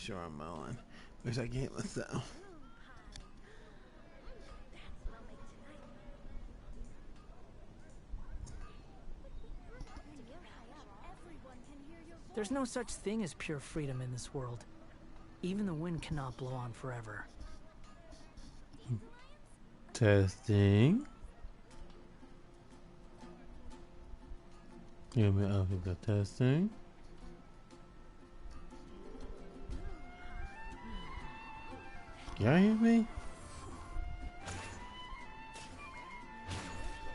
sure I'm on. Wish I gave myself. There's no such thing as pure freedom in this world. Even the wind cannot blow on forever. Testing. Hear me out. We got testing. Y'all hear me?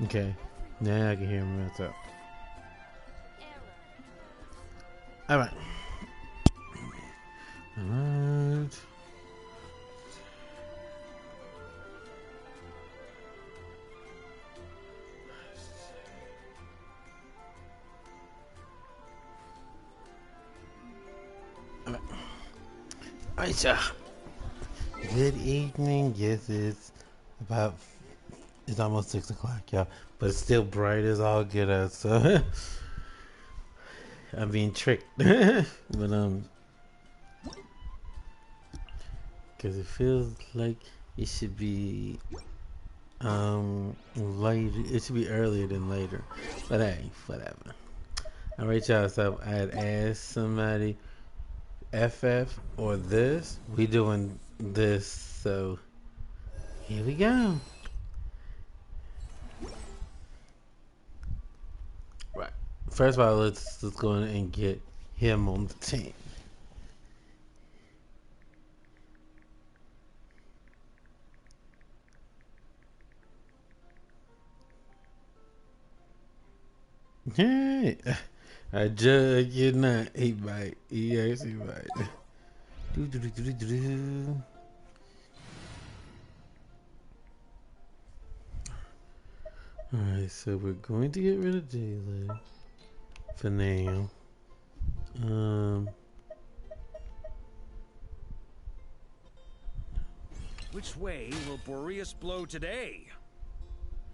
Okay. Now I can hear me. What's up? Alright. Alright. Alright, y'all. Good evening. Yes, it's almost 6 o'clock, y'all. But it's still bright as all get out, so I'm being tricked. But because it feels like it should be later. It should be earlier than later. But hey, whatever. Alright, y'all. So I had asked somebody, FF or this. We doing this, so here we go. Right. First of all, let's go in and get him on the team. Hey, I judge you not. He bite. He actually bite. Do, do, do, do, do, do. Alright, so we're going to get rid of Jayla for now. Which way will Boreas blow today?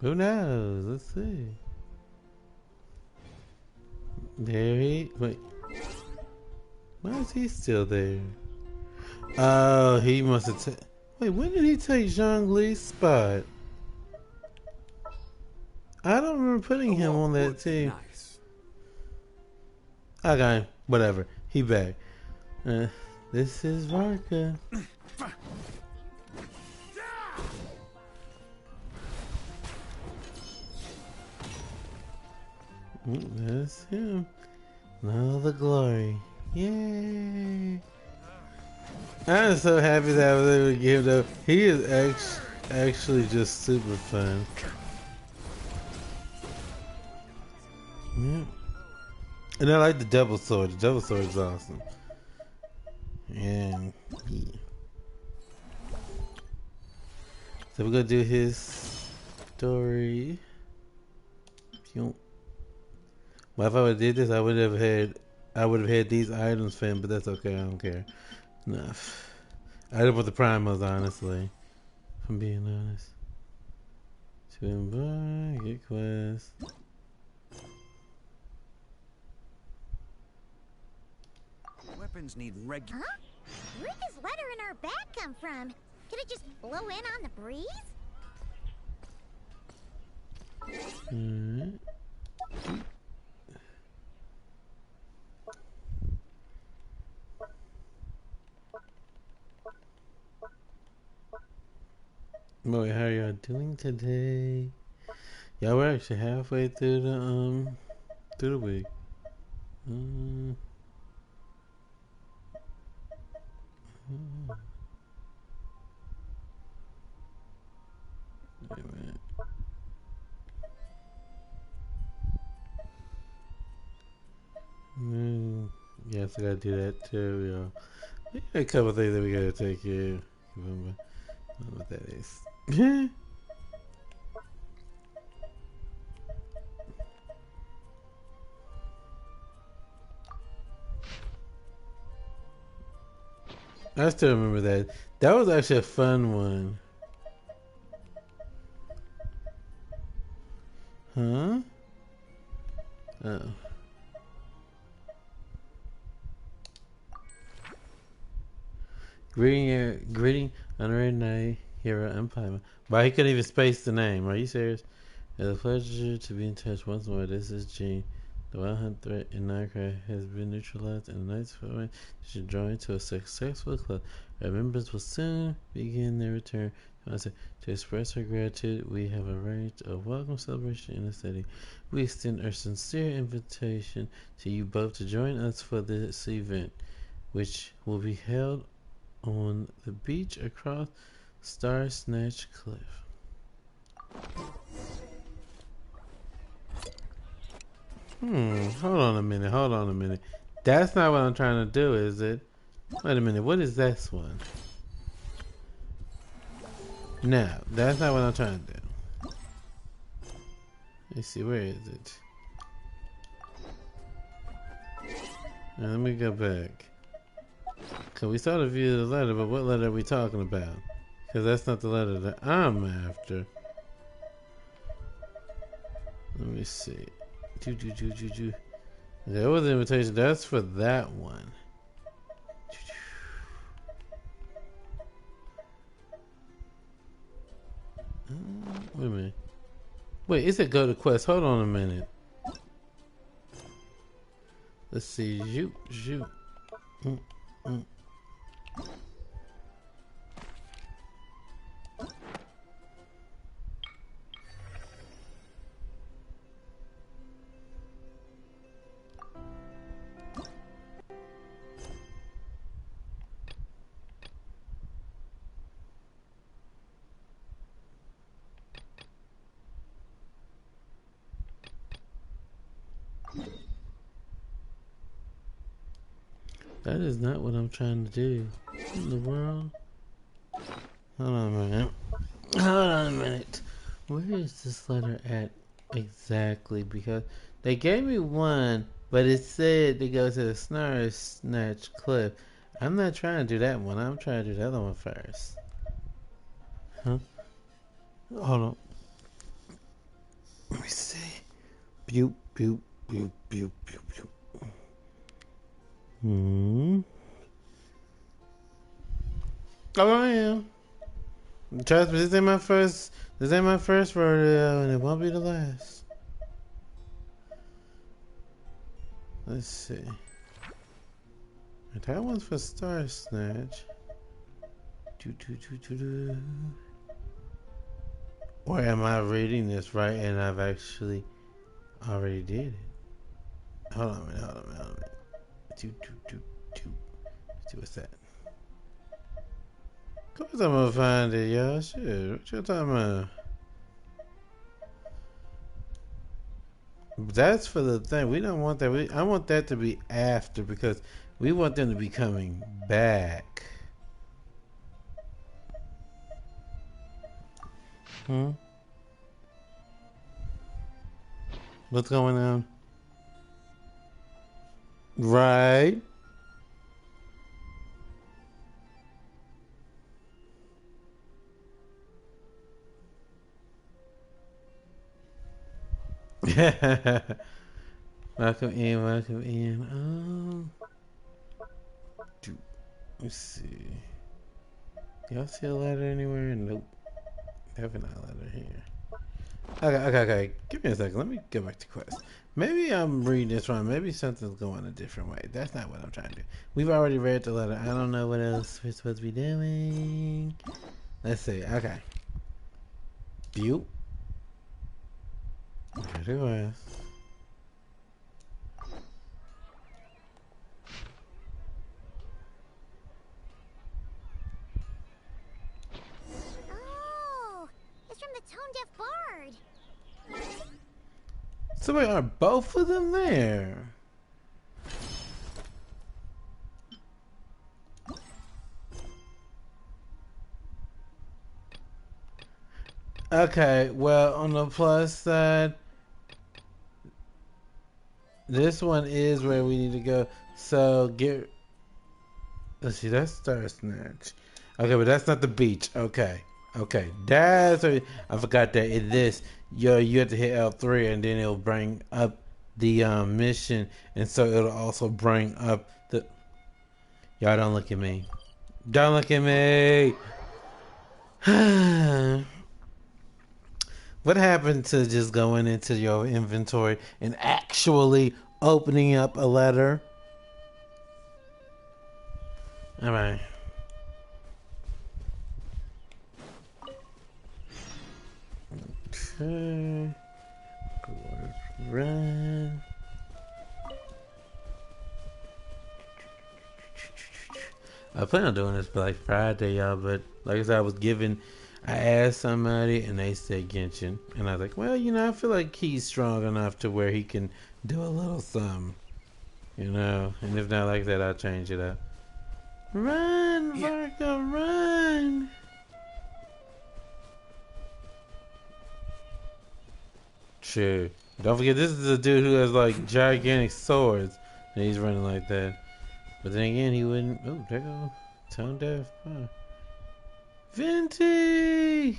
Who knows? Let's see. There he... Wait. Why is he still there? Oh, he must have... Wait, when did he take Zhongli's spot? I don't remember putting him on that team. Nice. Okay, whatever. He back. This is Varka. That's him. Now the glory. Yay! I'm so happy that I was able to give him. He is actually just super fun. Yeah. And I like the double sword. The double sword is awesome. And yeah. So we're gonna do his story. Well, if I would have did this, I would have had these items for him, but that's okay. I don't care. Enough. I didn't put the primals, honestly. If I'm being honest. To invite, get quest. Weapons need regular. Huh? Where did this letter in our bag come from? Could it just blow in on the breeze? Alright. Boy, how are y'all doing today? Y'all were actually halfway through the week. Wait a minute. Yes, I gotta do that too, y'all. We got a couple things that we gotta take care of. I don't know what that is. I still remember that. That was actually a fun one. Huh? Oh. Greeting, honorary knight, hero, empire. But he couldn't even space the name. Are you serious? It's a pleasure to be in touch once more. This is Gene. The Wild Hunt threat in Minecraft has been neutralized, and the Knights Footman should join to a successful club. Our members will soon begin their return. To express our gratitude, we have arranged a welcome celebration in the city. We extend our sincere invitation to you both to join us for this event, which will be held on the beach across Star Snatch Cliff. Hold on a minute. That's not what I'm trying to do, is it? Wait a minute, what is this one? No, that's not what I'm trying to do. Let's see, where is it? Now, let me go back. Cause we saw the view of the letter, but what letter are we talking about? Cause that's not the letter that I'm after. Let me see. There was an invitation. That's for that one. Wait a minute. Wait, it said go to quest. Hold on a minute. Let's see. Shoot. That is not what I'm trying to do. What in the world? Hold on a minute. Where is this letter at exactly? Because they gave me one, but it said to go to the Snatch Cliff. I'm not trying to do that one. I'm trying to do the other one first. Huh? Hold on. Let me see. Boop. Oh, I am. Trust me, this ain't my first rodeo, and it won't be the last. Let's see. That one's for Star Snatch. Or am I reading this right and I've actually already did it? Hold on a minute. Let's see what's that. Of course I'm gonna find it, y'all. Shit, what you talking about? That's for the thing. We don't want that. I want that to be after because we want them to be coming back. What's going on? Right. Welcome in. Let's see. Y'all see a ladder anywhere? Nope. Definitely not a ladder here. Okay. Give me a second. Let me go back to quest. Maybe I'm reading this wrong. Maybe something's going a different way. That's not what I'm trying to do. We've already read the letter. I don't know what else we're supposed to be doing. Let's see. Okay. View. There it was. Oh, it's from the Tone Deaf Bard. So wait, are both of them there? Okay, well, on the plus side, this one is where we need to go. So let's see, that's Star Snatch. Okay, but that's not the beach. Okay, that's what, I forgot that in this, you have to hit L3 and then it'll bring up the mission, and so it'll also bring up the. Y'all don't look at me. Don't look at me. What happened to just going into your inventory and actually opening up a letter? All right. Okay. Run. I plan on doing this for like Friday, y'all, but like I said, I asked somebody and they said Genshin. And I was like, well, I feel like he's strong enough to where he can do a little something, And if not like that, I'll change it up. Run, Varka, run! Sure. Don't forget, this is a dude who has like gigantic swords, and he's running like that. But then again, he wouldn't. Oh, there go. Tone deaf. Huh. Venti!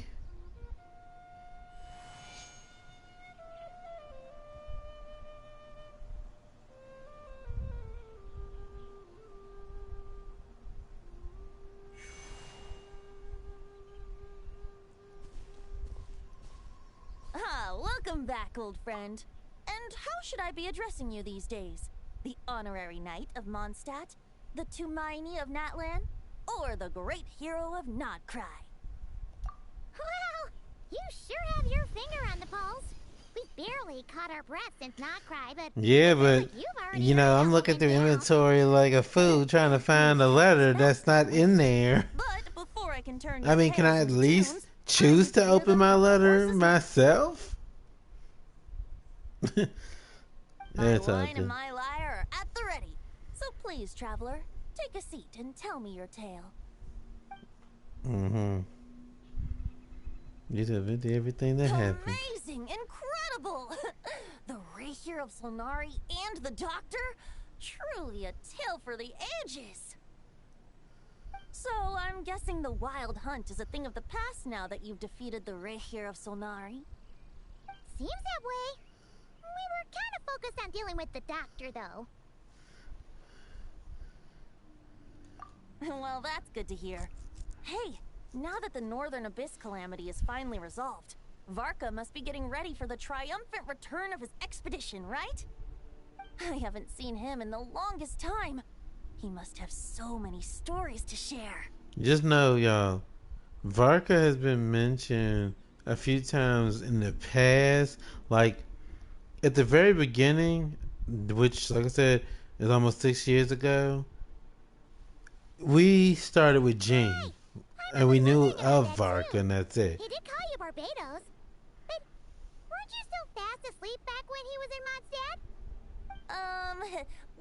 Ah, welcome back, old friend. And how should I be addressing you these days? The honorary knight of Mondstadt? The Tumaini of Natlan? Or the great hero of Nodcry? Well, you sure have your finger on the pulse. We barely caught our breath since not cry, but Yeah, it sounds but like you've already heard I'm that looking woman through now. inventory like a fool trying to find a letter that's not in there. But before I can turn I your mean, can I tales at into least tunes, I choose need to hear open them my from the letter horse's mouth. myself? My It's all wine and good. my lyre are at the ready. So please, traveler, take a seat and tell me your tale. Mm-hmm. You said Venti everything that happened. Amazing! Incredible! The Rahier of Solnari and the Doctor? Truly a tale for the ages! So, I'm guessing the Wild Hunt is a thing of the past now that you've defeated the Rahier of Solnari? Seems that way. We were kind of focused on dealing with the doctor, though. Well, that's good to hear. Hey, now that the Northern Abyss calamity is finally resolved, Varka must be getting ready for the triumphant return of his expedition, right? I haven't seen him in the longest time. He must have so many stories to share. Just know, y'all, Varka has been mentioned a few times in the past. Like, at the very beginning, which, like I said, is almost 6 years ago, we started with Jean. I And we was knew wondering about of that, Varka, too. and that's it. He did call you Barbados. But weren't you so fast asleep back when he was in Mondstadt?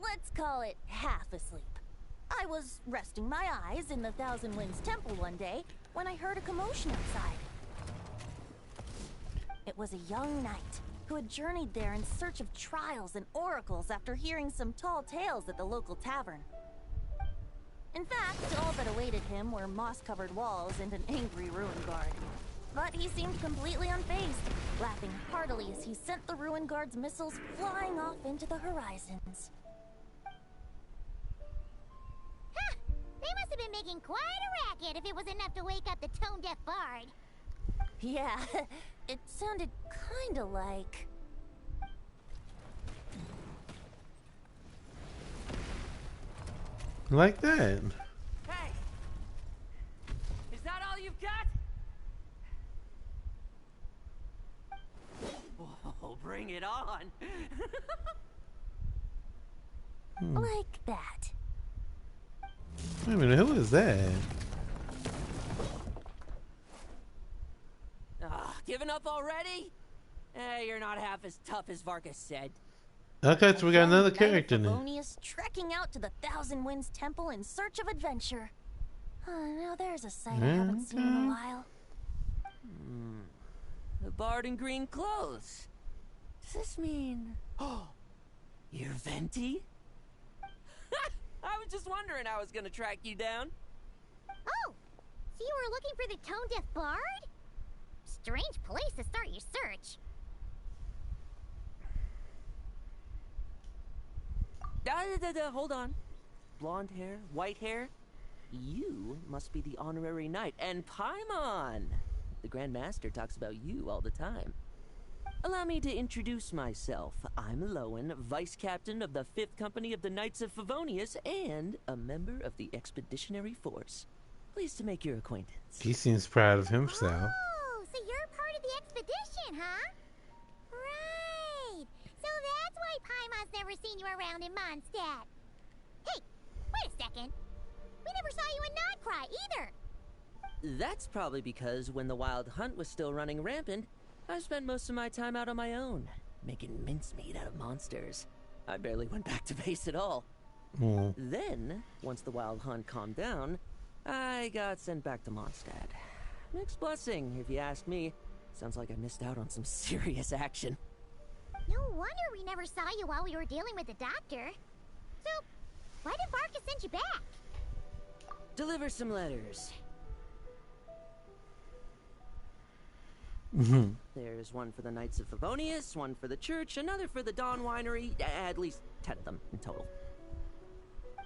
Let's call it half asleep. I was resting my eyes in the Thousand Winds Temple one day when I heard a commotion outside. It was a young knight who had journeyed there in search of trials and oracles after hearing some tall tales at the local tavern. In fact, all that awaited him were moss-covered walls and an angry ruin guard. But he seemed completely unfazed, laughing heartily as he sent the ruin guard's missiles flying off into the horizons. Huh! They must have been making quite a racket if it was enough to wake up the tone-deaf bard. Yeah, it sounded kinda like... Like that. Hey! Is that all you've got? Oh, bring it on! like that. Wait a minute, who is that? Giving up already? You're not half as tough as Varka said. Okay, so we got another character now. Favonius trekking out to the Thousand Winds Temple in search of adventure. Now there's a sight I haven't seen in a while. The bard in green clothes. Does this mean... Oh, you're Venti? I was just wondering how I was gonna track you down. Oh! So you were looking for the tone-deaf bard? Strange place to start your search. Hold on. Blonde hair, white hair. You must be the honorary knight, and Paimon! The Grand Master talks about you all the time. Allow me to introduce myself. I'm Lowen, Vice Captain of the 5th Company of the Knights of Favonius, and a member of the Expeditionary Force. Pleased to make your acquaintance. He seems proud of himself. Oh, so you're part of the expedition, huh? Right. So that's why Paimon's never seen you around in Mondstadt. Hey, wait a second. We never saw you in Notcry either. That's probably because when the Wild Hunt was still running rampant, I spent most of my time out on my own, making mincemeat out of monsters. I barely went back to base at all. Then, once the Wild Hunt calmed down, I got sent back to Mondstadt. Mixed blessing, if you ask me. Sounds like I missed out on some serious action. No wonder we never saw you while we were dealing with the doctor. So, why did Varka send you back? Deliver some letters. There's one for the Knights of Favonius, one for the church, another for the Dawn Winery, at least 10 of them in total.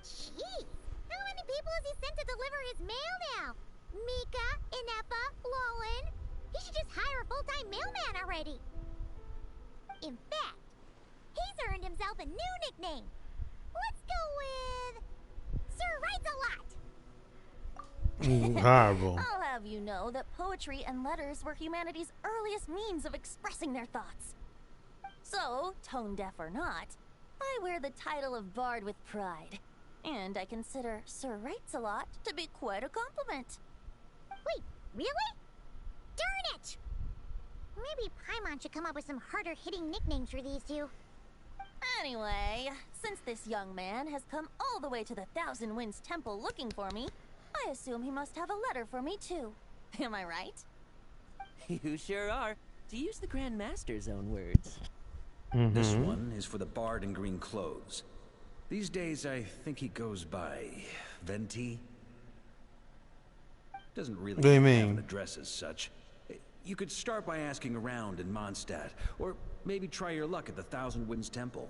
Jeez, how many people has he sent to deliver his mail now? Mika, Inepa, Lowen. He should just hire a full-time mailman already. In fact, he's earned himself a new nickname. Let's go with Sir Writes-A-Lot. Horrible. I'll have you know that poetry and letters were humanity's earliest means of expressing their thoughts. So, tone deaf or not, I wear the title of Bard with pride. And I consider Sir Writes-A-Lot to be quite a compliment. Wait, really? Darn it! Maybe Paimon should come up with some harder-hitting nicknames for these two. Anyway, since this young man has come all the way to the Thousand Winds Temple looking for me, I assume he must have a letter for me too. Am I right? You sure are, to use the Grand Master's own words. This one is for the bard in green clothes. These days, I think he goes by Venti. Doesn't really What do you have mean? an address as such. You could start by asking around in Mondstadt, or maybe try your luck at the Thousand Winds Temple.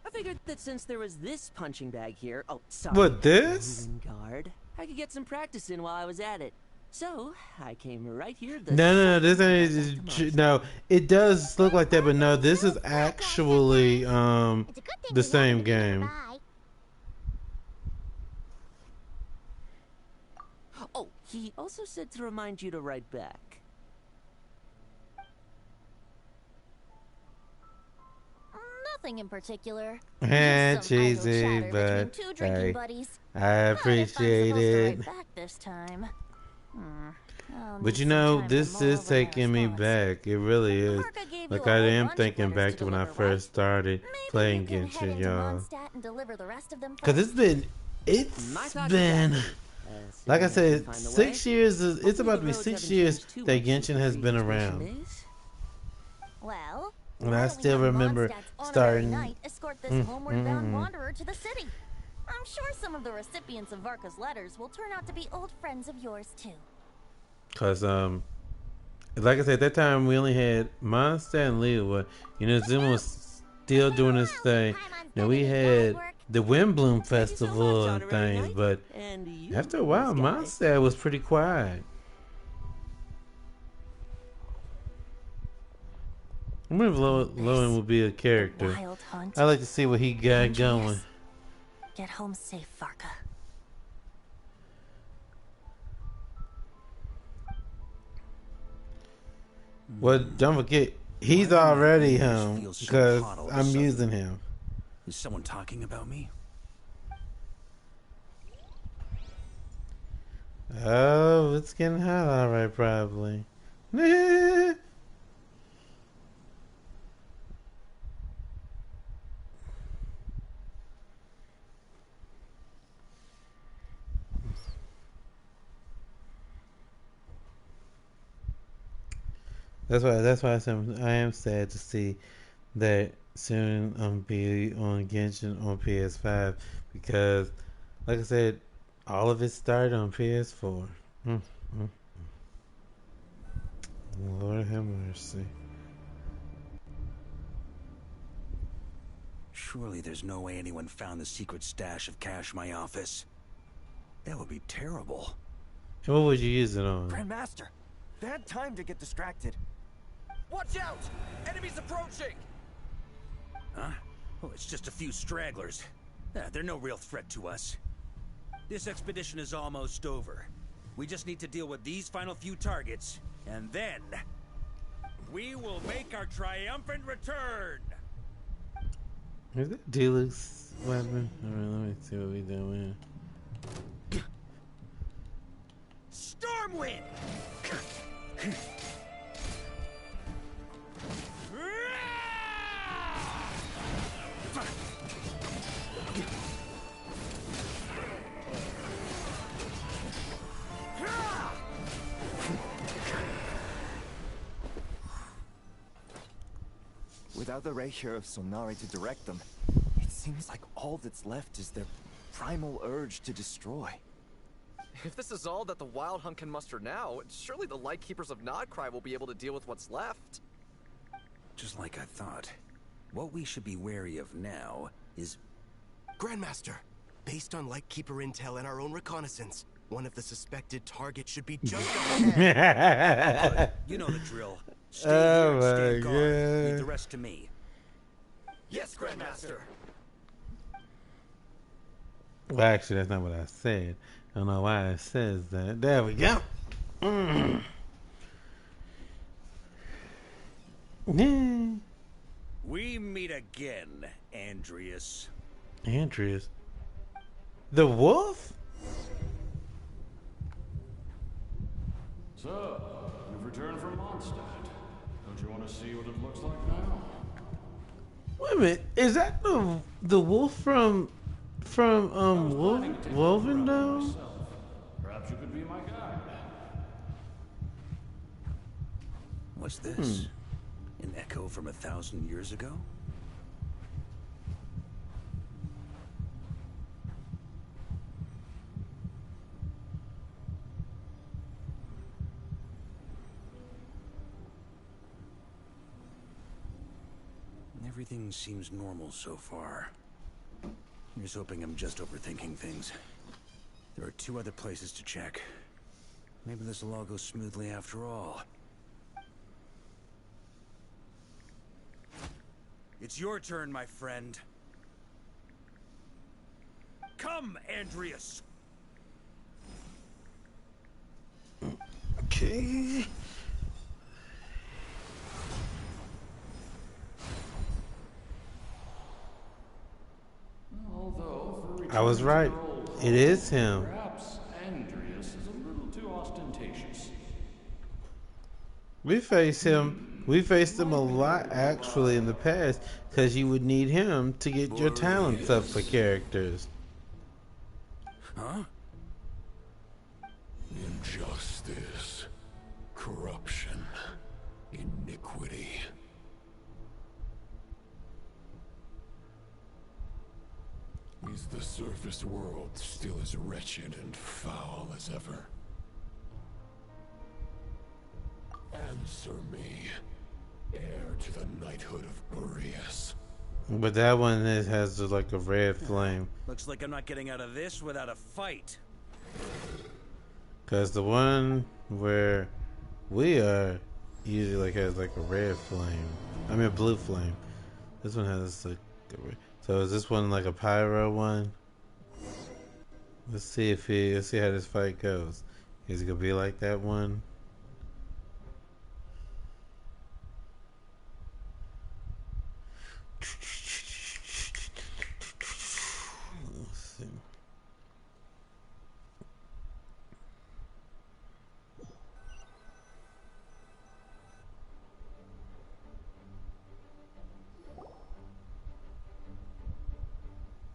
I figured that since there was this punching bag here, oh, sorry, What, this? moving guard, I could get some practice in while I was at it. So, I came right here. No, this ain't. No, it does look like that, but no, this is actually It's a good thing the we same happened to be game. nearby. Oh, he also said to remind you to write back. Nothing in particular. Eh, Just some idle cheesy, chatter but between two drinking hey, buddies. I But if I'm appreciate supposed to it. write back this time, I'll But need you some know, time to this mull is over my taking me response. back. It really is. Varka gave Like you a I whole am bunch of thinking letters back to when I deliver, first started Maybe playing you can head Genshin, into y'all. Mondstadt and deliver the rest of them Cause first. it's My thoughts been, exactly. like I Assuming said, can find the 6 way. years. It's Hopefully about to the be roads 6 haven't years changed too that much since Genshin the has been previous around. mission is. Well, And why I don't we still have remember Mondstadt's honorary starting. knight escort this homeward bound wanderer to the city. I'm sure some of the recipients of Varka's letters will turn out to be old friends of yours too. Cause like I said, at that time we only had Mondstadt and Leawood. You know, Zuma was still doing his thing. Now we had the Windbloom Festival and things, but And you, after a while, nice guy. Mondstadt was pretty quiet. I remember Lowen would be a character. Wild hunt. I like to see what he got going. Get home safe, Varka. Well, don't forget, he's Why do my already ears home feel so because hot all of a I'm sudden? using him. Is someone talking about me? Oh, it's getting hot, all right, probably. That's why I am sad to see that soon be on Genshin on PS5 because, like I said, all of it started on PS4. Lord have mercy. Surely there's no way anyone found the secret stash of cash in my office. That would be terrible. What would you use it on? Grandmaster, bad time to get distracted. Watch out! Enemies approaching! Huh? Oh, it's just a few stragglers. They're no real threat to us. This expedition is almost over. We just need to deal with these final few targets, and then we will make our triumphant return. Is that Deluxe weapon? Alright, let me see what we doing here. Stormwind! Without the ray here of Sonari to direct them, it seems like all that's left is their primal urge to destroy. If this is all that the Wild Hunt can muster now, surely the Lightkeepers of Nodcry will be able to deal with what's left. Just like I thought. What we should be wary of now is... Grandmaster, based on Lightkeeper intel and our own reconnaissance, one of the suspected targets should be just ahead. You know the drill. Stay here and stay guard. Leave the rest to me. Yes, Grandmaster! Well, actually, that's not what I said. I don't know why it says that. There we go. Yeah. We meet again, Andreas. Andreas? The wolf? So, you've returned from Mondstadt. Don't you want to see what it looks like now? Wait a minute. Is that the wolf from Wolfendale? Perhaps you could be my guide. What's this? An echo from 1,000 years ago? Everything seems normal so far. I'm just hoping I'm just overthinking things. There are 2 other places to check. Maybe this will all go smoothly after all. It's your turn, my friend. Come, Andreas! Okay. I was right. It is him. Perhaps Andreas is a little too ostentatious. We faced him. We faced him a lot actually in the past because you would need him to get your talents up for characters. Huh? Injustice, corruption, iniquity. Is the surface world still as wretched and foul as ever? Answer me, heir to the knighthood of Boreas. But that one has like a red flame. Looks like I'm not getting out of this without a fight. Because the one where we are usually like has like a red flame. I mean a blue flame. This one has like a red. So is this one like a pyro one? Let's see how this fight goes. Is it gonna be like that one? Let's see.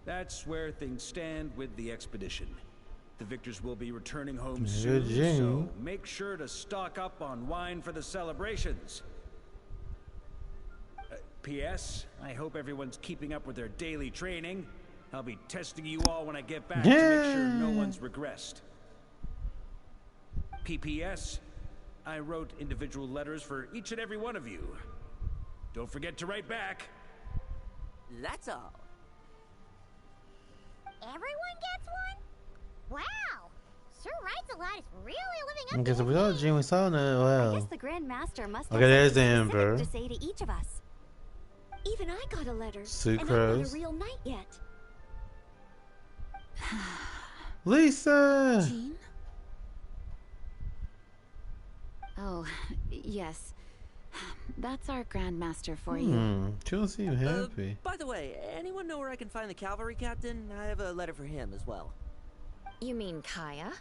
That's where things stand with the expedition. The victors will be returning home Good soon, Jane. so make sure to stock up on wine for the celebrations. P.S. I hope everyone's keeping up with their daily training. I'll be testing you all when I get back to make sure no one's regressed. P.P.S. I wrote individual letters for each and every one of you. Don't forget to write back. That's all. Everyone gets one? Wow! Cloud is really living up Okay, to so his we saw name. Jean, we saw that. I guess Wow. the Grand Master must Okay, have there's the something specific Ember. to say to each of us. Even I got a letter, Sucrose. and I'm not a real knight yet. Lisa! Jean? Oh, yes. That's our Grand Master for you. She don't seem happy. By the way, anyone know where I can find the cavalry captain? I have a letter for him as well. You mean Kaya?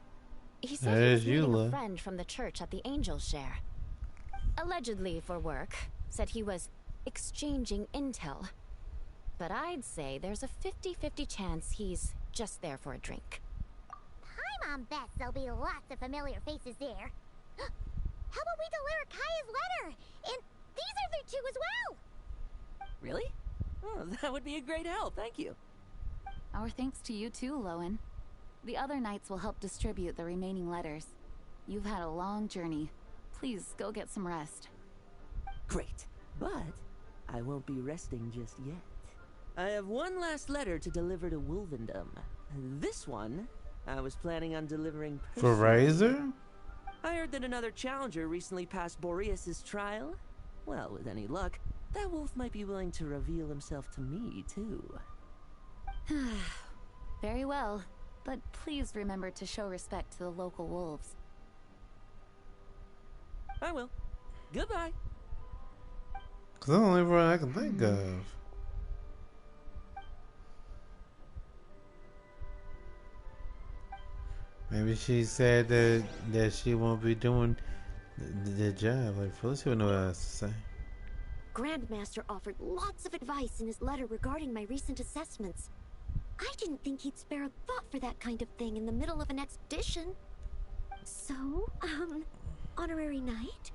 He said There's he was meeting Eula. a friend from the church at the Angel's Share. Allegedly for work. Said he was exchanging intel. But I'd say there's a 50-50 chance he's just there for a drink. Hi, Mom bets there'll be lots of familiar faces there. How about we deliver Kaya's letter? And these other two as well! Really? Oh, that would be a great help, thank you. Our thanks to you too, Lowen. The other knights will help distribute the remaining letters. You've had a long journey. Please go get some rest. Great, but I won't be resting just yet. I have one last letter to deliver to Wolvendom. This one, I was planning on delivering For personally. Razor? I heard that another challenger recently passed Boreas's trial. Well, with any luck, that wolf might be willing to reveal himself to me, too. Very well, but please remember to show respect to the local wolves. I will. Goodbye. Cause that's the only one I can think of. Maybe she said that she won't be doing the job. Like, Felicity would know what else to say. Grandmaster offered lots of advice in his letter regarding my recent assessments. I didn't think he'd spare a thought for that kind of thing in the middle of an expedition. So, Honorary Knight,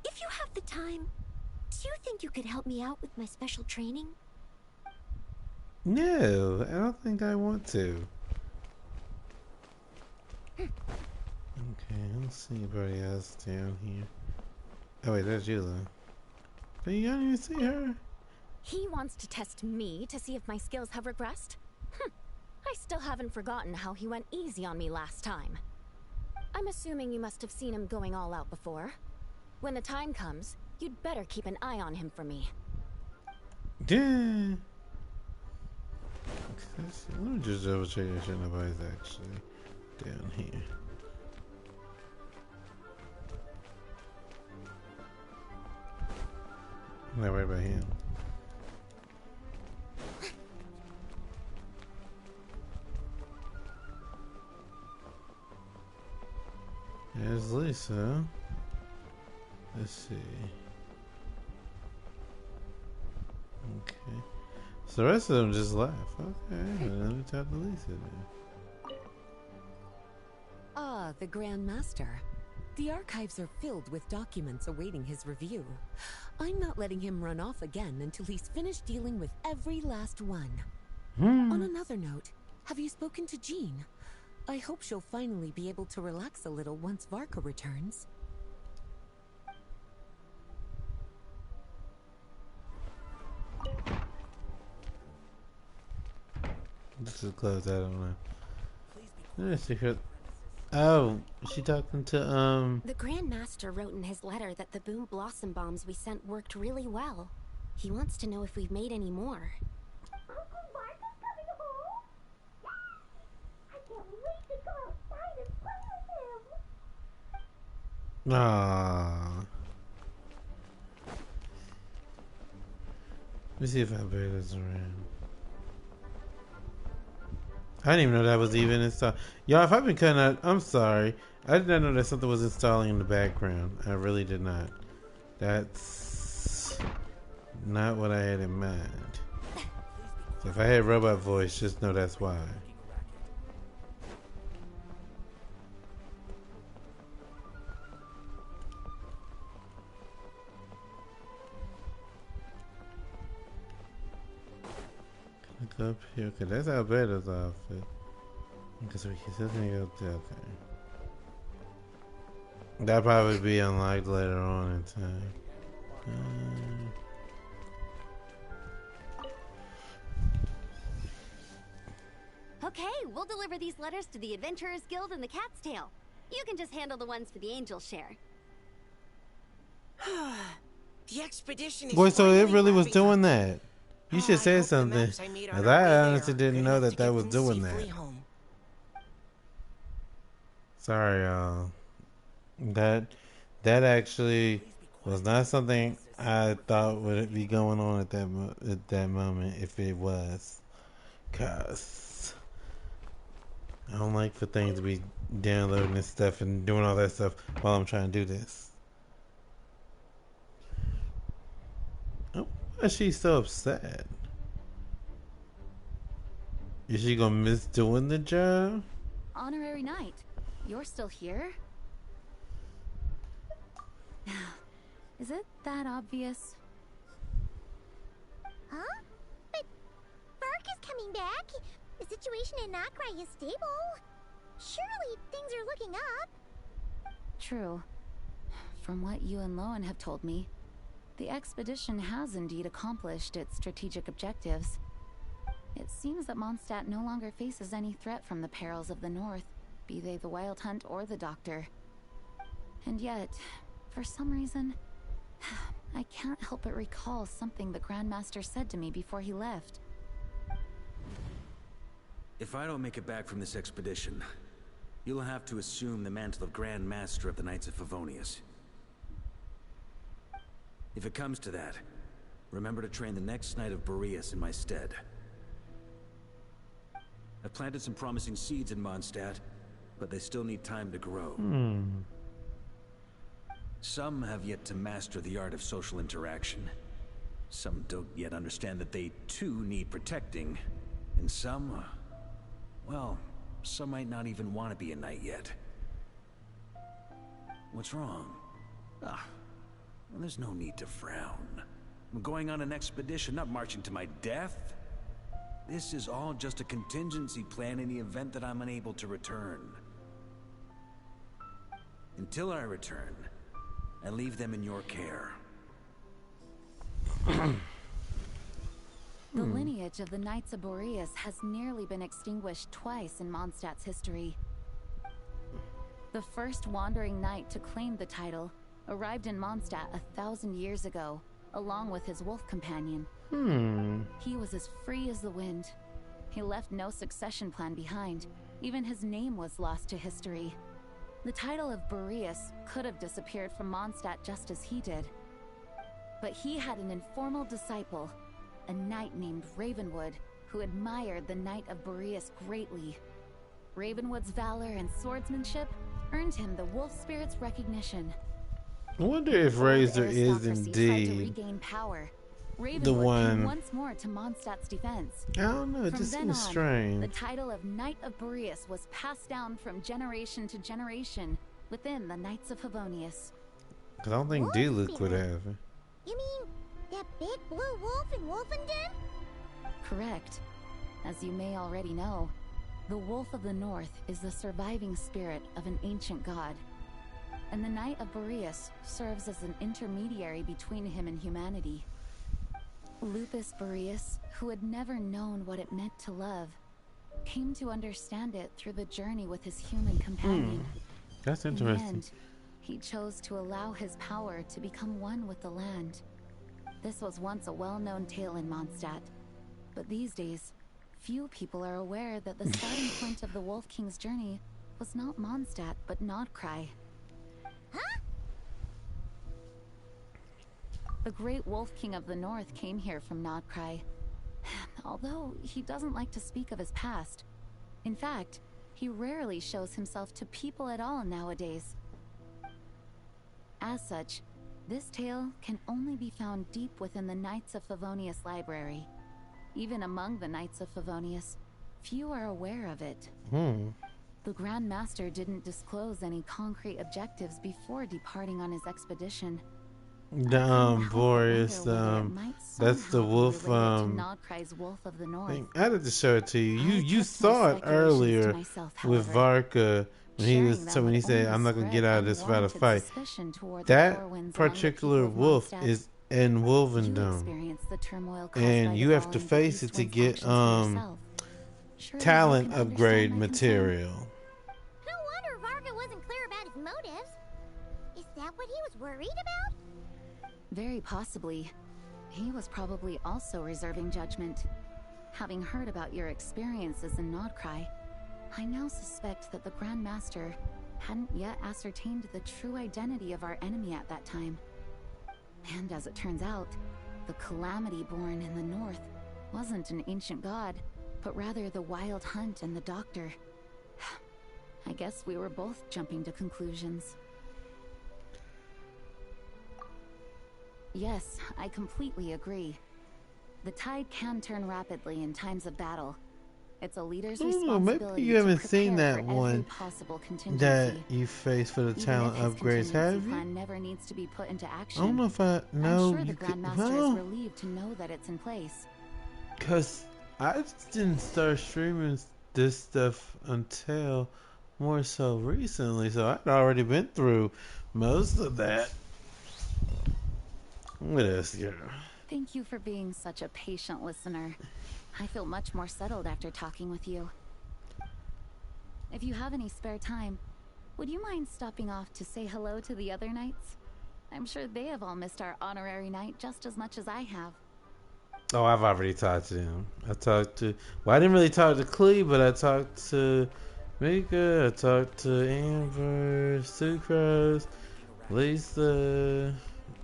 if you have the time, do you think you could help me out with my special training? No, I don't think I want to. Okay, let's see anybody else down here. Oh wait, there's Eula. But you don't even see her. He wants to test me to see if my skills have regressed? I still haven't forgotten how he went easy on me last time. I'm assuming you must have seen him going all out before. When the time comes, you'd better keep an eye on him for me. Yeah. Let me just double check that shit nobody's actually down here. I'm not worried about him. There's Lisa. Let's see. Okay. So the rest of them just laugh. Okay, let me talk to Lisa then. Ah, the Grand Master. The archives are filled with documents awaiting his review. I'm not letting him run off again until he's finished dealing with every last one. On another note, have you spoken to Jean? I hope she'll finally be able to relax a little once Varka returns. This is closed. I don't know. Let's see her. Oh, she talking to The Grand Master wrote in his letter that the Boom Blossom bombs we sent worked really well. He wants to know if we've made any more. Uncle Varka's coming home? Yes! I can't wait to go outside and play with him! Aww. Let me see if Alberto's around. I didn't even know that was even installed. Y'all, if I've been cutting out, I'm sorry. I did not know that something was installing in the background. I really did not. That's not what I had in mind. So if I had robot voice, just know that's why. Look up here. Okay, that's Alberto's outfit. Okay, so he says he go there. Okay. That'll probably be unlocked later on in time. Okay, we'll deliver these letters to the Adventurers Guild and the Cat's Tail. You can just handle the ones for the angel share. The expedition is Boy, so it finally really was wrapping doing up. that. You should I say hope the something. maps I made on As our way I there honestly are didn't good know enough that to that get was them doing safely that. home. Sorry, y'all. That actually was not something I thought would be going on at that moment. If it was, cause I don't like for things to be downloading this stuff and doing all that stuff while I'm trying to do this. Oh, why is she so upset? Is she gonna miss doing the job? Honorary Knight, you're still here? Is it that obvious? Huh? But Varka's coming back. The situation in Nokrai is stable. Surely things are looking up. True. From what you and Lowen have told me, the expedition has indeed accomplished its strategic objectives. It seems that Mondstadt no longer faces any threat from the perils of the North, be they the Wild Hunt or the Doctor. And yet, for some reason, I can't help but recall something the Grandmaster said to me before he left. If I don't make it back from this expedition, you'll have to assume the mantle of Grand Master of the Knights of Favonius. If it comes to that, remember to train the next Knight of Boreas in my stead. I've planted some promising seeds in Mondstadt, but they still need time to grow. Some have yet to master the art of social interaction. Some don't yet understand that they too need protecting. And some, well, some might not even want to be a knight yet. What's wrong? Well, there's no need to frown. I'm going on an expedition, not marching to my death. This is all just a contingency plan in the event that I'm unable to return. Until I return, I leave them in your care. The lineage of the Knights of Boreas has nearly been extinguished twice in Mondstadt's history. The first wandering knight to claim the title arrived in Mondstadt 1,000 years ago, along with his wolf companion. He was as free as the wind. He left no succession plan behind. Even his name was lost to history. The title of Boreas could have disappeared from Mondstadt just as he did. But he had an informal disciple, a knight named Ravenwood, who admired the Knight of Boreas greatly. Ravenwood's valor and swordsmanship earned him the wolf spirit's recognition. I wonder if Razor is Tried to indeed regain power. Ravenwood the one. came once more to Mondstadt's defense. I don't know, it From just then seems on, strange. the title of Knight of Boreas was passed down from generation to generation within the Knights of Favonius. Cause I don't think Diluc would have it. You mean that big blue wolf in Wolfenden? Correct. As you may already know, the Wolf of the North is the surviving spirit of an ancient god. And the Knight of Boreas serves as an intermediary between him and humanity. Lupus Boreas, who had never known what it meant to love, came to understand it through the journey with his human companion. That's In the interesting. end, he chose to allow his power to become one with the land. This was once a well-known tale in Mondstadt, but these days, few people are aware that the starting point of the Wolf King's journey was not Mondstadt, but Nodcry. Huh? The great Wolf King of the North came here from Nodcry, although he doesn't like to speak of his past. In fact, he rarely shows himself to people at all nowadays. As such, this tale can only be found deep within the Knights of Favonius library. Even among the Knights of Favonius, few are aware of it. The Grand Master didn't disclose any concrete objectives before departing on his expedition. Boreas, that's the wolf, Nodcry's Wolf of the North. thing. I had to show it to you. You saw it earlier with Varka when he said, "I'm not gonna get out of this without a fight." That particular wolf is in Wolfendom, and you have to face it to get talent upgrade material. No wonder Varka wasn't clear about his motives. Is that what he was worried about? Very possibly. He was probably also reserving judgment. Having heard about your experiences in Nodcry, I now suspect that the Grand Master hadn't yet ascertained the true identity of our enemy at that time. And as it turns out, the Calamity born in the north wasn't an ancient god, but rather the Wild Hunt and the Doctor. I guess we were both jumping to conclusions. Yes, I completely agree. The tide can turn rapidly in times of battle. It's a leader's responsibility. Maybe you haven't seen that one possible that contingency. you face for the Even talent if his upgrades. Have contingency you? plan never needs to be put into action. I don't know if I know. I'm sure the You could, Grandmaster is relieved to know that it's in place. because I just didn't start streaming this stuff until more so recently, so I'd already been through most of that. What else, girl? Thank you for being such a patient listener. I feel much more settled after talking with you. If you have any spare time, would you mind stopping off to say hello to the other knights? I'm sure they have all missed our honorary knight just as much as I have. Oh, I've already talked to them. I talked to... Well, I didn't really talk to Clee, but I talked to Mika, I talked to Amber, Sucrose, Lisa,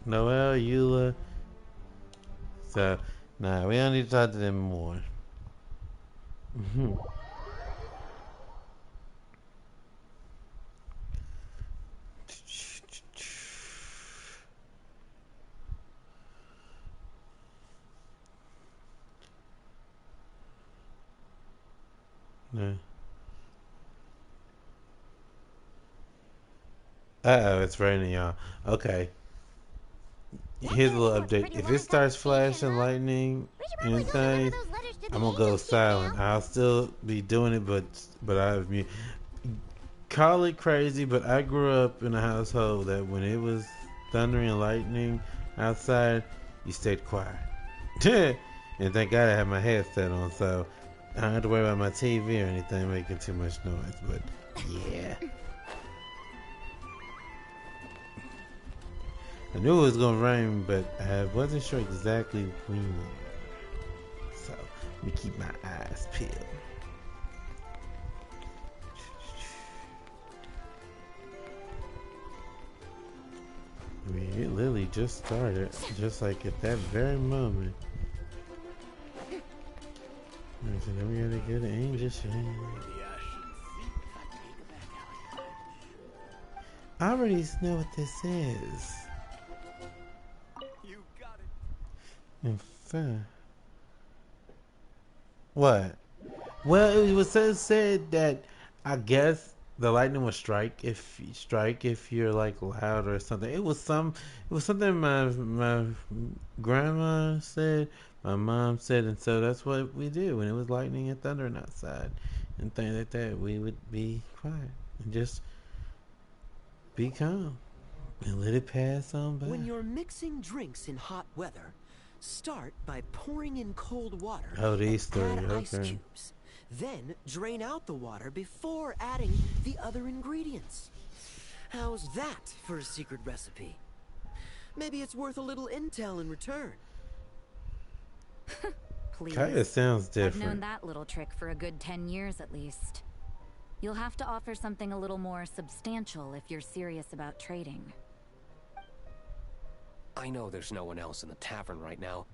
Noelle, Eula. So, nah, we don't need to talk to them more. No. Uh-oh, it's raining, y'all. Okay. Here's a little update. If it starts flashing lightning and things, I'm gonna go silent. I'll still be doing it, but I've mute. Call it crazy, but I grew up in a household that when it was thundering and lightning outside, you stayed quiet. And thank God I had my headset on, so I don't have to worry about my TV or anything making too much noise. But yeah. I knew it was gonna rain, but I wasn't sure exactly when. So let me keep my eyes peeled. I mean, it literally just started, just like at that very moment. Alright, so then we gotta get an angel shade. I already know what this is. In fact, what? Well, it was said that I guess the lightning will strike if you're like loud or something. It was something my grandma said, my mom said, and so that's what we do when it was lightning and thundering outside and things like that. We would be quiet and just be calm and let it pass on by. When you're mixing drinks in hot weather, start by pouring in cold water. Oh, these three, add ice okay. cubes. Then drain out the water before adding the other ingredients. How's that for a secret recipe? Maybe it's worth a little intel in return. Please. Kinda sounds I've known different. that little trick for a good 10 years at least. You'll have to offer something a little more substantial if you're serious about trading. I know there's no one else in the tavern right now,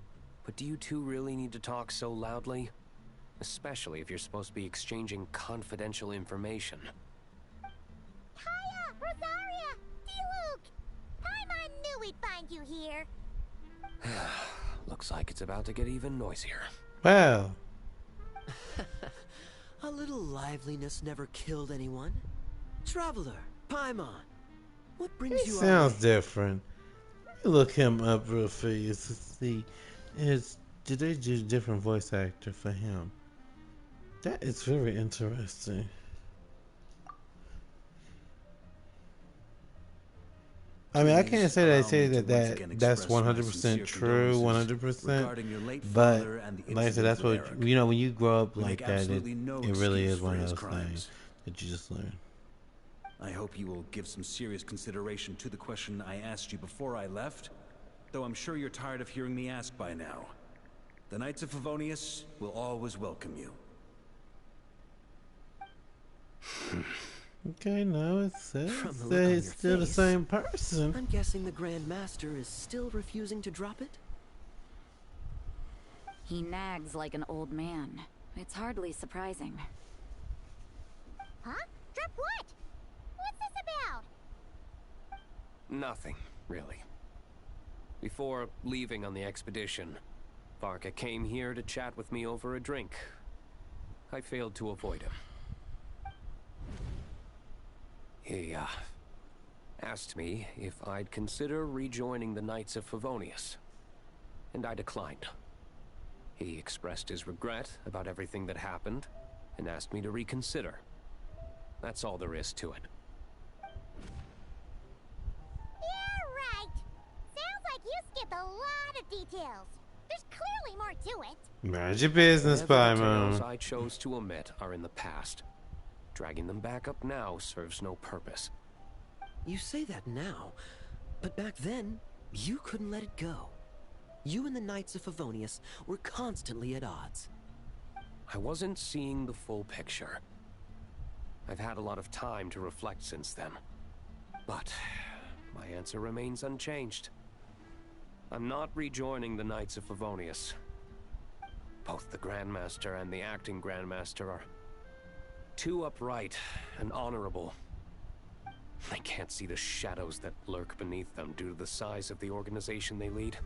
but do you two really need to talk so loudly? Especially if you're supposed to be exchanging confidential information. Hiya, Rosaria, D-Luke! Paimon knew we'd find you here. Looks like it's about to get even noisier. Wow. A little liveliness never killed anyone. Traveler, Paimon, what brings He you sounds out? different. Let me look him up real fast to see. Did they do a different voice actor for him? That is very interesting. I mean, I can't say that I say that's 100% true, 100%. But like I said, that's what when you grow up like that, it really is one of those things that you just learn. I hope you will give some serious consideration to the question I asked you before I left, though I'm sure you're tired of hearing me ask by now. The Knights of Favonius will always welcome you. Okay, now it says From the look that on it's your still the face, same person. I'm guessing the Grand Master is still refusing to drop it? He nags like an old man. It's hardly surprising. Huh? Drop what? What's this about? Nothing, really. Before leaving on the expedition, Varka came here to chat with me over a drink. I failed to avoid him. He, asked me if I'd consider rejoining the Knights of Favonius, and I declined. He expressed his regret about everything that happened, and asked me to reconsider. That's all there is to it. Yeah, right. Sounds like you skipped a lot of details. There's clearly more to it. Mind your business, Whatever details Paimon. I chose to omit are in the past. Dragging them back up now serves no purpose. You say that now, but back then, you couldn't let it go. You and the Knights of Favonius were constantly at odds. I wasn't seeing the full picture. I've had a lot of time to reflect since then. But my answer remains unchanged. I'm not rejoining the Knights of Favonius. Both the Grandmaster and the acting Grandmaster are too upright and honorable. I can't see the shadows that lurk beneath them due to the size of the organization they lead.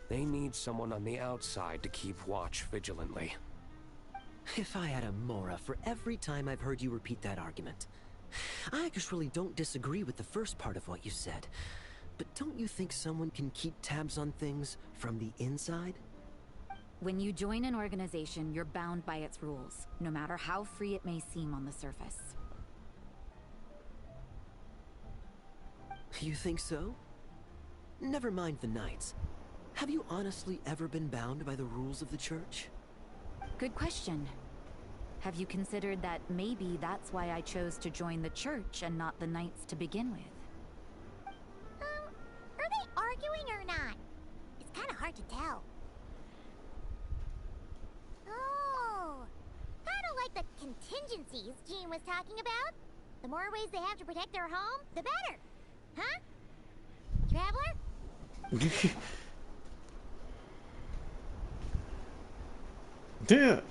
They need someone on the outside to keep watch vigilantly. If I had a Mora for every time I've heard you repeat that argument. I actually don't disagree with the first part of what you said. But don't you think someone can keep tabs on things from the inside? When you join an organization, you're bound by its rules, no matter how free it may seem on the surface. You think so? Never mind the Knights. Have you honestly ever been bound by the rules of the Church? Good question. Have you considered that maybe that's why I chose to join the Church and not the Knights to begin with? Are they arguing or not? It's kind of hard to tell. Oh, kind of like the contingencies Jean was talking about. The more ways they have to protect their home, the better. Huh? Traveler? Damn.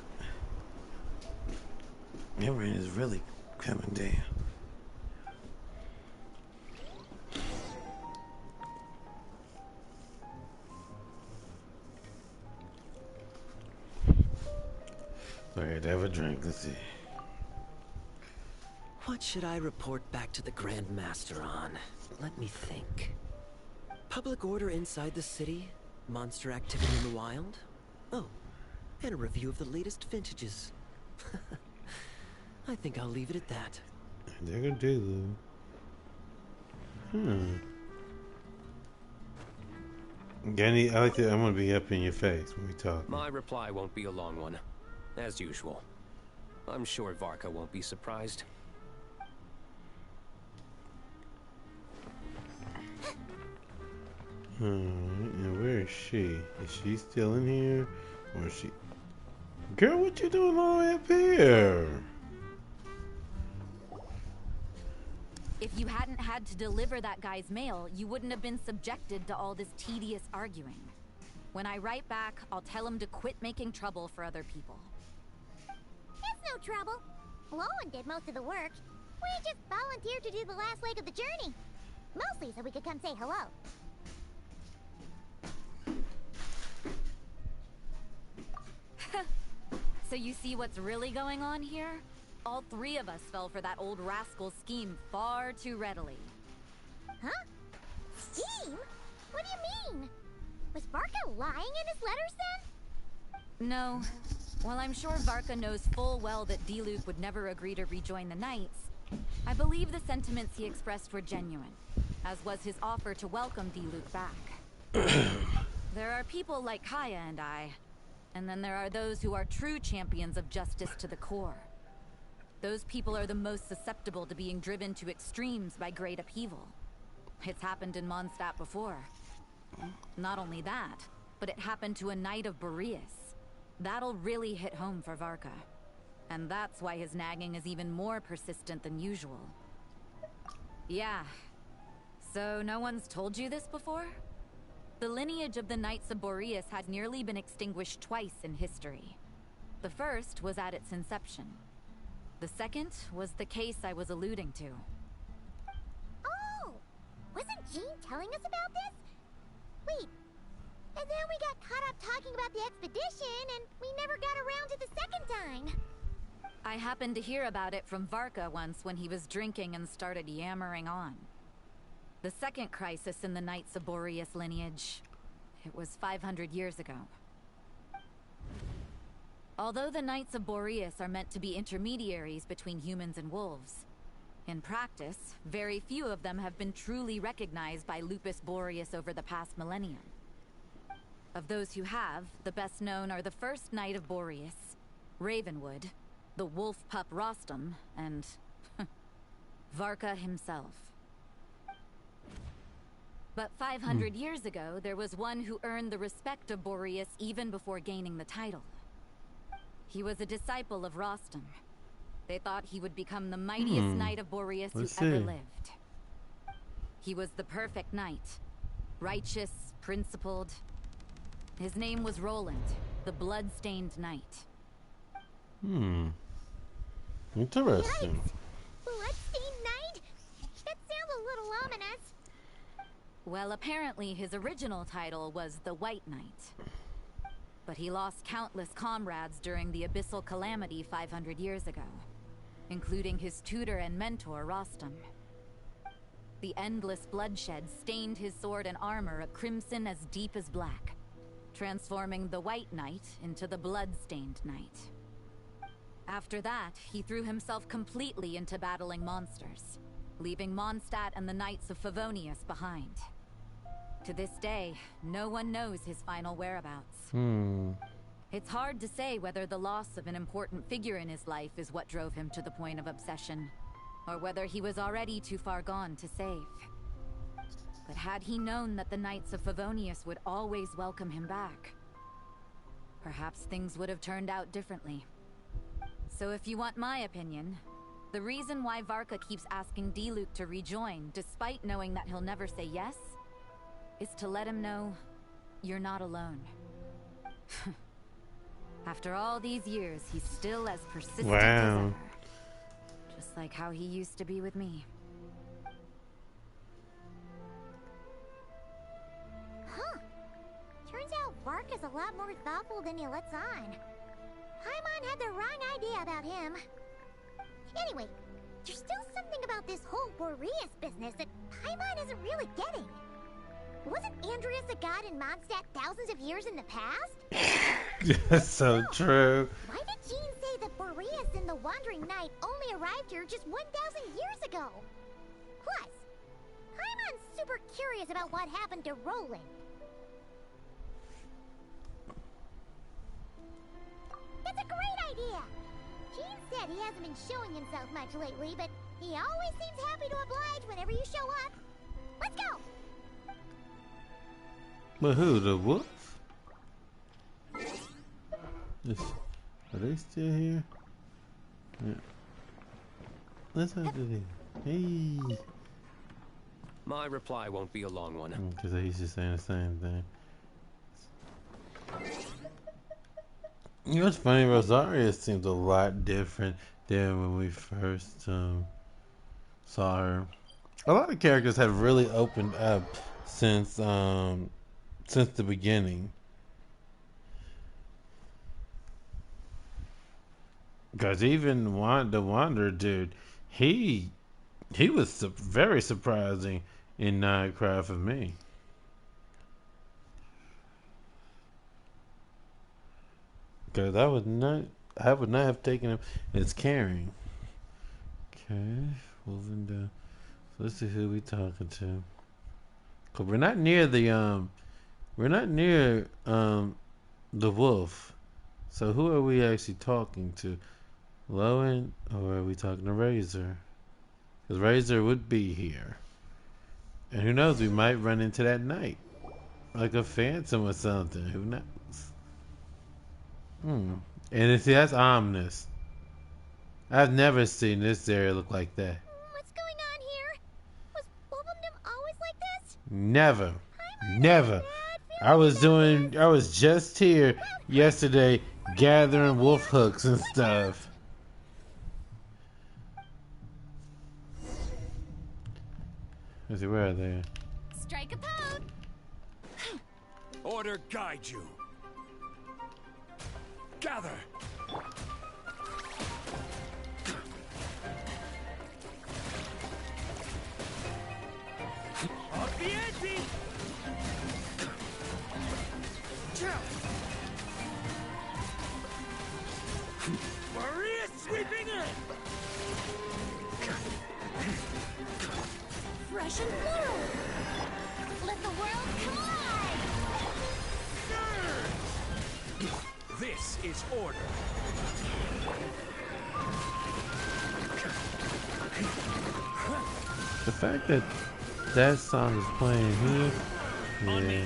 That rain is really coming down. Alright, have a drink. Let's see. What should I report back to the Grand Master on? Let me think. Public order inside the city? Monster activity in the wild? Oh, and a review of the latest vintages. I think I'll leave it at that. They're gonna do though. Ganny, I like that. I'm gonna be up in your face when we talk. My reply won't be a long one, as usual. I'm sure Varka won't be surprised. And where is she? Is she still in here? Or is she... Girl, what you doing all the way up here? If you hadn't had to deliver that guy's mail, you wouldn't have been subjected to all this tedious arguing. When I write back, I'll tell him to quit making trouble for other people. It's no trouble. Lowen did most of the work. We just volunteered to do the last leg of the journey. Mostly so we could come say hello. So you see what's really going on here? All three of us fell for that old rascal's scheme far too readily. Huh? Scheme? What do you mean? Was Varka lying in his letters then? No. While I'm sure Varka knows full well that Diluc would never agree to rejoin the Knights, I believe the sentiments he expressed were genuine, as was his offer to welcome Diluc back. There are people like Kaya and I, and then there are those who are true champions of justice to the core. Those people are the most susceptible to being driven to extremes by great upheaval. It's happened in Mondstadt before. Not only that, but it happened to a Knight of Boreas. That'll really hit home for Varka. And that's why his nagging is even more persistent than usual. Yeah. So no one's told you this before? The lineage of the Knights of Boreas had nearly been extinguished twice in history. The first was at its inception. The second was the case I was alluding to. Oh! Wasn't Jean telling us about this? Wait, and then we got caught up talking about the expedition, and we never got around to the second time. I happened to hear about it from Varka once when he was drinking and started yammering on. The second crisis in the Knights of Boreas lineage. It was 500 years ago. Although the Knights of Boreas are meant to be intermediaries between humans and wolves, in practice, very few of them have been truly recognized by Lupus Boreas over the past millennium. Of those who have, the best known are the first Knight of Boreas, Ravenwood, the wolf pup Rostam, and Varka himself. But 500 years ago, there was one who earned the respect of Boreas even before gaining the title. He was a disciple of Rostam. They thought he would become the mightiest Knight of Boreas who ever lived. He was the perfect knight. Righteous, principled. His name was Roland, the blood-stained knight. Interesting. Bloodstained Knight? That sounds a little ominous. Well, apparently his original title was the White Knight. But he lost countless comrades during the Abyssal Calamity 500 years ago, including his tutor and mentor, Rostam. The endless bloodshed stained his sword and armor a crimson as deep as black, transforming the White Knight into the Blood-Stained Knight. After that, he threw himself completely into battling monsters, leaving Mondstadt and the Knights of Favonius behind. To this day, no one knows his final whereabouts. It's hard to say whether the loss of an important figure in his life is what drove him to the point of obsession, or whether he was already too far gone to save. But had he known that the Knights of Favonius would always welcome him back, perhaps things would have turned out differently. So if you want my opinion, the reason why Varka keeps asking Diluc to rejoin, despite knowing that he'll never say yes, is to let him know you're not alone. After all these years, he's still as persistent as ever. Just like how he used to be with me. Huh. Turns out Varka's a lot more thoughtful than he lets on. Paimon had the wrong idea about him. Anyway, there's still something about this whole Boreas business that Paimon isn't really getting. Wasn't Andreas a god in Mondstadt thousands of years in the past? That's so true. Why did Jean say that Boreas and the Wandering Knight only arrived here just 1,000 years ago? Plus, Paimon's super curious about what happened to Roland. That's a great idea! Jean said he hasn't been showing himself much lately, but he always seems happy to oblige whenever you show up. Let's go! But who, the wolf? Are they still here? Yeah. Let's have to do. Hey. My reply won't be a long one. Because he's just saying the same thing. You know what's funny? Rosaria seems a lot different than when we first saw her. A lot of characters have really opened up since the beginning. Because even the Wanderer dude, he was very surprising in Nightcry for me. Because I would not have taken him as caring. Okay, moving down. So let's see who we talking to. Cause we're not near the wolf. So who are we actually talking to? Lowen, or are we talking to Razor? Because Razor would be here. And who knows, we might run into that knight. Like a phantom or something. Who knows? And that's ominous. I've never seen this area look like that. What's going on here? Was Wolfendom always like this? Never. Never. I was just here yesterday gathering wolf hooks and stuff. Let's see, where are they? Strike a pose. Order guide you. Gather. Obviate! Maria sweeping in. Fresh and plural. Let the world collide. This is order. The fact that that song is playing here, yeah.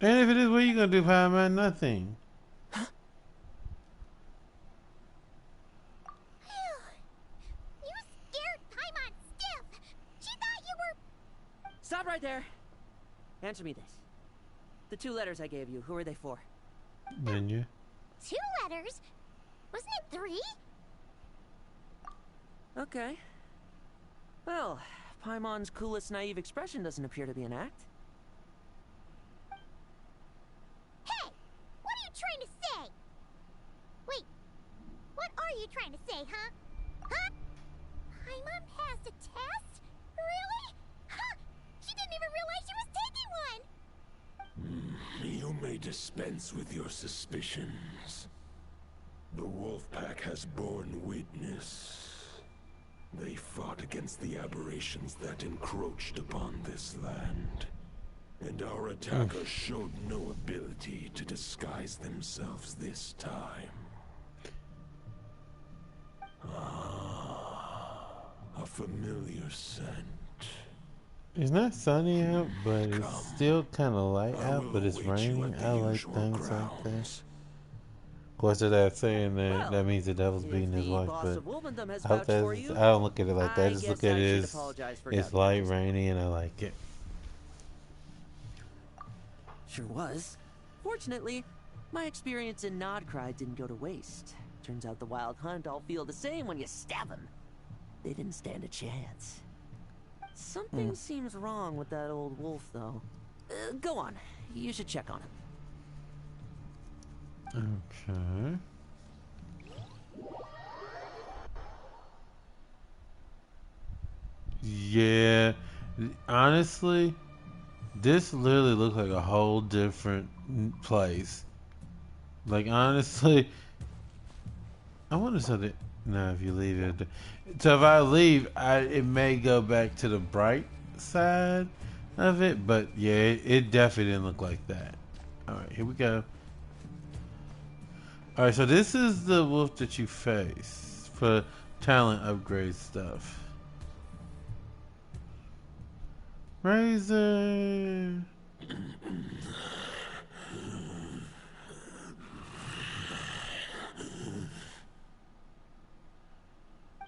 And if it is, what are you gonna do, Fireman? Nothing. You scared Paimon stiff. She thought you were... Stop right there. Answer me this. The 2 letters I gave you, who are they for? Menu. 2 letters? Wasn't it 3? Okay. Well, Paimon's coolest naive expression doesn't appear to be an act. Hey! What are you trying to say? Wait, what are you trying to say, huh? Huh? Paimon passed a test? Really? Huh! She didn't even realize she was taking one! You may dispense with your suspicions. The Wolfpack has borne witness. They fought against the aberrations that encroached upon this land. And our attackers showed no ability to disguise themselves this time. Ah, a familiar scent. It's not sunny out, but it's still kind of light out, but it's raining. I like things like that. Of course, they're that saying that that means the devil's beating his wife, but I don't look at it like that. I just look at it as it's light, rainy, and I like it. Sure was. Fortunately, my experience in Nodcry didn't go to waste. Turns out the Wild Hunt all feel the same when you stab them. They didn't stand a chance. Something seems wrong with that old wolf, though. Go on. You should check on him. Okay. Yeah, honestly, this literally looks like a whole different place. Like, honestly, I wonder something. No, if you leave it. So if I leave, it may go back to the bright side of it. But yeah, it definitely didn't look like that. Alright, here we go. Alright, so this is the wolf that you face for talent upgrade stuff. Razor.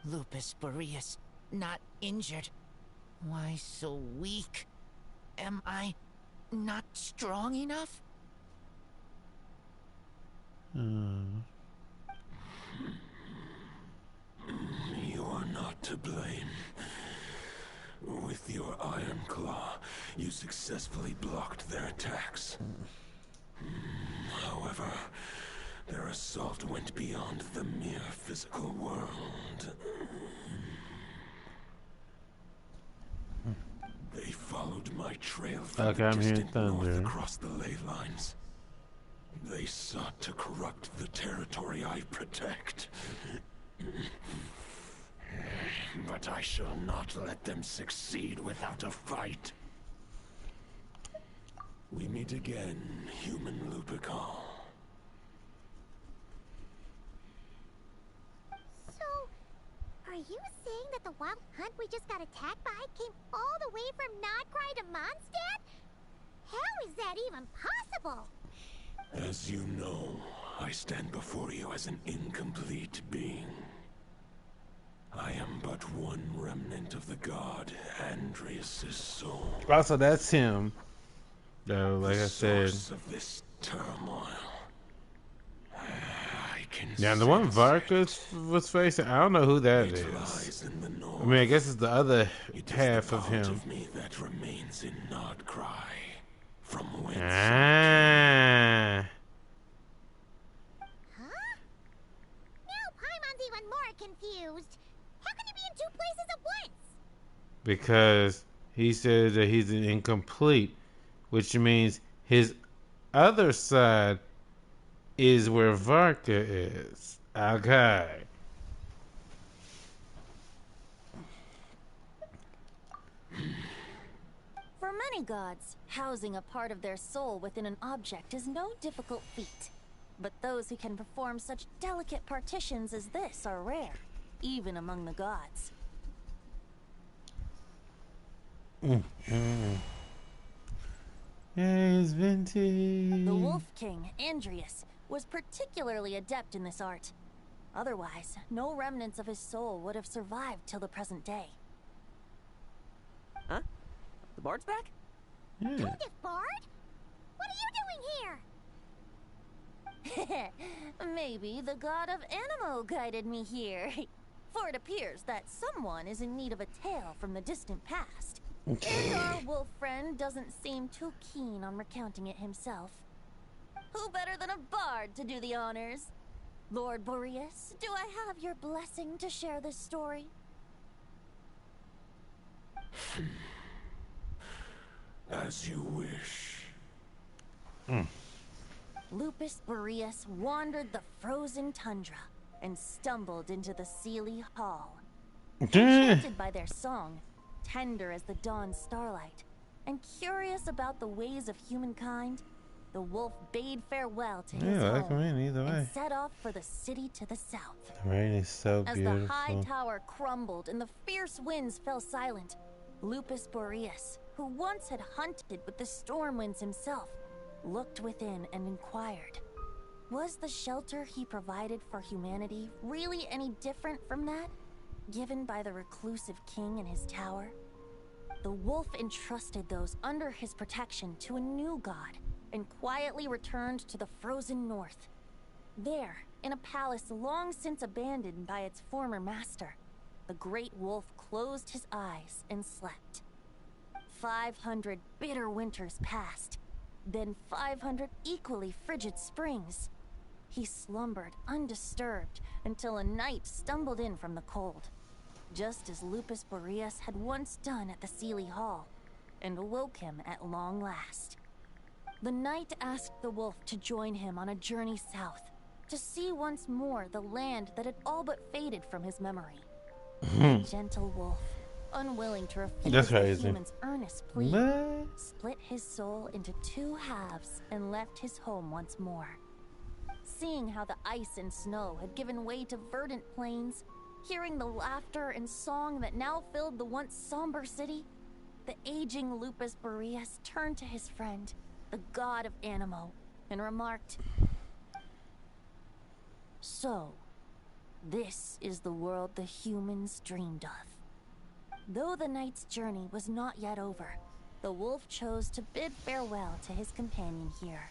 Lupus Boreas, not injured. Why so weak? Am I not strong enough? You are not to blame. With your Iron Claw, you successfully blocked their attacks. However, Their assault went beyond the mere physical world. They followed my trail through the distant north across the ley lines. They sought to corrupt the territory I protect. But I shall not let them succeed without a fight. We meet again, human Lupical. So, are you saying that the wild hunt we just got attacked by came all the way from Nodcry to Mondstadt? How is that even possible? As you know, I stand before you as an incomplete being. I am but one remnant of the god Andreas' soul. Also, that's him. Though, like I said. Of this turmoil. Yeah, the one Varka was facing, I don't know who that is. I mean, I guess it's the other half of him. Of me that remains in Nodcry, from whence Ah. Huh? Now Paimon's even more confused. How can you be in two places at once? Because he said that he's an incomplete, which means his other side is where Varka is. Okay. For many gods, housing a part of their soul within an object is no difficult feat. But those who can perform such delicate partitions as this are rare, even among the gods. It's vintage. The Wolf King, Andreas, was particularly adept in this art. Otherwise, no remnants of his soul would have survived till the present day. Huh? The bard's back? Plaintiff Bard? What are you doing here? Maybe the god of Animo guided me here. For it appears that someone is in need of a tale from the distant past. And our wolf friend doesn't seem too keen on recounting it himself. Who better than a bard to do the honors? Lord Boreas, do I have your blessing to share this story? As you wish. Lupus Boreas wandered the frozen tundra and stumbled into the Sealy Hall. Enchanted by their song, tender as the dawn starlight, and curious about the ways of humankind, the wolf bade farewell to his home and set off for the city to the south. The rain is so beautiful. As the high tower crumbled and the fierce winds fell silent, Lupus Boreas, who once had hunted with the storm winds himself, looked within and inquired, was the shelter he provided for humanity really any different from that given by the reclusive king in his tower? The wolf entrusted those under his protection to a new god and quietly returned to the frozen north. There, in a palace long since abandoned by its former master, the great wolf closed his eyes and slept. 500 bitter winters passed, then 500 equally frigid springs. He slumbered undisturbed until a night stumbled in from the cold, just as Lupus Boreas had once done at the Sealy Hall, and awoke him at long last. The knight asked the wolf to join him on a journey south, to see once more the land that had all but faded from his memory. The gentle wolf, unwilling to refuse the human's earnest plea, split his soul into two halves and left his home once more. Seeing how the ice and snow had given way to verdant plains, hearing the laughter and song that now filled the once somber city, the aging Lupus Boreas turned to his friend, the god of Animo, and remarked, "So, this is the world the humans dreamed of." Though the knight's journey was not yet over, the wolf chose to bid farewell to his companion here.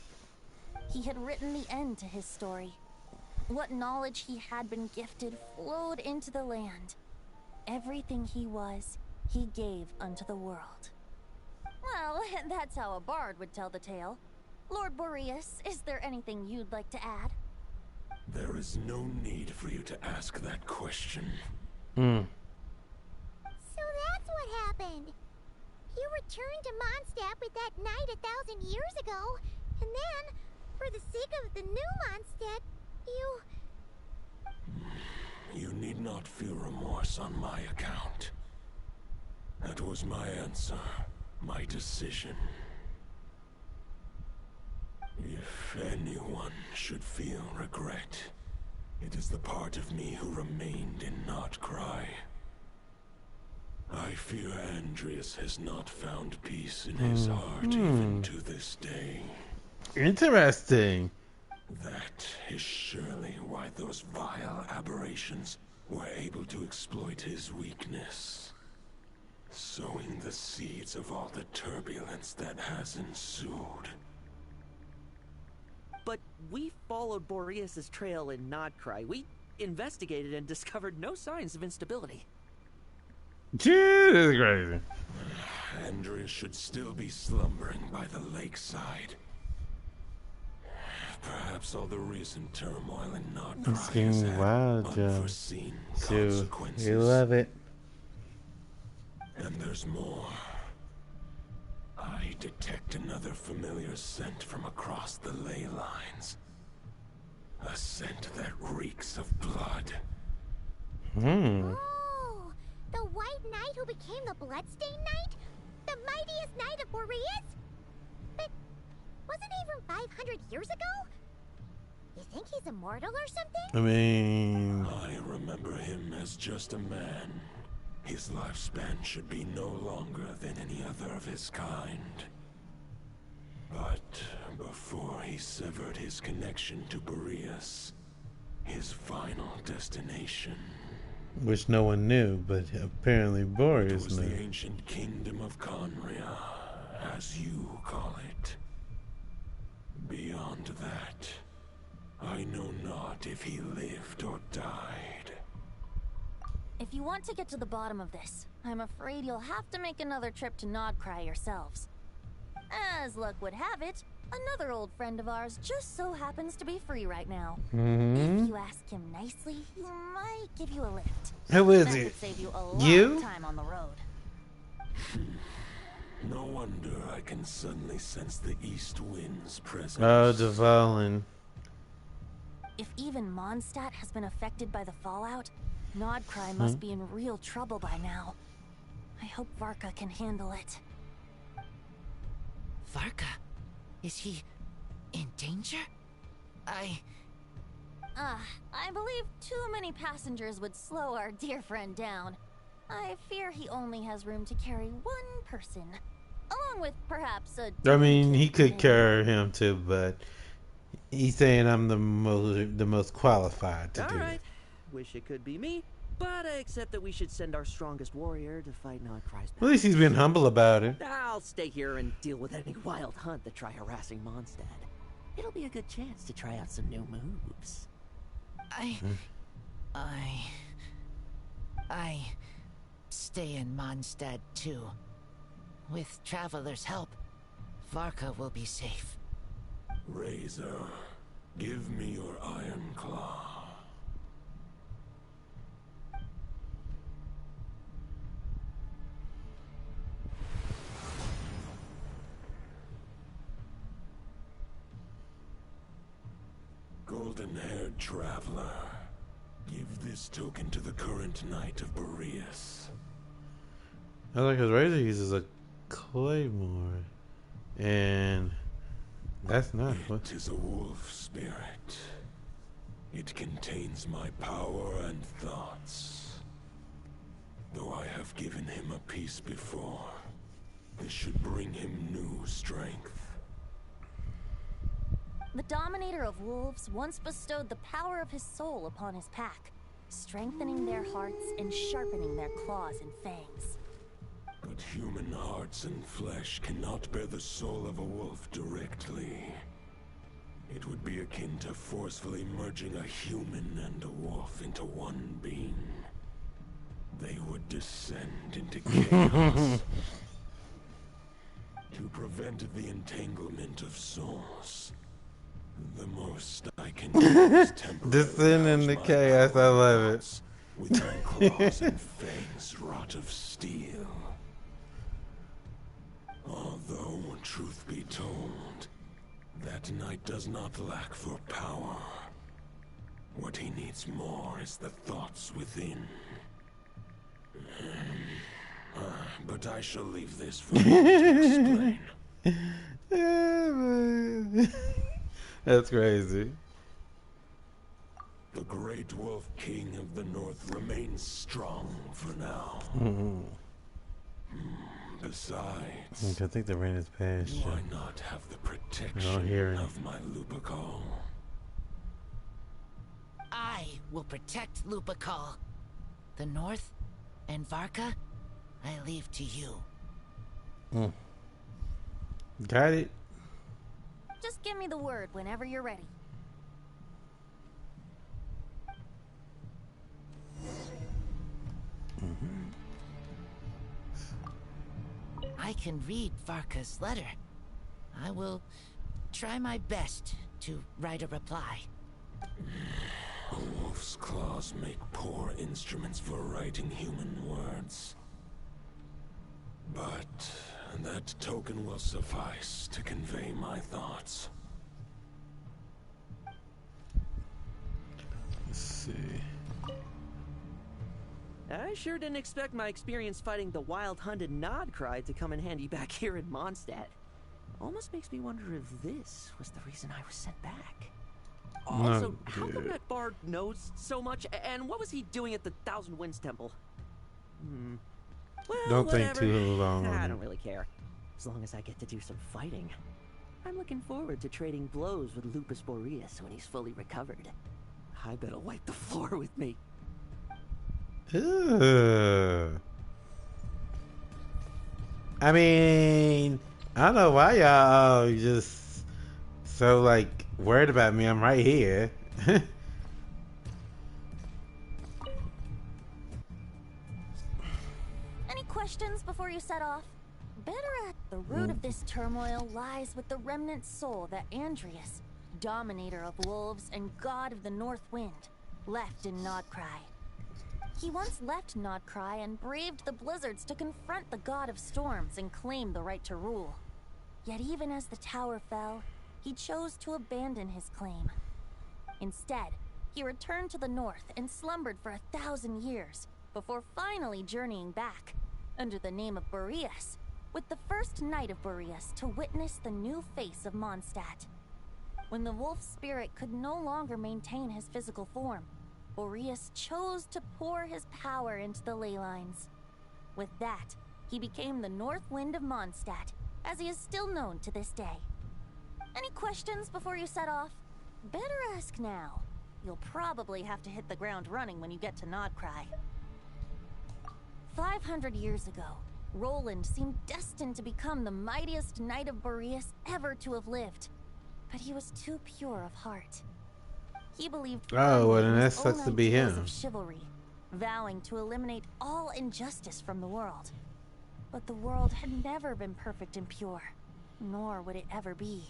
He had written the end to his story. What knowledge he had been gifted flowed into the land. Everything he was, he gave unto the world. Well, that's how a bard would tell the tale. Lord Boreas, is there anything you'd like to add? There is no need for you to ask that question. So that's what happened. You returned to Mondstadt with that knight 1,000 years ago, and then, for the sake of the new Mondstadt, you... You need not feel remorse on my account. That was my answer, my decision. If anyone should feel regret, it is the part of me who remained in Notcry. I fear Andreas has not found peace in his heart even to this day. Interesting. That is surely why those vile aberrations were able to exploit his weakness, sowing the seeds of all the turbulence that has ensued. But we followed Boreas' trail in Nodcry. We investigated and discovered no signs of instability. Jesus crazy. Andreas should still be slumbering by the lakeside. Perhaps all the recent turmoil in Nodcry It's has getting had wild, Joe. unforeseen Too. consequences. You love it. And there's more. I detect another familiar scent from across the ley lines. A scent that reeks of blood. Oh, the White Knight who became the Bloodstained Knight? The mightiest knight of Boreas? But wasn't he from 500 years ago? You think he's immortal or something? I mean... I remember him as just a man. His lifespan should be no longer than any other of his kind. But before he severed his connection to Boreas, his final destination... Which no one knew, but apparently Boreas It was knew. the ancient kingdom of Conria, as you call it. Beyond that, I know not if he lived or died. If you want to get to the bottom of this, I'm afraid you'll have to make another trip to Nodcry yourselves. As luck would have it, another old friend of ours just so happens to be free right now. If you ask him nicely, he might give you a lift. Who is that it? Would save you a lot You? of time on the road. No wonder I can suddenly sense the east wind's presence. Oh, Dvalin. If even Mondstadt has been affected by the fallout, Nodcry must be in real trouble by now. I hope Varka can handle it. Varka? Is he in danger? I believe too many passengers would slow our dear friend down. I fear he only has room to carry one person, along with perhaps a... I mean, he could carry him too, but he's saying I'm the most qualified to do it. Alright, wish it could be me, but I accept that we should send our strongest warrior to fight Nodcry's At least he's been humble about it. I'll stay here and deal with any wild hunt that try harassing Mondstadt. It'll be a good chance to try out some new moves. I stay in Mondstadt too. With Traveler's help, Varka will be safe. Razor, give me your iron claw. Golden-haired traveler, give this token to the current knight of Boreas. I like his razor uses a claymore, and that's not what. It is a wolf spirit. It contains my power and thoughts. Though I have given him a piece before, this should bring him new strength. The Dominator of Wolves once bestowed the power of his soul upon his pack, strengthening their hearts and sharpening their claws and fangs. But human hearts and flesh cannot bear the soul of a wolf directly. It would be akin to forcefully merging a human and a wolf into one being. They would descend into chaos. To prevent the entanglement of souls, The most I can do is temporarily Descend in the gouge my chaos. I power love dots with my claws and fangs wrought of steel. Although, truth be told, that knight does not lack for power. What he needs more is the thoughts within. But I shall leave this for you to explain. That's crazy. The Great Wolf King of the North remains strong for now. Besides, I think the rain is past you. why not have the I don't protection hear it. of my Lupacol? I will protect Lupacol. The North and Varka, I leave to you. Got it. Just give me the word whenever you're ready. I can read Varka's letter. I will try my best to write a reply. A wolf's claws make poor instruments for writing human words. But that token will suffice to convey my thoughts. Let's see. I sure didn't expect my experience fighting the wild-hunted Nodcry to come in handy back here in Mondstadt. Almost makes me wonder if this was the reason I was sent back. Also, how come that bard knows so much, and what was he doing at the Thousand Winds Temple? Well, Don't think whatever. too long on I it. don't really care, as long as I get to do some fighting. I'm looking forward to trading blows with Lupus Boreas when he's fully recovered. I bet he'll wipe the floor with me. Ugh. I mean, I don't know why y'all just so like worried about me. I'm right here. Any questions before you set off? Better at the root of this turmoil lies with the remnant soul that Andrias, dominator of wolves and god of the North Wind, left in Nodcry. He once left Nodcry and braved the blizzards to confront the god of storms and claim the right to rule. Yet even as the tower fell, he chose to abandon his claim. Instead, he returned to the north and slumbered for 1,000 years, before finally journeying back, under the name of Boreas, with the first knight of Boreas to witness the new face of Mondstadt. When the wolf spirit could no longer maintain his physical form, Boreas chose to pour his power into the ley lines. With that, he became the North Wind of Mondstadt, as he is still known to this day. Any questions before you set off? Better ask now. You'll probably have to hit the ground running when you get to Nodcry. 500 years ago, Roland seemed destined to become the mightiest knight of Boreas ever to have lived. But he was too pure of heart. He believed Oh, well, then in that his sucks own to be ideals him. of chivalry, vowing to eliminate all injustice from the world. But the world had never been perfect and pure, nor would it ever be.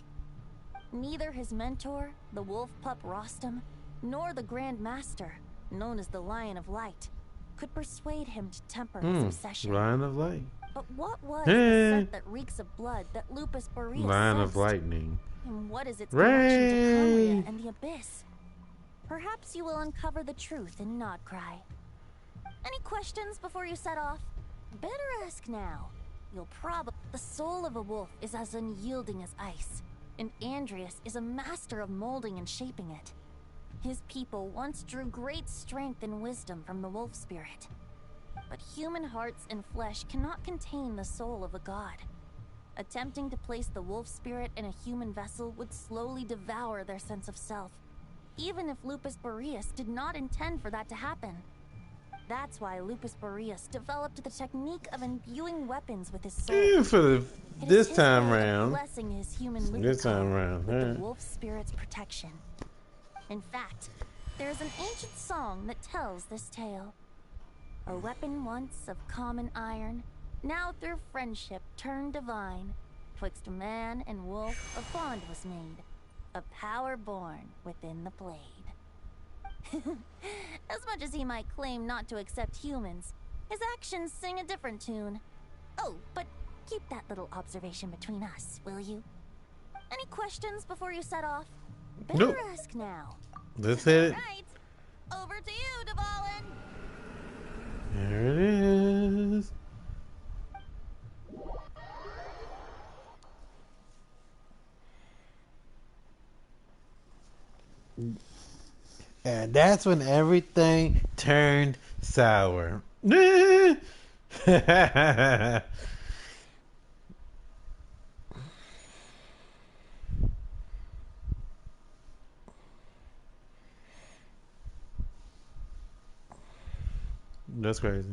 Neither his mentor, the wolf pup Rostam, nor the Grand Master, known as the Lion of Light, could persuade him to temper his obsession. Line of light. But what was the scent that reeks of blood that Lupus Boreas Line of sensed? lightning. And what is its Ray! connection to Cumria and the Abyss? Perhaps you will uncover the truth in Nodcry. Any questions before you set off? Better ask now. You'll probably... The soul of a wolf is as unyielding as ice, and Andrias is a master of molding and shaping it. His people once drew great strength and wisdom from the wolf spirit. But human hearts and flesh cannot contain the soul of a god. Attempting to place the wolf spirit in a human vessel would slowly devour their sense of self, even if Lupus Boreas did not intend for that to happen. That's why Lupus Boreas developed the technique of imbuing weapons with his soul. Yeah, for this time round. Blessing his human This time round. with Alright. the wolf spirit's protection. In fact, there is an ancient song that tells this tale. A weapon once of common iron, now through friendship turned divine. Twixt man and wolf a bond was made. a power born within the blade. As much as he might claim not to accept humans, his actions sing a different tune. Oh, but keep that little observation between us, will you? Any questions before you set off? Better Nope. ask now. That's it. Right. Over to you, Dvalin. There it is. And that's when everything turned sour. That's crazy.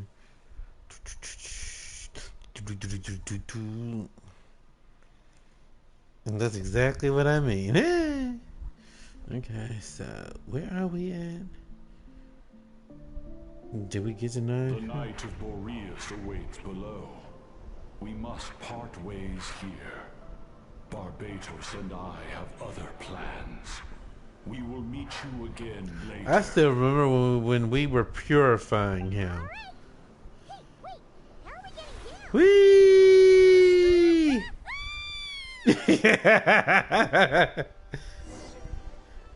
And that's exactly what I mean. Okay, so where are we at? Did we get to know? The Knight of Boreas awaits below. We must part ways here. Barbatos and I have other plans. We will meet you again later. I still remember when we were purifying him. Whee!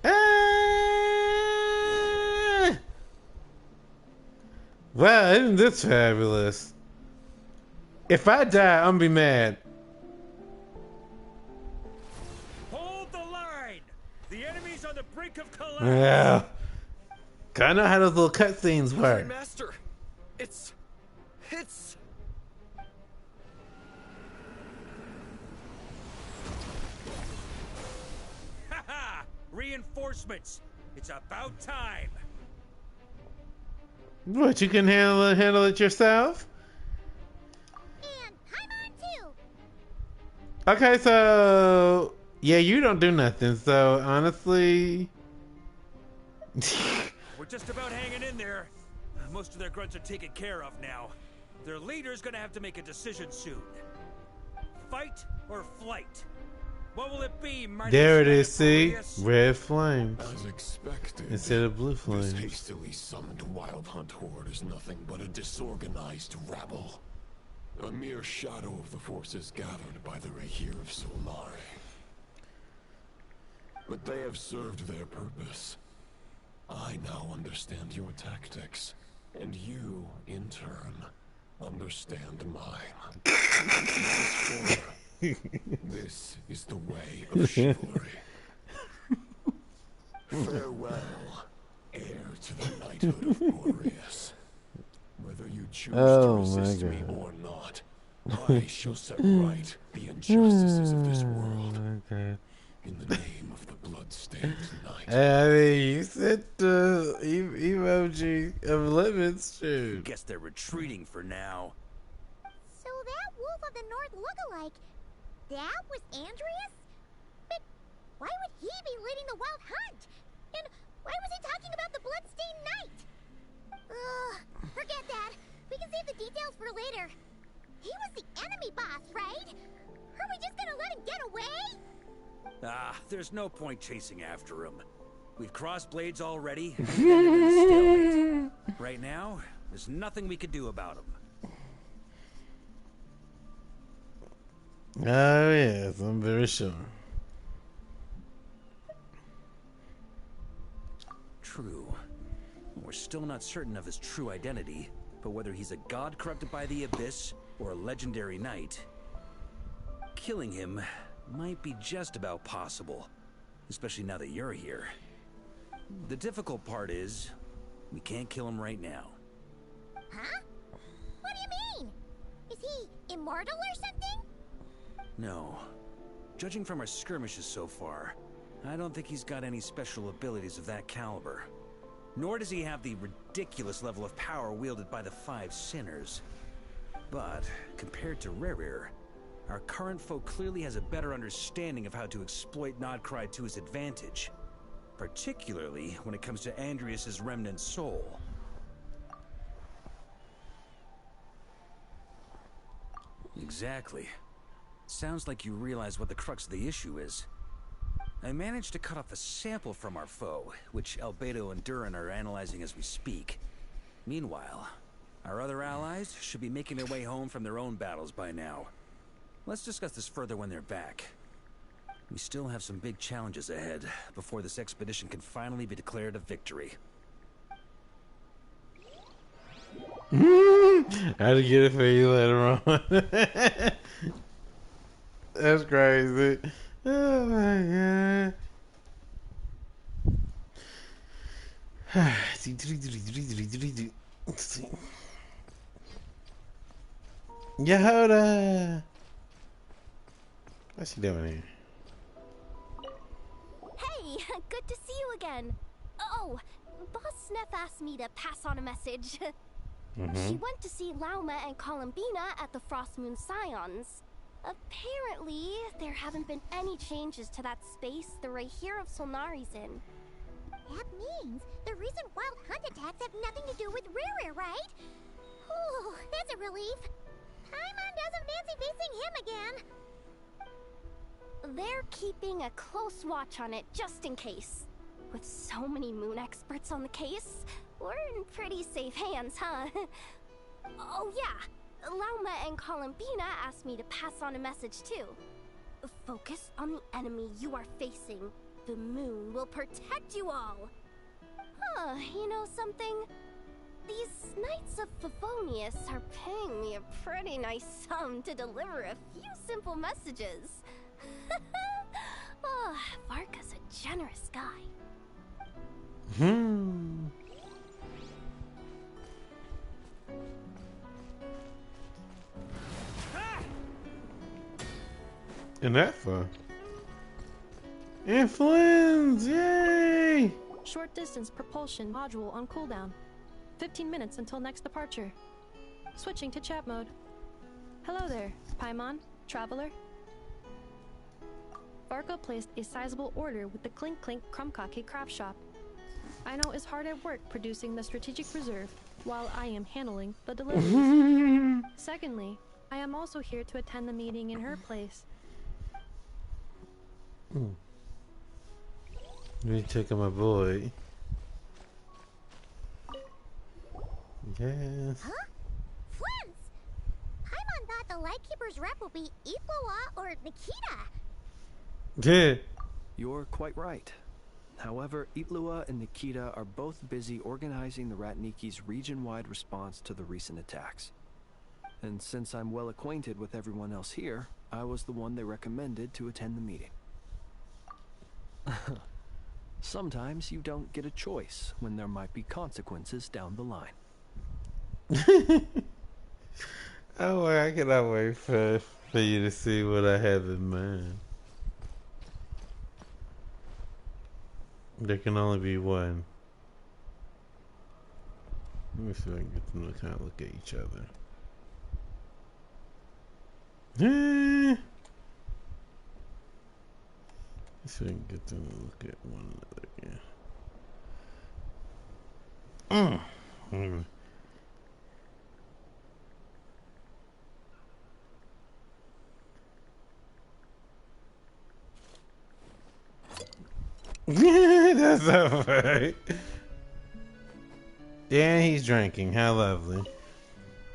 Ah! Wow, isn't this fabulous? If I die, I'm gonna be mad. Hold the line! The enemy's on the brink of collapse! Yeah. I know how those little cutscenes work. Master, it's... Haha! Reinforcements! It's about time! What, you can handle it yourself? And I'm on too. Okay, so yeah, you don't do nothing. So honestly, We're just about hanging in there. Most of their grunts are taken care of now. Their leader's gonna have to make a decision soon. Fight or flight? What will it be, mighty there it is. Knight See, Boreas? red flames As expected, instead of blue this flames. hastily summoned Wild Hunt horde is nothing but a disorganized rabble. A mere shadow of the forces gathered by the Rahir of Solnari. But they have served their purpose. I now understand your tactics, and you, in turn, understand mine. This is the way of chivalry. Farewell, heir to the knighthood of Boreas. Whether you choose to resist me or not, I shall set right the injustices of this world. Okay. In the name of the blood-stained knight. I mean, you said the emoji of lemons, dude. Guess they're retreating for now. So that Wolf of the North lookalike, that was Andreas? But why would he be leading the Wild Hunt? And why was he talking about the Bloodstained Knight? Ugh, forget that. We can save the details for later. He was the enemy boss, right? Are we just gonna let him get away? Ah, there's no point chasing after him. We've crossed blades already. And ended in a stalemate. Right now, there's nothing we can do about him. Oh yes, I'm very sure. True. We're still not certain of his true identity, but whether he's a god corrupted by the abyss or a legendary knight, killing him might be just about possible, especially now that you're here. The difficult part is, we can't kill him right now. Huh? What do you mean? Is he immortal or something? No. Judging from our skirmishes so far, I don't think he's got any special abilities of that caliber. Nor does he have the ridiculous level of power wielded by the Five Sinners. But, compared to Rerir, our current foe clearly has a better understanding of how to exploit Nodcry to his advantage. Particularly when it comes to Andreas' remnant soul. Exactly. Sounds like you realize what the crux of the issue is. I managed to cut off a sample from our foe, which Albedo and Durin are analyzing as we speak. Meanwhile, our other allies should be making their way home from their own battles by now. Let's discuss this further when they're back. We still have some big challenges ahead before this expedition can finally be declared a victory. I'd get it for you later on. That's crazy. Oh my god. Let's see. Yehoda! What's she doing here? Hey, good to see you again. Oh, Boss Sneff asked me to pass on a message. She went to see Lauma and Columbina at the Frost Moon Scions. Apparently, there haven't been any changes to that space the Rayhir of Solnari's in. That means the recent wild hunt attacks have nothing to do with Riri, right? Oh, that's a relief. Paimon doesn't fancy facing him again. They're keeping a close watch on it just in case. With so many moon experts on the case, we're in pretty safe hands, huh? Oh yeah, Lauma and Columbina asked me to pass on a message too. Focus on the enemy you are facing. The moon will protect you all. Huh, you know something? These Knights of Favonius are paying me a pretty nice sum to deliver a few simple messages. Oh, Varka's a generous guy. And that for influence, yay! Short distance propulsion module on cooldown. 15 minutes until next departure. Switching to chat mode. Hello there, Paimon, traveler. Varka placed a sizable order with the Clink Clink Krumkake craft shop. I know is hard at work producing the strategic reserve, while I am handling the deliveries. Secondly, I am also here to attend the meeting in her place. Let me check on my boy. Yes. Huh? Flint! Paimon thought the Lightkeeper's rep would be Iqua or Nikita. Yeah. You're quite right. However, Itlua and Nikita are both busy organizing the Ratniki's region-wide response to the recent attacks. And since I'm well acquainted with everyone else here, I was the one they recommended to attend the meeting. Sometimes you don't get a choice when there might be consequences down the line. Oh, I cannot wait for you to see what I have in mind. There can only be one. Let me see if I can get them to kind of look at each other. Let's see if I can get them to look at one another again. That's so funny. Yeah, he's drinking. How lovely.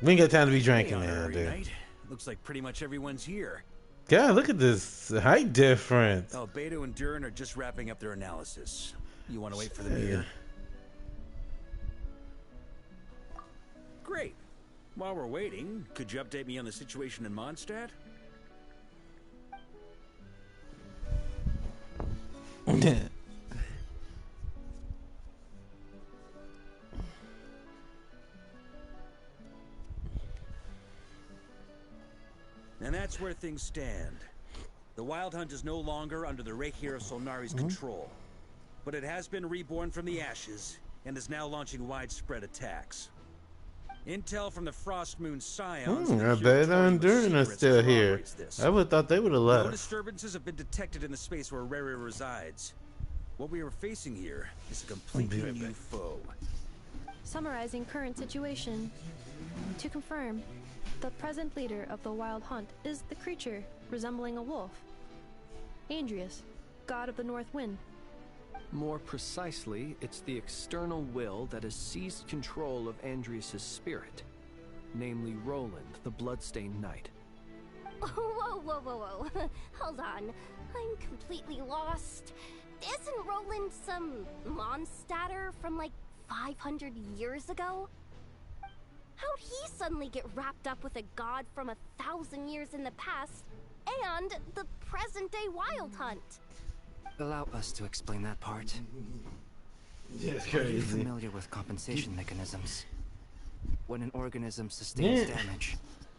We ain't got time to be drinking now, dude. Night. Looks like pretty much everyone's here. God, look at this height difference. Albedo and Durin are just wrapping up their analysis. You want to wait for them here? Great. While we're waiting, could you update me on the situation in Mondstadt? And that's where things stand. The Wild Hunt is no longer under the Rayhir of Solnari's control, but it has been reborn from the ashes and is now launching widespread attacks. Intel from the Frost Moon Scions. Albedo and Durin are still here. I would have thought they would have left. No disturbances have been detected in the space where Riri resides. What we are facing here is a completely new foe. Summarizing current situation. To confirm, the present leader of the Wild Hunt is the creature resembling a wolf. Andreas, god of the North Wind. More precisely, it's the external will that has seized control of Andrias' spirit, namely Roland, the Bloodstained Knight. Whoa, whoa, whoa, whoa. Hold on. I'm completely lost. Isn't Roland some Mondstadter from like 500 years ago? How'd he suddenly get wrapped up with a god from 1,000 years in the past and the present-day Wild Hunt? Allow us to explain that part. That's Are you crazy. familiar with compensation mechanisms? When an organism sustains damage,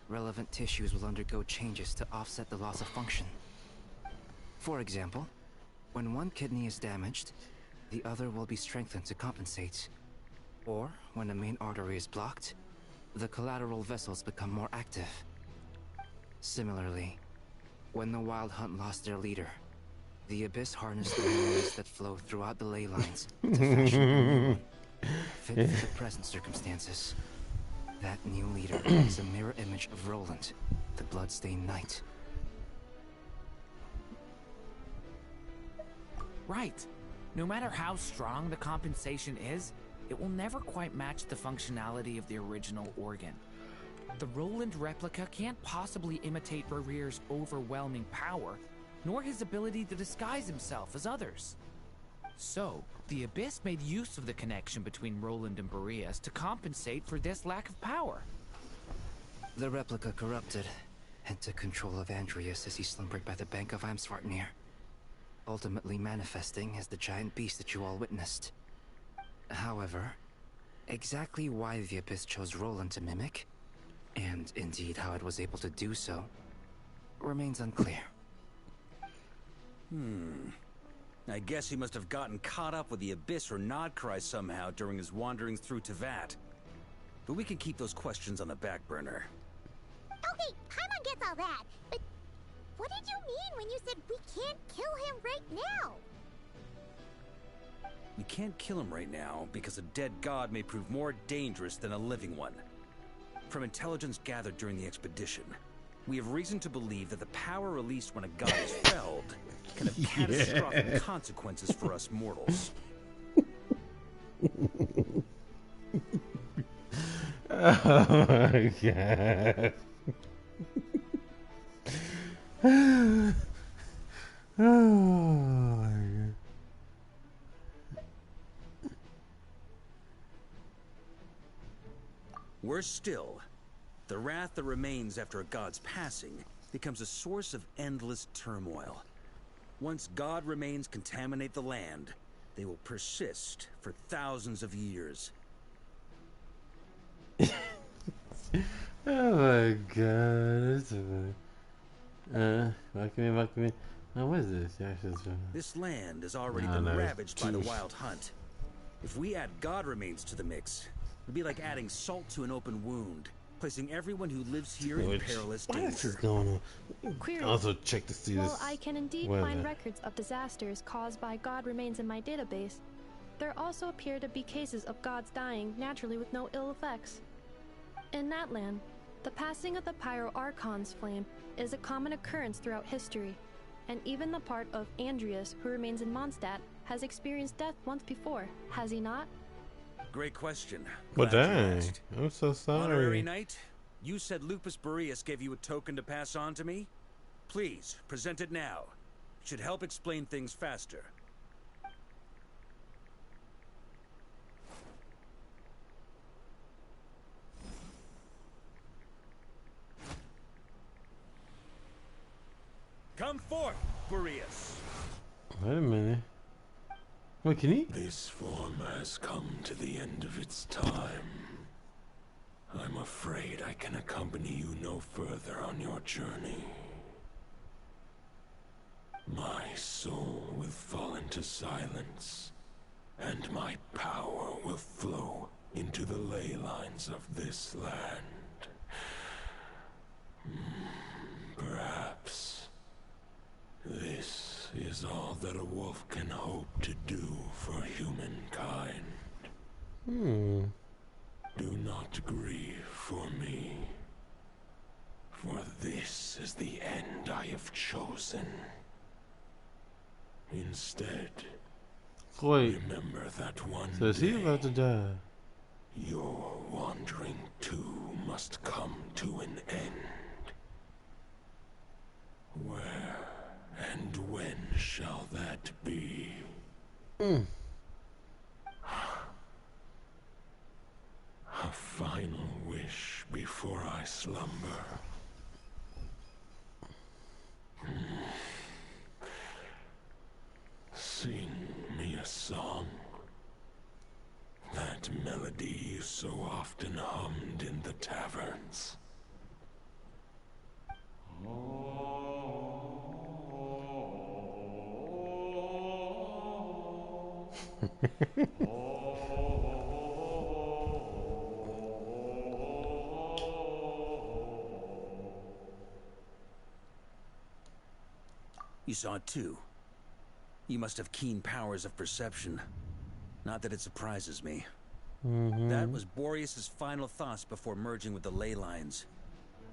relevant tissues will undergo changes to offset the loss of function. For example, when one kidney is damaged, the other will be strengthened to compensate. Or, when a main artery is blocked, the collateral vessels become more active. Similarly, when the Wild Hunt lost their leader, the Abyss harnessed the memories that flow throughout the ley lines to fashion a new one, fit for the present circumstances. That new leader is a mirror image of Roland, the Bloodstained Knight. Right. No matter how strong the compensation is, it will never quite match the functionality of the original organ. The Roland replica can't possibly imitate Barrier's overwhelming power, nor his ability to disguise himself as others. So, the Abyss made use of the connection between Roland and Boreas to compensate for this lack of power. The replica corrupted and took control of Andrias as he slumbered by the bank of Amsvartnir, ultimately manifesting as the giant beast that you all witnessed. However, exactly why the Abyss chose Roland to mimic, and indeed how it was able to do so, remains unclear. I guess he must have gotten caught up with the Abyss or Nodcry somehow during his wanderings through Tevat. But we can keep those questions on the back burner. Okay, Paimon gets all that, but what did you mean when you said we can't kill him right now? We can't kill him right now because a dead god may prove more dangerous than a living one. From intelligence gathered during the expedition, we have reason to believe that the power released when a god is felled can have catastrophic consequences for us mortals. Oh my god. Oh my god. Worse still, the wrath that remains after a god's passing becomes a source of endless turmoil. Once god remains contaminate the land, they will persist for thousands of years. Oh my god, that's so funny. Fuck me. Oh, what is this? Yeah, This land has already No, been no. ravaged by the Wild Hunt. If we add god remains to the mix, it'd be like adding salt to an open wound, placing everyone who lives here in perilous What else is danger. going on? Query. Also check to see this. While I can indeed weather. find records of disasters caused by god remains in my database, there also appear to be cases of gods dying naturally with no ill effects. In that land, the passing of the Pyro Archon's flame is a common occurrence throughout history, and even the part of Andrias who remains in Mondstadt has experienced death once before, has he not? Great question. Well, Glad you dang. asked. I'm so Honorary sorry. Knight, you said Lupus Boreas gave you a token to pass on to me? Please, present it now. Should help explain things faster. Come forth, Boreas. Wait a minute. Wait, can he? This form has come to the end of its time. I'm afraid I can accompany you no further on your journey. My soul will fall into silence, and my power will flow into the ley lines of this land. Perhaps this is all that a wolf can hope to do for humankind. Do not grieve for me, for this is the end I have chosen. Instead, Wait. remember that one So is he day, about to die? your wandering too must come to an end. Where and when shall that be? A final wish before I slumber. Sing me a song. That melody you so often hummed in the taverns. You saw it too. You must have keen powers of perception. Not that it surprises me. That was Boreas's final thoughts before merging with the ley lines.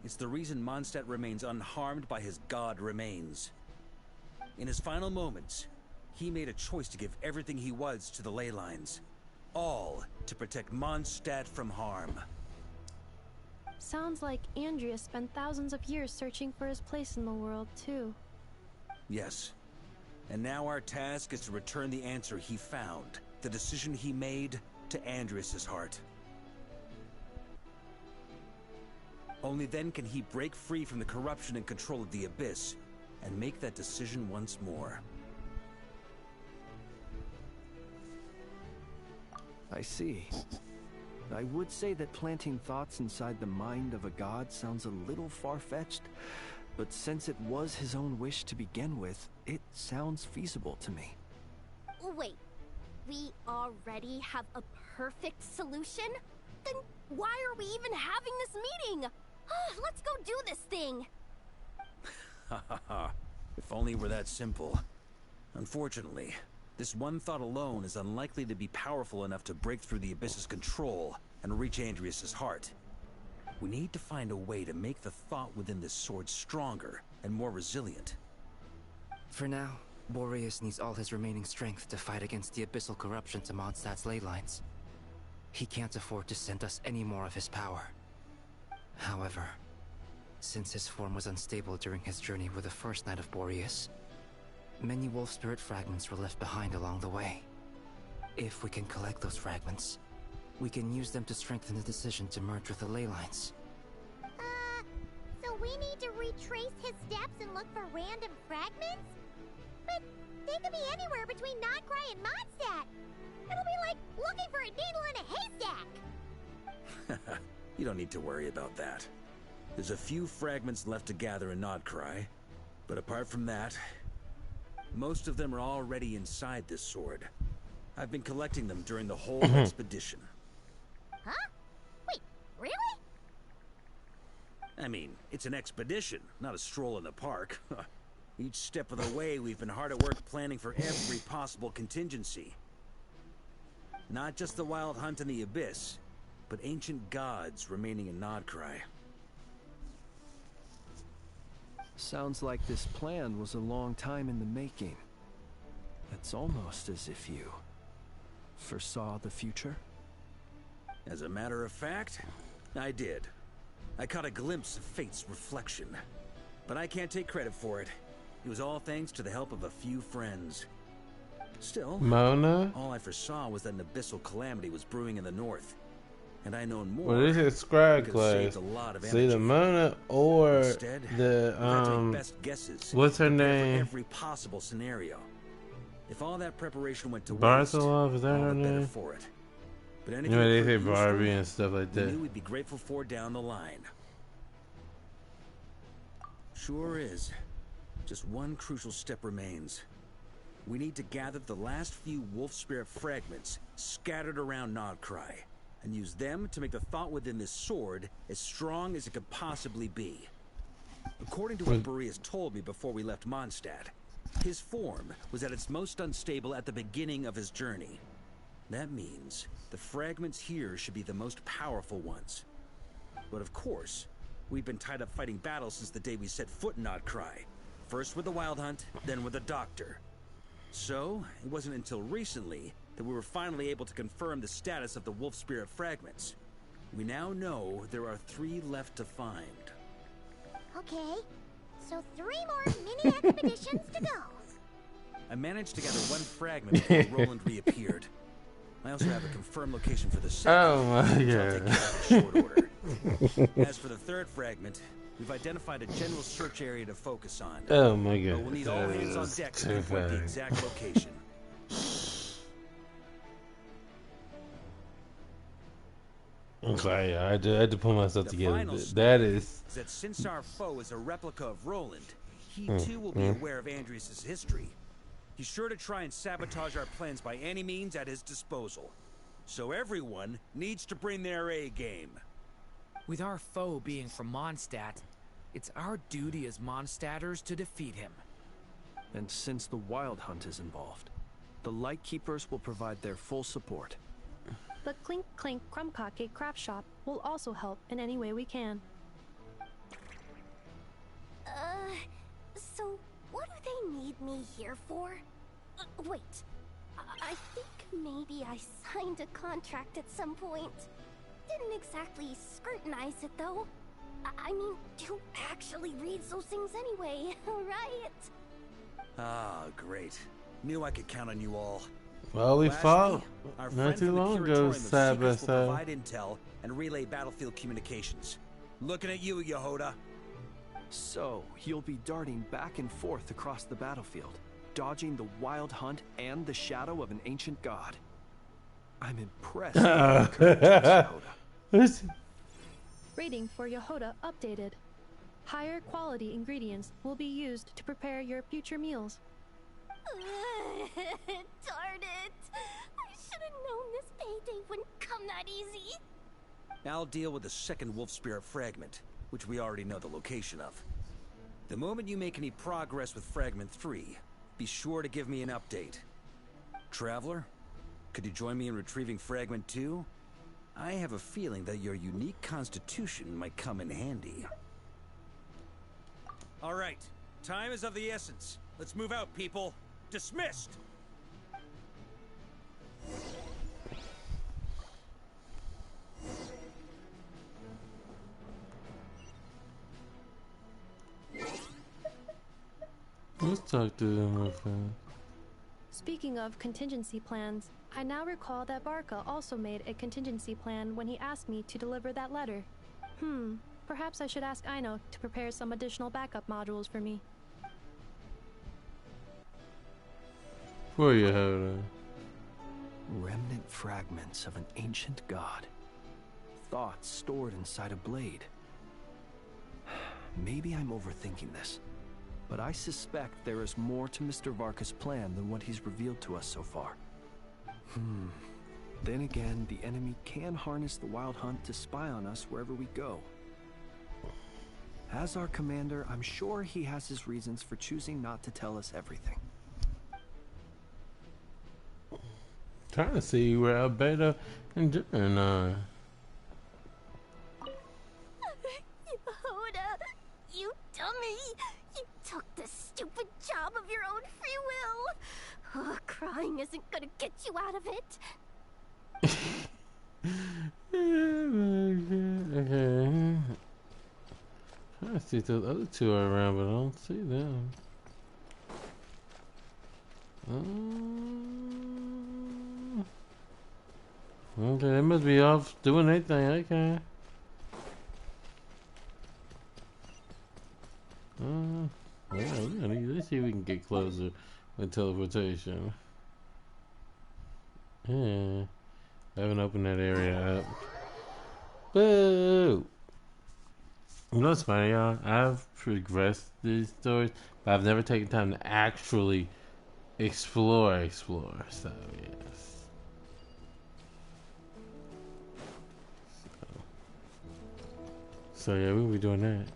It's the reason Mondstadt remains unharmed by his god remains. In his final moments, he made a choice to give everything he was to the ley lines. All to protect Mondstadt from harm. Sounds like Andrea spent thousands of years searching for his place in the world, too. Yes. And now our task is to return the answer he found, the decision he made, to Andrias' heart. Only then can he break free from the corruption and control of the Abyss, and make that decision once more. I see. I would say that planting thoughts inside the mind of a god sounds a little far-fetched, but since it was his own wish to begin with, it sounds feasible to me. Wait, we already have a perfect solution? Then why are we even having this meeting? Let's go do this thing! Ha ha ha. If only it were that simple. Unfortunately, this one thought alone is unlikely to be powerful enough to break through the Abyss's control and reach Andrias' heart. We need to find a way to make the thought within this sword stronger and more resilient. For now, Boreas needs all his remaining strength to fight against the abyssal corruption to Mondstadt's ley lines. He can't afford to send us any more of his power. However, since his form was unstable during his journey with the first Knight of Boreas, many wolf spirit fragments were left behind along the way. If we can collect those fragments, we can use them to strengthen the decision to merge with the ley lines. So we need to retrace his steps and look for random fragments? But they could be anywhere between Nodcry and Mondstadt. It'll be like looking for a needle in a haystack. You don't need to worry about that. There's a few fragments left to gather in Nodcry, but apart from that, most of them are already inside this sword. I've been collecting them during the whole expedition. Huh? Wait, really? I mean, it's an expedition, not a stroll in the park. Each step of the way, we've been hard at work planning for every possible contingency. Not just the Wild Hunt in the Abyss, but ancient gods remaining in Nodcry. Sounds like this plan was a long time in the making. It's almost as if you foresaw the future. As a matter of fact, I did. I caught a glimpse of fate's reflection. But I can't take credit for it. It was all thanks to the help of a few friends. Still, Mona? all I foresaw was that an abyssal calamity was brewing in the north. And I known more. Well, this is scribe we could've class. saved a lot of See, energy. the Mona or Instead, the we've had to make best guesses what's her and prepare for name? every possible scenario. If all that preparation went to waste, Barcelov, is that all her the better name? for it. But You anything know, they that say proved Barbie useful, and stuff like we that. knew we'd be grateful for down the line. Sure is. Just one crucial step remains. We need to gather the last few wolf spirit fragments scattered around Nodcry, and use them to make the thought within this sword as strong as it could possibly be. According to what Boreas told me before we left Mondstadt, his form was at its most unstable at the beginning of his journey. That means the fragments here should be the most powerful ones. But of course, we've been tied up fighting battles since the day we set foot in Nodcry. First with the Wild Hunt, then with the Doctor. So, it wasn't until recently that we were finally able to confirm the status of the wolf spirit fragments. We now know there are 3 left to find. Okay, so 3 more mini expeditions to go. I managed to gather 1 fragment before Roland reappeared. I also have a confirmed location for the second, Oh my which I'll take god. care of in short order. As for the 3rd fragment, we've identified a general search area to focus on. Oh my god. But we'll need all hands on deck to pinpoint the exact location. Okay, yeah, I had to pull myself The together. final That is that since our foe is a replica of Roland, he Mm, too will be mm. aware of Andrias' history. He's sure to try and sabotage our plans by any means at his disposal. So everyone needs to bring their A game. With our foe being from Mondstadt, it's our duty as Mondstadters to defeat him. And since the Wild Hunt is involved, the Lightkeepers will provide their full support. The Clink Clink Crumb-Cake Craft Shop will also help in any way we can. So what do they need me here for? Wait, I think maybe I signed a contract at some point. Didn't exactly scrutinize it though. I mean, who actually reads those things anyway, right? Ah, great. Knew I could count on you all. Well, we Lastly, fought our not friend too from the long ago, Curatorium of side by Secrets will side. provide intel and relay battlefield communications. Looking at you, Yehoda. So, you'll be darting back and forth across the battlefield, dodging the Wild Hunt and the shadow of an ancient god. I'm impressed with your courage, Yehoda. Rating for Yehoda updated. Higher quality ingredients will be used to prepare your future meals. Darn it! I should have known this payday wouldn't come that easy. I'll deal with the second wolf spirit fragment, which we already know the location of. The moment you make any progress with Fragment 3, be sure to give me an update. Traveler, could you join me in retrieving Fragment 2? I have a feeling that your unique constitution might come in handy. All right, time is of the essence. Let's move out, people. Dismissed! Let's talk to them real fast. Speaking of contingency plans, I now recall that Varka also made a contingency plan when he asked me to deliver that letter. Perhaps I should ask Aino to prepare some additional backup modules for me. For you, Hoda. Remnant fragments of an ancient god. Thoughts stored inside a blade. Maybe I'm overthinking this, but I suspect there is more to Mr. Varka's plan than what he's revealed to us so far. Then again, the enemy can harness the Wild Hunt to spy on us wherever we go. As our commander, I'm sure he has his reasons for choosing not to tell us everything. Trying to see where Albedo and Jern are. Yehoda, you dummy! You took the stupid job of your own free will! Oh, crying isn't gonna get you out of it! Okay. Trying to see if those other two are around, but I don't see them. Okay, they must be off doing their thing. Okay. Yeah, let's see if we can get closer with teleportation. Yeah. I haven't opened that area up. Boo! You know what's funny, y'all? I've progressed these stories, but I've never taken time to actually explore. So, yes. So yeah, we'll be doing that.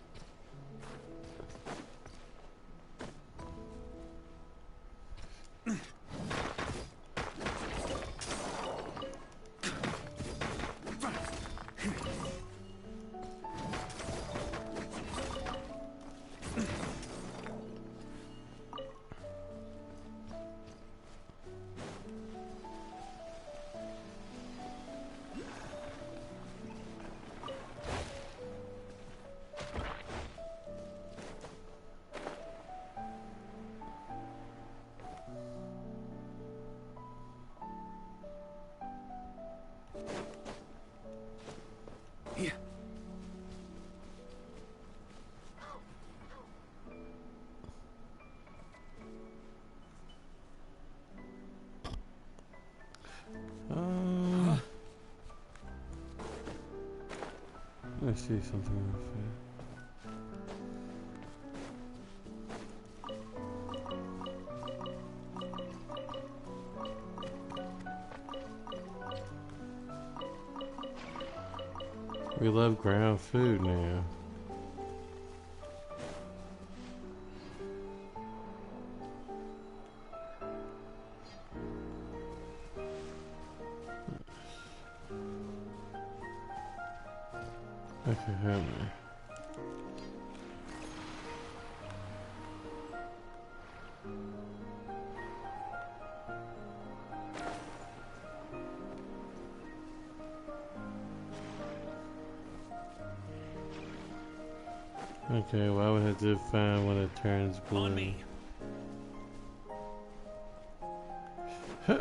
see something real fast. We love ground food now. Okay, help me. Okay, well I would have to find one that turns blue. On me. Huh.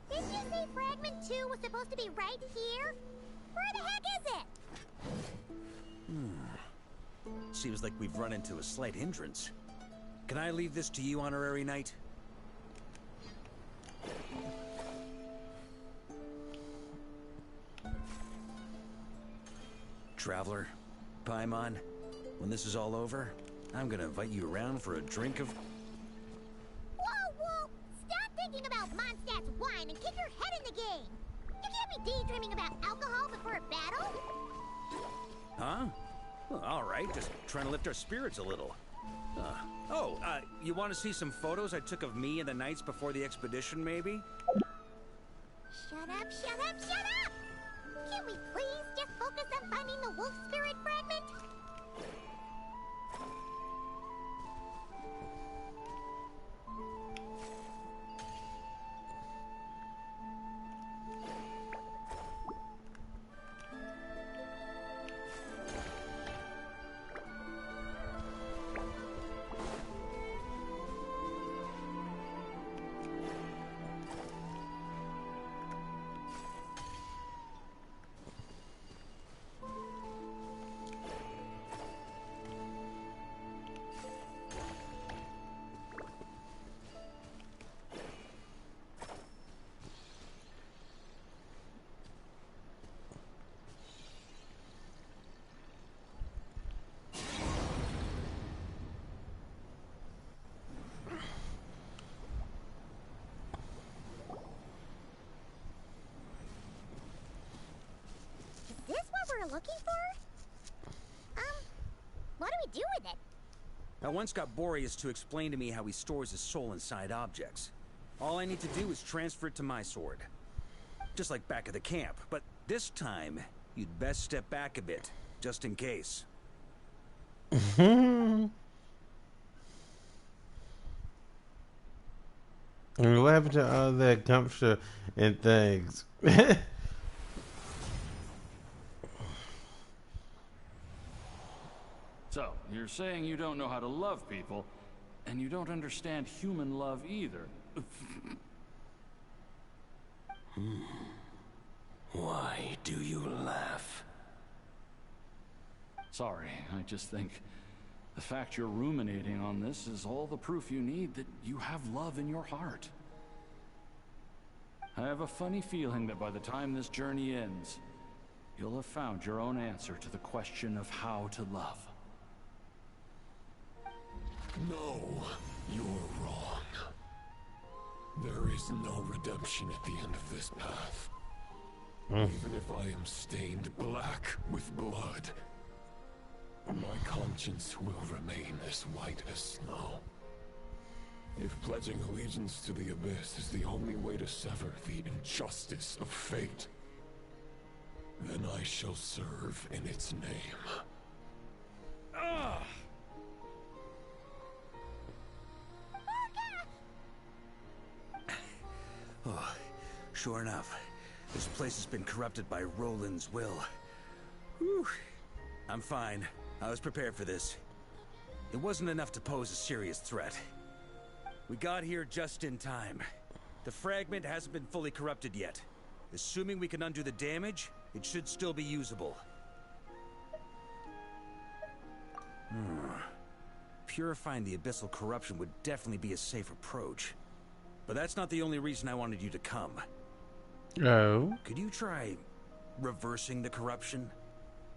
Didn't you say Fragment 2 was supposed to be right here? Where the heck is it? Seems like we've run into a slight hindrance. Can I leave this to you, Honorary Knight? Traveler, Paimon, when this is all over, I'm gonna invite you around for a drink of... Whoa, whoa! Stop thinking about Mondstadt's wine and kick your head in the game! You can't be daydreaming about alcohol before a battle! Huh? Well, all right, just trying to lift our spirits a little. You want to see some photos I took of me and the knights before the expedition, maybe? Shut up, shut up, shut up! Can we please just focus on finding the wolf spirit fragment? Is this what we're looking for? What do we do with it? I once got Boreas to explain to me how he stores his soul inside objects. All I need to do is transfer it to my sword. Just like back at the camp, but this time, you'd best step back a bit, just in case. And what happened to all that gumption and things? So, you're saying you don't know how to love people, and you don't understand human love either. Why do you laugh? Sorry, I just think the fact you're ruminating on this is all the proof you need that you have love in your heart. I have a funny feeling that by the time this journey ends, you'll have found your own answer to the question of how to love. No, you're wrong. There is no redemption at the end of this path. Even if I am stained black with blood, my conscience will remain as white as snow. If pledging allegiance to the Abyss is the only way to sever the injustice of fate, then I shall serve in its name. Oh, sure enough, this place has been corrupted by Roland's will. Whew. I'm fine. I was prepared for this. It wasn't enough to pose a serious threat. We got here just in time. The fragment hasn't been fully corrupted yet. Assuming we can undo the damage, it should still be usable. Purifying the abyssal corruption would definitely be a safe approach. But that's not the only reason I wanted you to come. Oh? Could you try reversing the corruption?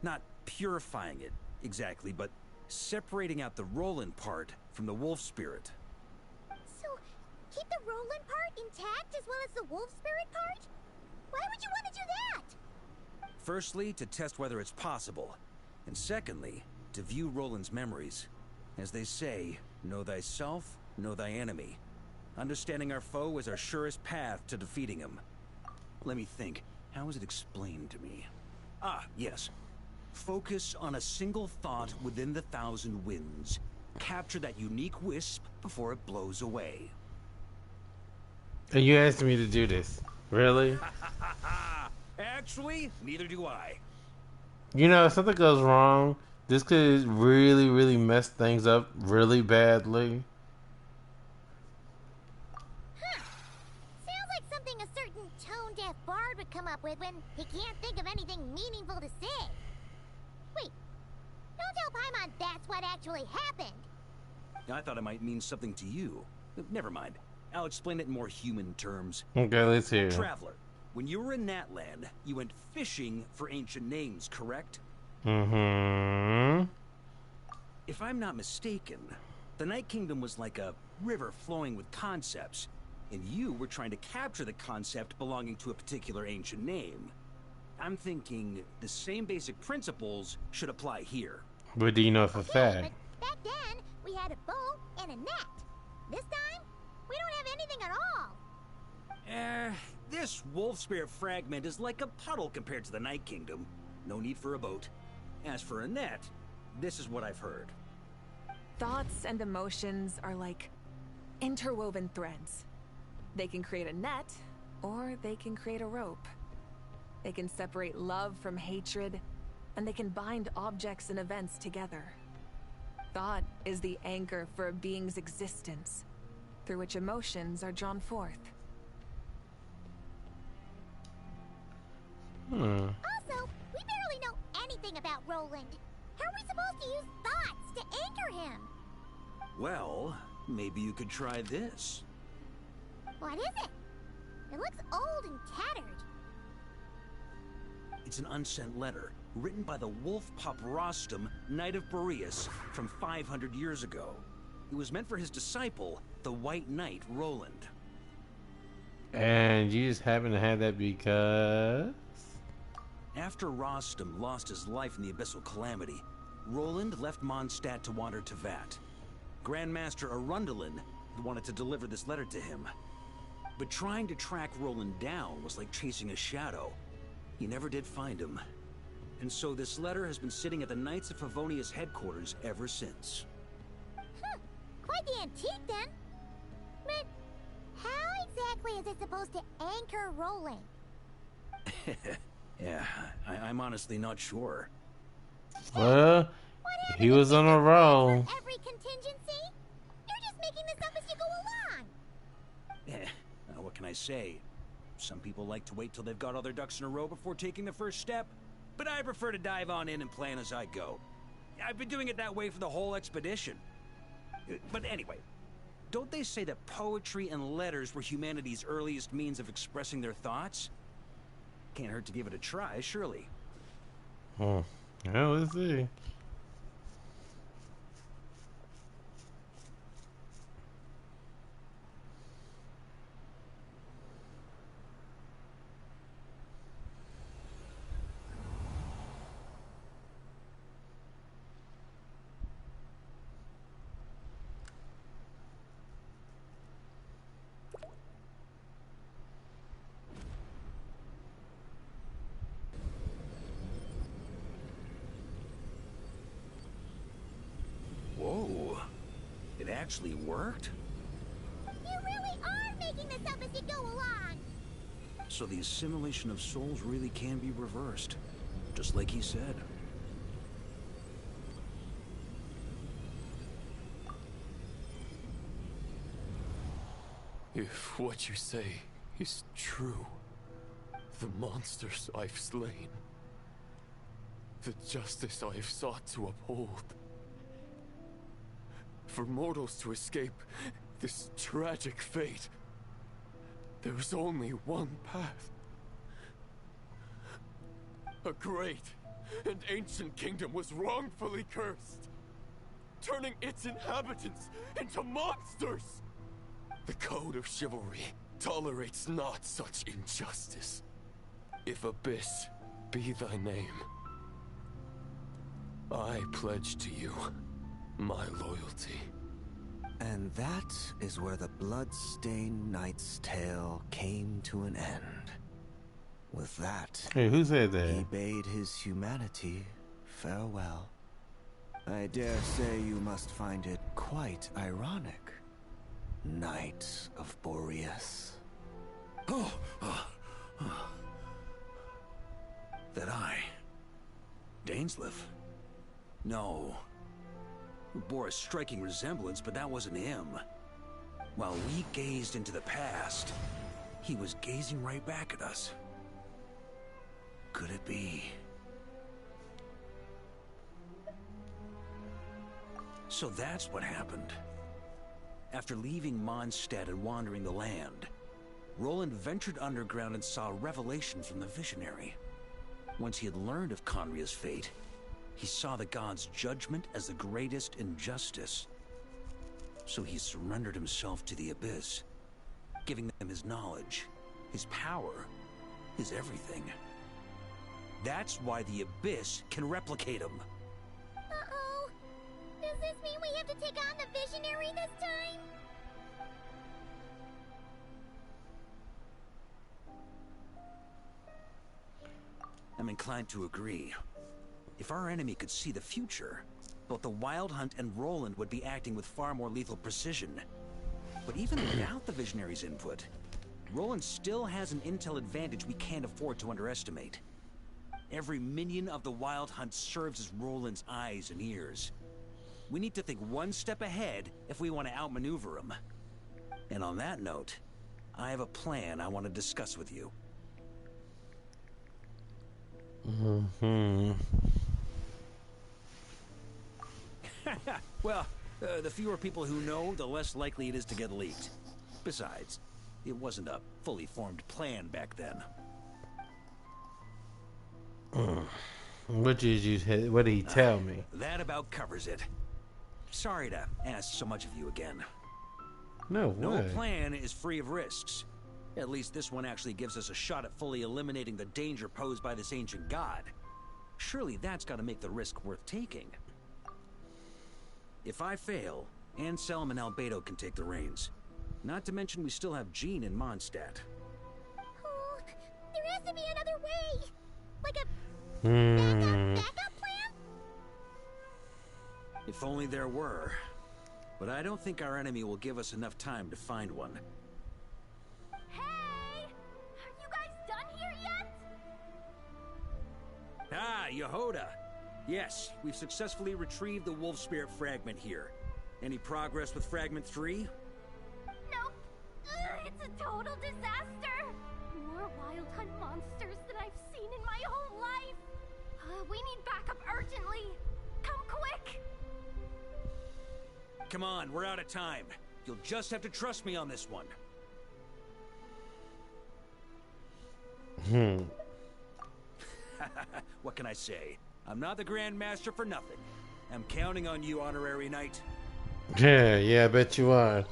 Not purifying it, exactly, but separating out the Roland part from the wolf spirit. So, keep the Roland part intact as well as the wolf spirit part? Why would you want to do that? Firstly, to test whether it's possible. And secondly, to view Roland's memories. As they say, know thyself, know thy enemy. Understanding our foe is our surest path to defeating him. Let me think. How is it explained to me? Ah, yes. Focus on a single thought within the 1,000 winds. Capture that unique wisp before it blows away. And you asked me to do this. Really? Actually, neither do I. You know, if something goes wrong, this could really, really mess things up really badly. Sounds like something a certain tone-deaf bard would come up with when he can't think of anything meaningful to say. Wait, don't tell Paimon that's what actually happened. I thought it might mean something to you. Never mind. I'll explain it in more human terms. Okay, let's hear. Traveler, when you were in Natland, you went fishing for ancient names, correct? Mm-hmm. If I'm not mistaken, the Night Kingdom was like a river flowing with concepts, and you were trying to capture the concept belonging to a particular ancient name. I'm thinking the same basic principles should apply here. But do you know for a fact? But back then, we had a bow and a net. This time, we don't have anything at all. This wolf spirit fragment is like a puddle compared to the Night Kingdom. No need for a boat. As for a net, this is what I've heard. Thoughts and emotions are like interwoven threads. They can create a net, or they can create a rope. They can separate love from hatred, and they can bind objects and events together. Thought is the anchor for a being's existence, through which emotions are drawn forth. Also, we barely know anything about Roland. How are we supposed to use thoughts to anchor him? Well, maybe you could try this. What is it? It looks old and tattered. It's an unsent letter, written by the wolf pup Rostam, Knight of Boreas, from 500 years ago. It was meant for his disciple, the White Knight Roland. And you just happen to have that because... After Rostam lost his life in the Abyssal Calamity, Roland left Mondstadt to wander to Vat. Grandmaster Arundelen wanted to deliver this letter to him. But trying to track Roland down was like chasing a shadow. He never did find him. And so this letter has been sitting at the Knights of Favonius headquarters ever since. Quite the antique then. But how exactly is it supposed to anchor Roland? Yeah, I'm honestly not sure. Well, he was on a roll. Every contingency? You're just making this up as you go along. What can I say? Some people like to wait till they've got all their ducks in a row before taking the first step, but I prefer to dive on in and plan as I go. I've been doing it that way for the whole expedition. But anyway, don't they say that poetry and letters were humanity's earliest means of expressing their thoughts? Can't hurt to give it a try, surely. Well, let's see. Whoa. It actually worked? You really are making this up as you go along. So the assimilation of souls really can be reversed. Just like he said. If what you say is true, the monsters I've slain, the justice I have sought to uphold, for mortals to escape this tragic fate, there's only one path. A great and ancient kingdom was wrongfully cursed, turning its inhabitants into monsters. The code of chivalry tolerates not such injustice. If Abyss be thy name, I pledge to you my loyalty. And that is where the blood-stained knight's tale came to an end. With that, hey, who said that? He bade his humanity farewell. I dare say you must find it quite ironic, Knight of Boreas. That I? Dainsleif? No. We bore a striking resemblance, but that wasn't him. While we gazed into the past, he was gazing right back at us. Could it be? So that's what happened. After leaving Mondstadt and wandering the land, Roland ventured underground and saw a revelation from the Visionary. Once he had learned of Conria's fate, he saw the gods' judgment as the greatest injustice. So he surrendered himself to the Abyss, giving them his knowledge, his power, his everything. That's why the Abyss can replicate him. Uh-oh. Does this mean we have to take on the Visionary this time? I'm inclined to agree. If our enemy could see the future, both the Wild Hunt and Roland would be acting with far more lethal precision. But even without the Visionary's input, Roland still has an intel advantage we can't afford to underestimate. Every minion of the Wild Hunt serves as Roland's eyes and ears. We need to think one step ahead if we want to outmaneuver him. And on that note, I have a plan I want to discuss with you. Well, the fewer people who know, the less likely it is to get leaked. Besides, it wasn't a fully formed plan back then. What did he tell me? That about covers it. Sorry to ask so much of you again. No plan is free of risks. At least this one actually gives us a shot at fully eliminating the danger posed by this ancient god. Surely that's got to make the risk worth taking. If I fail, Anselm and Albedo can take the reins. Not to mention we still have Jean in Mondstadt. Oh, there has to be another way. Like a backup plan? If only there were. But I don't think our enemy will give us enough time to find one. Hey! Are you guys done here yet? Ah, Yehoda! Yes, we've successfully retrieved the Wolf Spirit fragment here. Any progress with Fragment 3? Nope. It's a total disaster. More Wild Hunt monsters than I've seen in my whole life. We need backup urgently. Come quick. Come on, we're out of time. You'll just have to trust me on this one. What can I say? I'm not the Grand Master for nothing. I'm counting on you, Honorary Knight. Yeah, I bet you are.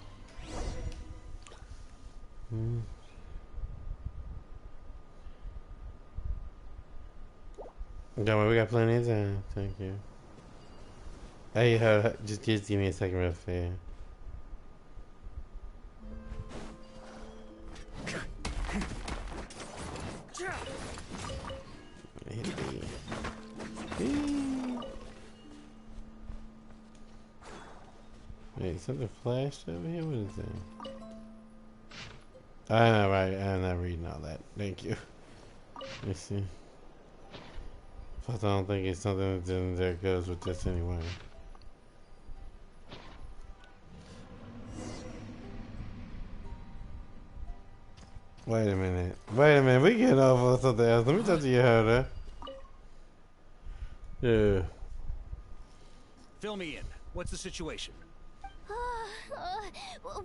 Don't worry, we got plenty of time. Thank you. Hey, just give me a second real fast. Wait, something flashed over here? What is that? I know, right? I'm not reading all that. Thank you. Let's see. Plus, I don't think it's something that goes with this anyway. Wait a minute. Wait a minute. We getting off on something else. Let me talk to you, Hoda. Yeah. Fill me in. What's the situation?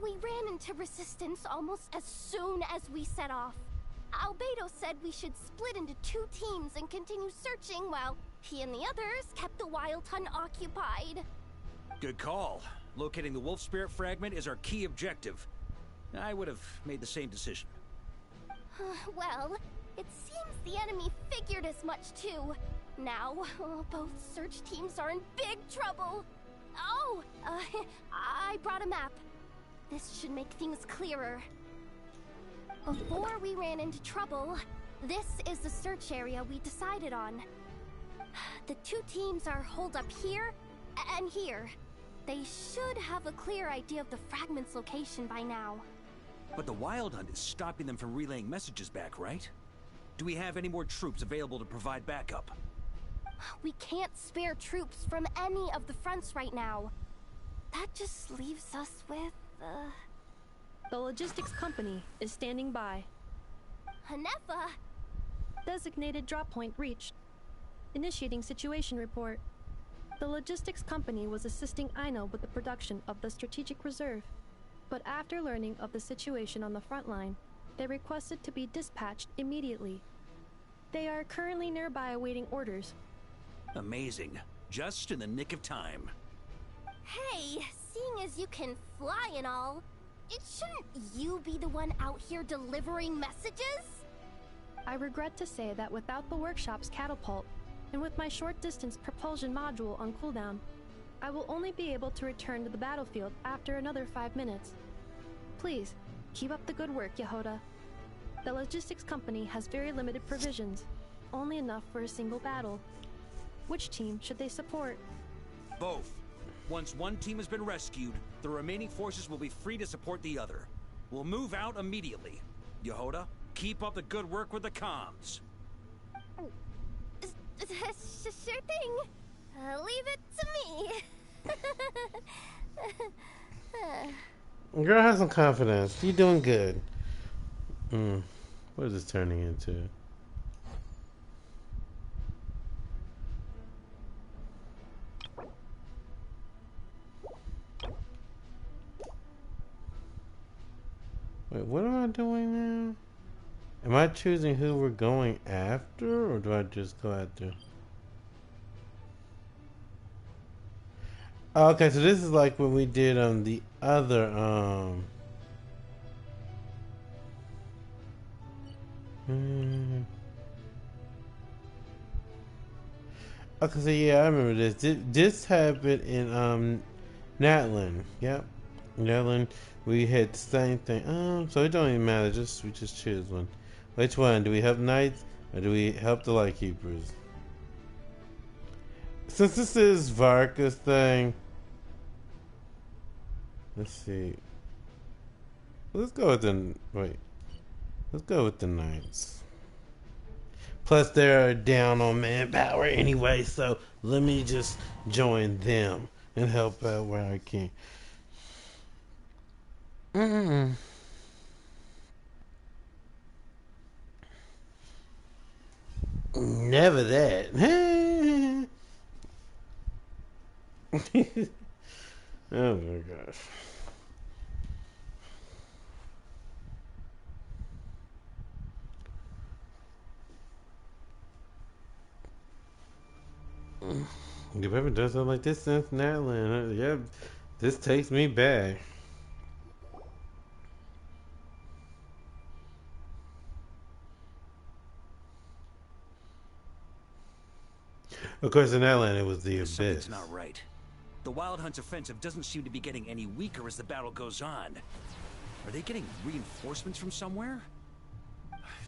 We ran into resistance almost as soon as we set off. Albedo said we should split into 2 teams and continue searching while he and the others kept the Wild Hunt occupied. Good call. Locating the wolf spirit fragment is our key objective. I would have made the same decision. Well, it seems the enemy figured as much too. Now, both search teams are in big trouble. Oh, I brought a map. This should make things clearer. Before we ran into trouble, this is the search area we decided on. The 2 teams are holed up here and here. They should have a clear idea of the fragment's location by now. But the Wild Hunt is stopping them from relaying messages back, right? Do we have any more troops available to provide backup? We can't spare troops from any of the fronts right now. That just leaves us with, The logistics company is standing by. Hanefa! Designated drop point reached. Initiating situation report. The logistics company was assisting Aino with the production of the strategic reserve, but after learning of the situation on the front line, they requested to be dispatched immediately. They are currently nearby awaiting orders. Amazing. Just in the nick of time. Hey, seeing as you can fly and all, shouldn't you be the one out here delivering messages? I regret to say that without the workshop's catapult, and with my short-distance propulsion module on cooldown, I will only be able to return to the battlefield after another 5 minutes. Please, keep up the good work, Yehoda. The logistics company has very limited provisions, only enough for a single battle. Which team should they support? Both. Once one team has been rescued, the remaining forces will be free to support the other. We'll move out immediately. Yehoda, keep up the good work with the comms. Sure thing. Leave it to me. Girl, have some confidence. You're doing good. What is this turning into? Wait, what am I doing now? Am I choosing who we're going after, or do I just go after? Oh, okay, so this is like when we did the other Okay, so yeah, I remember this. This happened in Natlan. Yep, Natlan. We had the same thing. So it don't even matter. We just choose one. Which one? Do we help knights or do we help the lightkeepers? Since this is Varka's thing, let's see. Let's go with the Let's go with the knights. Plus, they're down on manpower anyway, so let me just join them and help out where I can. Never that. Oh my gosh. You haven't done something like this since Natlan. Yeah, this takes me back. Of course, in Natlan, it was the Abyss. Something's not right. The Wild Hunt's offensive doesn't seem to be getting any weaker as the battle goes on. Are they getting reinforcements from somewhere?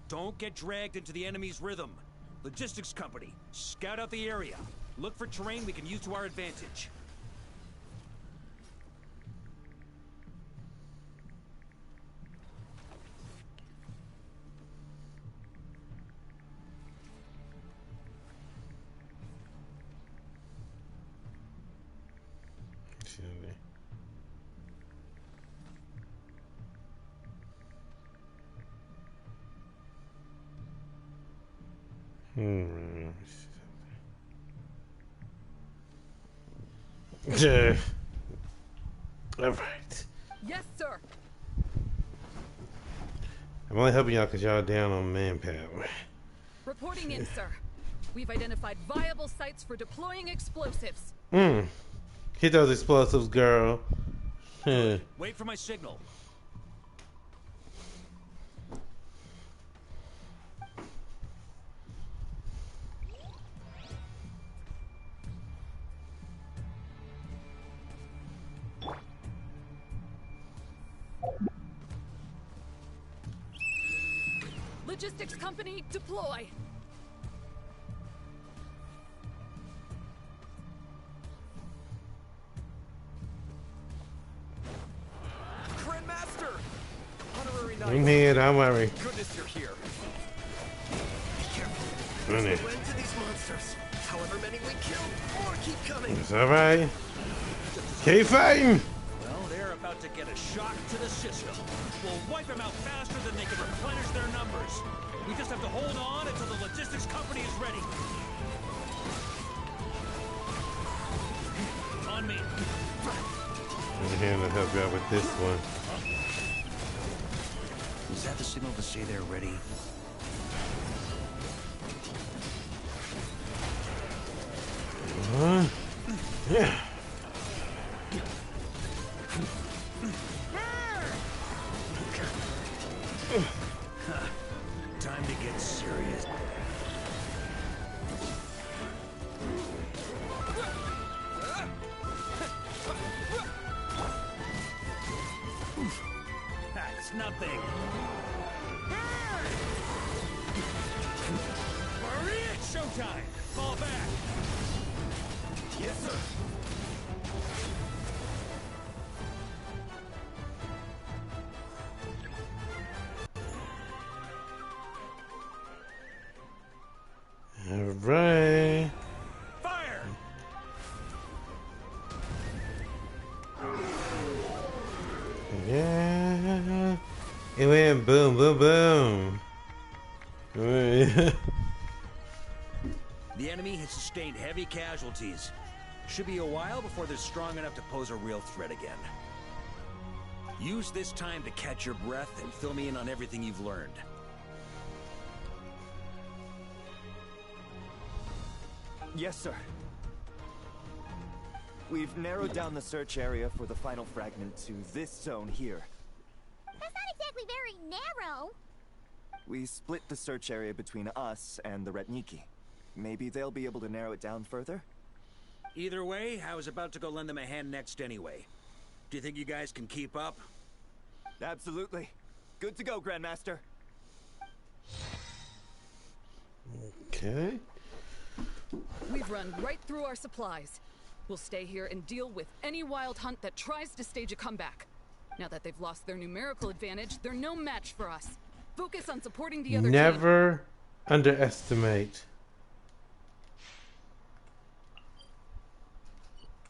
Don't get dragged into the enemy's rhythm. Logistics company, scout out the area. Look for terrain we can use to our advantage. Alright. Yes, sir. I'm only helping y'all because y'all down on manpower. Reporting in, sir. We've identified viable sites for deploying explosives. Hit those explosives, girl. Wait for my signal. Logistics company, deploy. Grandmaster! Honorary Knight. I'm here, don't worry. Goodness you're here. Be careful. Run it. There's no end to these monsters. However many we kill, more keep coming. It's alright. Keep fighting! Well, they're about to get a shock to the system. We'll wipe them out faster than they can replenish their numbers. We just have to hold on until the logistics company is ready. On me. I'm here to help you out with this one. Is that the signal to say they're ready? Yeah. Time to get serious. That's nothing. Hurry, it's showtime. Fall back. Yes, sir. Alright. Fire! Yeah. It went boom, boom, boom. The enemy has sustained heavy casualties. Should be a while before they're strong enough to pose a real threat again. Use this time to catch your breath and fill me in on everything you've learned. Yes, sir. We've narrowed down the search area for the final fragment to this zone here. That's not exactly very narrow. We split the search area between us and the Retniki. Maybe they'll be able to narrow it down further? Either way, I was about to go lend them a hand next anyway. Do you think you guys can keep up? Absolutely. Good to go, Grandmaster. Okay. We've run right through our supplies. We'll stay here and deal with any wild hunt that tries to stage a comeback. Now that they've lost their numerical advantage, they're no match for us. Focus on supporting the other team. Never underestimate.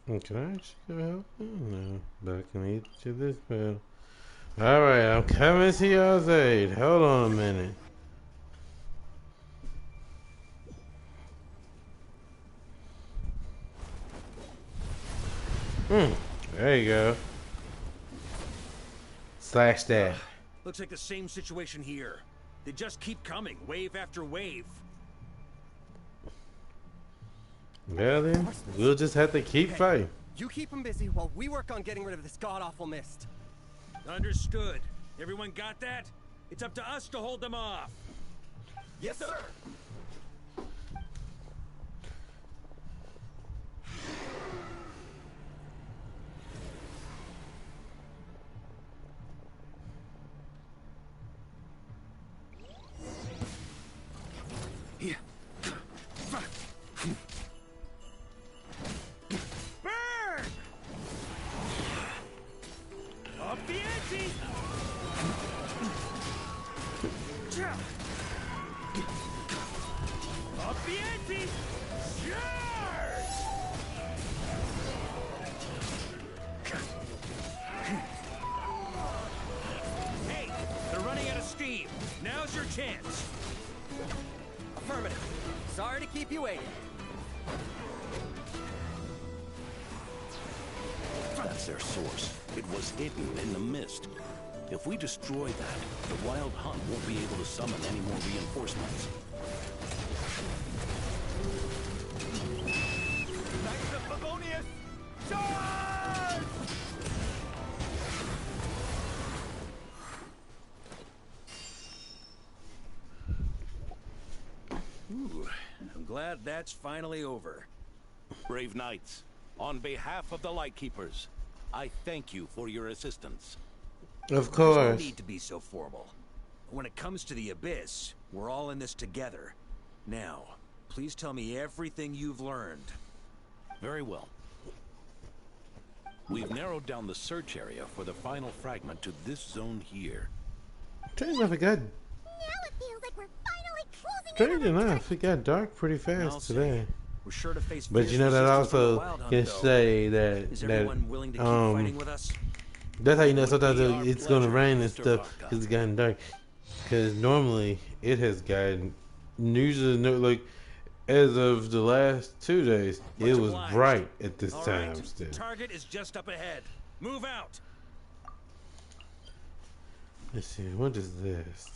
Can I actually go help? Oh, no. But I can eat to this bell. Alright, I'm coming to y'all's aid. Hold on a minute. There you go. Slash that. Looks like the same situation here. They just keep coming, wave after wave. Well then, we'll just have to keep fighting. You keep them busy while we work on getting rid of this god-awful mist. Understood. Everyone got that? It's up to us to hold them off. Yes, sir. Burn! Up the ante! Up the ante! Charge! Hey, they're running out of steam. Now's your chance. Affirmative. Sorry to keep you waiting. That's their source. It was hidden in the mist. If we destroy that, the Wild Hunt won't be able to summon any more reinforcements. Knights of Favonius, charge! Ooh, I'm glad that's finally over. Brave knights, on behalf of the Lightkeepers, I thank you for your assistance. Of There's no course. need to be so formal. When it comes to the Abyss, we're all in this together. Now, please tell me everything you've learned. Very well. We've narrowed down the search area for the final fragment to this zone here. Strange enough, it got strange enough, it got dark pretty fast today. We're sure to face But you know that also can say that willing to keep fighting with us? that's how you know sometimes it's gonna rain and stuff because it's gotten dark. Because normally it has gotten usually like as of the last 2 days it was bright at this time still. Target is just up ahead. Move out. Let's see, what is this?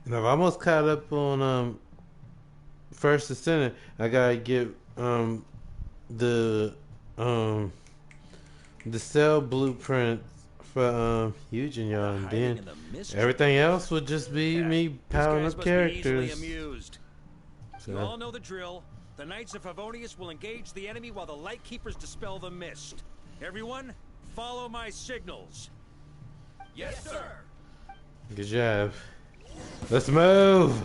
And I've almost caught up on First Ascendant. I gotta get the cell blueprint for Eugen, y'all, and then everything else would just be me powering up characters. You all know the drill. The Knights of Favonius will engage the enemy while the Lightkeepers dispel the mist. Everyone, follow my signals. Yes, sir. Good job. Let's move.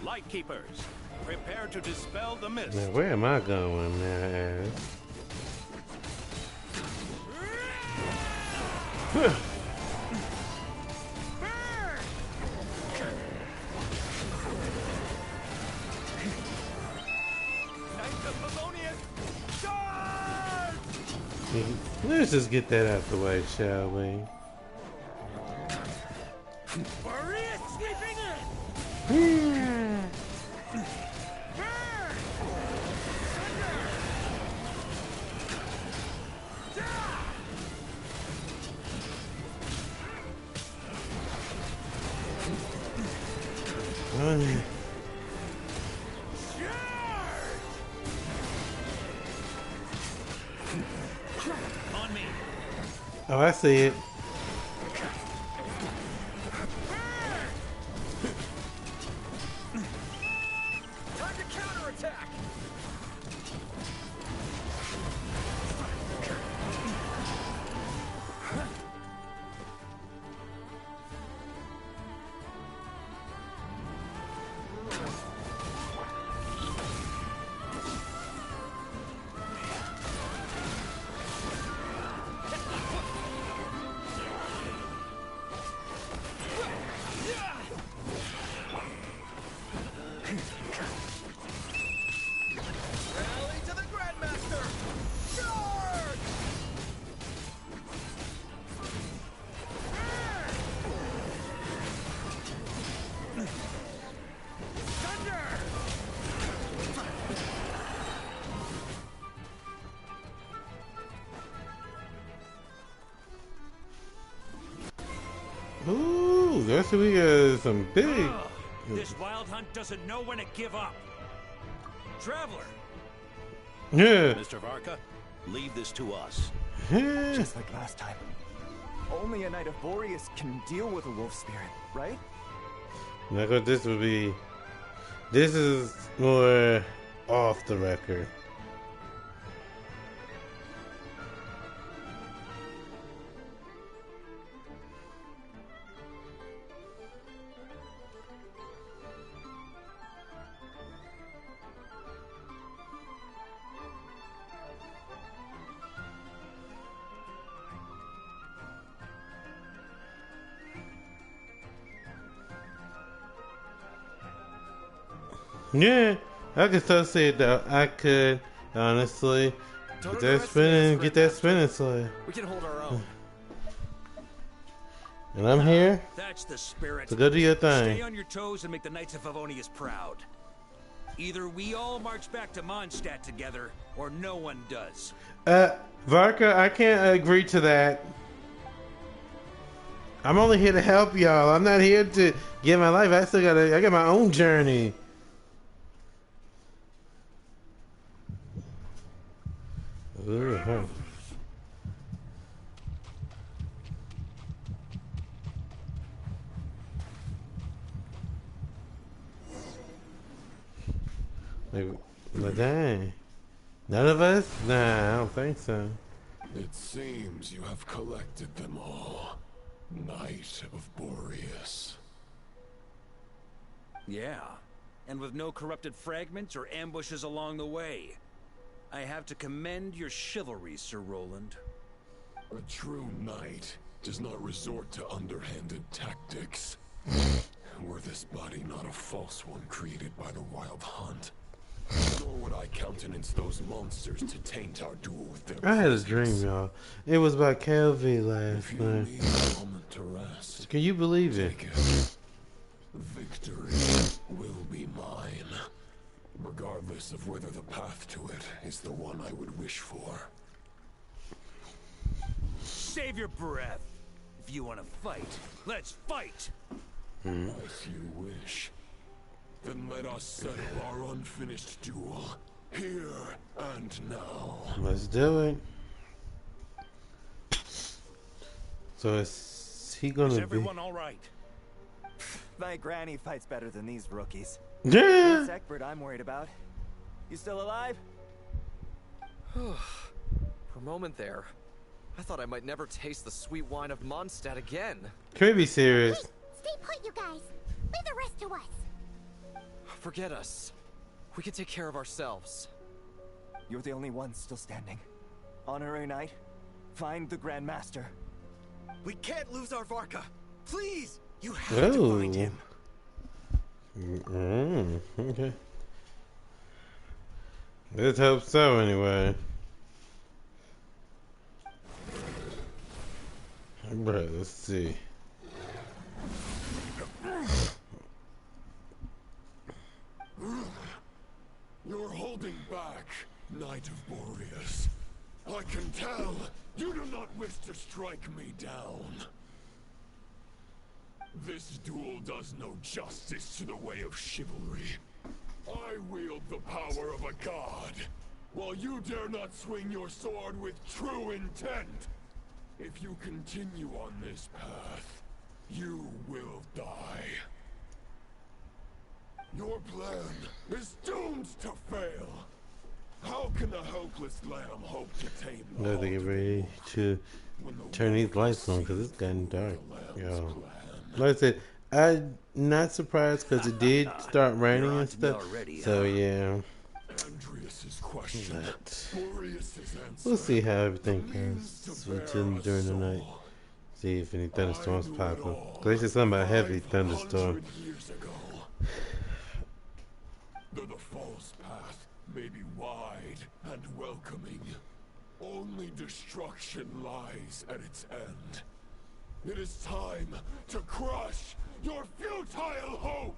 Lightkeepers, prepare to dispel the mist. Now, where am I going now? Let's just get that out the way, shall we? Oh, I see it. Time to counterattack. Rally to the Grandmaster! Charge! Thunder! Ooh, that's we got some big. This Wild Hunt doesn't know when to give up. Traveler! Yeah. Mr. Varka, leave this to us. Just like last time. Only a Knight of Boreas can deal with a wolf spirit, right? Like what this would be. This is more off the record. Yeah, I could still see it though. I could, honestly. Don't Get that spinning sled. We can hold our own. And I'm here. That's the spirit. So go do your thing. Stay on your toes and make the Knights of Favonius proud. Either we all march back to Mondstadt together, or no one does. Varka, I can't agree to that. I'm only here to help y'all. I'm not here to get my life. I got my own journey. Ooh, huh. Like, dang. None of us? Nah, I don't think so. It seems you have collected them all. Knight of Boreas. Yeah, and with no corrupted fragments or ambushes along the way. I have to commend your chivalry, Sir Roland. A true knight does not resort to underhanded tactics. Were this body not a false one created by the Wild Hunt, nor would I countenance those monsters to taint our duel with their I had a presence. dream, y'all. It was about Kelvy last If you night. need a moment to rest, Can you believe it? victory will be mine, regardless of whether the path to it is the one I would wish for. Save your breath. If you want to fight, let's fight. If you wish, then let us settle our unfinished duel here and now. Let's do it. So is he gonna Is be? everyone all right? My granny fights better than these rookies. Yeah. It's Egbert I'm worried about. You still alive? For a moment there, I thought I might never taste the sweet wine of Mondstadt again. Can we be serious? Stay put, you guys. Leave the rest to us. Forget us. We can take care of ourselves. You're the only one still standing. Honorary Knight, find the Grand Master. We can't lose our Varka. Please, you have to find him. Okay. Let's hope so, anyway. Right, let's see. You're holding back, Knight of Boreas. I can tell you do not wish to strike me down. This duel does no justice to the way of chivalry. I wield the power of a god, while you dare not swing your sword with true intent. If you continue on this path, you will die. Your plan is doomed to fail. How can a helpless lamb hope to tame I have to get ready to turn these lights on because it's getting dark. Yo. Like I said, I'm not surprised because it did start raining and stuff. So yeah. We'll see how everything goes during the night. See if any thunderstorms pop up. They said something about heavy thunderstorm. Though the false path may be wide and welcoming, only destruction lies at its end. It is time to crush your futile hope!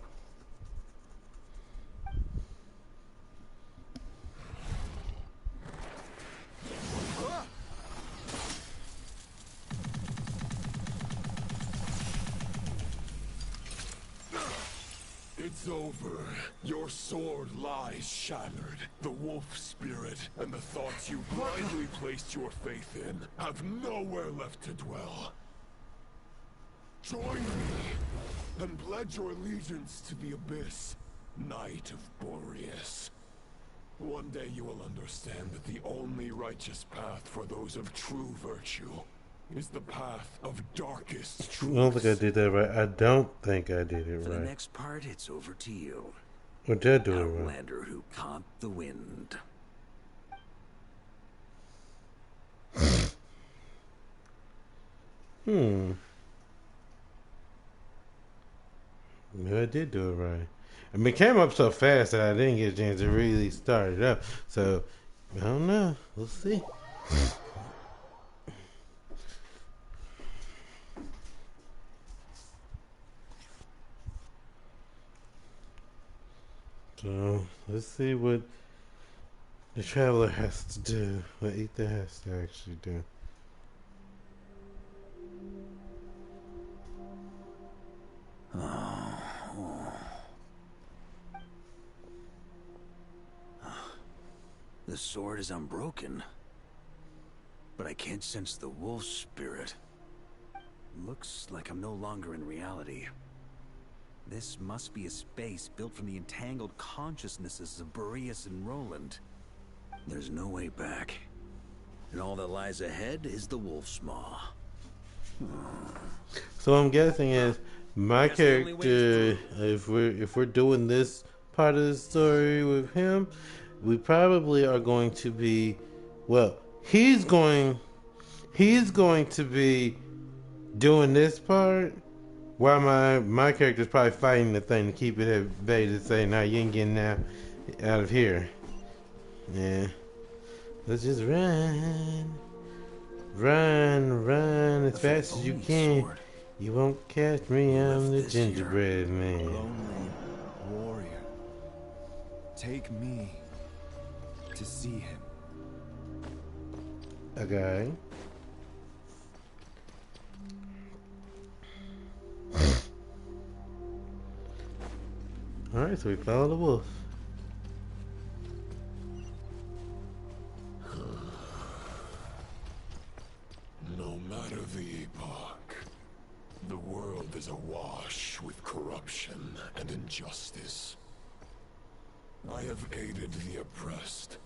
It's over. Your sword lies shattered. The wolf spirit and the thoughts you blindly placed your faith in have nowhere left to dwell. Join me and pledge your allegiance to the abyss, Knight of Boreas. One day you will understand that the only righteous path for those of true virtue is the path of darkest truth. I don't think I did that right. I don't think I did it For the right. next part, it's over to you. Or did I do it right? Outlander who caught the wind. Maybe I did do it right. I mean, it came up so fast that I didn't get a chance to really start it up. So, I don't know. We'll see. So, let's see what the traveler has to do. What Ether has to actually do. The sword is unbroken, but I can't sense the wolf spirit. Looks like I'm no longer in reality. This must be a space built from the entangled consciousnesses of Boreas and Roland. There's no way back. And all that lies ahead is the wolf's maw. So I'm guessing is my character, if we're doing this part of the story with him, we probably are going to be, well, he's going to be doing this part, while my character's probably fighting the thing to keep it at bay to say, "Nah, you ain't getting out of here." Yeah, let's just run as fast as you can. You won't catch me, I'm the gingerbread man. Lonely warrior, take me to see him. Okay. Alright, so we follow the wolf. No matter the epoch, the world is awash with corruption and injustice. I have aided the oppressed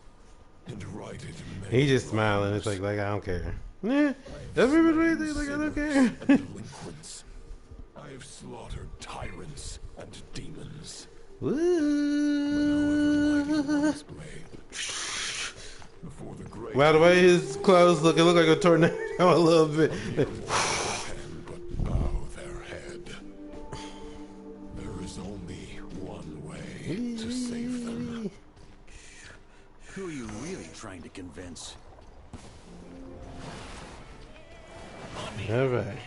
and righted many. He's just smiling. It's like I don't care. Yeah, everybody right there, like I don't care. Delinquents. I have slaughtered tyrants and demons. By the way, his clothes look like a tornado a little bit. But bow their head. There is only one way to save them. Who are you really trying to convince? All right.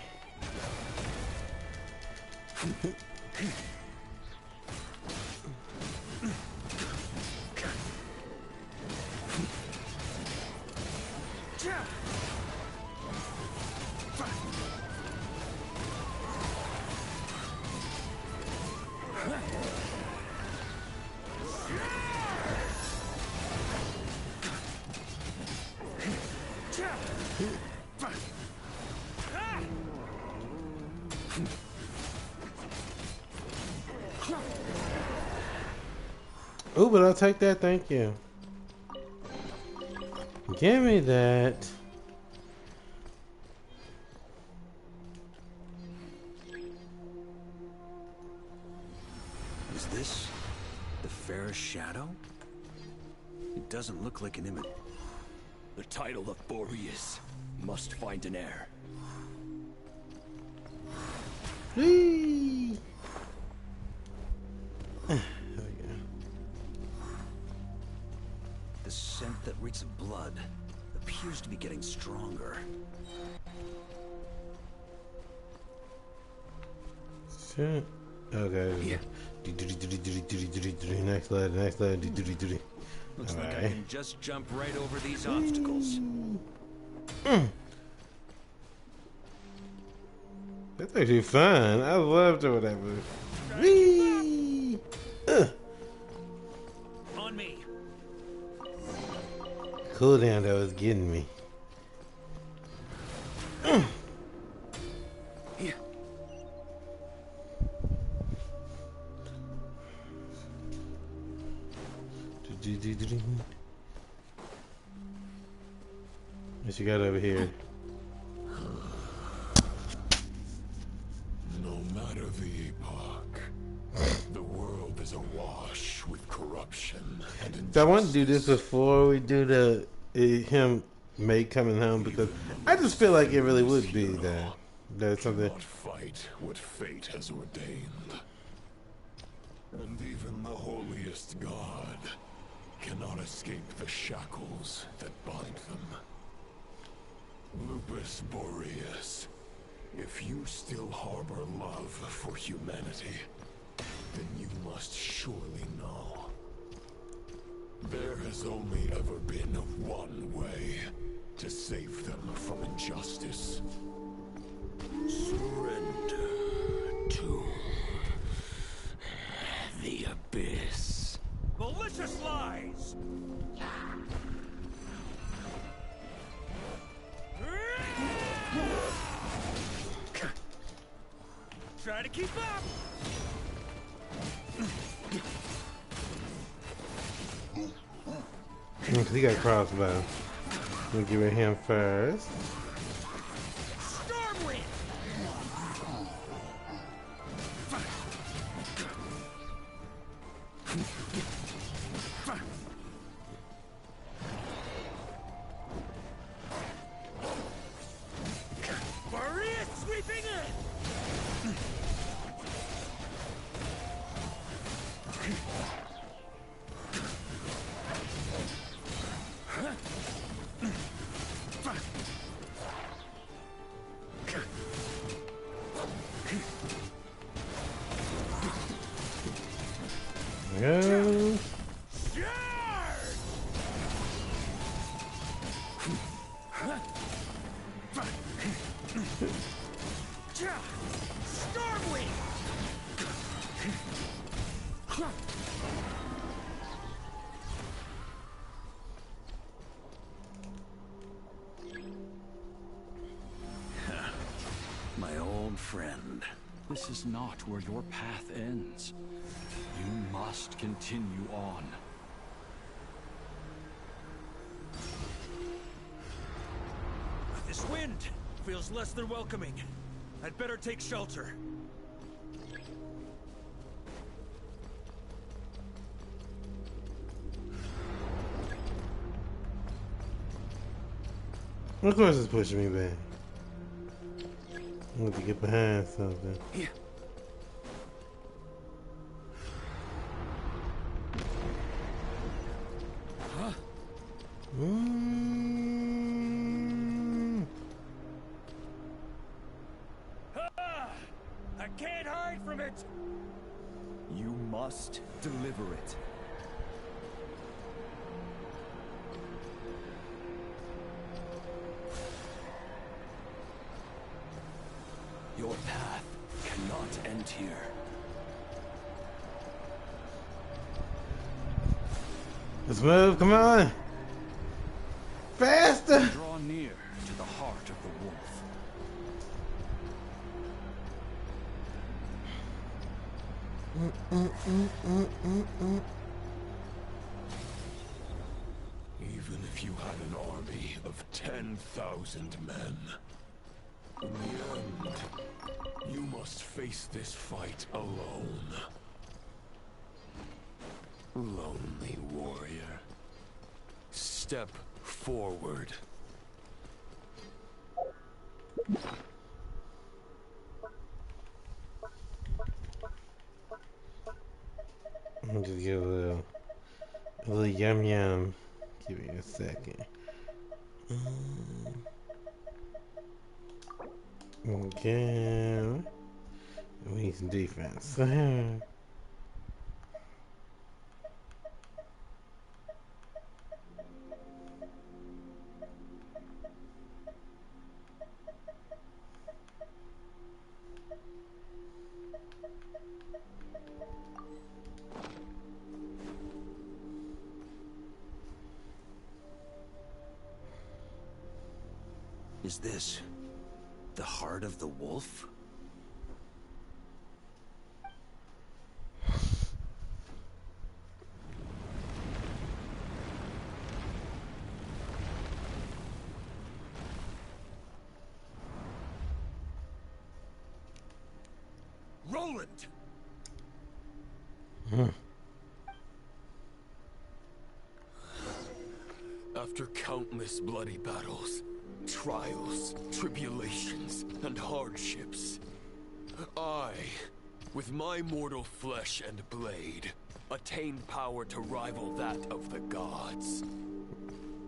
Oh, but I'll take that, thank you. Give me that. Is this the fairest shadow? It doesn't look like an image. The title of Boreas must find an heir. Whee! The scent that reeks of blood appears to be getting stronger. Shit. Okay. Yeah. Next letter. Looks like I can just jump right over these obstacles. That's actually fun. I love doing that move. Whee! On me. Cooldown that was getting me. What you got over here? No matter the epoch, the world is awash with corruption and injustice. So I want to do this before we do the him coming home, because I just feel like it really would be that's something. Fight what fate has ordained. And even the holiest god cannot escape the shackles that bind them. Lupus Boreas, if you still harbor love for humanity, then you must surely know. There has only ever been one way to save them from injustice. Surrender to the abyss. Malicious lies! Try to keep up! He got crossbow. We'll give it him first. Stormwind! Boreas sweeping in! Yeah. My old friend, this is not where your path ends. You must continue on. This wind feels less than welcoming. I'd better take shelter. Of course it's pushing me back. I want to get behind something. Yeah. Huh? I can't hide from it! You must deliver it. Your path cannot end here. Let's move, come on! Faster! Draw near to the heart of the wolf. Even if you had an army of 10,000 men, in the end, you must face this fight alone. Lonely warrior, step forward. I'll just get a little yum yum. Give me a second. Okay. We need some defense. Is this the heart of the wolf? Roland! After countless bloody battles, trials, tribulations, and hardships, I With my mortal flesh and blade, attained power to rival that of the gods.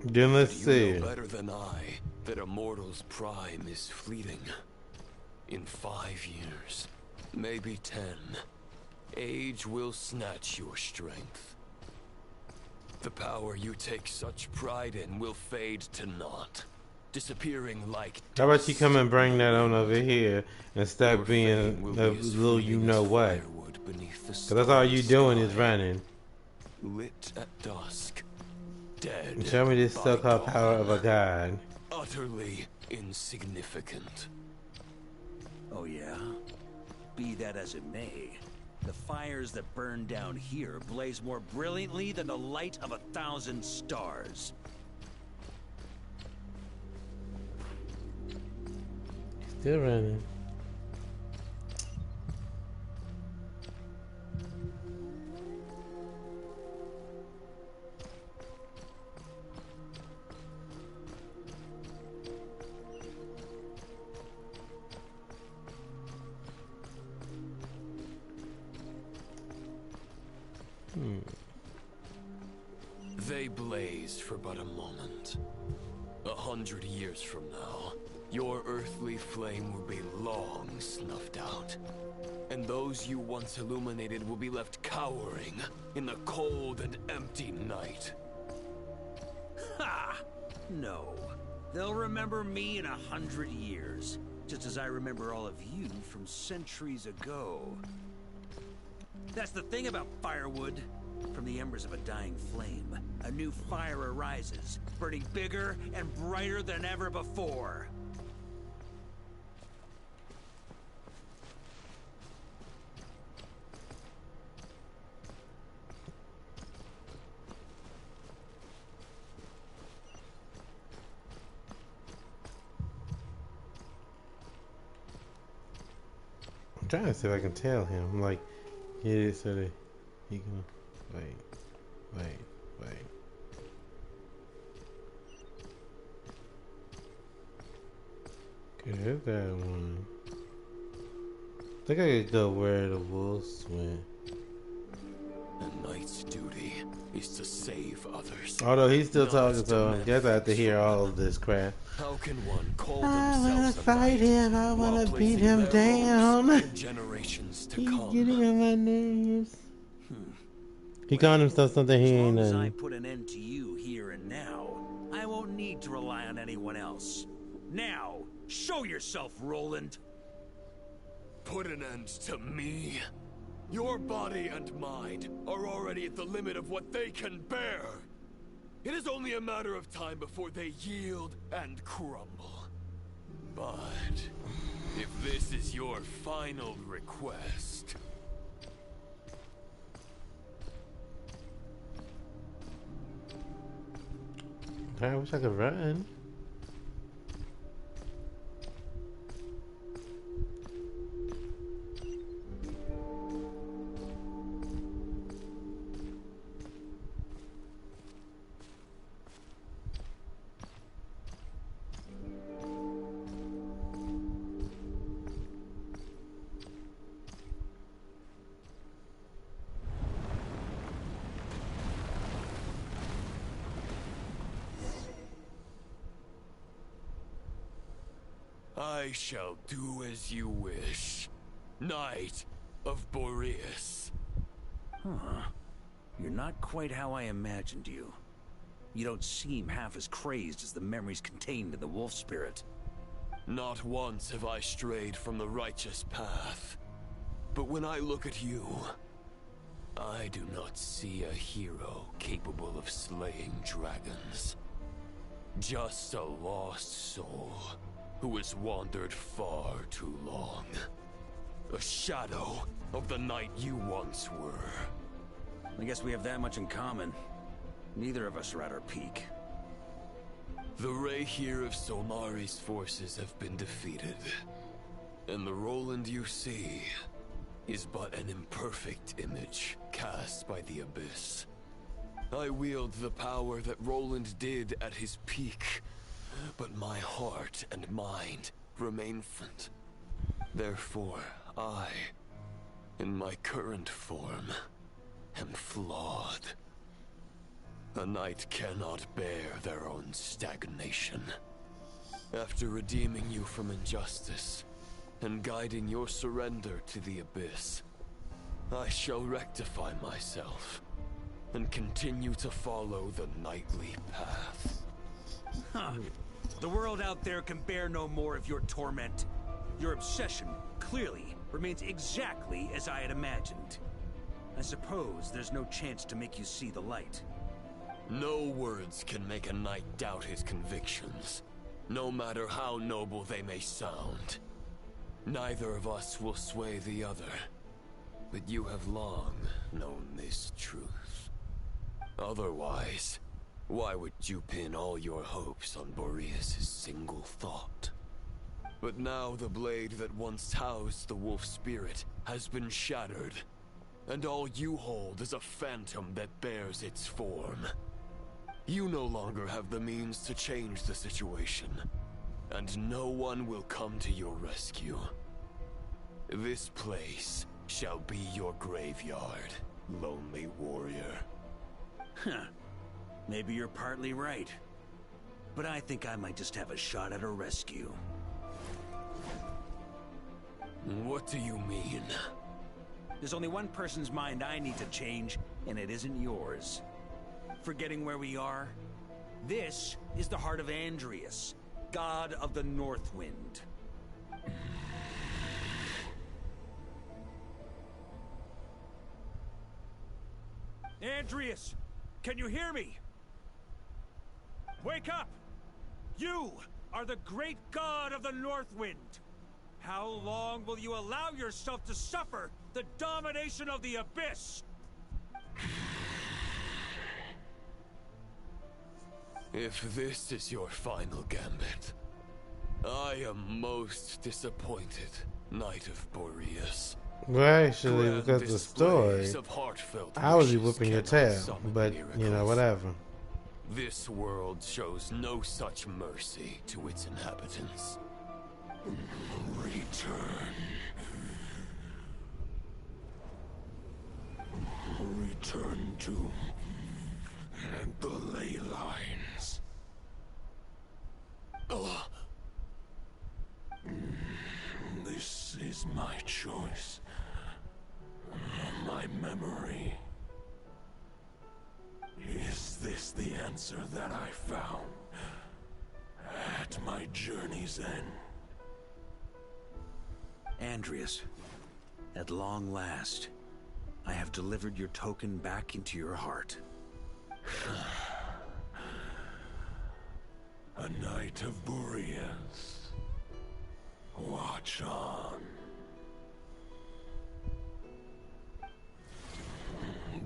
Then let's But see. you know better than I that a mortal's prime is fleeting. In 5 years, maybe 10, age will snatch your strength. The power you take such pride in will fade to naught, disappearing like How about you come and bring that on over here and stop being a little you know what? Because that's all you doing is running. lit at dusk, dead. And show me this by so-called dawn, power of a god. utterly insignificant. Oh yeah? Be that as it may, the fires that burn down here blaze more brilliantly than the light of 1,000 stars. Still running. They blaze for but a moment. 100 years from now, your earthly flame will be long snuffed out. And those you once illuminated will be left cowering in the cold and empty night. Ha! No. They'll remember me in 100 years, just as I remember all of you from centuries ago. That's the thing about firewood. From the embers of a dying flame, a new fire arises, burning bigger and brighter than ever before. I'm trying to see if I can tell him, like, get it so that he can, wait. Okay, there's that one. I think I could go where the wolves went. A knight's duty is to save others. Although he's still talking, so I guess I have to hear all of this crap. How can one call I wanna themselves a fight knight him, I wanna while beat placing him their down. hopes in generations to He's come? getting on my nerves. He called himself something he ain't As I nothing. put an end to you here and now, I won't need to rely on anyone else. Now, show yourself, Roland. Put an end to me? Your body and mind are already at the limit of what they can bear. It is only a matter of time before they yield and crumble. But if this is your final request... I wish I could run. I shall do as you wish, Knight of Boreas. Huh. You're not quite how I imagined you. You don't seem half as crazed as the memories contained in the wolf spirit. Not once have I strayed from the righteous path. But when I look at you, I do not see a hero capable of slaying dragons. Just a lost soul who has wandered far too long. A shadow of the knight you once were. I guess we have that much in common. Neither of us are at our peak. The Rayhir of Solmari's forces have been defeated. And the Roland you see is but an imperfect image cast by the Abyss. I wield the power that Roland did at his peak, but my heart and mind remain infant. Therefore, I in my current form, am flawed. A knight cannot bear their own stagnation. After redeeming you from injustice, and guiding your surrender to the abyss, I shall rectify myself, and continue to follow the knightly path. Huh. The world out there can bear no more of your torment. Your obsession, clearly, remains exactly as I had imagined. I suppose there's no chance to make you see the light. No words can make a knight doubt his convictions, no matter how noble they may sound. Neither of us will sway the other, but you have long known this truth. Otherwise, why would you pin all your hopes on Boreas' single thought? But now the blade that once housed the wolf spirit has been shattered, and all you hold is a phantom that bears its form. You no longer have the means to change the situation, and no one will come to your rescue. This place shall be your graveyard, lonely warrior. Huh. Maybe you're partly right. But I think I might just have a shot at a rescue. What do you mean? There's only one person's mind I need to change, and it isn't yours. Forgetting where we are? This is the heart of Andreas, god of the North Wind. Andreas! Can you hear me? Wake up! You are the great god of the North Wind! How long will you allow yourself to suffer the domination of the Abyss? If this is your final gambit, I am most disappointed, Knight of Boreas. Well, actually, because the story, I was be whipping your tail, but, you know, whatever. This world shows no such mercy to its inhabitants. Return. Return to the ley lines. This is my choice. My memory. Is this the answer that I found at my journey's end? Andreas, at long last, I have delivered your token back into your heart. A Knight of Boreas. Watch on.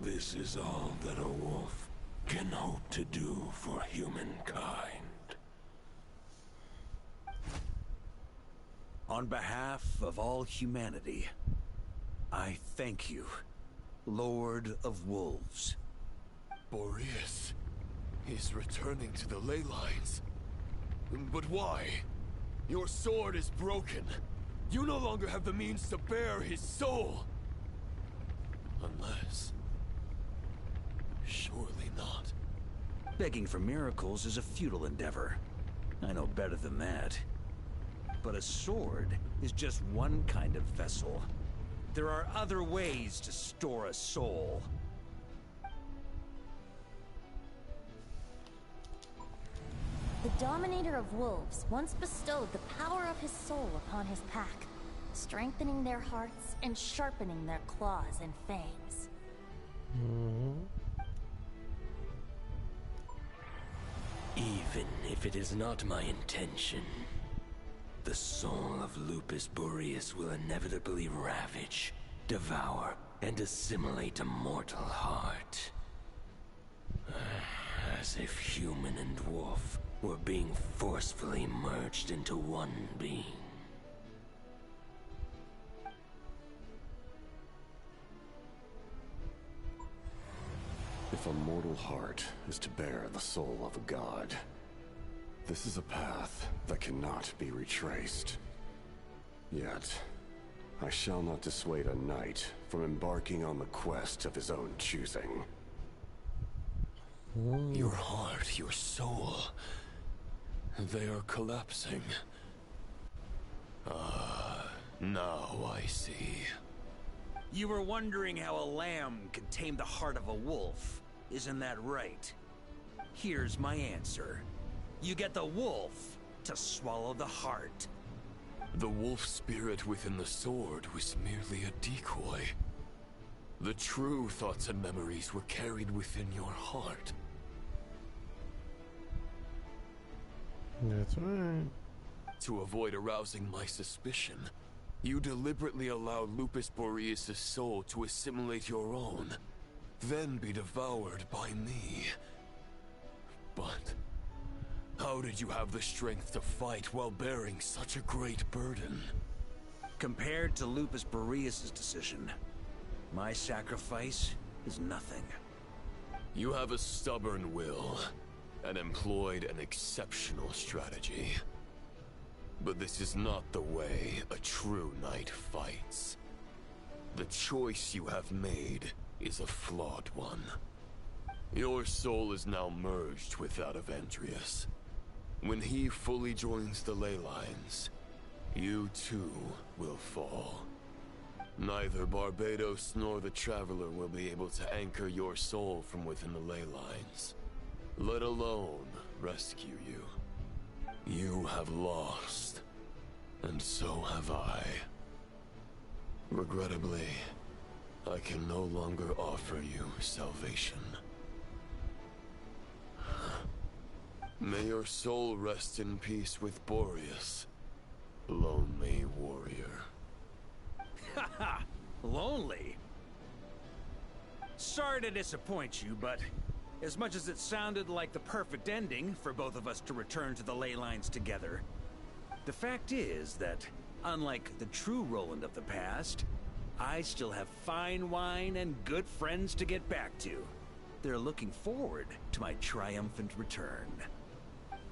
This is all that a wolf can hope to do for humankind. On behalf of all humanity, I thank you, Lord of Wolves. Boreas is returning to the ley lines. But why? Your sword is broken. You no longer have the means to bear his soul. Unless... surely not. Begging for miracles is a futile endeavor. I know better than that. But a sword is just one kind of vessel. There are other ways to store a soul. The Dominator of Wolves once bestowed the power of his soul upon his pack, strengthening their hearts and sharpening their claws and fangs. Even if it is not my intention, the soul of Lupus Boreas will inevitably ravage, devour, and assimilate a mortal heart. As if human and wolf were being forcefully merged into one being. If a mortal heart is to bear the soul of a god, this is a path that cannot be retraced. Yet, I shall not dissuade a knight from embarking on the quest of his own choosing. Your heart, your soul, they are collapsing. Now I see. You were wondering how a lamb could tame the heart of a wolf, isn't that right? Here's my answer. You get the wolf to swallow the heart. The wolf spirit within the sword was merely a decoy. The true thoughts and memories were carried within your heart. That's right. To avoid arousing my suspicion, you deliberately allowed Lupus Boreas' soul to assimilate your own, then be devoured by me. But how did you have the strength to fight while bearing such a great burden? Compared to Lupus Boreas' decision, my sacrifice is nothing. You have a stubborn will, and employed an exceptional strategy. But this is not the way a true knight fights. The choice you have made is a flawed one. Your soul is now merged with that of Andreas. When he fully joins the ley lines, you too will fall. Neither Barbados nor the Traveler will be able to anchor your soul from within the ley lines, let alone rescue you. You have lost, and so have I. Regrettably, I can no longer offer you salvation. May your soul rest in peace with Boreas, lonely warrior. Haha, lonely? Sorry to disappoint you, but as much as it sounded like the perfect ending for both of us to return to the ley lines together, the fact is that, unlike the true Roland of the past, I still have fine wine and good friends to get back to. They're looking forward to my triumphant return.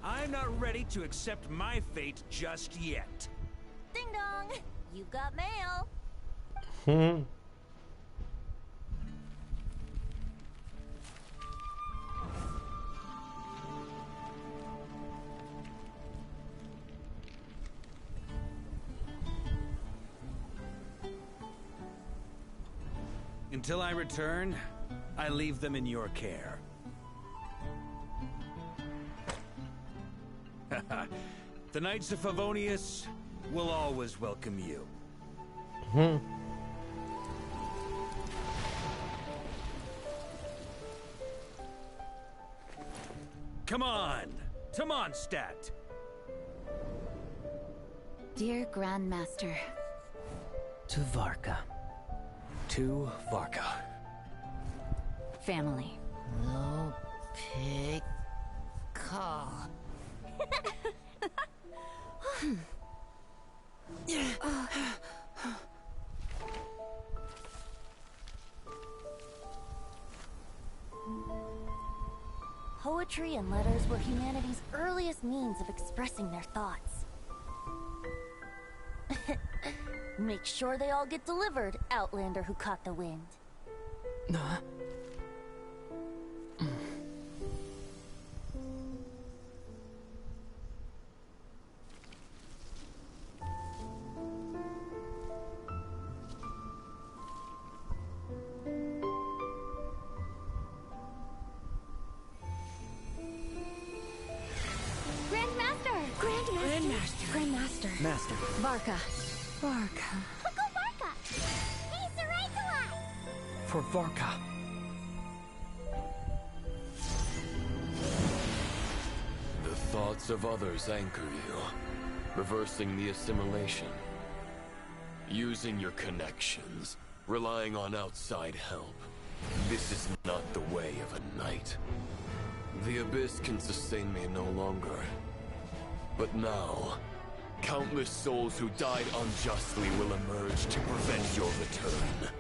I'm not ready to accept my fate just yet. Ding dong! You've got mail! Until I return, I leave them in your care. The Knights of Favonius will always welcome you. Come on, to Mondstadt. Dear Grandmaster. To Varka. To Varka. Family. No pig call. Poetry and letters were humanity's earliest means of expressing their thoughts. Make sure they all get delivered, Outlander who caught the wind. Grandmaster. Master. Varka. Varka. Uncle Varka! He's the right to us! For Varka. The thoughts of others anchor you, reversing the assimilation. Using your connections, relying on outside help. This is not the way of a knight. The Abyss can sustain me no longer. But now, countless souls who died unjustly will emerge to prevent your return.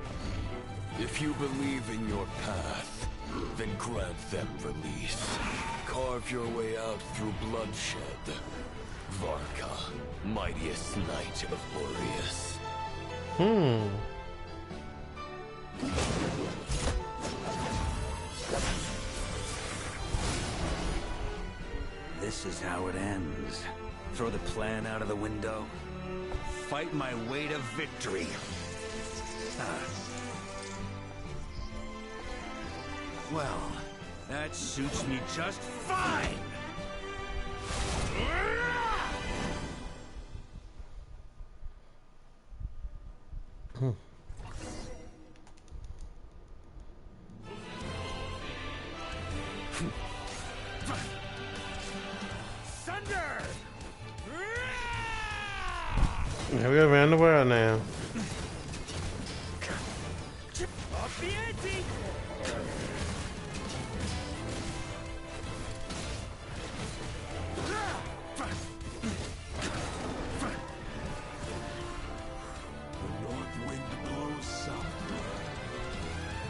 If you believe in your path, then grant them release. Carve your way out through bloodshed. Varka, mightiest knight of Boreas. This is how it ends. Throw the plan out of the window. Fight my way to victory. Well, that suits me just fine! Thunder! Yeah, we're around the world now. Up the ante! The north wind blows south.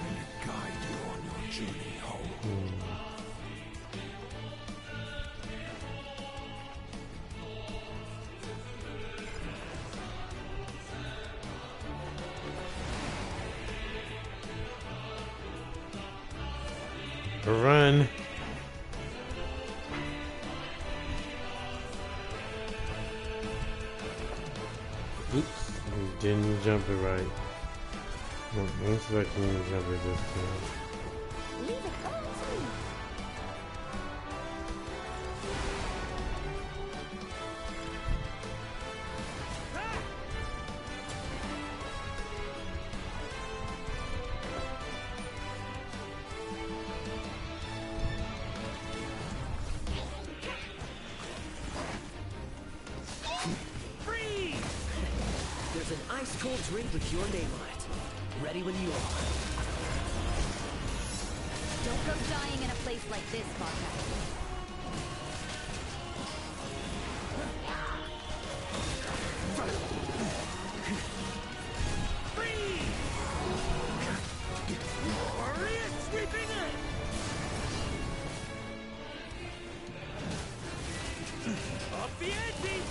May it guide you on your journey home. Run. Oops, didn't jump it right. I'm expecting to jump it this time. Leave it all to me. There's an ice-cold drink with your name on it. Ready when you are. Don't go dying in a place like this, Varka. Sweeping in! Up the ante!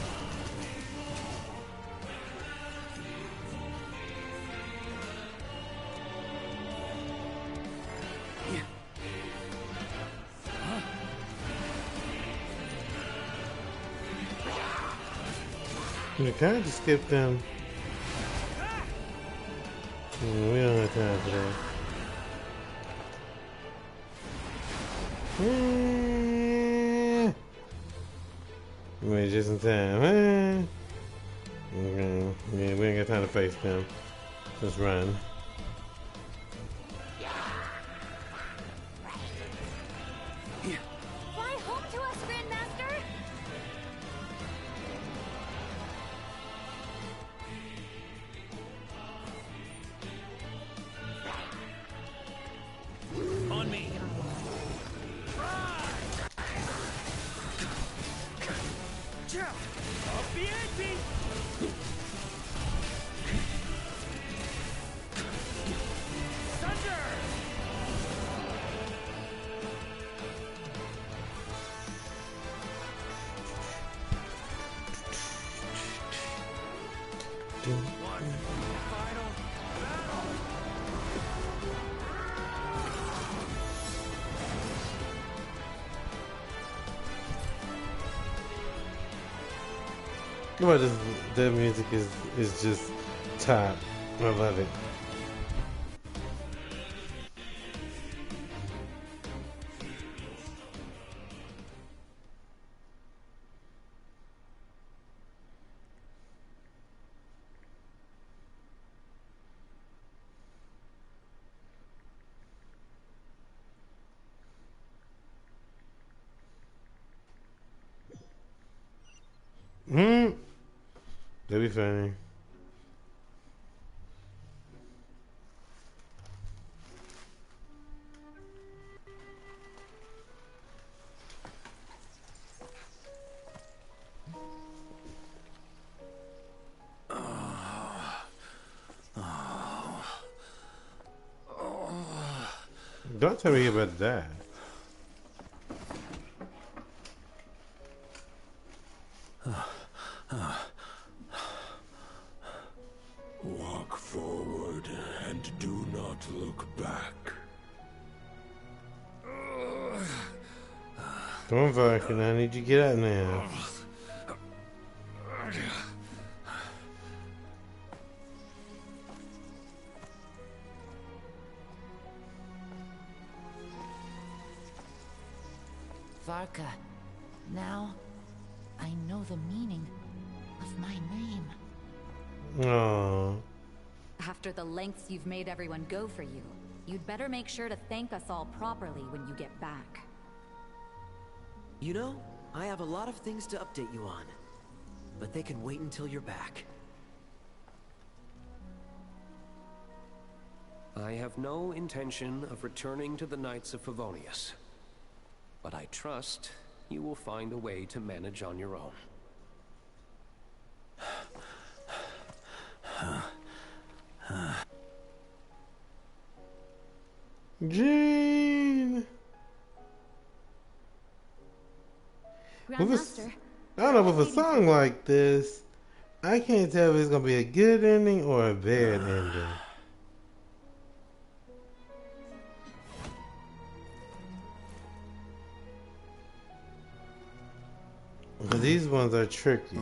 We kind of just skipped them. We don't have time for that. Wait, just in time. Okay. Yeah, we ain't got time to face them. Just run. Fly home to us, Grandmaster! On me! Up the ante! Thunder! One final battle! Well, that music is just top. I love it. That'd be funny. Don't tell me you're about to die. Walk forward and do not look back. Come on, Varka, I need you to get out now. Varka, now I know the meaning of my name. Aww. After the lengths you've made everyone go for you, you'd better make sure to thank us all properly when you get back. You know, I have a lot of things to update you on, but they can wait until you're back. I have no intention of returning to the Knights of Favonius, but I trust you will find a way to manage on your own. Gene! Grandmaster, I don't know, with a song like this, I can't tell if it's gonna be a good ending or a bad ending. But these ones are tricky.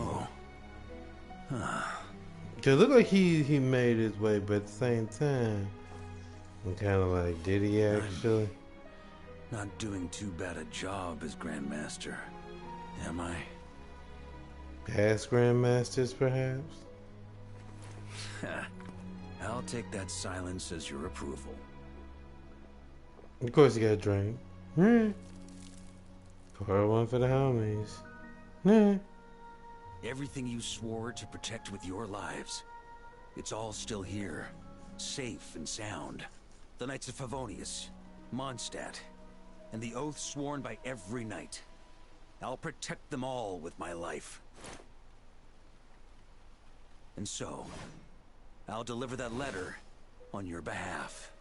Cause it look like he made his way, but at the same time, I'm kind of like, did he actually? Not doing too bad a job as Grandmaster, am I? Past Grandmasters, perhaps? I'll take that silence as your approval. Of course you got a drink. Pour one for the homies. Everything you swore to protect with your lives, it's all still here, safe and sound. The Knights of Favonius, Mondstadt, and the oath sworn by every knight. I'll protect them all with my life. And so, I'll deliver that letter on your behalf.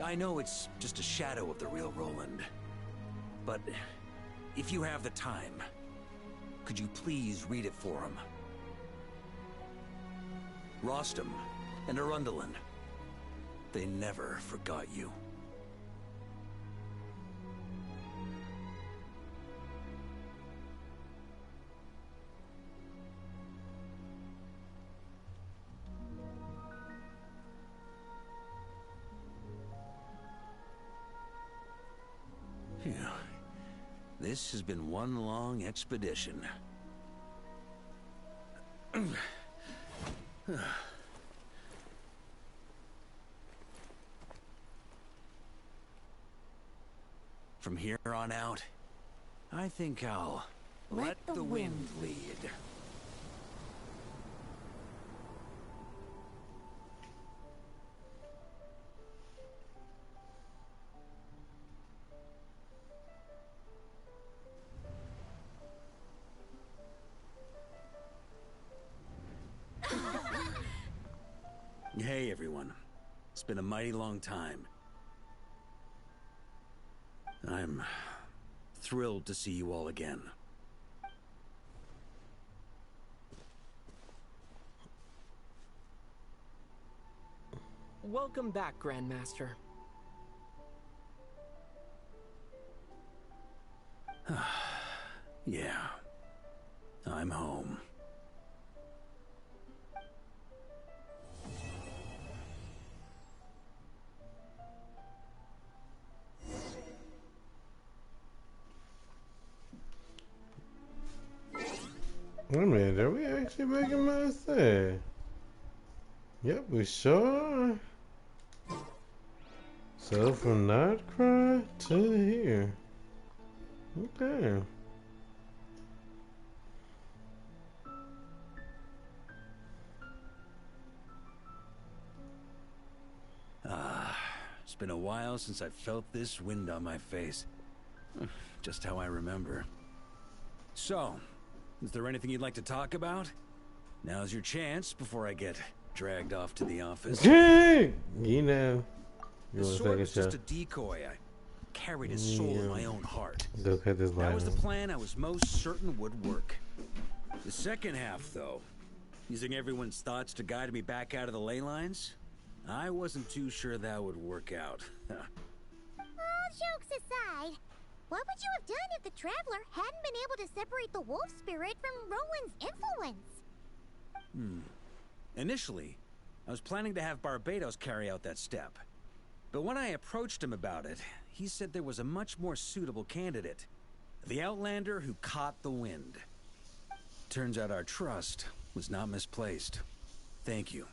I know it's just a shadow of the real Roland, but if you have the time, could you please read it for him? Rostam and Arundelen, they never forgot you. Phew. This has been one long expedition. From here on out, I think I'll let the wind lead. Hey everyone, it's been a mighty long time. I'm thrilled to see you all again. Welcome back, Grandmaster. Yeah, I'm home. Wait a minute, are we actually making my say? Yep, we sure are. So from Nightcry to here. Okay. been a while since I've felt this wind on my face. Just how I remember. So, is there anything you'd like to talk about? Now's your chance before I get dragged off to the office. You know. The sword was just a decoy. I carried his soul in my own heart. Go cut this That was the line. plan I was most certain would work. The second half, though, using everyone's thoughts to guide me back out of the ley lines, I wasn't too sure that would work out. All jokes aside, what would you have done if the Traveler hadn't been able to separate the wolf spirit from Roland's influence? Initially, I was planning to have Barbados carry out that step. But when I approached him about it, he said there was a much more suitable candidate. The Outlander who caught the wind. Turns out our trust was not misplaced. Thank you.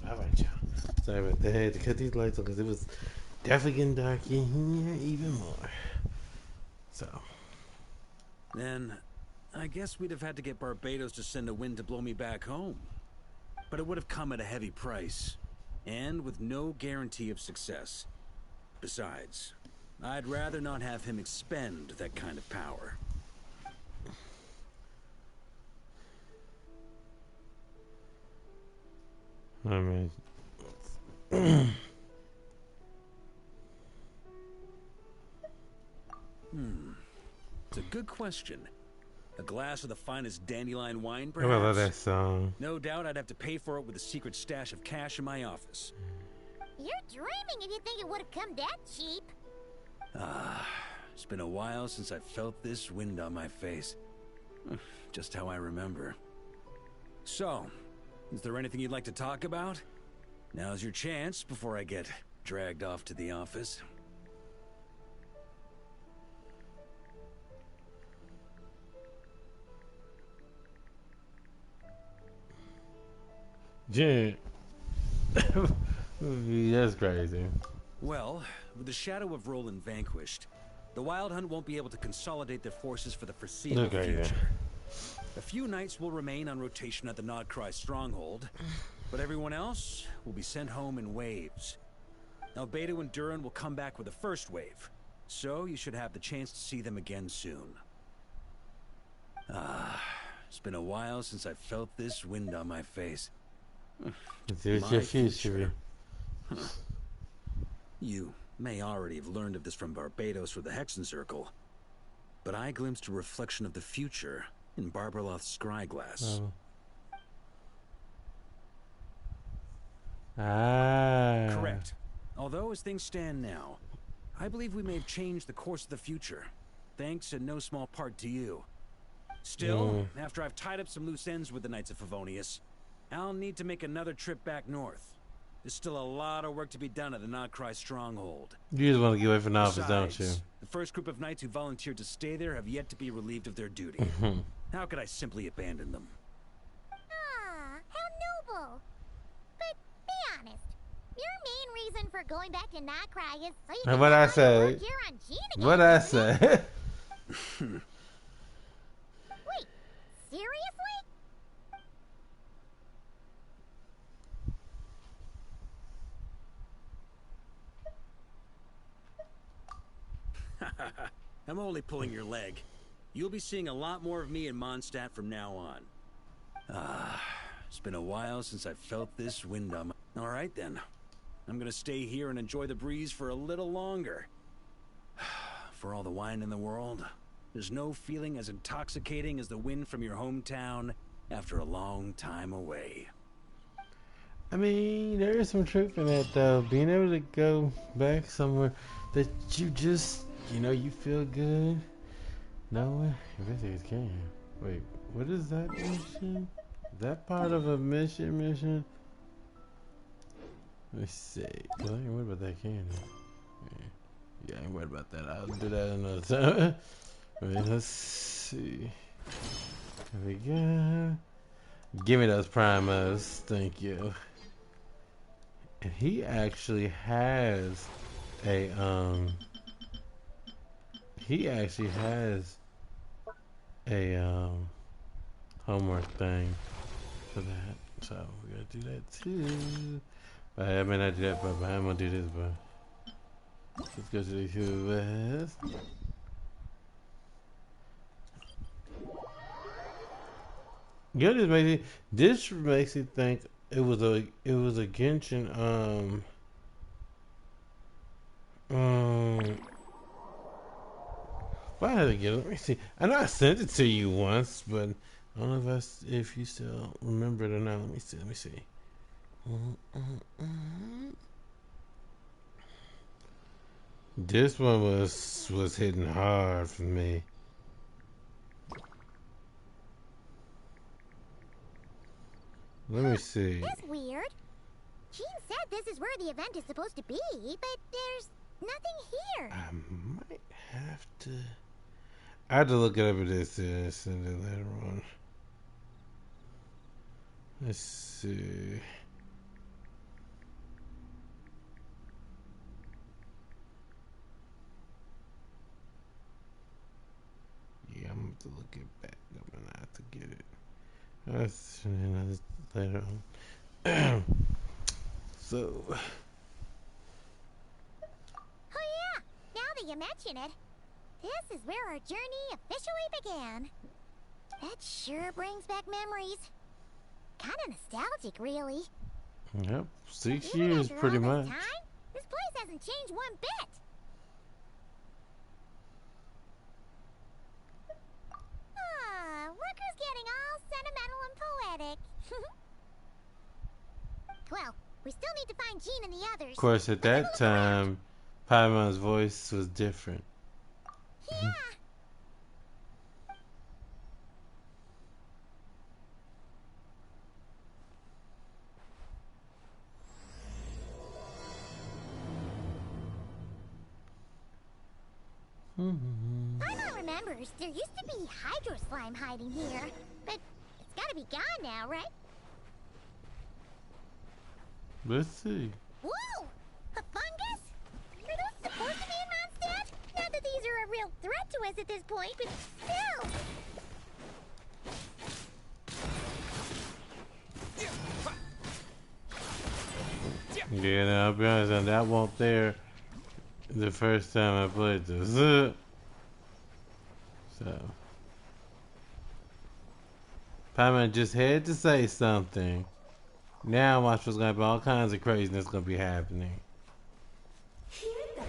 Alright, y'all. Sorry about that. I had to cut these lights on because it was definitely getting dark in here even more. So. Then, I guess we'd have had to get Barbados to send a wind to blow me back home. But it would have come at a heavy price, and with no guarantee of success. Besides, I'd rather not have him expend that kind of power. I mean. It's a good question. A glass of the finest dandelion wine, I love perhaps? that song. No doubt I'd have to pay for it with a secret stash of cash in my office. You're dreaming if you think it would have come that cheap. It's been a while since I've felt this wind on my face. Just how I remember. So, is there anything you'd like to talk about? Now's your chance before I get dragged off to the office. Yeah. That's crazy. Well, with the shadow of Roland vanquished, the Wild Hunt won't be able to consolidate their forces for the foreseeable Okay, future. yeah. A few knights will remain on rotation at the Nodcry stronghold, but everyone else will be sent home in waves. Albedo and Duran will come back with the first wave, so you should have the chance to see them again soon. It's been a while since I felt this wind on my face. There's My your future. You may already have learned of this from Barbados or the Hexen Circle, but I glimpsed a reflection of the future in Barbarloth's scryglass. Oh. Ah. Correct. Although, as things stand now, I believe we may have changed the course of the future, thanks in no small part to you. Still, after I've tied up some loose ends with the Knights of Favonius, I'll need to make another trip back north. There's still a lot of work to be done at the Nodcry stronghold. You just want to get away from the office, don't you? Besides, the first group of knights who volunteered to stay there have yet to be relieved of their duty. How could I simply abandon them? Ah, how noble. But be honest, your main reason for going back to Nodcry is so you can What I get all your say? work here on Gene What again, I isn't it? say? Wait, seriously? I'm only pulling your leg. You'll be seeing a lot more of me in Mondstadt from now on. It's been a while since I've felt this wind on my... All right, then. I'm gonna stay here and enjoy the breeze for a little longer. For all the wine in the world, there's no feeling as intoxicating as the wind from your hometown after a long time away. I mean, there is some truth in that, though. Being able to go back somewhere that you just, you know, you feel good. No, Investigators can. Wait, what is that mission? that part of a mission? Let's see. Well, I ain't worried about that candy. Yeah, I ain't worried about that. I'll do that another time. Alright, let's see. Here we go. Give me those primos. Thank you. And he actually has a homework thing for that. So we gotta do that too. But I may not do that, but I'm gonna do this, but let's go to the US. You know, this makes me think it was a Genshin why did I get it? Let me see. I know I sent it to you once, but I don't know if you still remember it or not. Let me see. This one was hitting hard for me. Let me see. That's weird. Jean said this is where the event is supposed to be, but there's nothing here. I might have to. I have to look it up at this and send it later on. Let's see. Yeah, I'm gonna have to look it back up and I have to get it. That's later on. So. Oh yeah, now that you mention it, this is where our journey officially began. That sure brings back memories. Kind of nostalgic, really. Yep, 6 Even years after pretty all much. this time, this place hasn't changed one bit. Look who's getting all sentimental and poetic. Well, we still need to find Jean and the others. Of course, at that time, Paimon's voice was different. Yeah. Paimon remembers there used to be hydro slime hiding here, but it's gotta be gone now, right? Let's see. Whoa! A fungus? Are those supposed to be in Mondstadt? Not that these are a real threat to us at this point, but still! Yeah, no, I'll be honest, that wasn't there the first time I played this. So. Paimon just had to say something. Now watch what's gonna be all kinds of craziness gonna be happening. Hear that?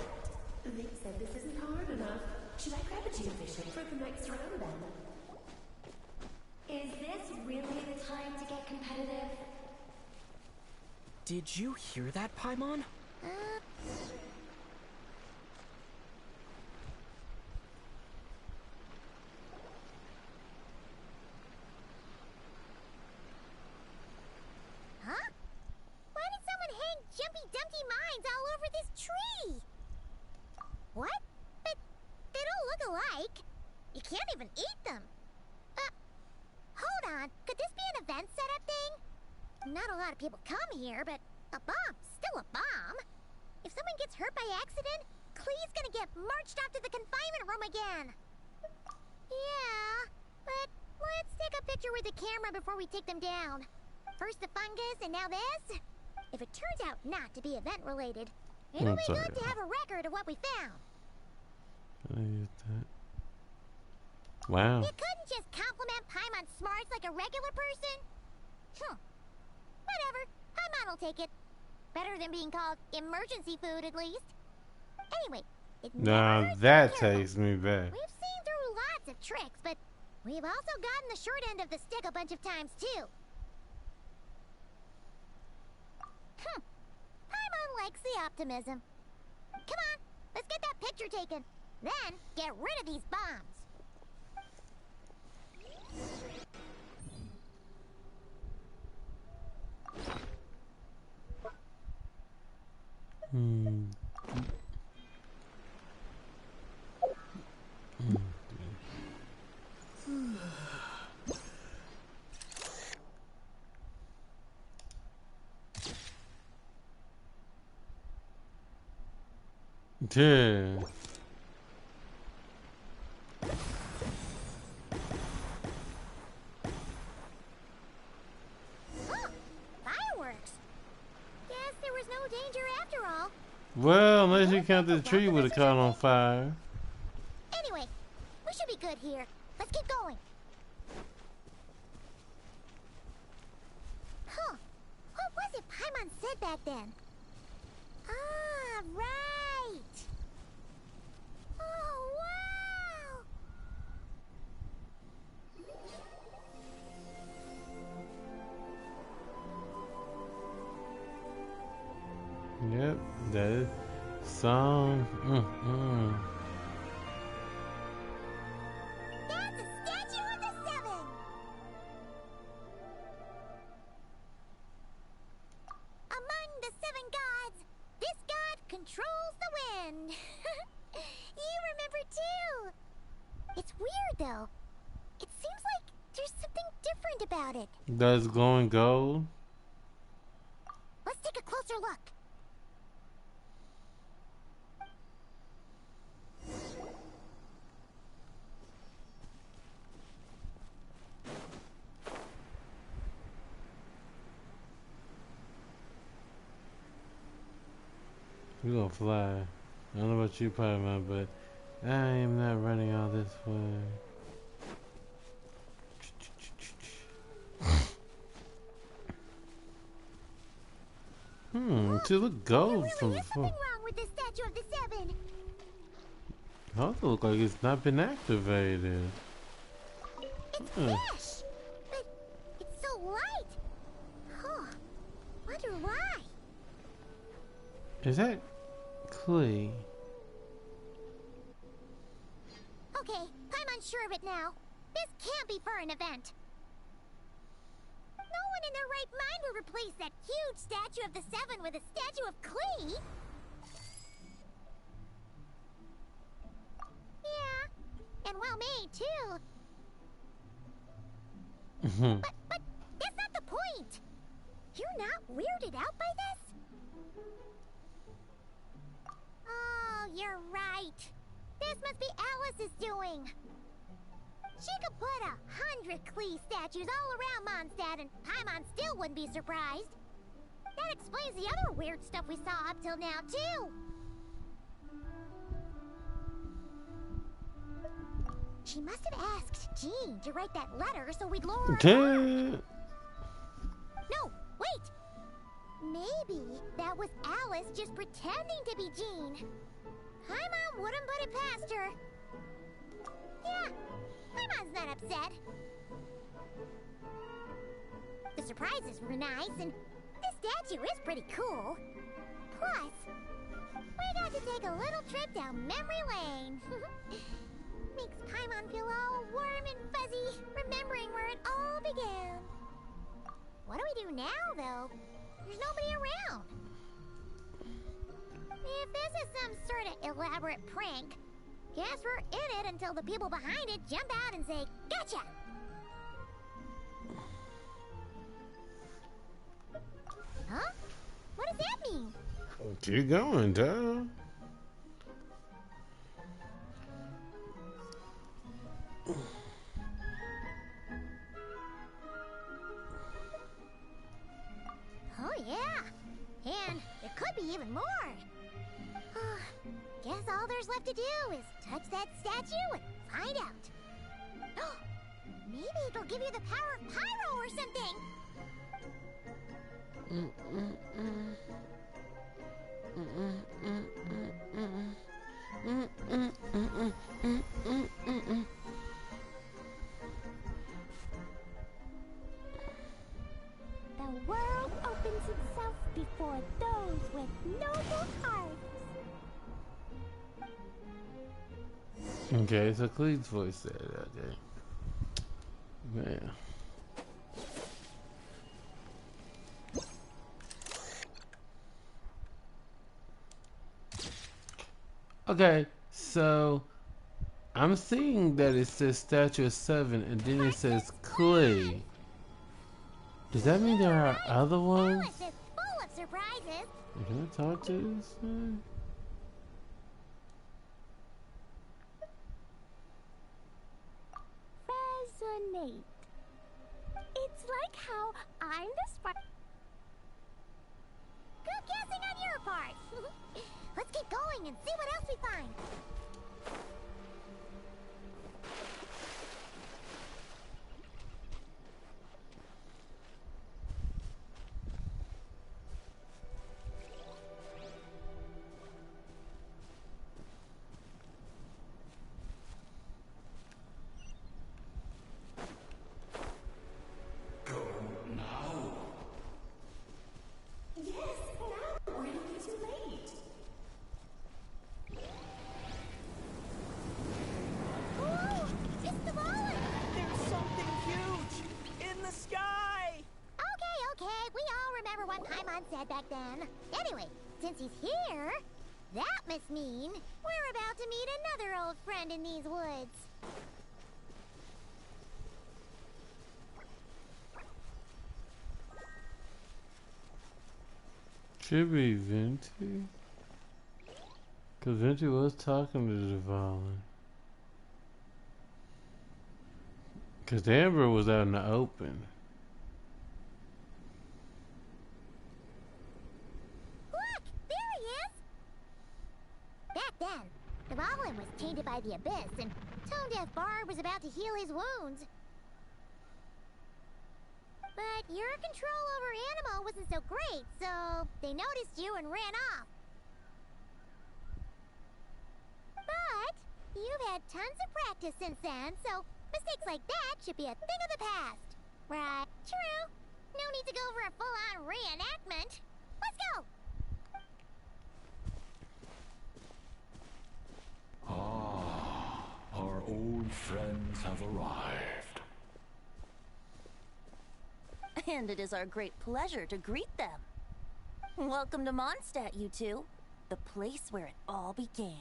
They said this isn't hard enough. Should I grab a geofishing for the next round then? Is this really the time to get competitive? Did you hear that, Paimon? Huh? Why did someone hang Jumpy Dumpty mines all over this tree? What? But they don't look alike. You can't even eat them. Hold on. Could this be an event setup thing? Not a lot of people come here, but a bomb's still a bomb. If someone gets hurt by accident, Klee's gonna get marched off to the confinement room again. Yeah, but let's take a picture with the camera before we take them down. First the fungus, and now this? If it turns out not to be event-related, it'll be good to have a record of what we found. Can I use that? Wow. You couldn't just compliment Paimon's smarts like a regular person? Whatever. Paimon will take it. Better than being called emergency food, at least. Anyway, it Now that takes me back. We've seen through lots of tricks, but we've also gotten the short end of the stick a bunch of times, too. Paimon likes the optimism. Come on, let's get that picture taken. Then, get rid of these bombs. Yeah. Fireworks. Guess there was no danger after all. Well, unless you count the tree would have caught on fire. Anyway, we should be good here. Let's keep going. Huh. What was it Paimon said back then? Ah, right. Oh, wow. Yep, that is song. That's a statue of the Seven. Among the seven gods, this god controls the wind. You remember too. It's weird though. It seems like there's something different about it. Does glowing gold? Let's take a closer look. We're gonna fly. I don't know about you, Paimon, but I am not running all this way. To look gold from before. Nothing wrong with this statue of the Seven. It also look like it's not been activated. It's fish, but it's so light. Huh. Wonder why. Is that clay? Okay, Paimon's sure of it now. This can't be for an event. No one in their right mind would replace that huge statue of the Seven with a statue of clay. Yeah, and well made too. But that's not the point. You're not weirded out by this? Oh, you're right. This must be Alice's doing. She could put 100 Klee statues all around Mondstadt and Paimon still wouldn't be surprised. That explains the other weird stuff we saw up till now, too. She must have asked Jean to write that letter so we'd lower our guard. No, wait! Maybe that was Alice just pretending to be Jean. Paimon wouldn't put it past her. Yeah, Paimon's not upset. The surprises were nice, and this statue is pretty cool. Plus, we got to take a little trip down memory lane. Makes Paimon feel all warm and fuzzy, remembering where it all began. What do we do now, though? There's nobody around. If this is some sort of elaborate prank, guess we're in it until the people behind it jump out and say, "Gotcha!" Huh? What does that mean? Keep going, duh. Oh yeah, and there could be even more. Guess all there's left to do is touch that statue and find out. Maybe it'll give you the power of Pyro or something. The world opens itself before those with noble hearts. Okay, so Clee's voice said it, okay. Man. Okay, so I'm seeing that it says Statue of Seven and then it says Clay. Does that mean there are other ones? Alice is full of surprises. Can I talk to this man? Nate. It's like how I'm the spy. Good guessing on your part. Let's keep going and see what else we find. Yes, now! Or it'll be too late! Ooh! It's the Volin! There's something huge! In the sky! Okay, we all remember what Paimon said back then. Anyway, since he's here, that must mean we're about to meet another old friend in these woods. Should be Venti. Because Venti was talking to Dvalin. Because Amber was out in the open. Look! There he is! Back then, Dvalin was tainted by the Abyss, and Tone-Deaf Bard was about to heal his wounds. But your control over Animo wasn't so great, so they noticed you and ran off. But you've had tons of practice since then, so mistakes like that should be a thing of the past. Right? True. No need to go for a full-on reenactment. Let's go! Ah, our old friends have arrived. And it is our great pleasure to greet them. Welcome to Mondstadt, you two. The place where it all began.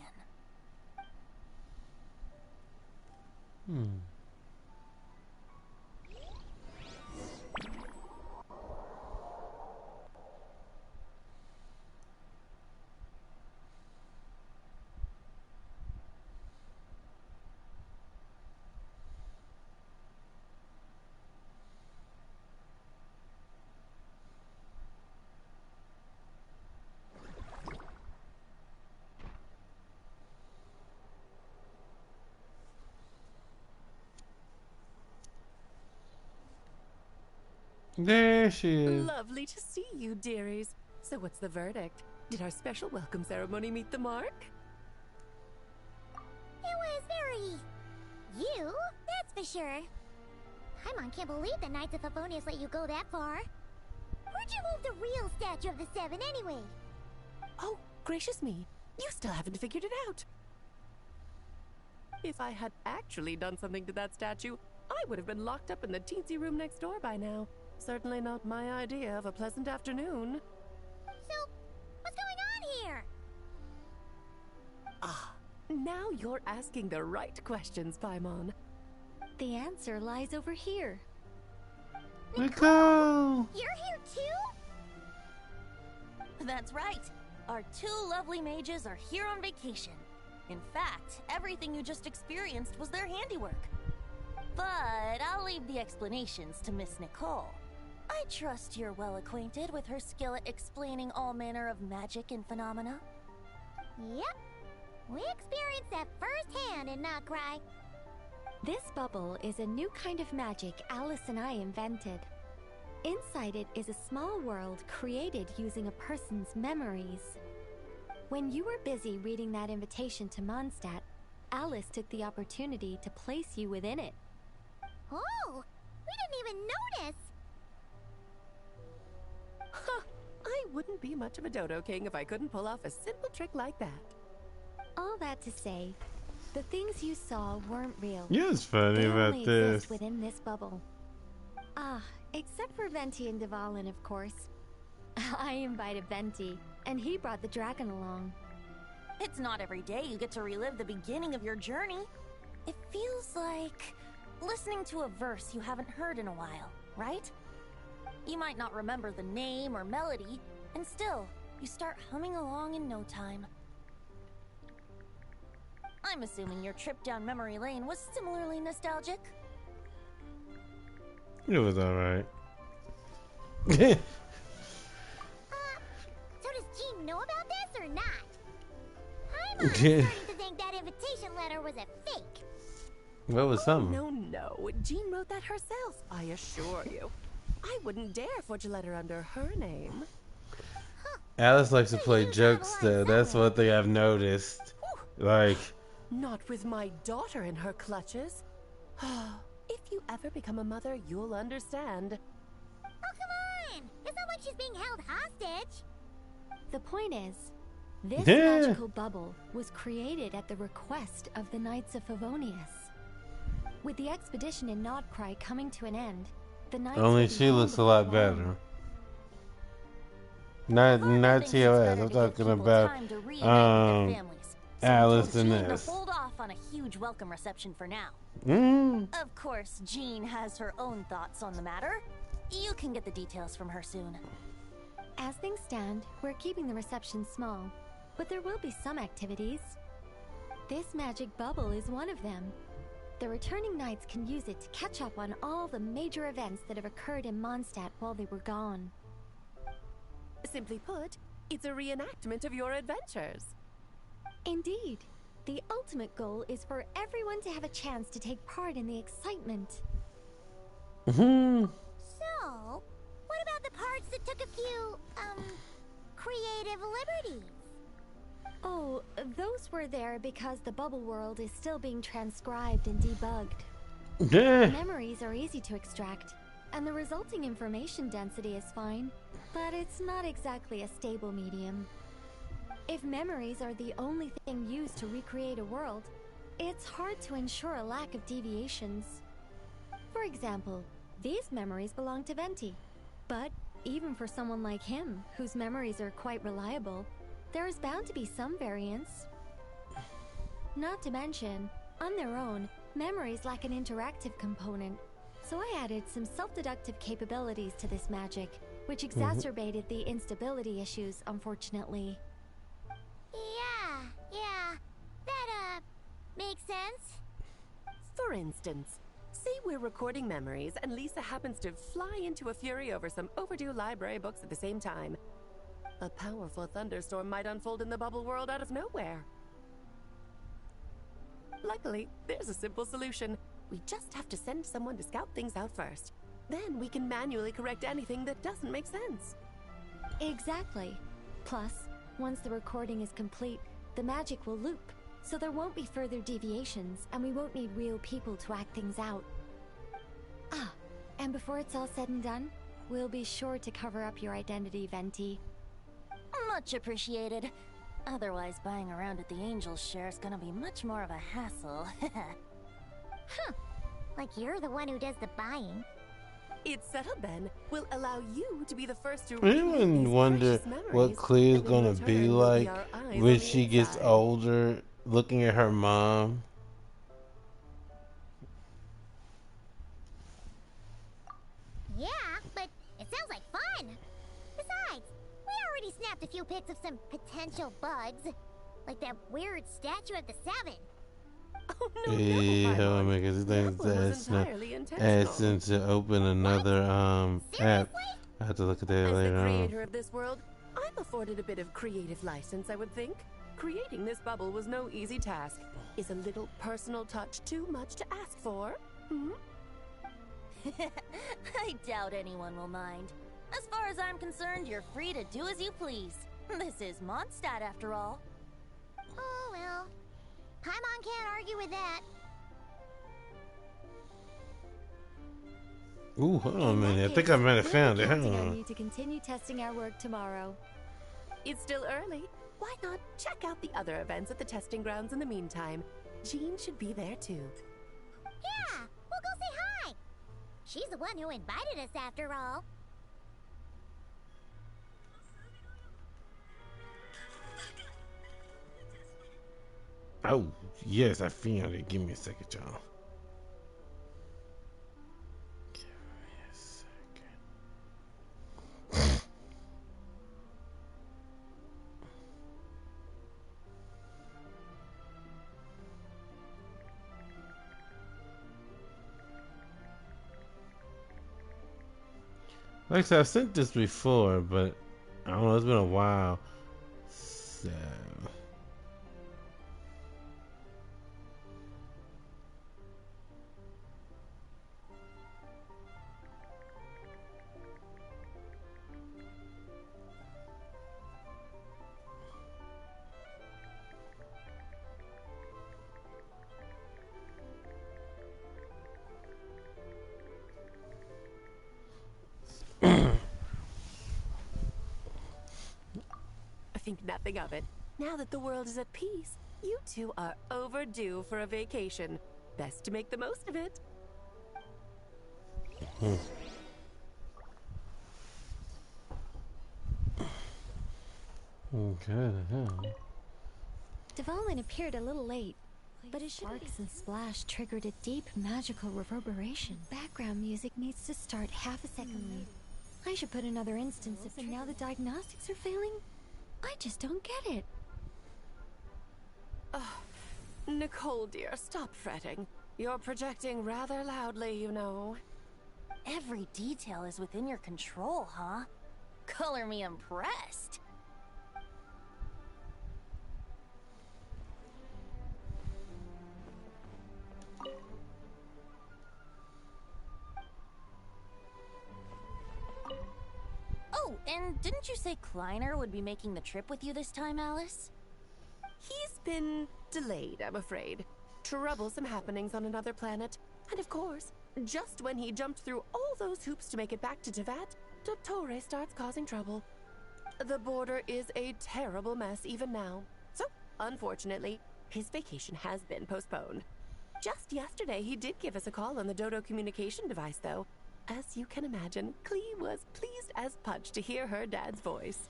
There she is. Lovely to see you, dearies. So what's the verdict? Did our special welcome ceremony meet the mark? It was very... you, that's for sure. Paimon can't believe the Knights of Favonius let you go that far. Where'd you move the real statue of the Seven anyway? Oh, gracious me. You still haven't figured it out. If I had actually done something to that statue, I would have been locked up in the teensy room next door by now. Certainly not my idea of a pleasant afternoon. So, what's going on here? Ah, now you're asking the right questions, Paimon. The answer lies over here. Nicole! You're here too? That's right. Our two lovely mages are here on vacation. In fact, everything you just experienced was their handiwork. But I'll leave the explanations to Miss Nicole. I trust you're well acquainted with her skill at explaining all manner of magic and phenomena. Yep. We experienced that firsthand in Notcry. This bubble is a new kind of magic Alice and I invented. Inside it is a small world created using a person's memories. When you were busy reading that invitation to Mondstadt, Alice took the opportunity to place you within it. Oh, we didn't even notice. Huh, I wouldn't be much of a Dodo King if I couldn't pull off a simple trick like that. All that to say, the things you saw weren't real. Yeah, it's funny they about only this. exist within this bubble. Ah, except for Venti and Dvalin, of course. I invited Venti, and he brought the dragon along. It's not every day you get to relive the beginning of your journey. It feels like listening to a verse you haven't heard in a while, right? You might not remember the name or melody, and still, you start humming along in no time. I'm assuming your trip down memory lane was similarly nostalgic. It was alright. So does Jean know about this or not? I'm starting to think that invitation letter was a fake. What was something? No. Jean wrote that herself, I assure you. I wouldn't dare forge a letter under her name. Alice likes to play jokes though. That's one thing I've noticed. Like, Not with my daughter in her clutches. If you ever become a mother, you'll understand. Oh, come on! It's not like she's being held hostage. The point is, this magical bubble was created at the request of the Knights of Favonius. With the expedition in Nodcry coming to an end, the Knights only will be she home looks a before lot long. better. Not TOS. I'm talking about Alice and this. Hold off on a huge welcome reception for now. Of course, Jean has her own thoughts on the matter. You can get the details from her soon. As things stand, we're keeping the reception small, but there will be some activities. This magic bubble is one of them. The returning knights can use it to catch up on all the major events that have occurred in Mondstadt while they were gone. Simply put, it's a reenactment of your adventures. Indeed. The ultimate goal is for everyone to have a chance to take part in the excitement. So, what about the parts that took a few, creative liberties? Oh, those were there because the bubble world is still being transcribed and debugged. Memories are easy to extract, and the resulting information density is fine, but it's not exactly a stable medium. If memories are the only thing used to recreate a world, it's hard to ensure a lack of deviations. For example, these memories belong to Venti, but even for someone like him, whose memories are quite reliable, there is bound to be some variance. Not to mention, on their own, memories lack an interactive component, so I added some self-deductive capabilities to this magic, which exacerbated the instability issues, unfortunately. Yeah, that, makes sense. For instance, say we're recording memories and Lisa happens to fly into a fury over some overdue library books at the same time. A powerful thunderstorm might unfold in the bubble world out of nowhere. Luckily, there's a simple solution. We just have to send someone to scout things out first. Then we can manually correct anything that doesn't make sense. Exactly. Plus, once the recording is complete, the magic will loop, so there won't be further deviations, and we won't need real people to act things out. Ah, and before it's all said and done, we'll be sure to cover up your identity, Venti. Much appreciated. Otherwise, buying around at the Angel's share is gonna be much more of a hassle. Huh. Like you're the one who does the buying. It's settled then. We'll allow you to be the first to Anyone wonder what Cleo's gonna be like when she gets older, looking at her mom? Yeah, but it sounds like fun. Besides, we already snapped a few pics of some potential bugs. Like that weird statue of the Seven. Oh, Yeah, hold on, because asking to open another app. I have to look at that As later the on. creator of this world, I'm afforded a bit of creative license, I would think. Creating this bubble was no easy task. Is a little personal touch too much to ask for? I doubt anyone will mind. As far as I'm concerned, you're free to do as you please. This is Mondstadt, after all. Oh, well. Paimon can't argue with that. Ooh, hold on a minute. I think I might have found it. Hold Counting on on. you to continue testing our work tomorrow. It's still early. Why not check out the other events at the testing grounds in the meantime? Jean should be there too. Yeah, we'll go say hi. She's the one who invited us after all. Oh, yes, I found it. Give me a second, y'all. Give me a second. Like I said, I've sent this before, but I don't know, it's been a while. So Think nothing of it. Now that the world is at peace, you two are overdue for a vacation. Best to make the most of it. okay, hell. Dvalin appeared a little late, but his sparks and splash triggered a deep magical reverberation. Background music needs to start half a second late. I should put another instance of and now the diagnostics are failing? I just don't get it. Nicole, dear, stop fretting. You're projecting rather loudly, you know. Every detail is within your control, huh? Color me impressed. Oh, and didn't you say Kleiner would be making the trip with you this time, Alice? He's been delayed, I'm afraid. Troublesome happenings on another planet. And of course, just when he jumped through all those hoops to make it back to Tevat, Dottore starts causing trouble. The border is a terrible mess even now. So, unfortunately, his vacation has been postponed. Just yesterday, he did give us a call on the Dodo communication device, though. As you can imagine, Klee was pleased as punch to hear her dad's voice.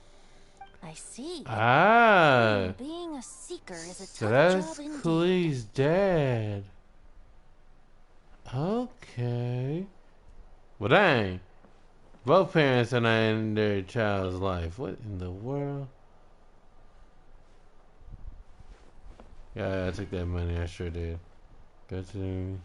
I see. Ah. Being a seeker is a So tough that's job indeed. Klee's dad. Okay. Well, dang. Both parents are not in their child's life. What in the world? Yeah, I took that money. I sure did. Go to.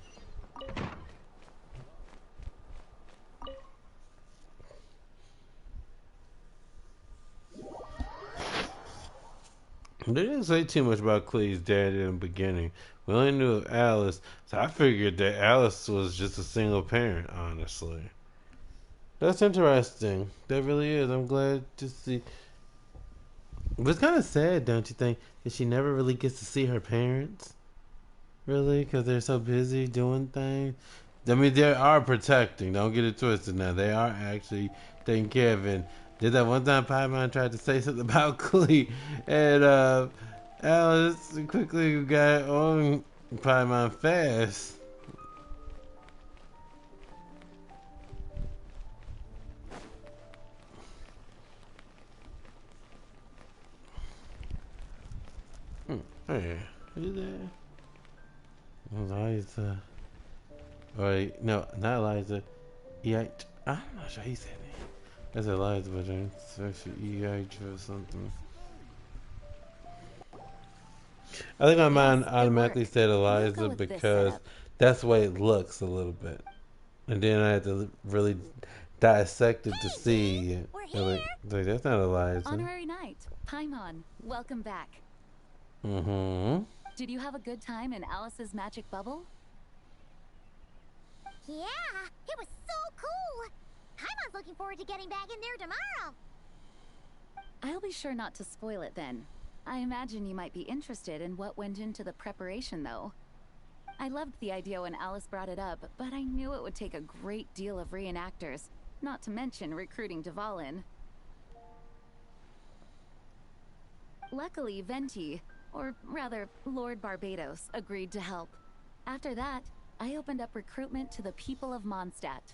They didn't say too much about Klee's dad in the beginning. We only knew of Alice, so I figured that Alice was just a single parent, honestly. That's interesting. That really is. I'm glad to see. But it's kind of sad, don't you think, that she never really gets to see her parents? Really? Because they're so busy doing things? I mean, they are protecting. Don't get it twisted now. They are actually taking care of it. Did that one time Paimon tried to say something about Klee, and Alice quickly got on Paimon fast. Hey, who's that? Eliza. Or, no, not Eliza. E.H. I'm not sure he said it. That's Eliza, but it's actually E.H. or something. I think my mind automatically said Eliza because that's the way it looks a little bit. And then I had to really dissect it to see. Like, that's not Eliza. Honorary Knight, Paimon, welcome back. Mm-hmm. Did you have a good time in Alice's magic bubble? Yeah, it was so cool. Paimon's looking forward to getting back in there tomorrow. I'll be sure not to spoil it then. I imagine you might be interested in what went into the preparation, though. I loved the idea when Alice brought it up, but I knew it would take a great deal of reenactors, not to mention recruiting Dvalin. Luckily, Venti, or rather, Lord Barbados, agreed to help. After that, I opened up recruitment to the people of Mondstadt.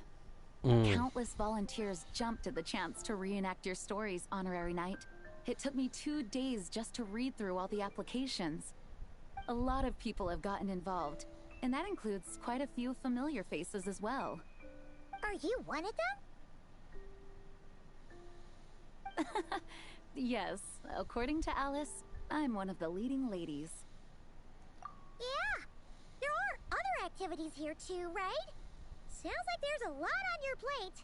Countless volunteers jumped at the chance to reenact your stories, Honorary Knight. It took me 2 days just to read through all the applications. A lot of people have gotten involved, and that includes quite a few familiar faces as well. Are you one of them? Yes, according to Alice, I'm one of the leading ladies. Yeah, there are other activities here too, right? Sounds like there's a lot on your plate.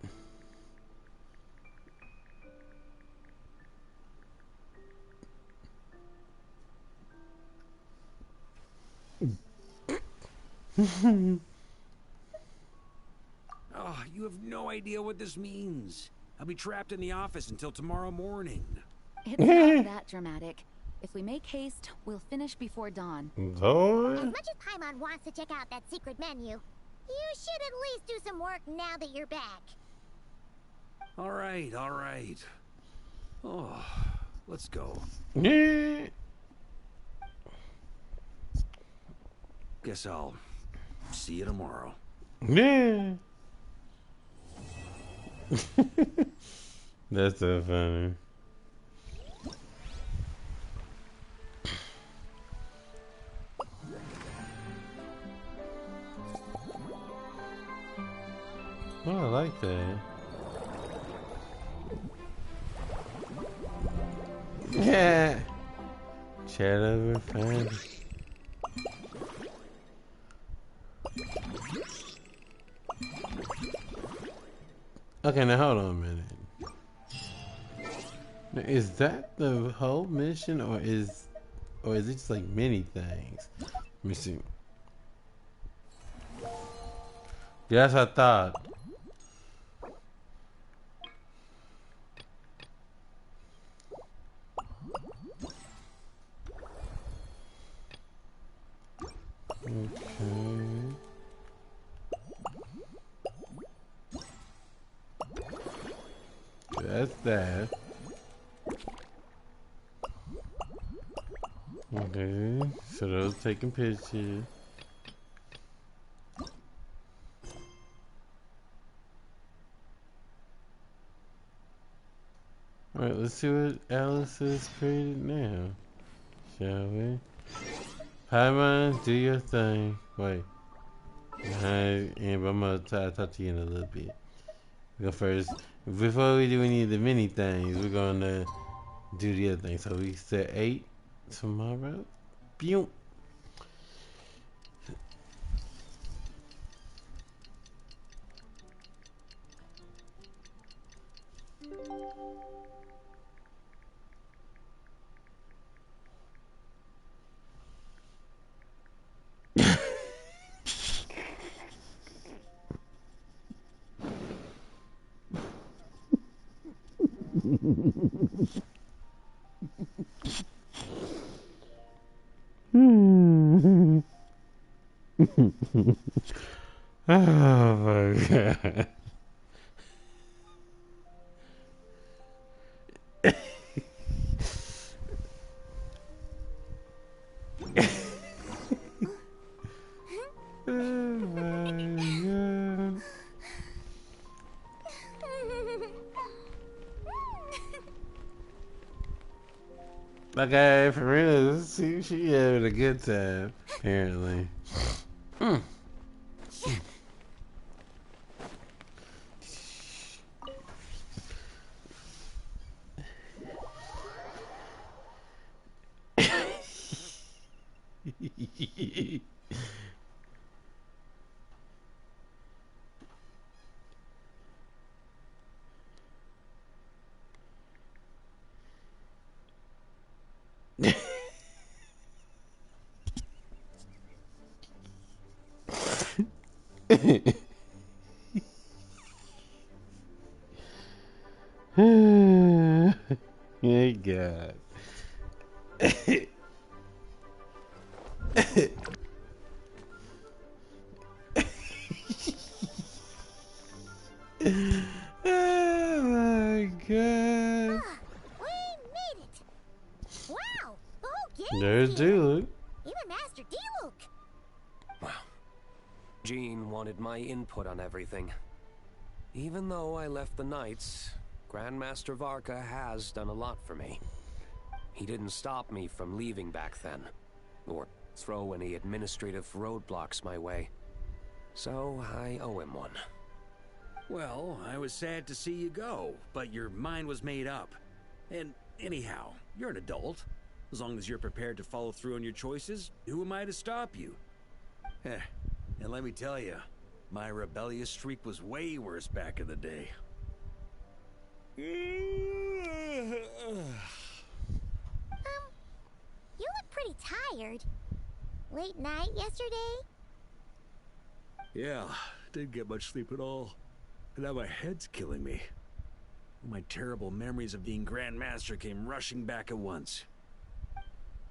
Oh, you have no idea what this means. I'll be trapped in the office until tomorrow morning. It's not that dramatic. If we make haste, we'll finish before dawn. Lord. As much as Paimon wants to check out that secret menu, you should at least do some work now that you're back. All right, all right. Oh, let's go. Yeah. Guess I'll see you tomorrow. Yeah. That's so funny. Oh, I like that. Yeah. Chat over fine. Okay, now hold on a minute. Now, is that the whole mission, or is it just like many things? Let me see. Yes, I thought. Okay. That's that. Okay, so those taking pictures. Alright, let's see what Alice has created now. Shall we? Paimon, do your thing. Wait. I'm gonna talk to you in a little bit. We go first. Before we do any of the mini things, we're gonna do the other thing. So we set 8 tomorrow. Pew. Oh my god. Oh my god. Okay, for real, she having a good time, apparently. Hey God. Oh my god. We made it! Wow, the whole game. There's Duke. Even Master D-Luke. Jean wanted my input on everything. Even though I left the Knights, Grandmaster Varka has done a lot for me. He didn't stop me from leaving back then, or throw any administrative roadblocks my way. So I owe him one. Well, I was sad to see you go, but your mind was made up. And anyhow, you're an adult. As long as you're prepared to follow through on your choices, who am I to stop you? And let me tell you, my rebellious streak was way worse back in the day. You look pretty tired. Late night yesterday? Yeah, didn't get much sleep at all. And now my head's killing me. My terrible memories of being Grand Master came rushing back at once.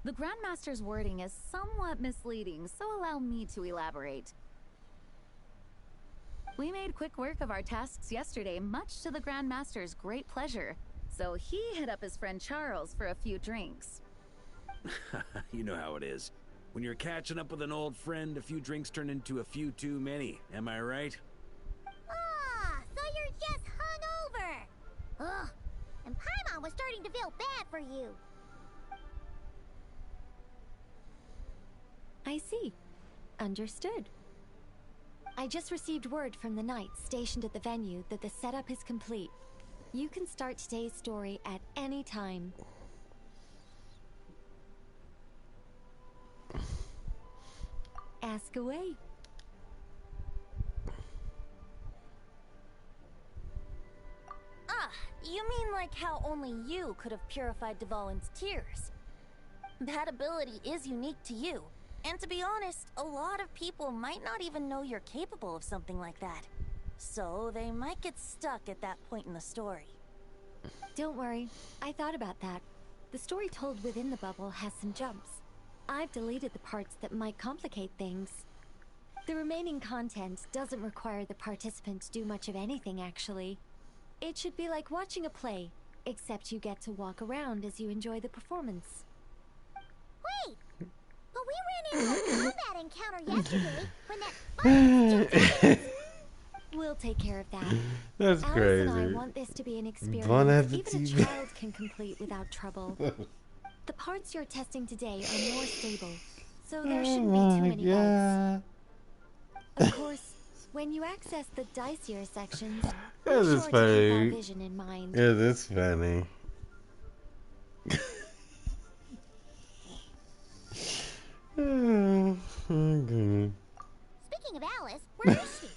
The Grandmaster's wording is somewhat misleading, so allow me to elaborate. We made quick work of our tasks yesterday, much to the Grandmaster's great pleasure, so he hit up his friend Charles for a few drinks. You know how it is. When you're catching up with an old friend, a few drinks turn into a few too many. Am I right? Ah, so you're just hungover. Ugh, and Paimon was starting to feel bad for you. I see. Understood. I just received word from the knights stationed at the venue that the setup is complete. You can start today's story at any time. Ask away. Ah, you mean like how only you could have purified Dvalin's tears? That ability is unique to you. And to be honest, a lot of people might not even know you're capable of something like that. So they might get stuck at that point in the story. Don't worry, I thought about that. The story told within the bubble has some jumps. I've deleted the parts that might complicate things. The remaining content doesn't require the participant to do much of anything, actually. It should be like watching a play, except you get to walk around as you enjoy the performance. Wait! But we ran into a combat encounter yesterday when that virus jumped out. We'll take care of that. That's Alice crazy. and I want this to be an experience Bon even a appetit. child can complete without trouble. The parts you're testing today are more stable, so there shouldn't be too many bugs. Of course, when you access the dicier sections, be That sure is to keep our funny. vision in mind. Yeah, that's funny. Oh, okay. Speaking of Alice, where is she?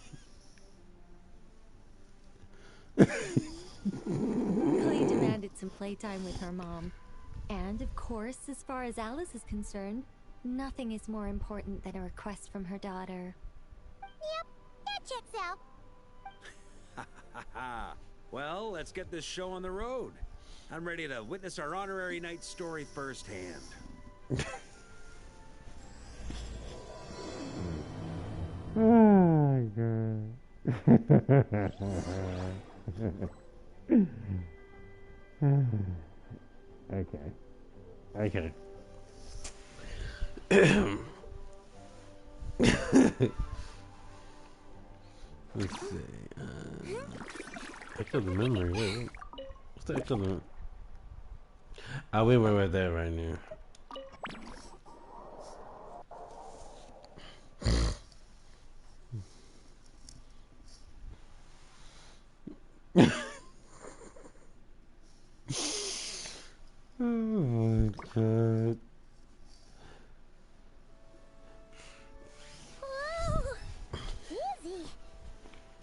Clee demanded some playtime with her mom. And of course, as far as Alice is concerned, nothing is more important than a request from her daughter. Yep, that checks out. Well, let's get this show on the road. I'm ready to witness our honorary knight's story firsthand. Oh my god. Okay. Okay. Let's see. Echo the memory. Wait. What's the echo the? Oh, we went right there right now. Oh my god. Whoa! Easy.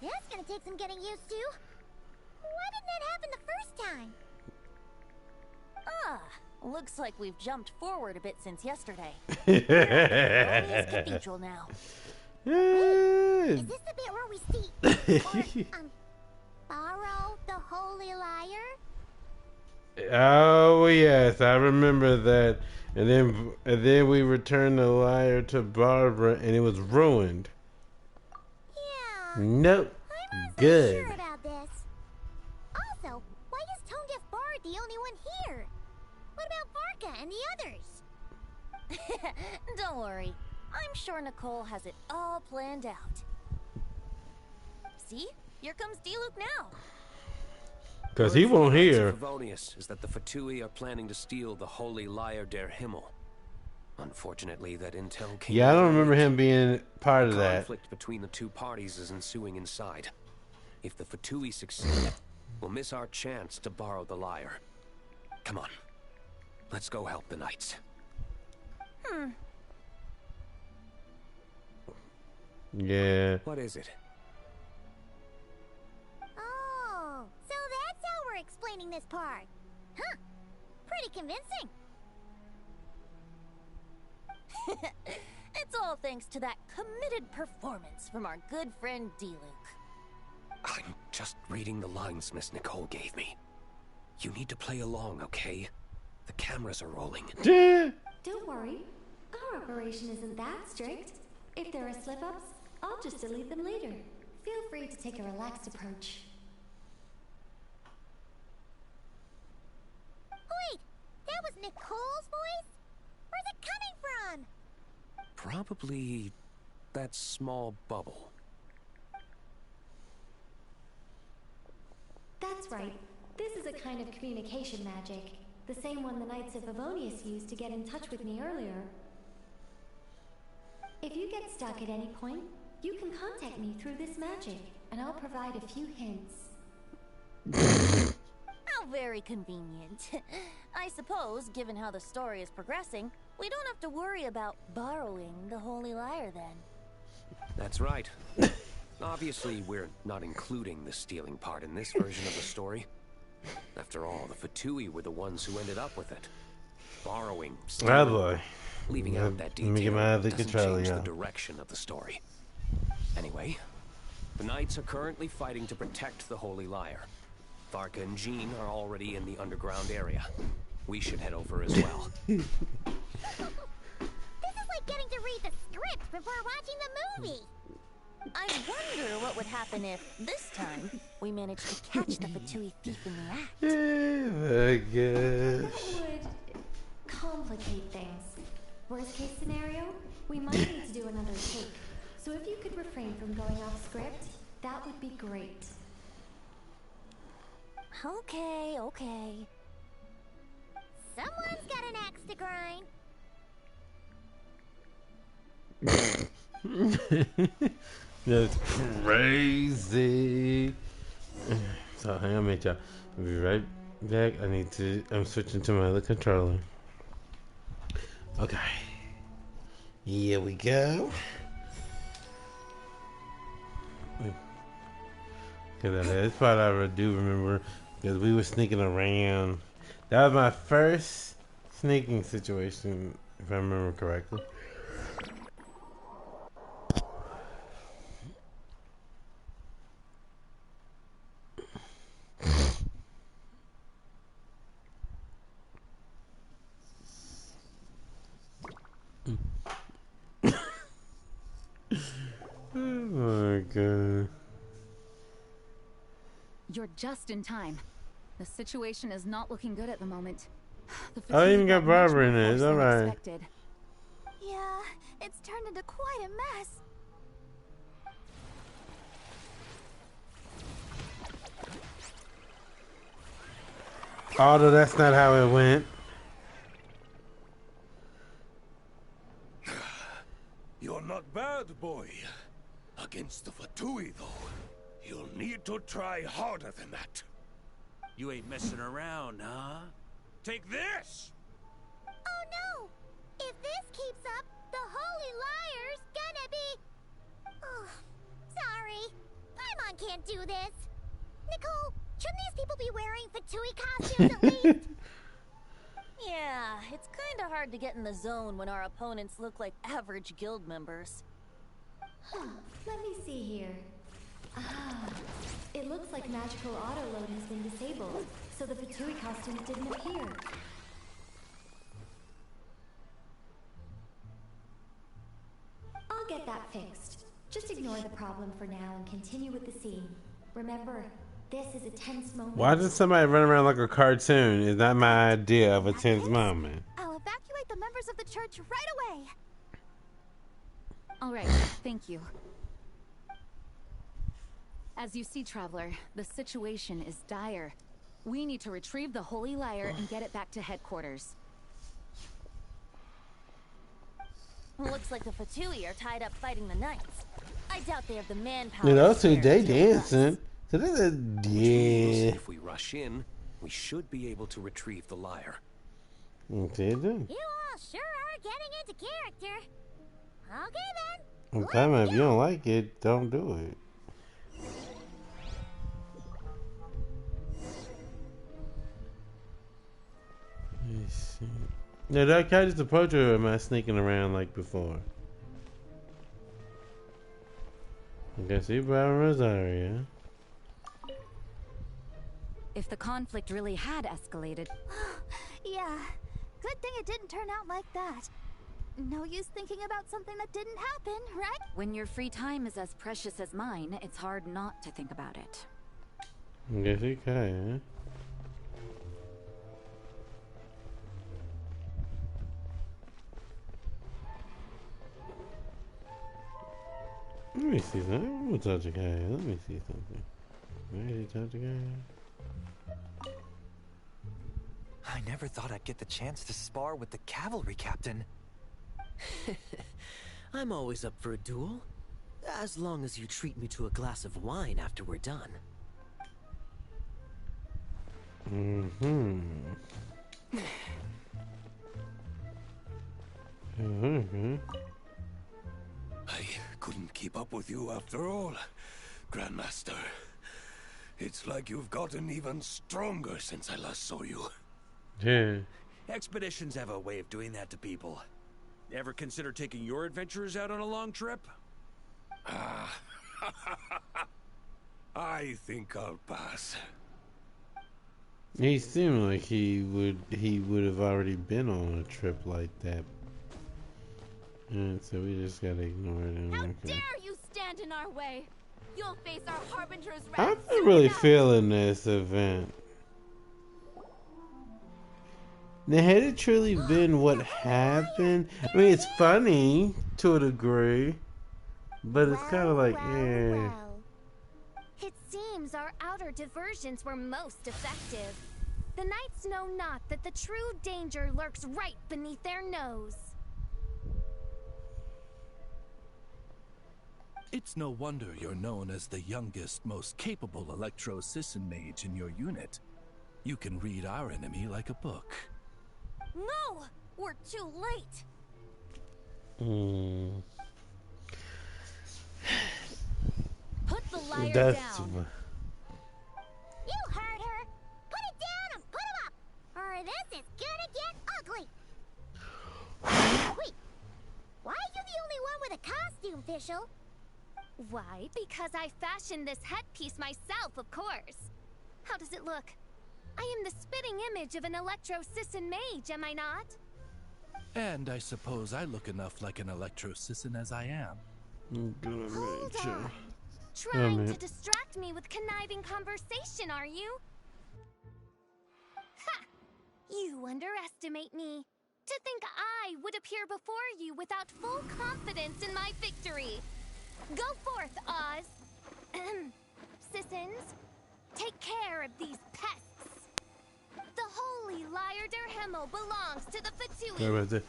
That's gonna take some getting used to. Why didn't that happen the first time? Ah, looks like we've jumped forward a bit since yesterday. We're at the Baronius Cathedral now. Is this the bit where we see borrow the holy lyre? Oh yes, I remember that. And then we returned the lyre to Barbara, and it was ruined. Yeah. Nope. I'm Good. sure about this. Also, why is Tone Deaf Bard the only one here? What about Varka and the others? Don't worry. I'm sure Nicole has it all planned out. See? Here comes D-Luke now. Cause he won't hear. Favonius is that the Fatui are planning to steal the holy lyre der Himmel. Unfortunately, that intel came. Yeah, I don't remember him being part of that. Conflict between the two parties is ensuing inside. If the Fatui succeed, we'll miss our chance to borrow the lyre. Come on, let's go help the knights. Yeah. What is it? Oh, so that's how we're explaining this part. Huh. Pretty convincing. It's all thanks to that committed performance from our good friend D-Luke. I'm just reading the lines Miss Nicole gave me. You need to play along, okay? The cameras are rolling. Don't worry. Our operation isn't that strict. If there are slip-ups, I'll just delete them later. Feel free to take a relaxed approach. Wait, that was Nicole's voice? Where's it coming from? Probably that small bubble. That's right. This is a kind of communication magic. The same one the Knights of Favonius used to get in touch with me earlier. If you get stuck at any point, you can contact me through this magic, and I'll provide a few hints. How very convenient. I suppose, given how the story is progressing, we don't have to worry about borrowing the Holy Lyre then. That's right. Obviously, we're not including the stealing part in this version of the story. After all, the Fatui were the ones who ended up with it. Borrowing, stealing, Oh boy. leaving out that Let me get detail my other doesn't controller, change yeah. the direction of the story. Anyway, the Knights are currently fighting to protect the Holy Lyre. Varka and Jean are already in the underground area. We should head over as well. This is like getting to read the script before watching the movie. I wonder what would happen if, this time, we managed to catch the Fatui thief in the act. Oh my gosh. That would complicate things. Worst case scenario, we might need to do another take. So if you could refrain from going off script, that would be great. Okay, okay. Someone's got an axe to grind. That's crazy. So hang on, mate, y'all. I'll be right back. I'm switching to my other controller. Okay. Here we go. Cause that's part I do remember, because we were sneaking around. That was my first sneaking situation, if I remember correctly. Oh my god. You're just in time. The situation is not looking good at the moment. The I even Fatui got much Barbara in more it. force It's than alright. expected. Yeah, it's turned into quite a mess. Although that's not how it went. You're not bad, boy. Against the Fatui, though, you'll need to try harder than that. You ain't messing around, huh? Take this! Oh no! If this keeps up, the Holy Lyre's gonna be... Oh, sorry. Paimon can't do this. Nicole, shouldn't these people be wearing Fatui costumes at least? Yeah, it's kinda hard to get in the zone when our opponents look like average guild members. Let me see here. Ah, it looks like magical auto-load has been disabled, so the Fatui costumes didn't appear. I'll get that fixed. Just ignore the problem for now and continue with the scene. Remember, this is a tense moment. Why does somebody run around like a cartoon? Is not my idea of a tense moment. I'll evacuate the members of the church right away. All right, thank you. As you see, Traveler, the situation is dire. We need to retrieve the Holy Lyre and get it back to headquarters. Looks like the Fatui are tied up fighting the Knights. I doubt they have the manpower. Yeah, those two, to they deal with us. dancing. So this is, yeah. If we rush in, we should be able to retrieve the lyre. Okay, then. You all sure are getting into character. Okay then. I'm telling you, if you don't like it, don't do it. Let's see. Now, did I just approach her, or am I sneaking around like before? I guess he brought Rosaria. If the conflict really had escalated... Yeah, good thing it didn't turn out like that. No use thinking about something that didn't happen, right? When your free time is as precious as mine, it's hard not to think about it. I guess he can. Let me see something. I'm gonna touch a guy. Let me see something. Where did he touch a guy? I never thought I'd get the chance to spar with the cavalry captain. I'm always up for a duel. As long as you treat me to a glass of wine after we're done. Mm-hmm. Mm-hmm. I couldn't keep up with you after all, Grandmaster. It's like you've gotten even stronger since I last saw you. Yeah. Expeditions have a way of doing that to people. Ever consider taking your adventurers out on a long trip? I think I'll pass. He seemed like he would have already been on a trip like that. And so we just gotta ignore it. How dare you stand in our way? You'll face our Harbinger's wrath. I'm not really feeling this event. Now, had it truly been what happened, I mean, it's funny to a degree, but it's kind of like, yeah. It seems our outer diversions were most effective. The knights know not that the true danger lurks right beneath their nose. It's no wonder you're known as the youngest, most capable electro-Sisson mage in your unit. You can read our enemy like a book. No! We're too late! Put the liar down. You heard her! Put it down and put him up! Or this is gonna get ugly! Wait, why are you the only one with a costume, Fischl? Why, because I fashioned this headpiece myself, of course. How does it look? I am the spitting image of an electro-Sisson mage, am I not? And I suppose I look enough like an electro-Sisson as I am. Hold on. Trying to distract me with conniving conversation, are you? Ha! You underestimate me. To think I would appear before you without full confidence in my victory. Go forth, Oz. Sissons, take care of these pests. The holy Liar der Himmel belongs to the Fatui.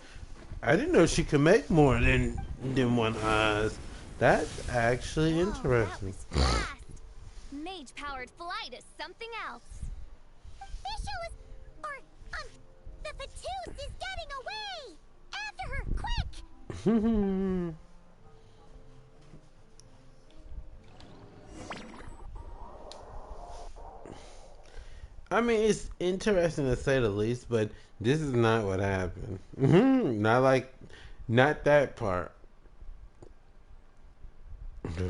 I didn't know she could make more than one eyes. That's actually interesting. Mage-powered flight is something else. Fischl is... the Fatus is getting away! After her, quick! I mean, it's interesting to say the least, but this is not what happened. Not that part.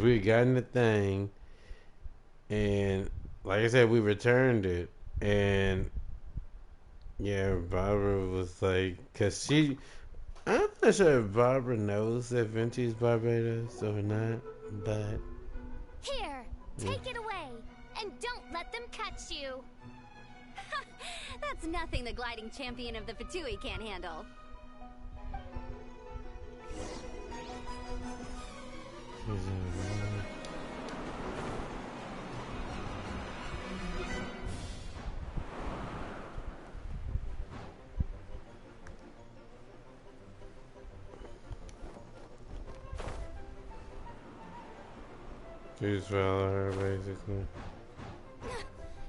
We had gotten the thing, and like I said, we returned it, and yeah, Barbara was like, cause I'm not sure if Barbara knows that Venti's Barbados or not, but here, take it away, and don't let them catch you. That's nothing the gliding champion of the Fatui can't handle. Just follow her, basically.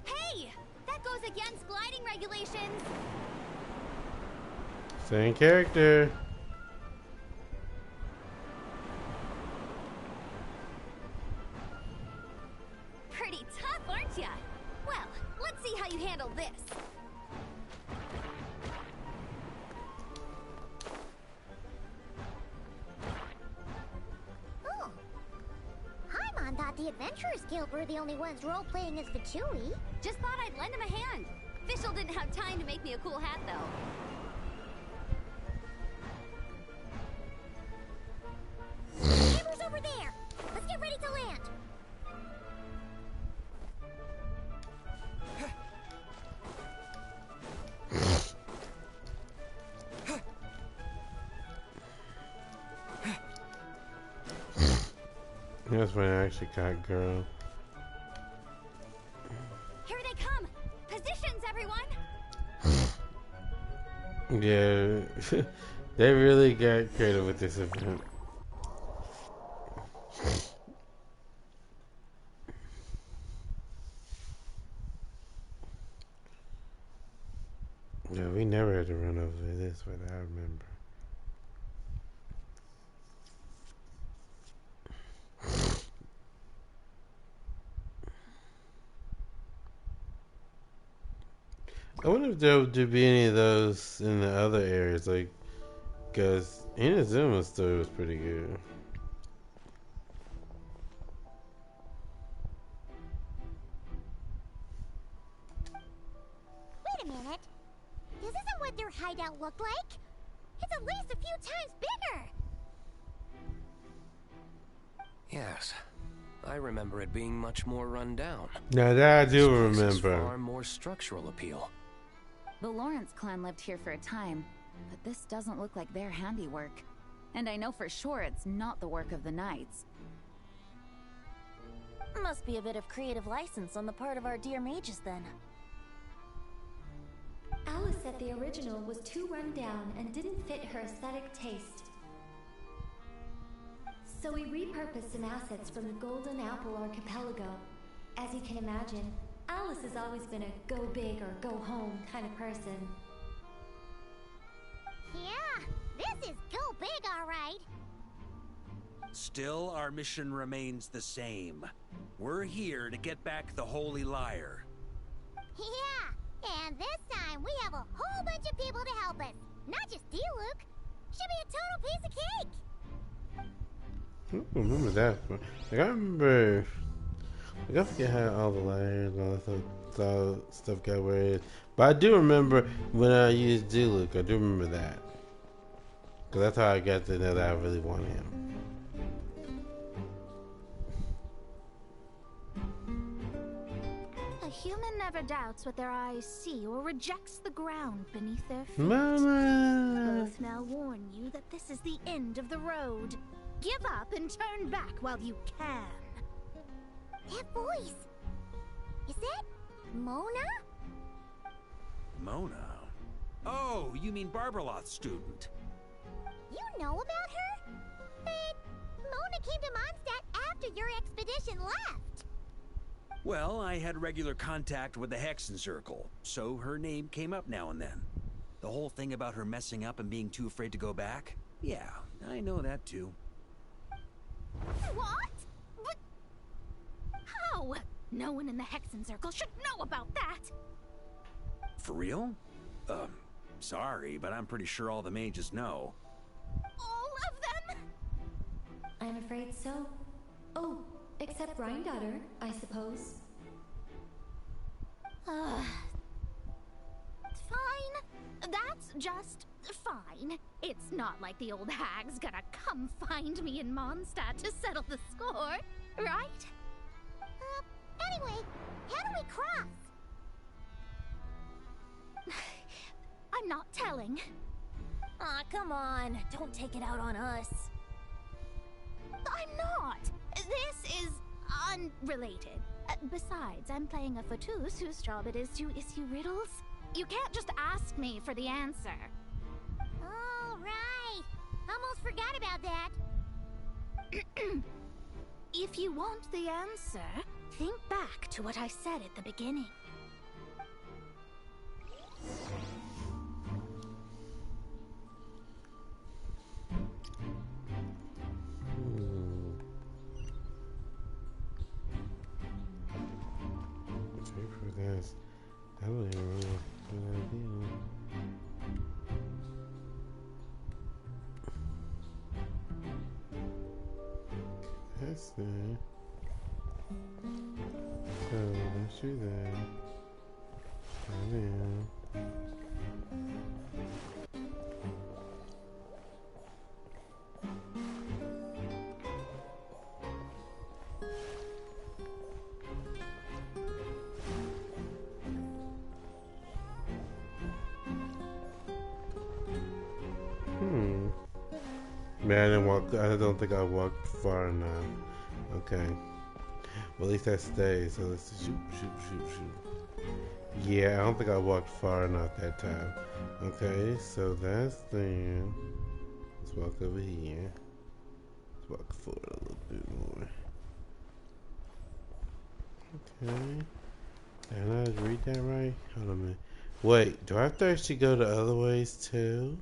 Hey! That goes against gliding regulations! Same character. Pretty tough, aren't ya? Well, let's see how you handle this. Oh, I'm on the Adventurers Guild were the only ones role-playing as Vichui. Just thought I'd lend him a hand. Fischl didn't have time to make me a cool hat, though. Hammer's over there! Let's get ready to land! That's when I actually caught girl. Here they come! Positions, everyone! Yeah, they really got creative with this event. Yeah, we never had to run over this way that I remember. I wonder if there would be any of those in the other areas, like, because Inazuma's story was pretty good. Wait a minute. This isn't what their hideout looked like. It's at least a few times bigger. Yes. I remember it being much more run down. Now that I do This place has remember. far more structural appeal. The Lawrence clan lived here for a time, but this doesn't look like their handiwork. And I know for sure it's not the work of the Knights. Must be a bit of creative license on the part of our dear mages then. Alice said the original was too run down and didn't fit her aesthetic taste. So we repurposed some assets from the Golden Apple Archipelago. As you can imagine, Alice has always been a go big or go home kind of person. Yeah, this is go big, all right. Still, our mission remains the same. We're here to get back the Holy Lyre. Yeah, and this time we have a whole bunch of people to help us. Not just Diluc. Should be a total piece of cake. I don't remember that. Like, I remember. Like, I forget how all the layers and all that stuff got weird. But I do remember when I used Diluc. I do remember that. Because that's how I got to know that I really want him. A human never doubts what their eyes see or rejects the ground beneath their feet. Mama! Both now warn you that this is the end of the road. Give up and turn back while you can. That voice. Is that Mona? Mona? Oh, you mean Barbarloth's student. You know about her? But Mona came to Mondstadt after your expedition left. Well, I had regular contact with the Hexen Circle, so her name came up now and then. The whole thing about her messing up and being too afraid to go back? Yeah, I know that too. What? But how? No one in the Hexen Circle should know about that. For real? Sorry, but I'm pretty sure all the mages know. All of them? I'm afraid so. Oh, except Rhindaughter, I suppose. Fine. That's just fine. It's not like the old hag's gonna come find me in Mondstadt to settle the score, right? Anyway, how do we cross? I'm not telling. Aw, come on. Don't take it out on us. I'm not. This is unrelated. Besides, I'm playing a fatus whose job it is to issue riddles. You can't just ask me for the answer. All right. Almost forgot about that. If you want the answer, think back to what I said at the beginning. I don't even remember what idea. That's nice. So let's do that. Come in. Man, I didn't walk. I don't think I walked far enough. Okay. Well, at least that stays. So let's shoot. Yeah, I don't think I walked far enough that time. Okay, so that's there. Let's walk over here. Let's walk forward a little bit more. Okay. Did I read that right? Hold on a minute. Wait, do I have to actually go the other ways too?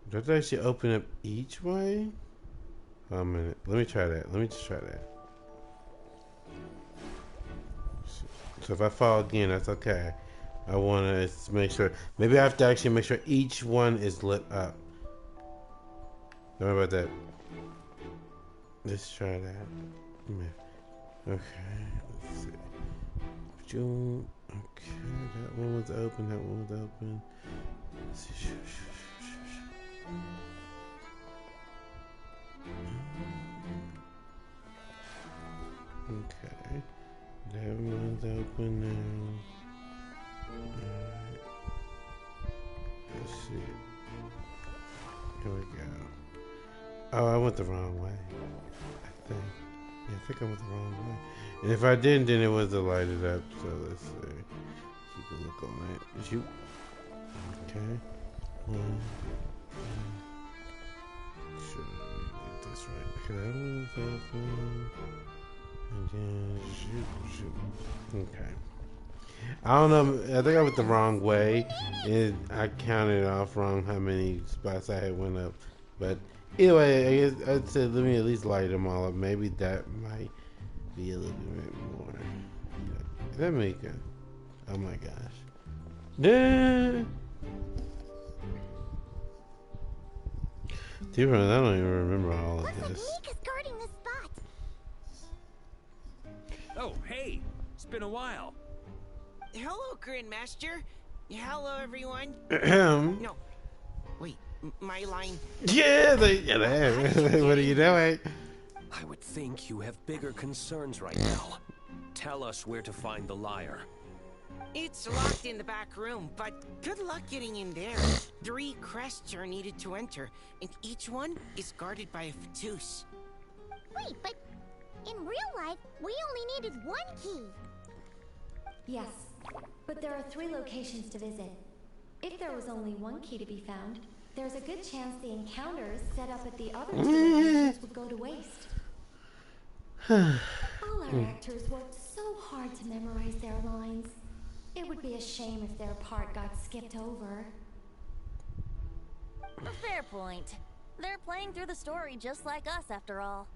Do I have to actually open up each way? Hold on a minute. Let me try that. Let me just try that. So if I fall again, that's okay. I want to make sure. Maybe I have to actually make sure each one is lit up. Don't worry about that. Let's try that. Okay, let's see. Okay, that one was open. That one was open. Let's see. Okay, that one's open now. Alright. Let's see. Here we go. Oh, I went the wrong way. I think. Yeah, I think I went the wrong way. And if I didn't, then it was to light it up. So let's see. Keep a look on that. Shoot. Okay. One. Should get this right. Okay, that one's open. And then shoot. Okay. I don't know. I think I went the wrong way. And I counted off wrong how many spots I had went up. But either way, I guess I'd say let me at least light them all up. Maybe that might be a little bit more. Is that Mika? Oh my gosh. Yeah. I don't even remember all of this. Mika's guarding the spot. Oh, hey! It's been a while. Hello, Grandmaster. Hello, everyone. No. Wait, my line. Yeah, they what are you doing? I would think you have bigger concerns right now. Tell us where to find the liar. It's locked in the back room, but good luck getting in there. 3 crests are needed to enter, and each one is guarded by a Fatus. Wait, but in real life, we only needed 1 key. Yes, but there are 3 locations to visit. If there was only 1 key to be found, there's a good chance the encounters set up at the other 2 locations would go to waste. All our actors worked so hard to memorize their lines. It would be a shame if their part got skipped over. A fair point. They're playing through the story just like us, after all.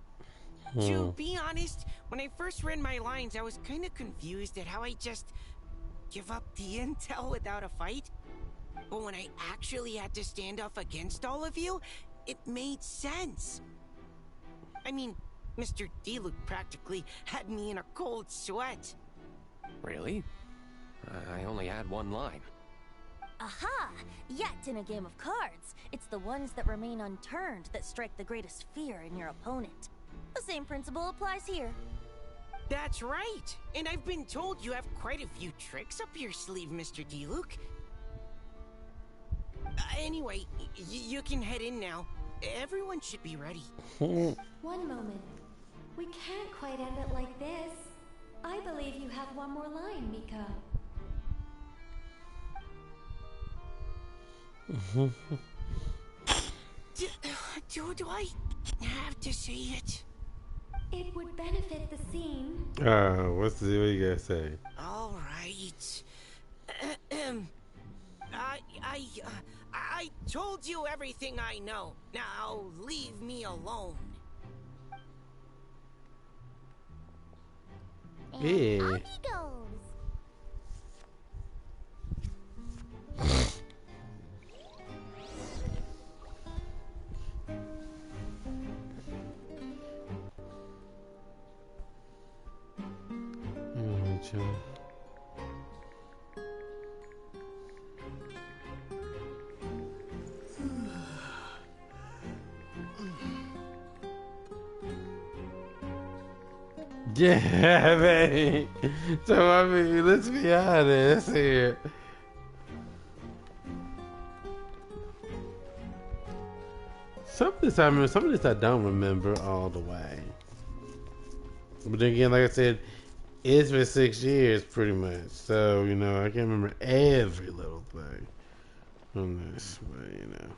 To be honest, when I first read my lines, I was kind of confused at how I just give up the intel without a fight. But when I actually had to stand up against all of you, it made sense. I mean, Mr. Diluc practically had me in a cold sweat. Really? I only had 1 line. Aha! Yet in a game of cards, it's the ones that remain unturned that strike the greatest fear in your opponent. The same principle applies here. That's right! And I've been told you have quite a few tricks up your sleeve, Mr. Diluc. Anyway, you can head in now. Everyone should be ready. One moment. We can't quite end it like this. I believe you have 1 more line, Mika. Do I have to say it? It would benefit the scene. What you gotta say? All right. I told you everything I know. Now leave me alone. And Yeah. off he goes. sure. Yeah, man. So I mean, let's be honest here. Some of this I remember, some of this I don't remember all the way. But then again, like I said, it's been 6 years pretty much. So, you know, I can't remember every little thing on this, but you know.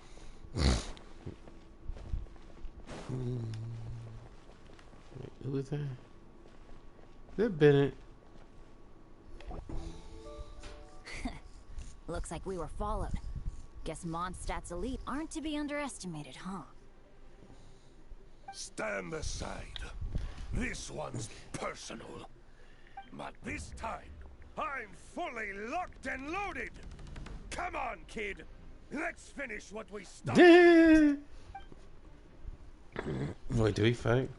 Wait, who is that? Is that Bennett? Looks like we were followed. Guess Mondstadt's elite aren't to be underestimated, huh? Stand aside. This one's personal. But this time, I'm fully locked and loaded. Come on, kid. Let's finish what we started. Wait, do we fight?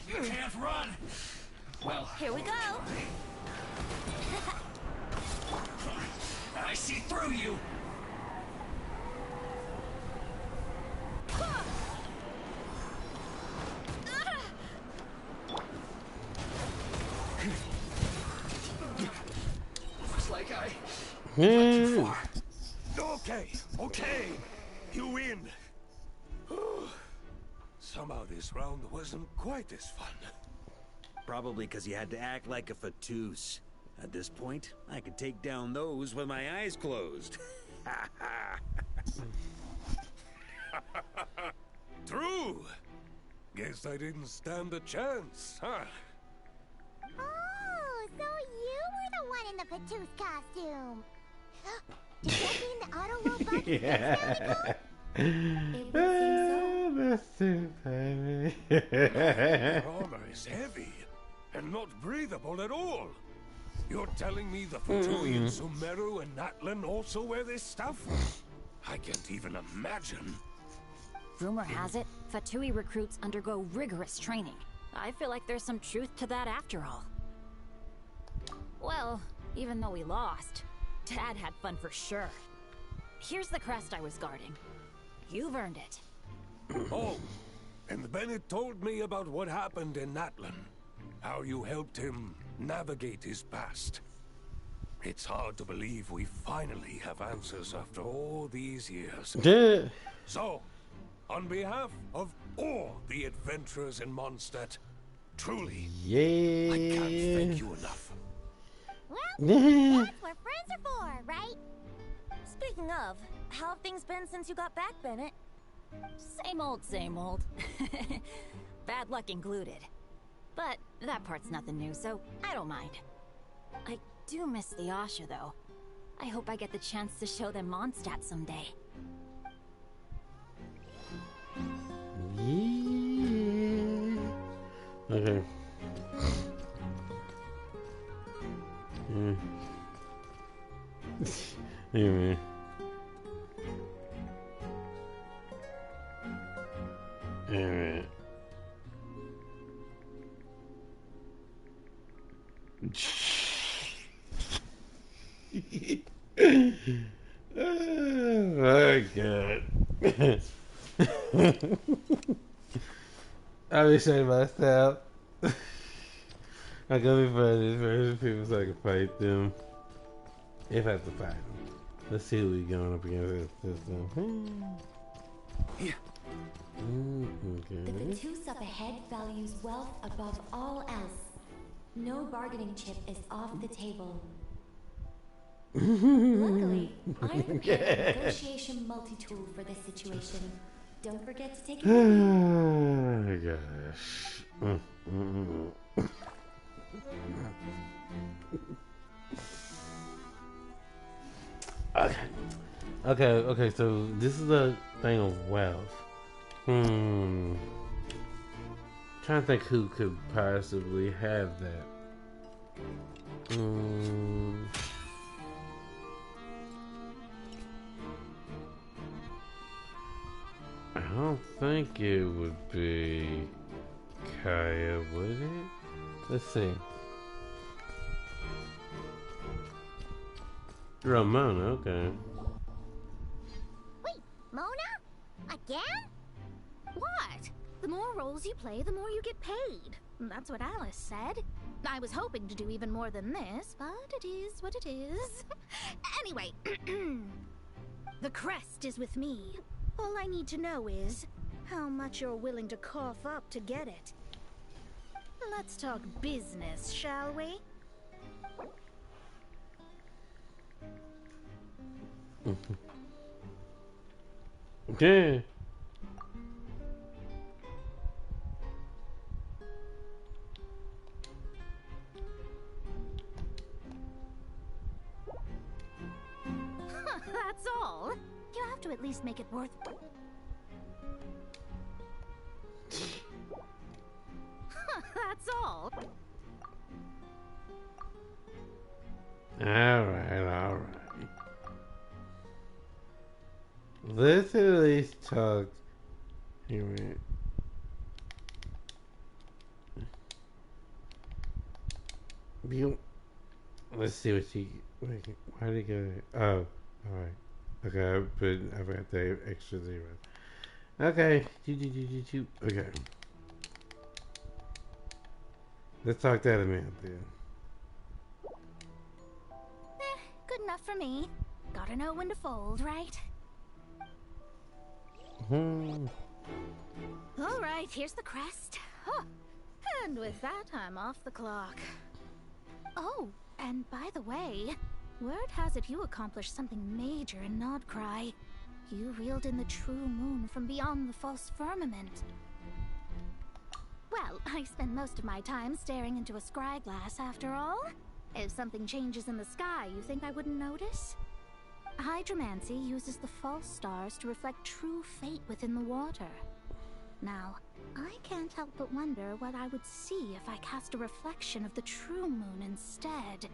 You can't run. Well, here we go. I see through you. Looks like I went too far. Okay. You win. Somehow this round wasn't quite as fun. Probably because you had to act like a fatus. At this point, I could take down those with my eyes closed. True. Guess I didn't stand a chance, huh? Oh, so you were the one in the Patus costume. Does that mean the auto robot Yeah. That's too funny. Your armor is heavy and not breathable at all. You're telling me the Fatui in Sumeru and Natlan also wear this stuff? I can't even imagine. Rumor has it, Fatui recruits undergo rigorous training. I feel like there's some truth to that after all. Well, even though we lost, Dad had fun for sure. Here's the crest I was guarding. You've earned it. Oh, and Bennett told me about what happened in Natlan. How you helped him navigate his past. It's hard to believe we finally have answers after all these years. Yeah. So, on behalf of all the adventurers in Mondstadt, truly, I can't thank you enough. Well, that's what friends are for, right? Speaking of, how have things been since you got back, Bennett? Same old, same old. Bad luck included. But that part's nothing new, so I don't mind. I do miss the Asha, though. I hope I get the chance to show them Mondstadt someday. Yeah. Okay. Anyway. Alright. Oh my god. I be showing myself. I gotta be funny version people so I can fight them. If I have to fight them. Let's see who we going up against this time. The Okay. Patus up ahead values wealth above all else. No bargaining chip is off the table. Luckily, I prepared a negotiation multi-tool for this situation. Don't forget to take it with Oh you. my gosh. Okay, so this is a thing of wealth. Trying to think who could possibly have that. I don't think it would be Kaya, would it? Let's see. Ramona, okay. Wait, Mona? Again? What? The more roles you play, the more you get paid. That's what Alice said. I was hoping to do even more than this, but it is what it is. Anyway, the crest is with me. All I need to know is how much you're willing to cough up to get it. Let's talk business, shall we? Okay. That's all. You have to at least make it worth... That's all. Alright. Let's at least talk. Here, wait. Let's see what she. Wait, why did he go there? Oh, alright. Okay, I forgot the extra zero. Okay. Okay. Let's talk that a minute then. Good enough for me. Gotta know when to fold, right? Alright, here's the crest. Huh. And with that, I'm off the clock. Oh, and by the way, word has it you accomplished something major in Nodcry. You reeled in the true moon from beyond the false firmament. Well, I spend most of my time staring into a scry glass after all. If something changes in the sky, you think I wouldn't notice? Hydromancy uses the false stars to reflect true fate within the water. Now, I can't help but wonder what I would see if I cast a reflection of the true moon instead.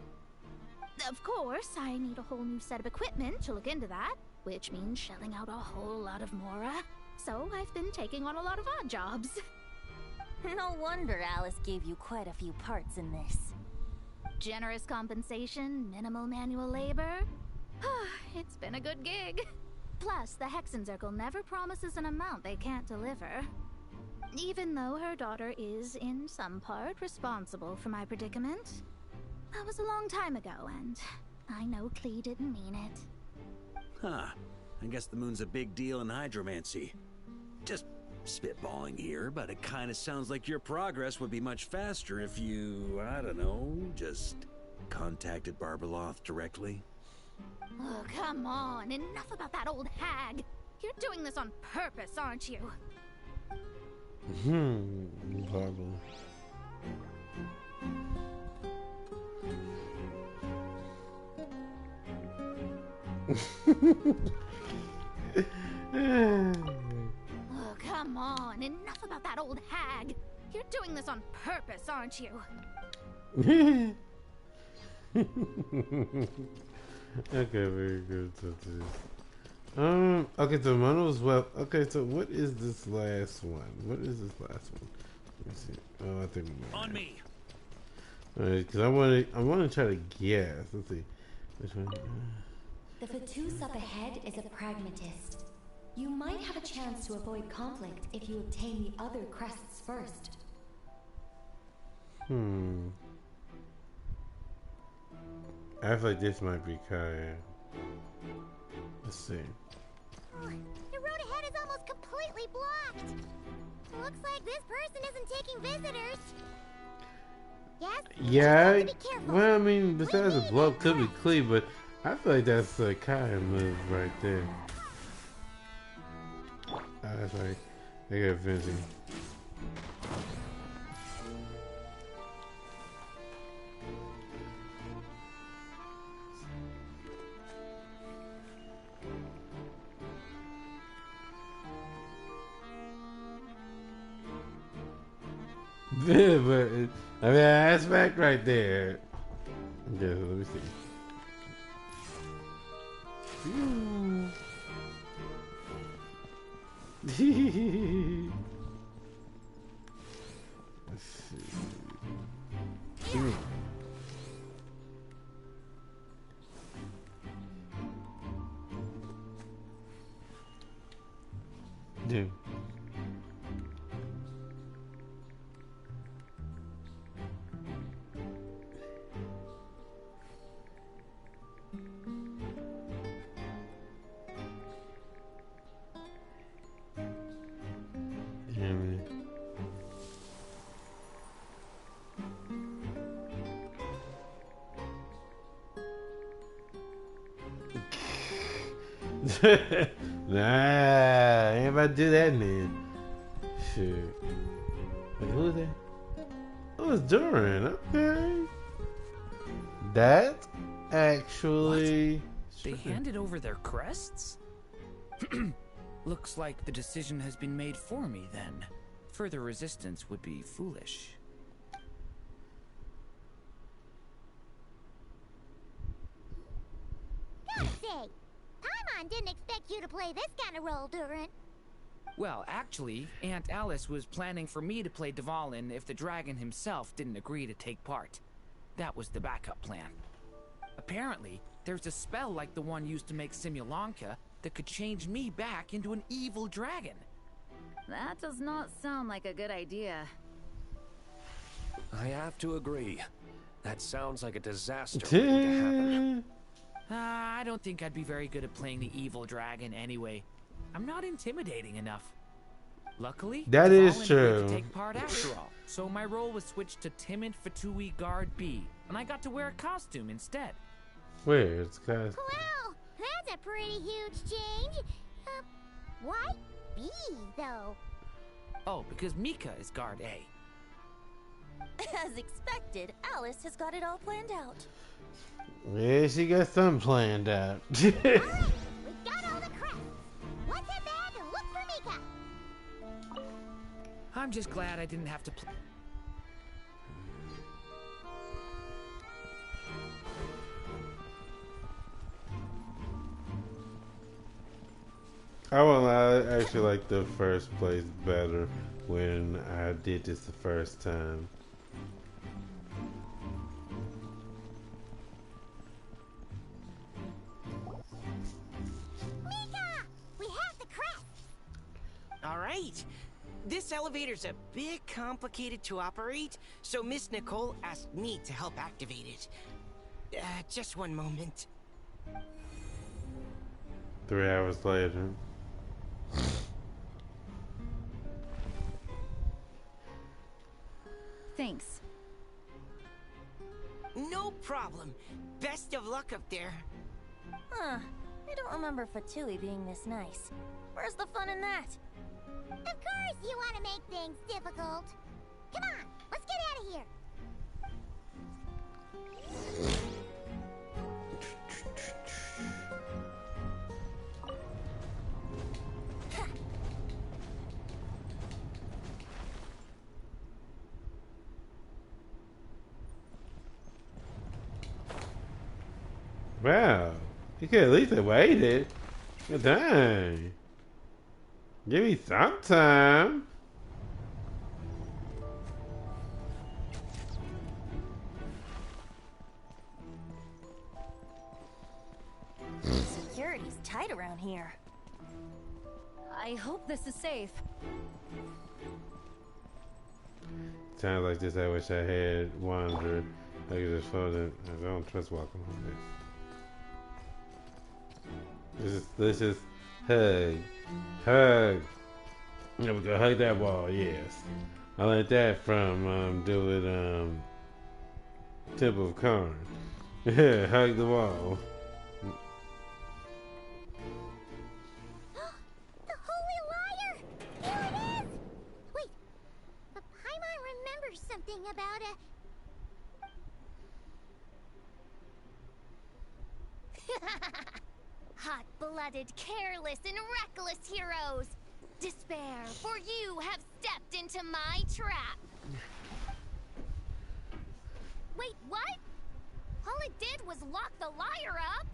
Of course, I need a whole new set of equipment to look into that, which means shelling out a whole lot of mora. So I've been taking on a lot of odd jobs. No wonder Alice gave you quite a few parts in this. Generous compensation, minimal manual labor. It's been a good gig. Plus, the Hexen Circle never promises an amount they can't deliver. Even though her daughter is, in some part, responsible for my predicament. That was a long time ago, and I know Klee didn't mean it. Huh. I guess the moon's a big deal in hydromancy. Just spitballing here, but it kinda sounds like your progress would be much faster if you, I don't know, just contacted Barbeloth directly. Oh, come on. Enough about that old hag. You're doing this on purpose, aren't you? Probably. Oh, come on. Enough about that old hag. You're doing this on purpose, aren't you? Okay, very good. Okay, so mine was well. Okay, so what is this last one? What is this last one? Let me see. Oh, I think on me. Alright, because I want to try to guess. Let's see. Which one? The Fatus up ahead is a pragmatist. You might have a chance to avoid conflict if you obtain the other crests first. I feel like this might be Kaya. Let's see. Your road ahead is almost completely blocked. Looks like this person isn't taking visitors. Yes? Yeah. Be careful. Well, I mean, besides the blow could be Klee, but I feel like that's a Kaya move right there. That's right. They got Vinci. But I mean, that's back right there. Yeah, let me see. Dude. Nah, ain't about to do that, man. Shit. Wait, who was that? It was Duran. Okay. That actually. They handed over their crests? Looks like the decision has been made for me, then. Further resistance would be foolish. God's sake! Paimon didn't expect you to play this kind of role, Duran. Well, actually, Aunt Alice was planning for me to play Dvalin if the dragon himself didn't agree to take part. That was the backup plan. Apparently, there's a spell like the one used to make Simulanka that could change me back into an evil dragon. That does not sound like a good idea. I have to agree. That sounds like a disaster waiting to happen. I don't think I'd be very good at playing the evil dragon anyway. I'm not intimidating enough. Luckily, that is Dvalin true. agreed to take part after all, so my role was switched to Timid Fatui Guard B, and I got to wear a costume instead. Where's the costume? Wow, that's a pretty huge change. Why B, though? Oh, because Mika is Guard A. As expected, Alice has got it all planned out. Yeah, she got something planned out. Alright, we got all the crests. Let's head back and look for Mika. I'm just glad I didn't have to play. I won't lie, I actually like the first place better when I did this the first time. Mika! We have the crest! Alright. This elevator's a bit complicated to operate, so Miss Nicole asked me to help activate it. Just one moment. 3 hours later. Thanks. No problem. Best of luck up there. Huh. I don't remember Fatui being this nice. Where's the fun in that? Of course you want to make things difficult. Come on, let's get out of here. Wow. You could at least have waited. Good dang. Give me some time. Security's tight around here. I hope this is safe. Times like this, I wish I had wandered. I could just fold it. I don't trust walking on this. Let's just hug. Hug. There we go. Hug that wall. Yes. I like that from doing Temple of Karn. Yeah, hug the wall. The Holy Liar! Here it is! Wait, but Paimon remembers something about a... Hot-blooded, careless, and reckless heroes! Despair, for you have stepped into my trap! Wait, what? All it did was lock the liar up?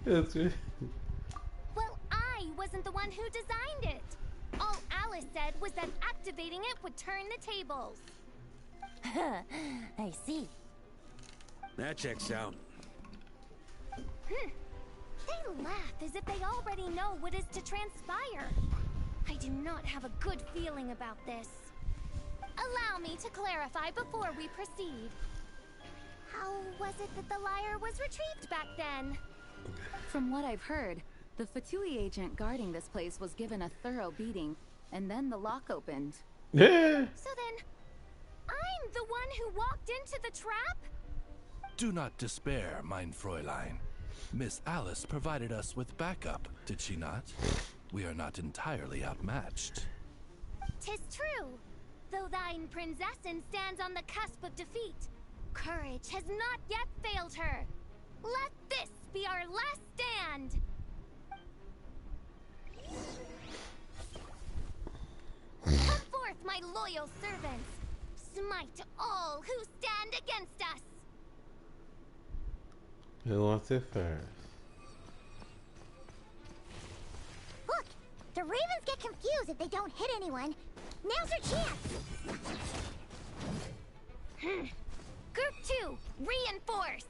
That's right. Well, I wasn't the one who designed it. All Alice said was that activating it would turn the tables. I see. That checks out. They laugh as if they already know what is to transpire. I do not have a good feeling about this. Allow me to clarify before we proceed. How was it that the lyre was retrieved back then? From what I've heard, the Fatui agent guarding this place was given a thorough beating, and then the lock opened. Yeah. So then, I'm the one who walked into the trap? Do not despair, mein Fräulein. Miss Alice provided us with backup, did she not? We are not entirely outmatched. 'Tis true. Though thine Prinzessin stands on the cusp of defeat, courage has not yet failed her. Let this be our last stand. Come forth, my loyal servants. Smite all who stand against us. Who wants it first? Look, the ravens get confused if they don't hit anyone. Now's your chance. Group 2, reinforce.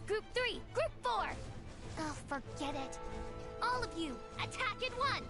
Group 3, Group 4. Oh, forget it. All of you, attack at once.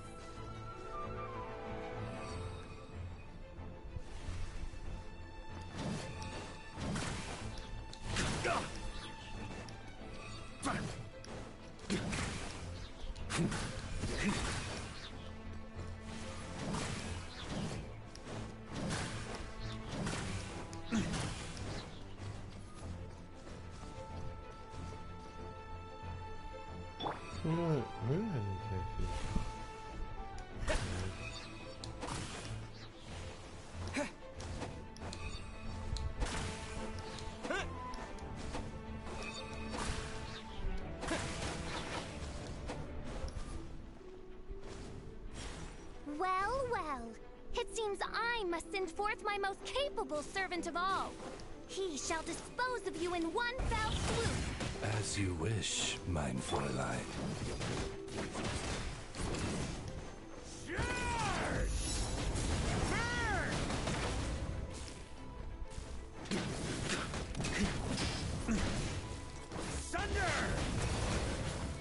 Well, well. It seems I must send forth my most capable servant of all. He shall dispose of you in one fell swoop. As you wish, mein Fräulein.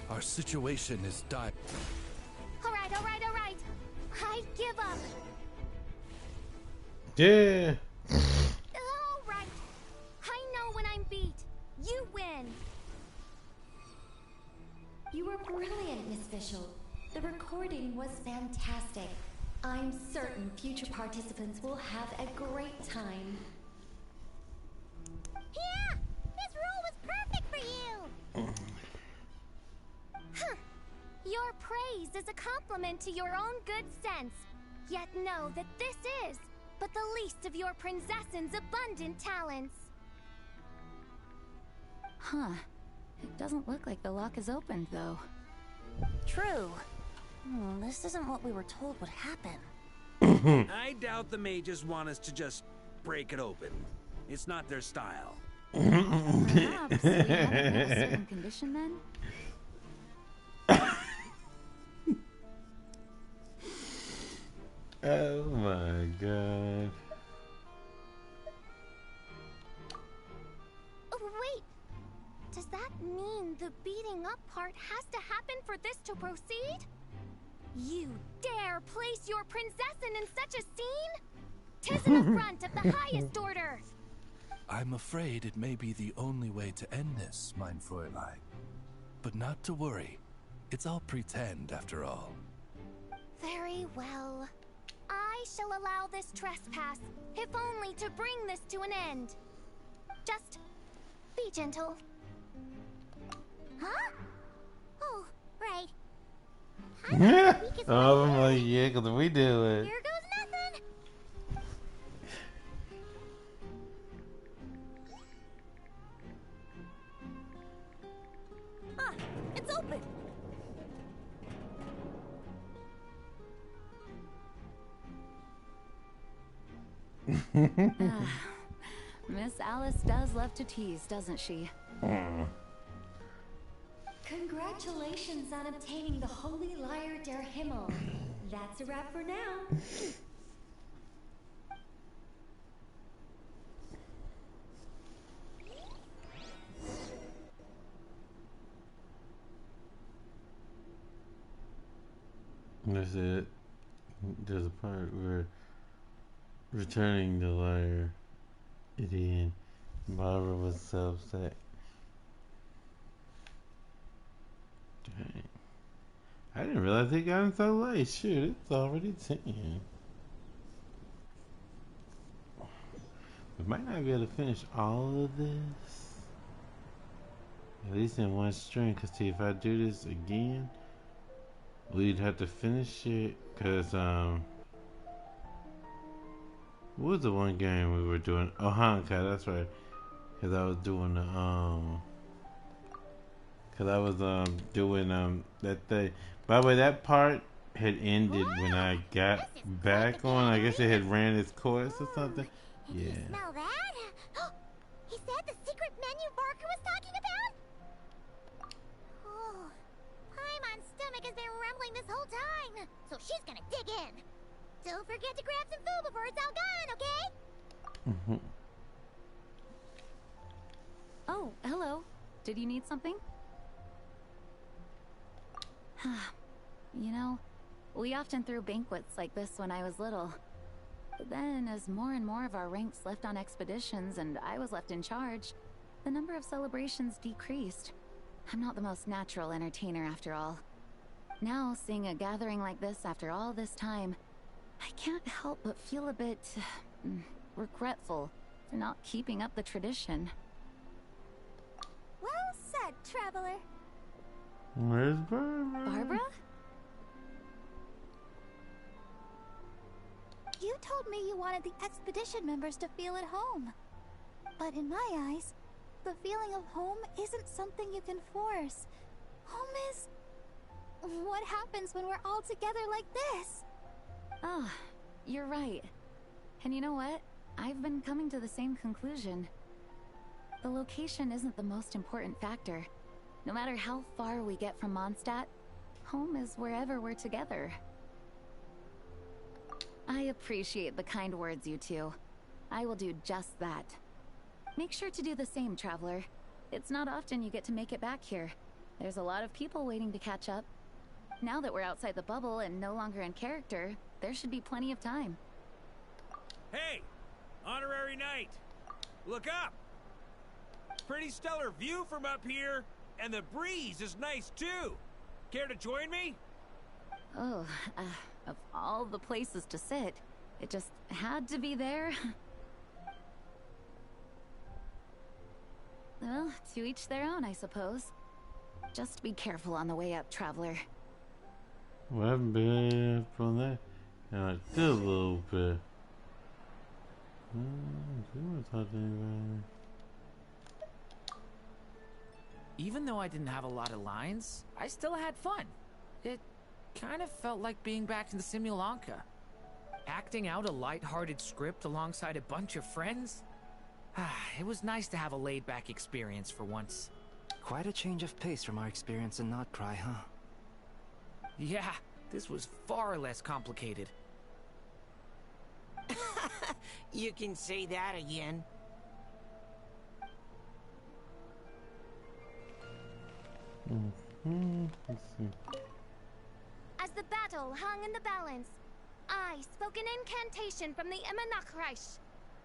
Our situation is dire. All right. I give up. Yeah. All right. I know when I'm beat. You win. You were brilliant, Miss Fischl. The recording was fantastic. I'm certain future participants will have a great time. Yeah! This role was perfect for you! Your praise is a compliment to your own good sense. Yet know that this is but the least of your Prinzessin's abundant talents. Huh. It doesn't look like the lock is opened, though. True. This isn't what we were told would happen. I doubt the mages want us to just break it open. It's not their style. Perhaps we haven't met a certain condition, then? Oh my god. Oh, wait. Does that mean the beating up part has to happen for this to proceed? You dare place your Prinzessin in such a scene? 'Tis an affront of the highest order. I'm afraid it may be the only way to end this, mein Fräulein. But not to worry. It's all pretend, after all. Very well. I shall allow this trespass, if only to bring this to an end. Just be gentle. Huh? Oh, right. Yeah. Oh, I'm like, yeah, because we do it. Here goes nothing. Ah, it's open. Miss Alice does love to tease, doesn't she? Congratulations on obtaining the Holy Lyre der Himmel. That's a wrap for now. That's it. There's a part where returning the lyre at the end, Barbara was so upset. Dang. I didn't realize it got so late. Shoot, it's already 10. We might not be able to finish all of this. At least in one string, because see, if I do this again, we'd have to finish it, because, what was the one game we were doing? Oh, Honkai, that's right. Because I was doing the, doing, that thing. By the way, that part had ended when I got back on. I guess it had ran its course or something. Yeah. Smell that? Is that the secret menu Varka was talking about? Oh, Paimon's stomach has been rumbling this whole time, so she's gonna dig in. Don't forget to grab some food before it's all gone, okay? Oh, hello. Did you need something? You know, we often threw banquets like this when I was little. But then, as more and more of our ranks left on expeditions and I was left in charge, the number of celebrations decreased. I'm not the most natural entertainer after all. Now, seeing a gathering like this after all this time, I can't help but feel a bit regretful for not keeping up the tradition. Well said, traveler. Where's Barbara? Barbara? You told me you wanted the expedition members to feel at home. But in my eyes, the feeling of home isn't something you can force. Home is what happens when we're all together like this. Ah, you're right. And you know what? I've been coming to the same conclusion. The location isn't the most important factor. No matter how far we get from Mondstadt, home is wherever we're together. I appreciate the kind words, you two. I will do just that. Make sure to do the same, traveler. It's not often you get to make it back here. There's a lot of people waiting to catch up. Now that we're outside the bubble and no longer in character, there should be plenty of time. Hey! Honorary Knight! Look up! Pretty stellar view from up here, and the breeze is nice too. Care to join me? Oh, of all the places to sit, it just had to be there. Well, to each their own, I suppose. Just be careful on the way up, traveler. Well, I've been from that. And I did a little bit. Even though I didn't have a lot of lines, I still had fun. It kind of felt like being back in the Simulanka. Acting out a light-hearted script alongside a bunch of friends. It was nice to have a laid-back experience for once. Quite a change of pace from our experience in Notcry, huh? Yeah, this was far less complicated. You can say that again. Let's see. As the battle hung in the balance, I spoke an incantation from the Emanachreich,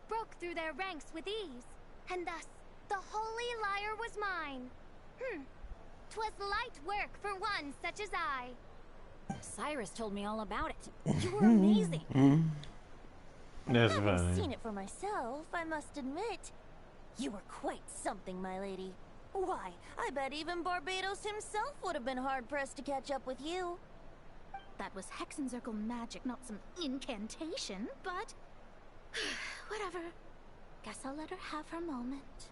broke through their ranks with ease, and thus the holy lyre was mine. 'Twas light work for one such as I. Cyrus told me all about it. You were amazing. That's Having funny. seen it for myself, I must admit, you were quite something, my lady. Why, I bet even Barbados himself would have been hard-pressed to catch up with you. that was Hexencircle magic, not some incantation, but... whatever. Guess I'll let her have her moment.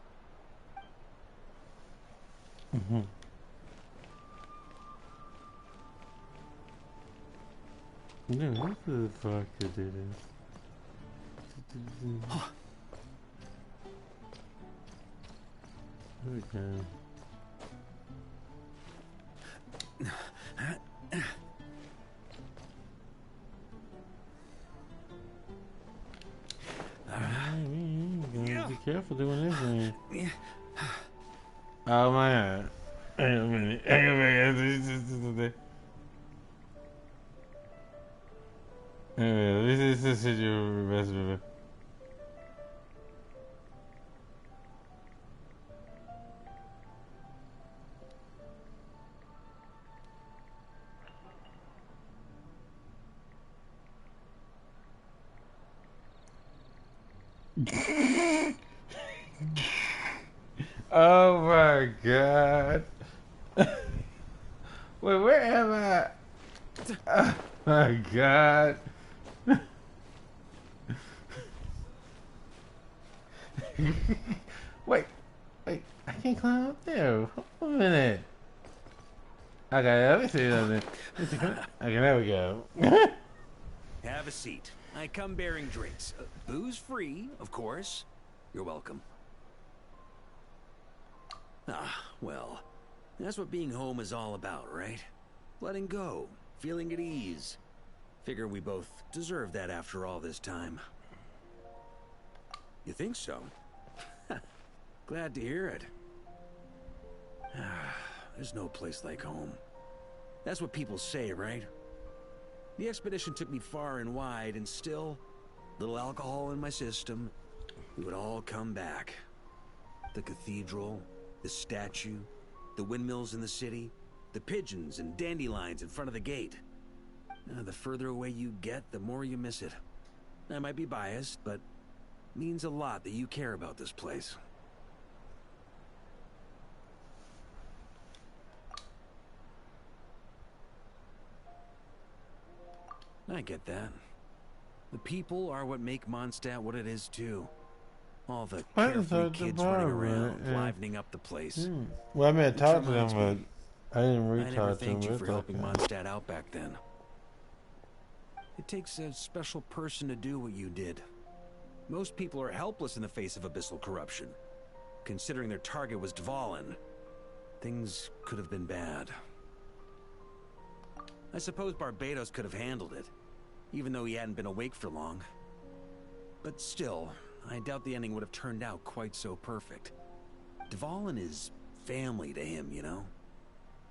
Yeah, what the fuck did this? Okay. Be careful doing this thing. Oh my god. Hang on a minute. Hang on a minute. This is your best of it. Oh my god. Wait, where am I? Oh my god. Wait, I can't climb up there. Hold on a minute. Okay, let me see something. Okay, there we go. Have a seat. I come bearing drinks. Booze free, of course. You're welcome. Ah, well, that's what being home is all about, right? Letting go, feeling at ease. Figure we both deserve that after all this time. You think so? Glad to hear it. There's no place like home. That's what people say, right? The expedition took me far and wide, and still, little alcohol in my system, it would all come back. The cathedral, the statue, the windmills in the city, the pigeons and dandelions in front of the gate. The further away you get, the more you miss it. I might be biased, but it means a lot that you care about this place. I get that. The people are what make Mondstadt what it is, too. All the carefree kids running around, livening up the place. Well, I mean, I talked to them, but I didn't I never re-talk to them. thanked you for helping Mondstadt out back then. It takes a special person to do what you did. Most people are helpless in the face of abyssal corruption. Considering their target was Dvalin, things could have been bad. I suppose Barbados could have handled it, even though he hadn't been awake for long. But still, I doubt the ending would have turned out quite so perfect. Dvalin is family to him, you know?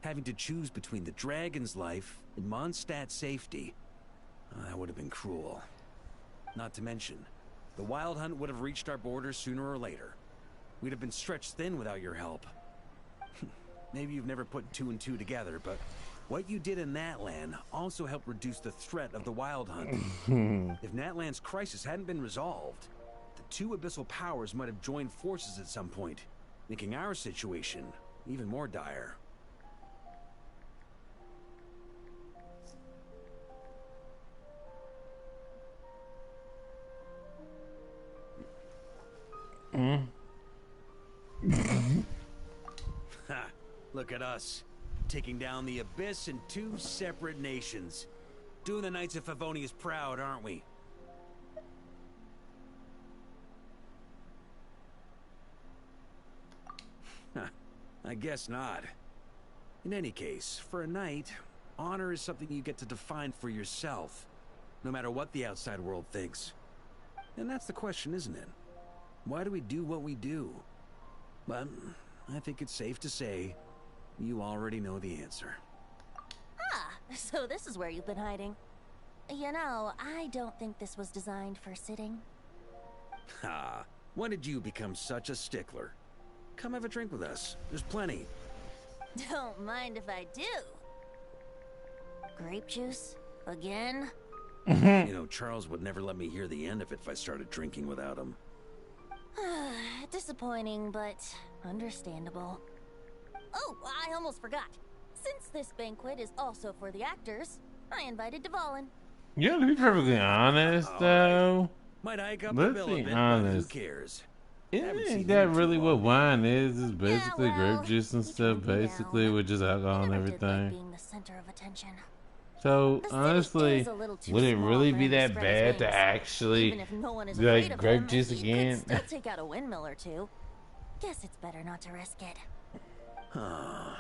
Having to choose between the dragon's life and Mondstadt's safety, that would have been cruel. Not to mention, the Wild Hunt would have reached our borders sooner or later. We'd have been stretched thin without your help. Maybe you've never put two and two together, but what you did in Natlan also helped reduce the threat of the Wild Hunt. If Natlan's crisis hadn't been resolved, the two abyssal powers might have joined forces at some point, making our situation even more dire. Ha! Look at us, taking down the Abyss in two separate nations. Doing the Knights of Favonius proud, aren't we? I guess not. In any case, for a knight, honor is something you get to define for yourself, no matter what the outside world thinks. And that's the question, isn't it? Why do we do what we do? But I think it's safe to say you already know the answer. Ah, so this is where you've been hiding. You know, I don't think this was designed for sitting. Ha! When did you become such a stickler? Come have a drink with us. There's plenty. Don't mind if I do. Grape juice? Again? You know, Charles would never let me hear the end of it if I started drinking without him. Disappointing, but understandable. Oh, I almost forgot. Since this banquet is also for the actors, I invited Dvalin. Yeah, to be perfectly honest, though, Might hike up the let's bill a be bit, but who honest. cares? Haven't Isn't seen that him too really what long. wine is? It's basically Yeah, well, grape juice and he stuff, turned me basically, down. with just alcohol and I never did like everything. being the center of attention. So, The city honestly, is a little too would it small really for be him to that spread his bad to wings. actually, Even if no one is like, afraid of grape him, juice he again? could still take out a windmill or two. Guess it's better not to risk it. Huh.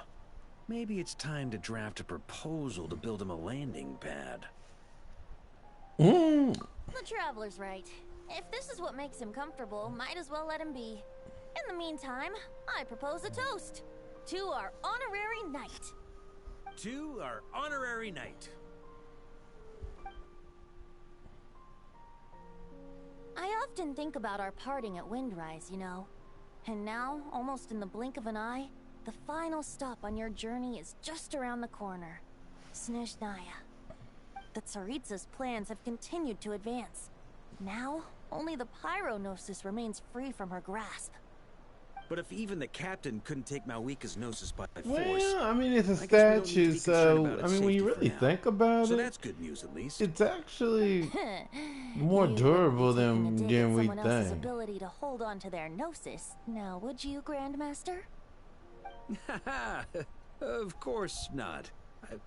Maybe it's time to draft a proposal to build him a landing pad. Mm. The traveler's right. If this is what makes him comfortable, might as well let him be. In the meantime, I propose a toast to our honorary knight. To our honorary knight. I often think about our parting at Windrise, you know. And now, almost in the blink of an eye, the final stop on your journey is just around the corner. Snezhnaya. The Tsaritsa's plans have continued to advance. Now, only the Pyronosis remains free from her grasp. But if even the captain couldn't take Malwika's gnosis by force... Well, I mean, it's a I guess we don't need to statue, be concerned about so, its I mean, when you safety for really now. think about So it, that's good news, at least. it's actually more You durable wouldn't be taking a than, dig at than we someone else's think. ability to hold on to their gnosis, now would you, Grandmaster? Of course not.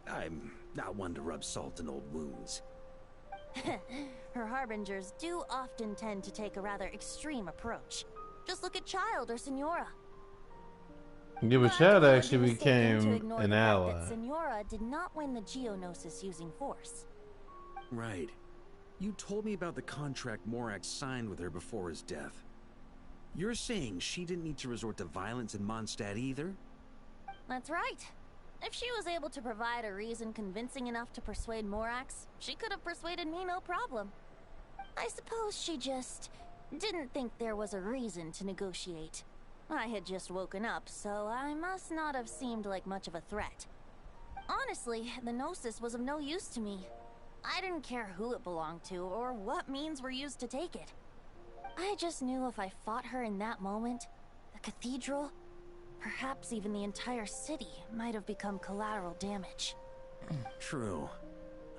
I'm not one to rub salt in old wounds. Her harbingers do often tend to take a rather extreme approach. Just look at Child or Senora. Yeah, but But Chad you would actually be mistaken to became ignore an the fact ally. that Senora did not win the Geonosis using force. Right. You told me about the contract Morak signed with her before his death. You're saying she didn't need to resort to violence in Mondstadt either? That's right. If she was able to provide a reason convincing enough to persuade Morax, she could have persuaded me no problem. I suppose she just didn't think there was a reason to negotiate. I had just woken up, so I must not have seemed like much of a threat. Honestly, the Gnosis was of no use to me. I didn't care who it belonged to or what means were used to take it. I just knew if I fought her in that moment, the cathedral, perhaps even the entire city, might have become collateral damage. True.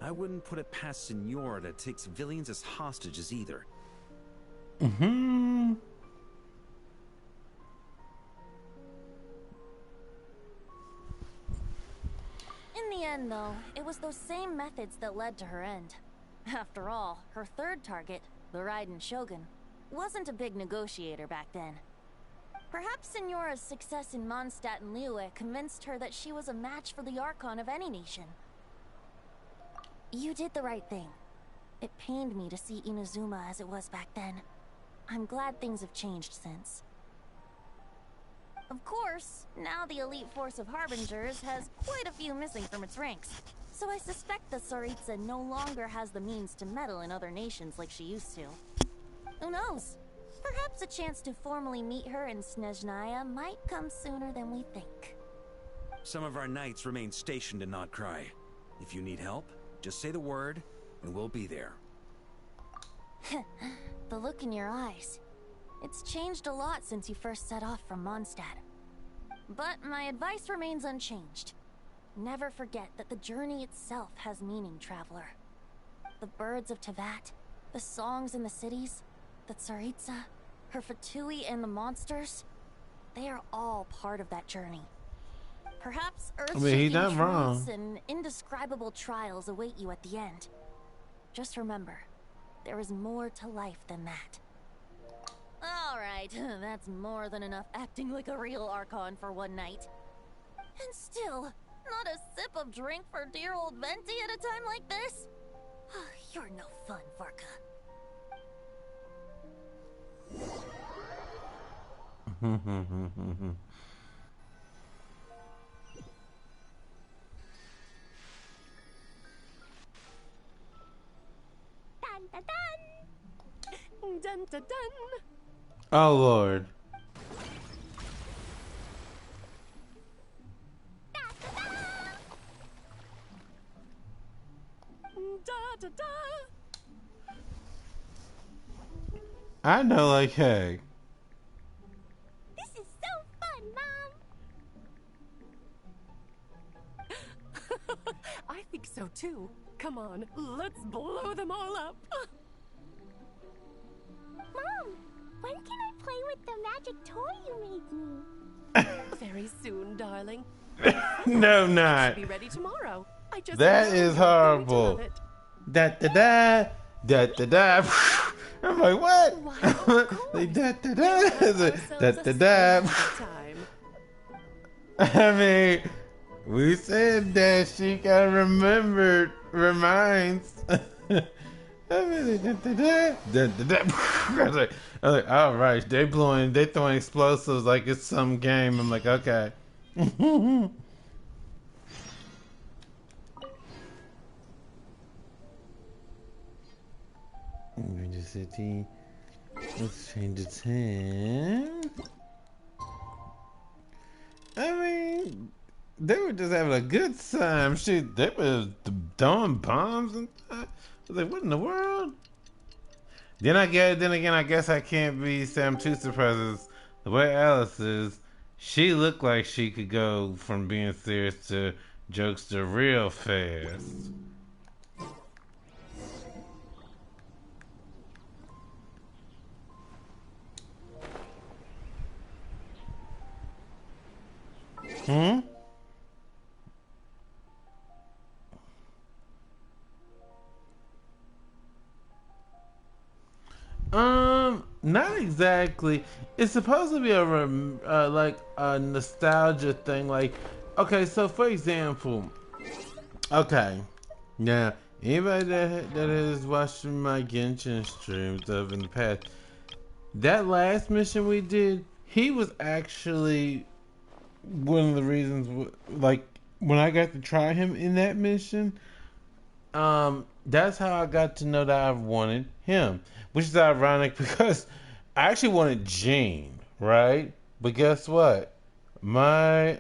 I wouldn't put it past Senora to take civilians as hostages either. Mm-hmm. In the end, though, it was those same methods that led to her end. After all, her third target, the Raiden Shogun, wasn't a big negotiator back then. Perhaps Senora's success in Mondstadt and Liyue convinced her that she was a match for the Archon of any nation. You did the right thing. It pained me to see Inazuma as it was back then. I'm glad things have changed since. Of course, now the elite force of Harbingers has quite a few missing from its ranks, so I suspect the Tsaritsa no longer has the means to meddle in other nations like she used to. Who knows? Perhaps a chance to formally meet her in Snezhnaya might come sooner than we think. Some of our knights remain stationed in Not Cry. If you need help, just say the word, and we'll be there. The look in your eyes. It's changed a lot since you first set off from Mondstadt. But my advice remains unchanged. Never forget that the journey itself has meaning, traveler. The birds of Tevat, the songs in the cities, the Tsaritsa, her Fatui and the monsters, they are all part of that journey. Perhaps he's not earth-shaking wrong. truths and indescribable trials await you at the end. Just remember, there is more to life than that. Alright, that's more than enough acting like a real Archon for one night. And still, not a sip of drink for dear old Venti at a time like this? You're no fun, Varka. Dun dun dun! Dun dun dun! Oh, Lord. Da da da! I know, like, hey. This is so fun, Mom! I think so too. Come on, let's blow them all up. Mom, when can I play with the magic toy you made me? Very soon, darling. No, It not. should be ready tomorrow. I just That know is you're going to love horrible. it. Da da da da da da. I'm like, what? Like, da da da da da da. I mean, we said that she got remembered, reminds. I mean, da da da da da da. I was like, all right, they throwing explosives like it's some game. I'm like, okay. Ranger City. Let's change the time. I mean, they were just having a good time. Shit, they were throwing bombs and stuff. I was like, what in the world? Then again, I guess I can't say I'm too surprised. The way Alice is, she looked like she could go from being serious to jokester real fast. Hmm? Not exactly. It's supposed to be like a nostalgia thing. Like, okay, so for example, okay, now anybody that has watched my Genshin streams of in the past, that last mission we did, he was actually one of the reasons. Like when I got to try him in that mission, that's how I got to know that I wanted him, which is ironic because I actually wanted Jean, right? But guess what? My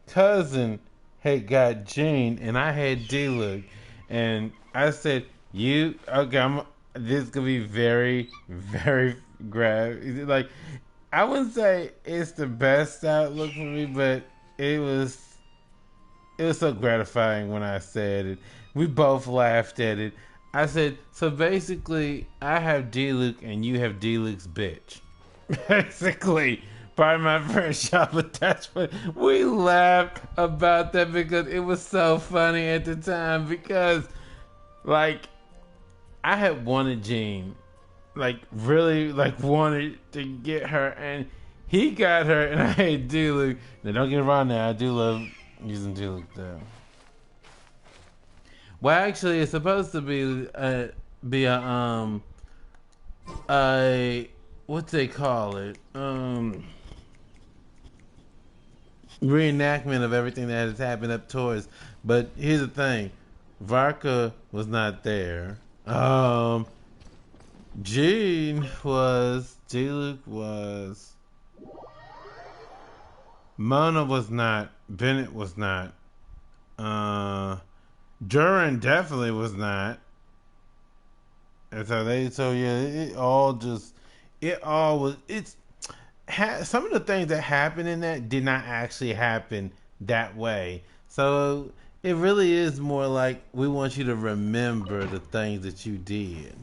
cousin had got Jean, and I had D-Look, and I said, "You okay? This is gonna be very, very grave. Like, I wouldn't say it's the best outlook for me, but it was." It was so gratifying when I said it. We both laughed at it. I said, so basically, I have D-Luke and you have D-Luke's bitch. Basically, by my first shot, but that's what we laughed about that because it was so funny at the time because, like, I had wanted Jean, like, really, like, wanted to get her, and he got her, and I had D-Luke. Now, don't get me wrong now, I do love using D-Luke though. Well, actually, it's supposed to be a what they call it, reenactment of everything that has happened up towards. But here's the thing, Varka was not there. Jean was, D-Luke was, Mona was not, Bennett was not, Duran definitely was not. And so yeah, it all was, some of the things that happened in that did not actually happen that way. So it really is more like we want you to remember the things that you did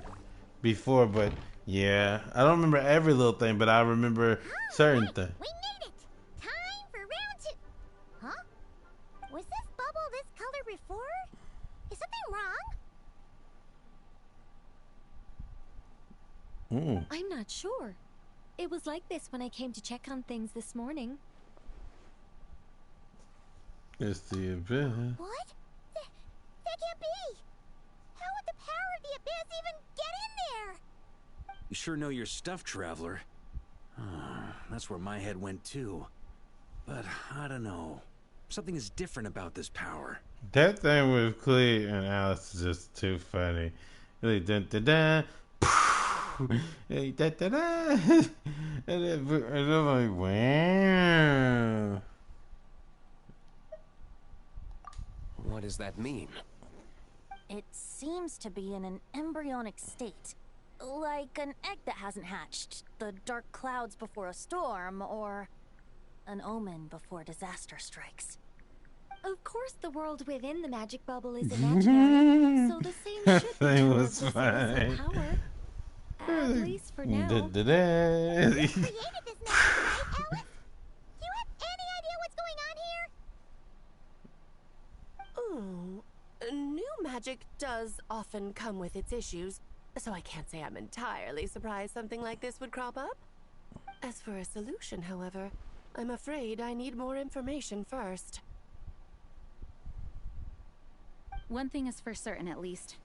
before. But yeah, I don't remember every little thing, but I remember certain things. We made it! Time for round 2. Huh? Was this bubble this color before? Is something wrong? I'm not sure. It was like this when I came to check on things this morning. It's the abyss. What? That can't be! How would the power of the abyss even get in there? You sure know your stuff, Traveler. That's where my head went too. But I don't know. Something is different about this power. That thing with Clee and Alice is just too funny. Like, dun, dun, dun, hey, da, da, da. And I'm like, wow. What does that mean? It seems to be in an embryonic state. Like an egg that hasn't hatched, the dark clouds before a storm, or an omen before disaster strikes. Of course, the world within the magic bubble is imaginary, so the same That should be thing true was of this abyssal fine. power. At least for now. You created this magic, right, Alice? Do you have any idea what's going on here? Ooh, new magic does often come with its issues, so I can't say I'm entirely surprised something like this would crop up. As for a solution, however, I'm afraid I need more information first. One thing is for certain, at least.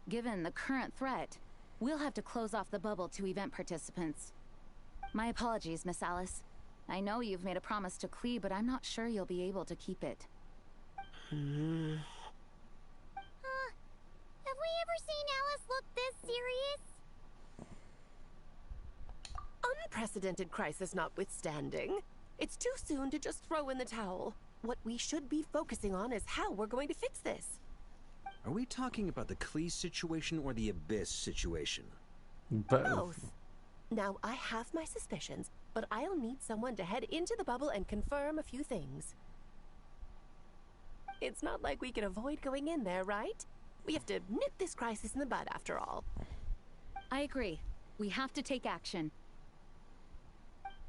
Given the current threat, we'll have to close off the bubble to event participants. My apologies, Miss Alice. I know you've made a promise to Klee, but I'm not sure you'll be able to keep it. Have we ever seen Alice look this serious? Unprecedented crisis notwithstanding, it's too soon to just throw in the towel. What we should be focusing on is how we're going to fix this. Are we talking about the Klee situation or the Abyss situation? Both. Now, I have my suspicions, but I'll need someone to head into the bubble and confirm a few things. It's not like we can avoid going in there, right? We have to nip this crisis in the bud, after all. I agree. We have to take action.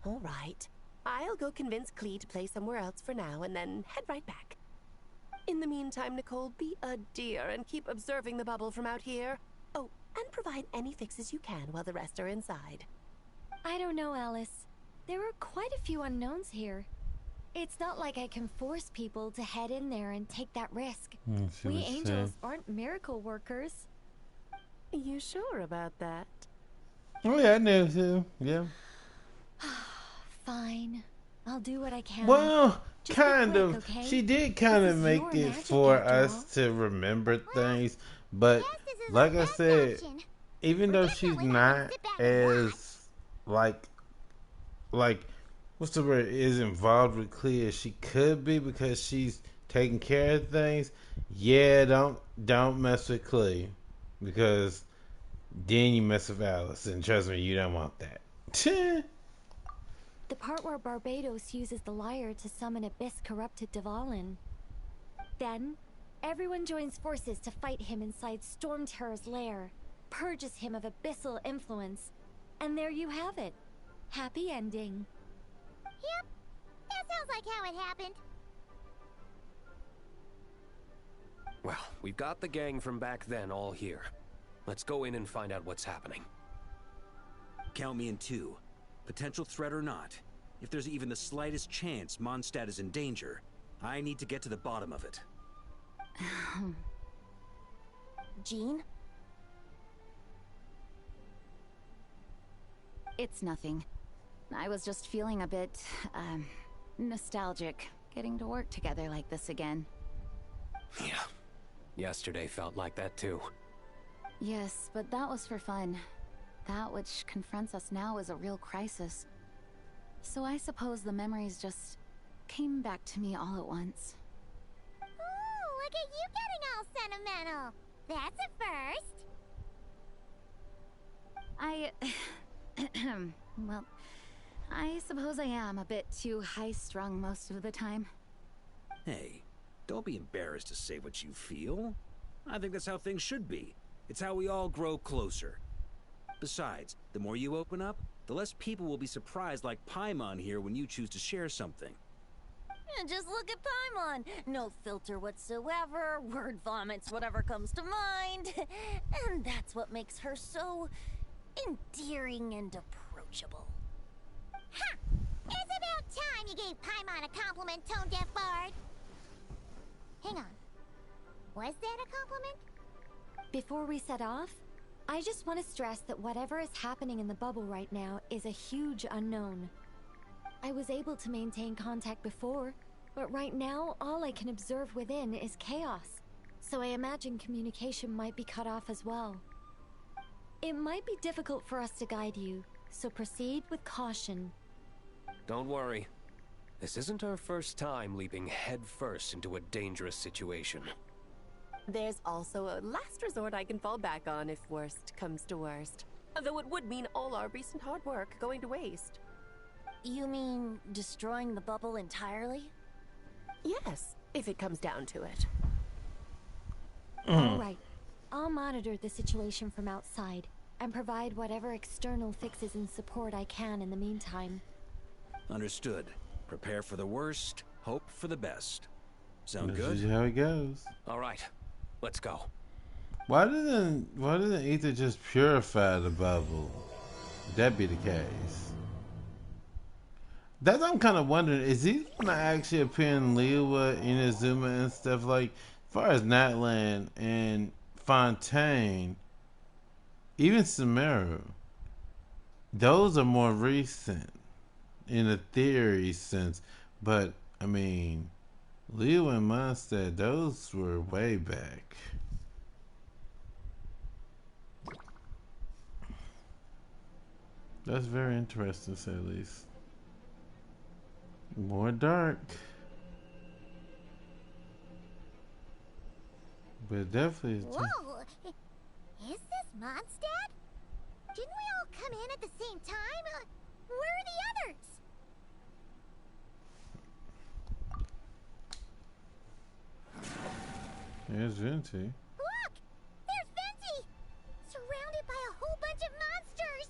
All right. I'll go convince Klee to play somewhere else for now and then head right back. In the meantime, Nicole, be a dear and keep observing the bubble from out here. Oh, and provide any fixes you can while the rest are inside. I don't know, Alice. There are quite a few unknowns here. It's not like I can force people to head in there and take that risk. We angels aren't miracle workers. You sure about that? Oh yeah, I knew too. Yeah. Fine. I'll do what I can. Well, Just kind quick, of. okay? She did kind of make it magic for after us all. to remember things, but like I said, even though she's not as like what's the word, is involved with Klee as she could be because she's taking care of things. Yeah, don't mess with Klee because then you mess with Alice, and trust me, you don't want that. The part where Barbados uses the lyre to summon Abyss corrupted Dvalin. Then, everyone joins forces to fight him inside Storm Terror's lair, purges him of abyssal influence, and there you have it. Happy ending. Yep, that sounds like how it happened. Well, we've got the gang from back then all here. Let's go in and find out what's happening. Count me in 2. Potential threat or not, if there's even the slightest chance Mondstadt is in danger, I need to get to the bottom of it. Jean? It's nothing. I was just feeling a bit, nostalgic, getting to work together like this again. Yeah. Yesterday felt like that too. Yes, but that was for fun. That which confronts us now is a real crisis. So I suppose the memories just came back to me all at once. Ooh, look at you getting all sentimental. That's a first. Well, I suppose I am a bit too high-strung most of the time. Hey, don't be embarrassed to say what you feel. I think that's how things should be. It's how we all grow closer. Besides, the more you open up, the less people will be surprised like Paimon here when you choose to share something. And just look at Paimon. No filter whatsoever, word vomits whatever comes to mind. And that's what makes her so endearing and approachable. Ha! It's about time you gave Paimon a compliment, tone-deaf bard. Hang on. Was that a compliment? Before we set off, I just want to stress that whatever is happening in the bubble right now is a huge unknown. I was able to maintain contact before, but right now all I can observe within is chaos. So I imagine communication might be cut off as well. It might be difficult for us to guide you, so proceed with caution. Don't worry. This isn't our first time leaping headfirst into a dangerous situation. There's also a last resort I can fall back on if worst comes to worst. Though it would mean all our recent hard work going to waste. You mean destroying the bubble entirely? Yes, if it comes down to it. All right. I'll monitor the situation from outside and provide whatever external fixes and support I can in the meantime. Understood. Prepare for the worst, hope for the best. Sound That's good? usually how it goes. All right, let's go. Why didn't Ether just purify the bubble? Would that be the case? That's what I'm kind of wondering. Is he gonna actually appear in Liyue, Inazuma, and stuff like? As far as Natlan and Fontaine, even Sumeru, those are more recent in a theory sense. But I mean, Liyue and Mondstadt, those were way back. That's very interesting, to say the least. More dark. But definitely is Whoa! Is this Mondstadt? Didn't we all come in at the same time? Where are the others? There's Venti. Look! There's Venti! Surrounded by a whole bunch of monsters!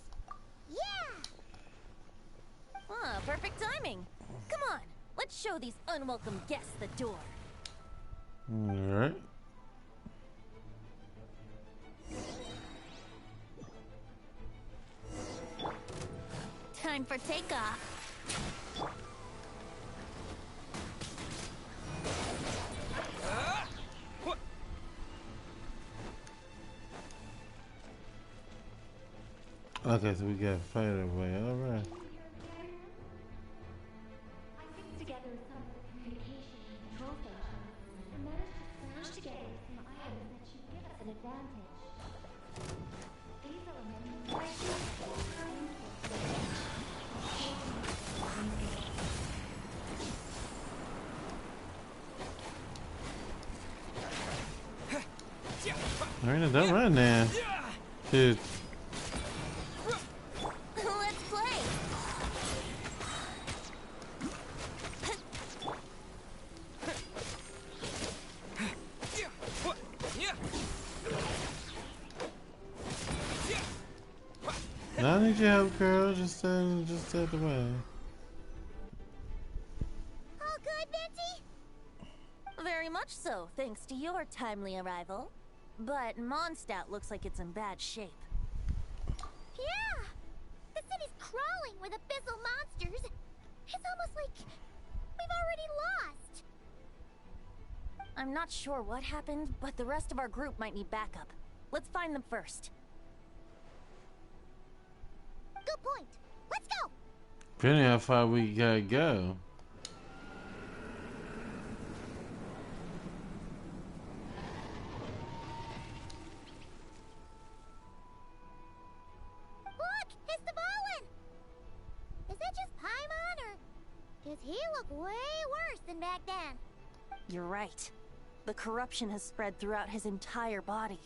Yeah! Ah, perfect timing. Come on, let's show these unwelcome guests the door. Alright. Time for takeoff. Okay, so we got fighter away. Alright. Together some communication control stations and managed to smash together some items that should give us an advantage. These Alright, don't run now. Dude. Let's play. I need your help, girl. Just out the way. All good, Venti? Very much so, thanks to your timely arrival. But Mondstadt looks like it's in bad shape. Yeah! The city's crawling with abyssal monsters. It's almost like we've already lost. I'm not sure what happened, but the rest of our group might need backup. Let's find them first. Good point. Let's go! Depending how far we gotta go. Look! It's the Volin! Is that just Paimon, or does he look way worse than back then? You're right. The corruption has spread throughout his entire body.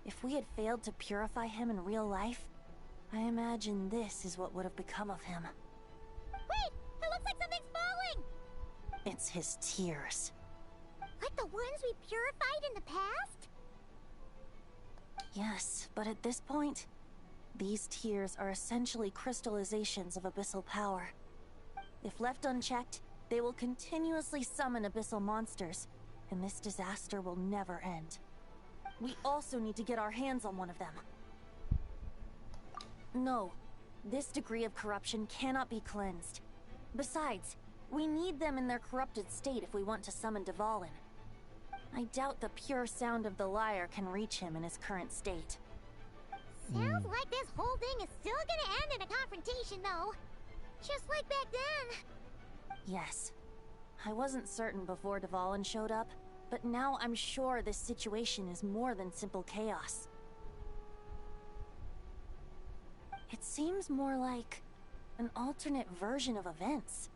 If we had failed to purify him in real life, I imagine this is what would have become of him. Wait! It looks like something's falling! It's his tears. Like the ones we purified in the past? Yes, but at this point, these tears are essentially crystallizations of abyssal power. If left unchecked, they will continuously summon abyssal monsters, and this disaster will never end. We also need to get our hands on one of them. No, this degree of corruption cannot be cleansed. Besides, we need them in their corrupted state if we want to summon Dvalin. I doubt the pure sound of the lyre can reach him in his current state. Sounds like this whole thing is still gonna end in a confrontation, though. Just like back then. Yes. I wasn't certain before Dvalin showed up, but now I'm sure this situation is more than simple chaos. It seems more like an alternate version of events,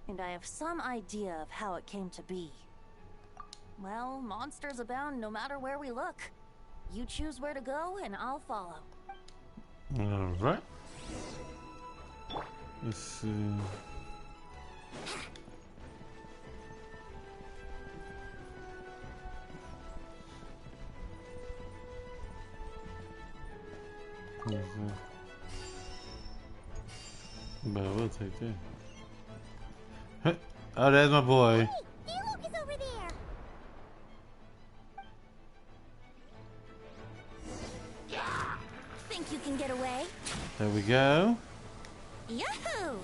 and I have some idea of how it came to be. Well, monsters abound no matter where we look. You choose where to go, and I'll follow. Alright. Let's see. But we'll take that. Huh. Oh, that's my boy. Hey, Luke is over there. Think you can get away? There we go. Yahoo!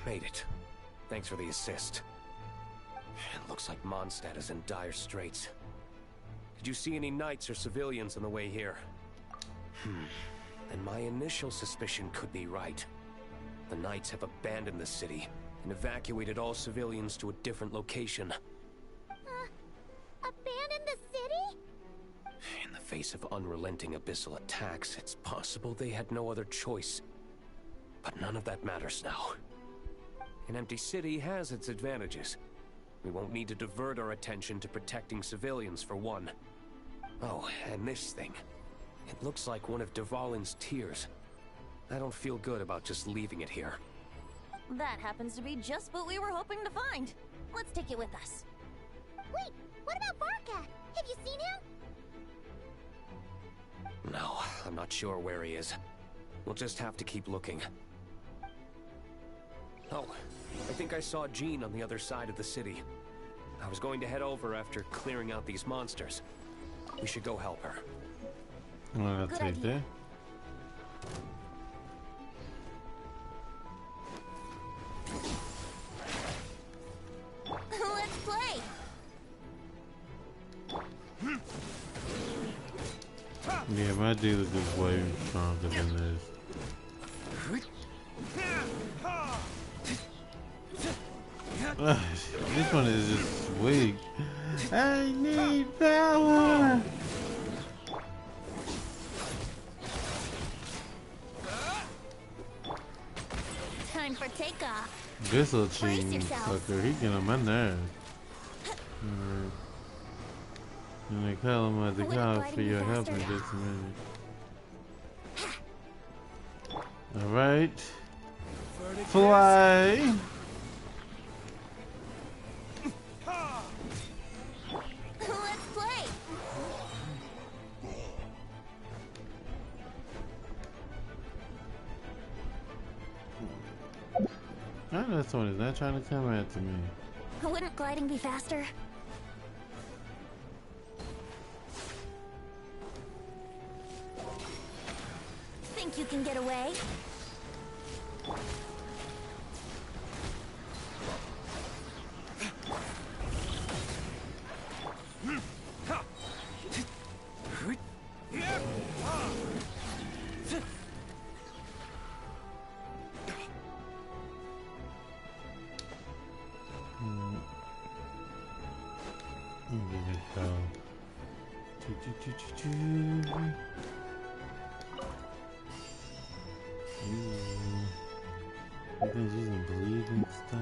Made it. Thanks for the assist. It looks like Mondstadt is in dire straits. Did you see any knights or civilians on the way here? And my initial suspicion could be right. The knights have abandoned the city and evacuated all civilians to a different location. Abandon the city? In the face of unrelenting abyssal attacks, it's possible they had no other choice. But none of that matters now. An empty city has its advantages. We won't need to divert our attention to protecting civilians, for one. Oh, and this thing. It looks like one of Dvalin's tears. I don't feel good about just leaving it here. That happens to be just what we were hoping to find. Let's take it with us. Wait, what about Varka? Have you seen him? No, I'm not sure where he is. We'll just have to keep looking. Oh, I think I saw Jean on the other side of the city. I was going to head over after clearing out these monsters. We should go help her. I'll take that. Let's play. Yeah, my dealer is way stronger than this. This one is just weak. I need power. Time for takeoff. This little cheating fucker, he get on my nerves. Alright. And they call him at the call for your help in just a minute. Alright. Fly! Let's play. I know this one is not trying to come after me. Wouldn't gliding be faster? Think you can get away? Everything's using bleeding stuff.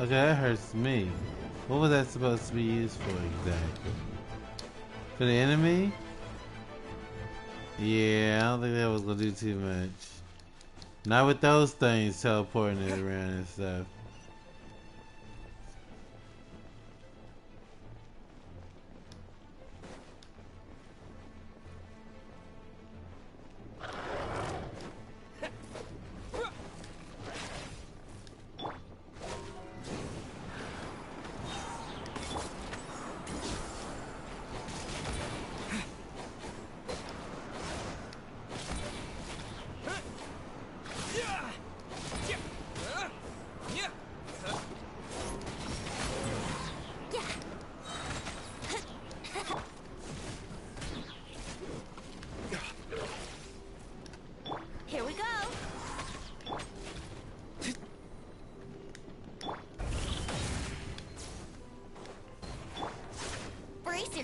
Okay, that hurts me. What was that supposed to be used for exactly? For the enemy? Yeah, I don't think that was gonna do too much. Not with those things teleporting it around and stuff.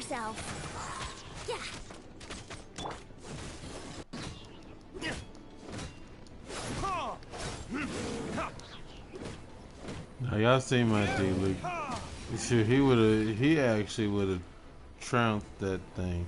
yourself. Yeah. Now y'all seen my dude, like, sure he actually would have trounced that thing.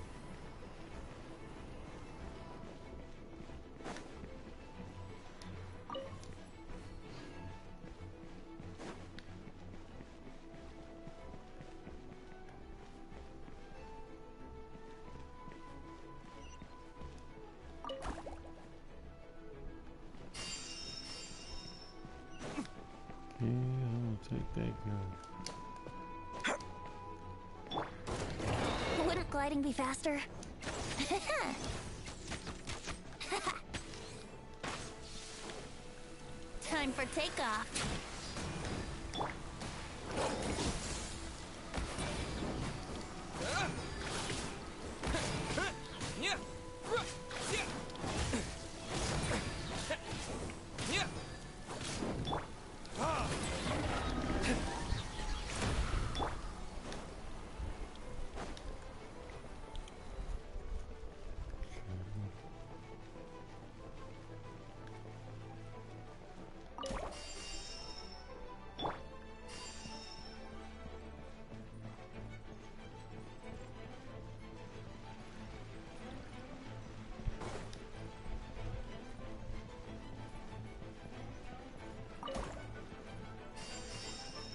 Yeah, I'll take that gun. Wouldn't gliding be faster? Time for takeoff.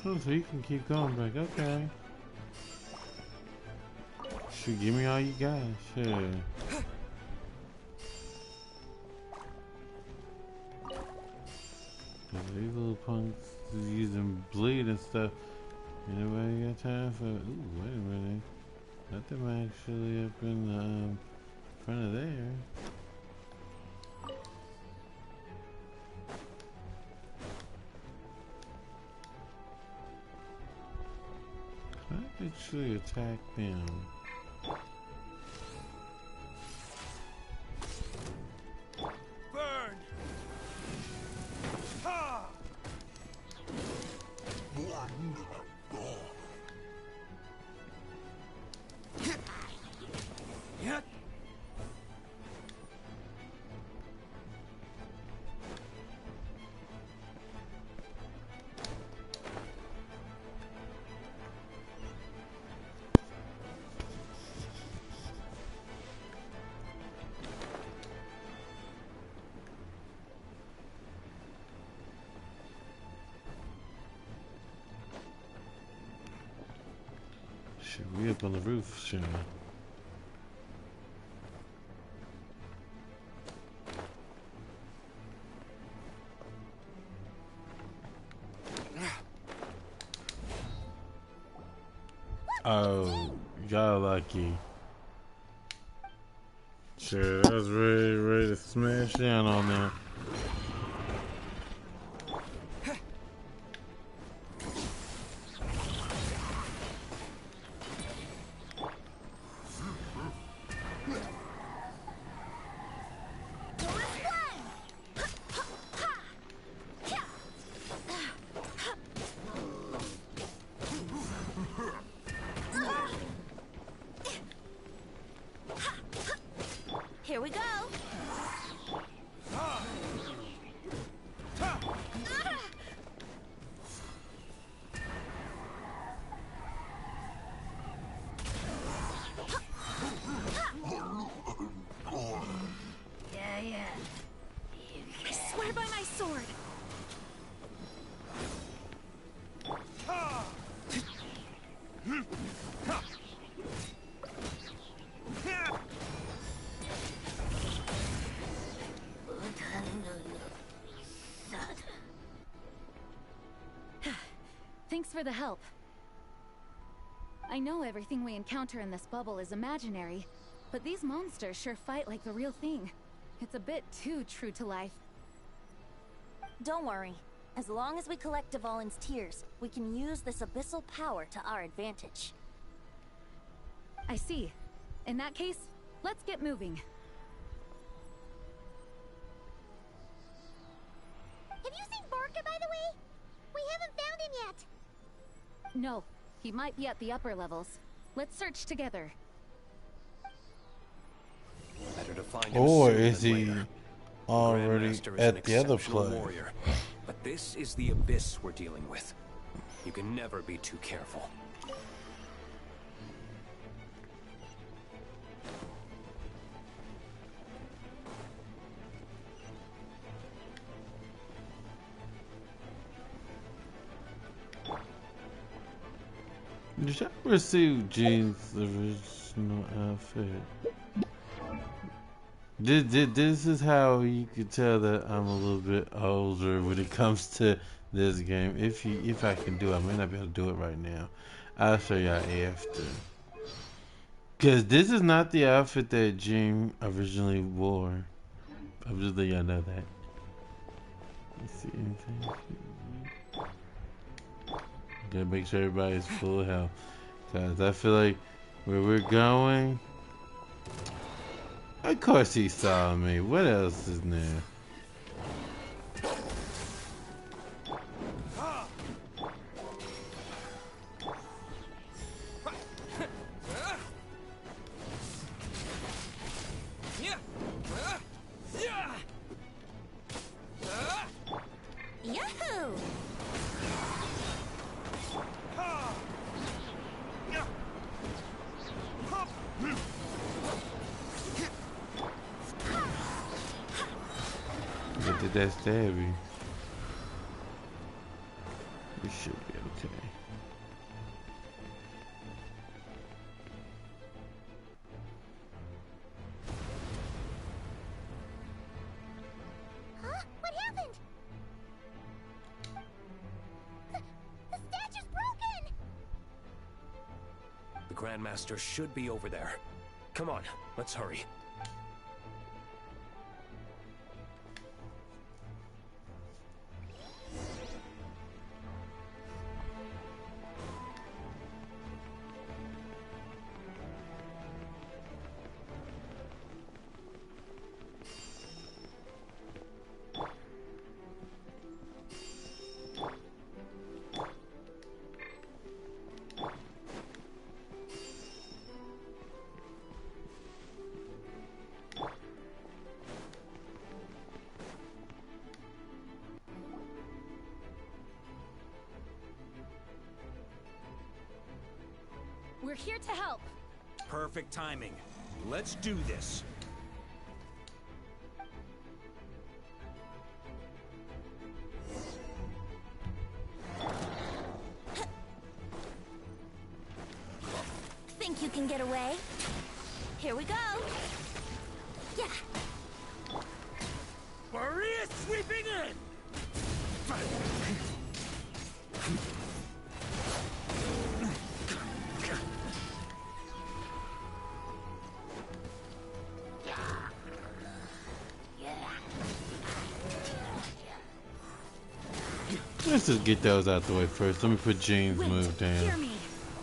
Oh, so you can keep going back. Okay. Shoot, give me all you got. Shit. These little punks is using bleed and stuff. Anybody got time for? Ooh, wait a minute. Let them actually up in the front of there. I actually attack them. Burn! Ha! Yeah. Shit, we up on the roof, shit. Oh, y'all lucky. Sure, I was ready to smash down on that. Here we go. Yeah. I swear by my sword. Thanks for the help. I know everything we encounter in this bubble is imaginary, but these monsters sure fight like the real thing. It's a bit too true to life. Don't worry. As long as we collect Dvalin's tears, we can use this abyssal power to our advantage. I see. In that case, let's get moving. Have you seen Varka, by the way? We haven't found him yet. No, he might be at the upper levels. Let's search together. Better to find him Or sooner is than he later. already Grandmaster is an at the other exceptional place? warrior, but this is the abyss we're dealing with. You can never be too careful. Did you ever see Jean's original outfit? This is how you could tell that I'm a little bit older when it comes to this game. If I can do it, I may not be able to do it right now. I'll show y'all after. Cause this is not the outfit that Jean originally wore. I'm just letting y'all know that. Let's see anything. Gotta make sure everybody's full health. Cause I feel like where we're going. Of course he saw me. What else is new? Yahoo! Did that stab you? We should be okay. Huh? What happened? The statue's broken! The Grandmaster should be over there. Come on, let's hurry. We're here to help. Perfect timing. Let's do this. Think you can get away? Here we go. Yeah. Maria sweeping in! Let's just get those out the way first. Let me put Jean's move Hear down. me.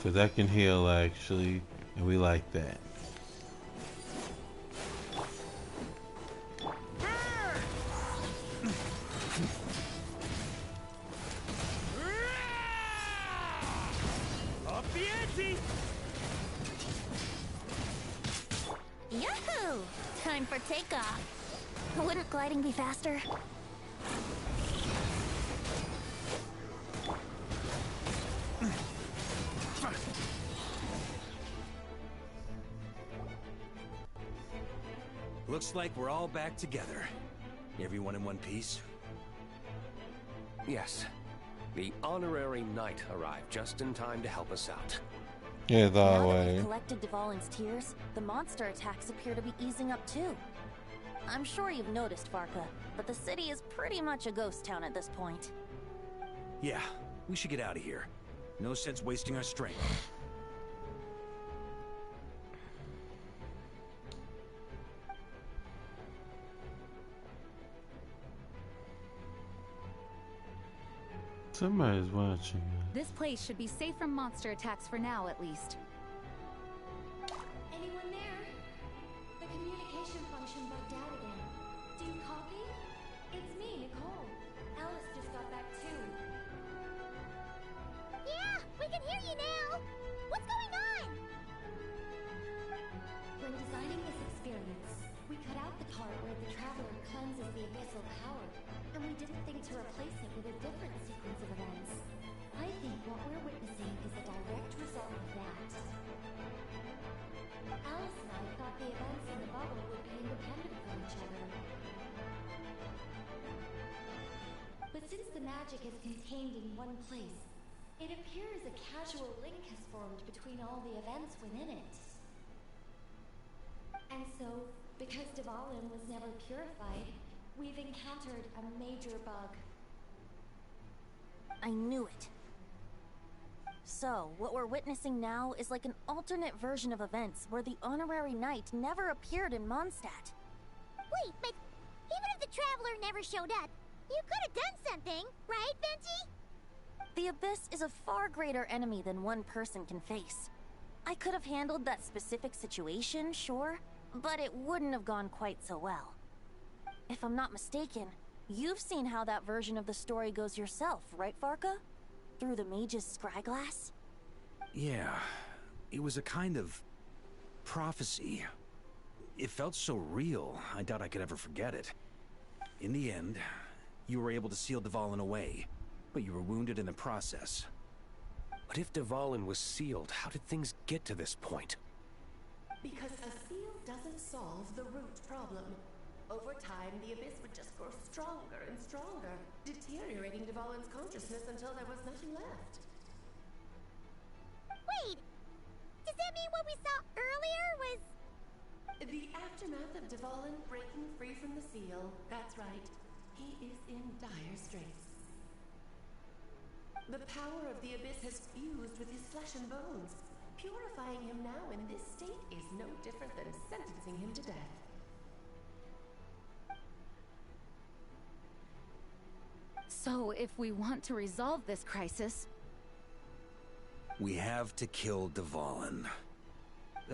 So that can heal actually, and we like that. Up the ante! Yahoo! Time for takeoff. Wouldn't gliding be faster? Looks like we're all back together. Everyone in one piece? Yes. The honorary knight arrived just in time to help us out. As Now that always. we've collected Dvalin's tears, the monster attacks appear to be easing up too. I'm sure you've noticed, Varka, but the city is pretty much a ghost town at this point. Yeah, we should get out of here. No sense wasting our strength. Somebody's watching. This place should be safe from monster attacks for now, at least. Anyone there? The communication function bugged out again. Do you copy? It's me, Nicole. Alice just got back too. Yeah, we can hear you now! What's going on? part where the Traveler cleanses the abyssal power, and we didn't think to replace it with a different sequence of events. I think what we're witnessing is a direct result of that. Alice and I thought the events in the bubble would be independent from each other. But since the magic is contained in one place, it appears a casual link has formed between all the events within it. And so, because Dvalin was never purified, we've encountered a major bug. I knew it. So, what we're witnessing now is like an alternate version of events where the honorary knight never appeared in Mondstadt. Wait, but even if the Traveler never showed up, you could have done something, right, Venti? The Abyss is a far greater enemy than one person can face. I could have handled that specific situation, sure, but it wouldn't have gone quite so well. If I'm not mistaken, you've seen how that version of the story goes yourself, right, Varka? Through the mage's scryglass? Yeah, it was a kind of prophecy. It felt so real, I doubt I could ever forget it. In the end, you were able to seal Dvalin away, but you were wounded in the process. But if Dvalin was sealed, how did things get to this point? Because a seal doesn't solve the root problem. Over time, the Abyss would just grow stronger and stronger, deteriorating Dvalin's consciousness until there was nothing left. Wait! Does that mean what we saw earlier was... The aftermath of Dvalin breaking free from the seal. That's right. He is in dire straits. The power of the Abyss has fused with his flesh and bones. Purifying him now in this state is no different than sentencing him to death. So, if we want to resolve this crisis... We have to kill Dvalin.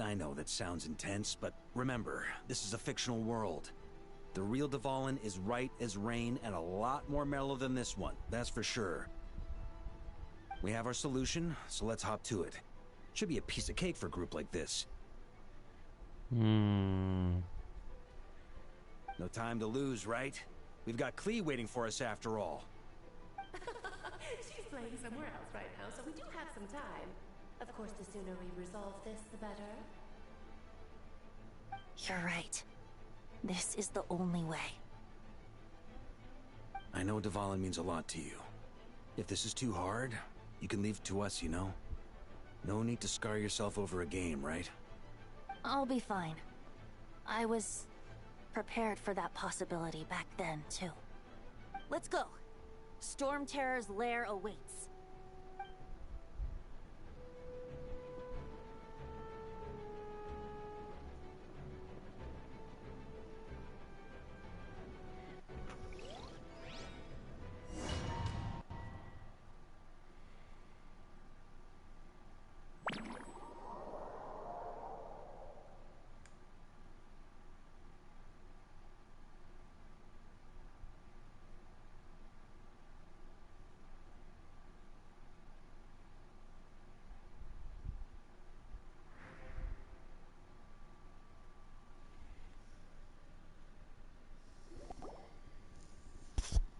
I know that sounds intense, but remember, this is a fictional world. The real Dvalin is right as rain and a lot more mellow than this one, that's for sure. We have our solution, so let's hop to it. Should be a piece of cake for a group like this. No time to lose, right? We've got Klee waiting for us after all. She's playing somewhere else right now, so we do have some time. Of course, the sooner we resolve this, the better. You're right. This is the only way. I know Dvalin means a lot to you. If this is too hard, you can leave it to us, you know? No need to scar yourself over a game, right? I'll be fine. I was prepared for that possibility back then, too. Let's go. Storm Terror's lair awaits.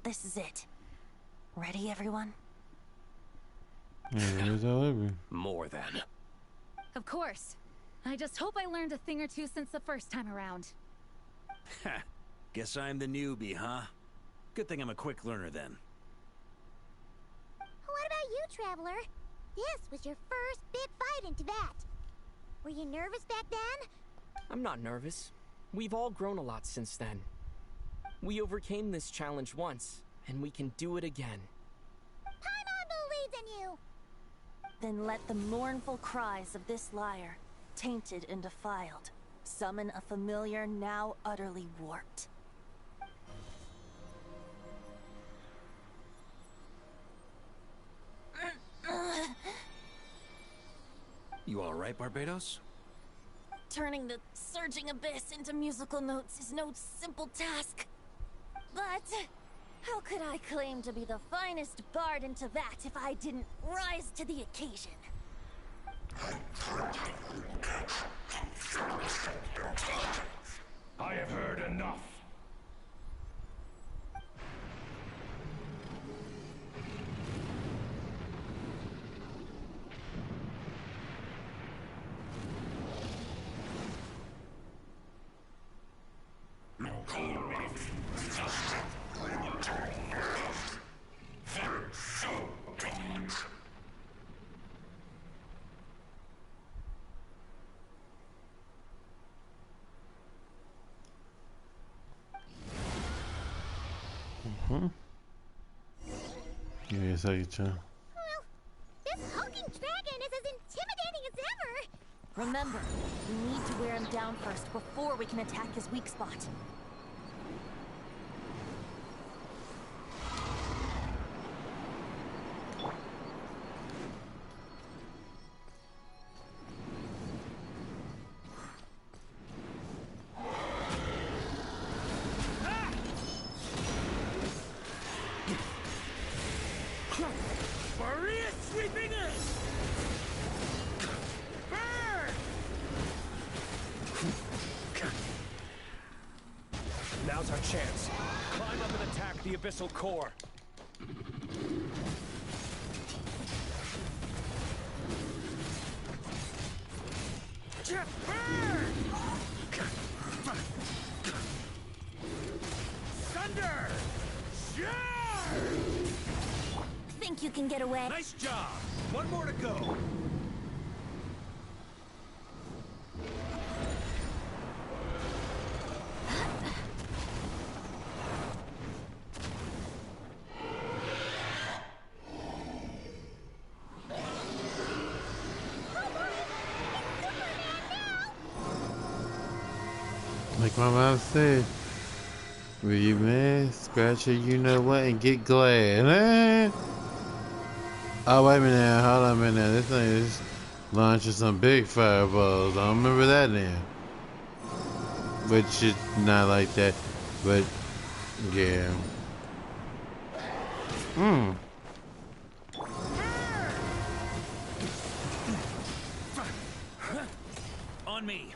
This is it. Ready, everyone? More than. Of course. I just hope I learned a thing or two since the first time around. Ha! Guess I'm the newbie, huh? Good thing I'm a quick learner then. What about you, Traveler? This was your first big fight in Tibet. Were you nervous back then? I'm not nervous. We've all grown a lot since then. We overcame this challenge once, and we can do it again. Paimon believes in you! Then let the mournful cries of this lyre, tainted and defiled, summon a familiar now utterly warped. You alright, Barbados? Turning the surging abyss into musical notes is no simple task. But how could I claim to be the finest bard in Tibet if I didn't rise to the occasion? I have heard enough. Give me a second, John. This hulking dragon is as intimidating as ever! Remember, we need to wear him down first before we can attack his weak spot. Maria sweeping in! Burn! Now's our chance. Climb up and attack the abyssal core. Burn! Thunder! Think you can get away? Nice job! One more to go. Like my mom said, will you mad, scratch it, you know what, and get glad, eh? Oh, wait a minute now, hold on a minute now. This thing is launching some big fireballs. I don't remember that now. Which is not like that, but yeah. On me.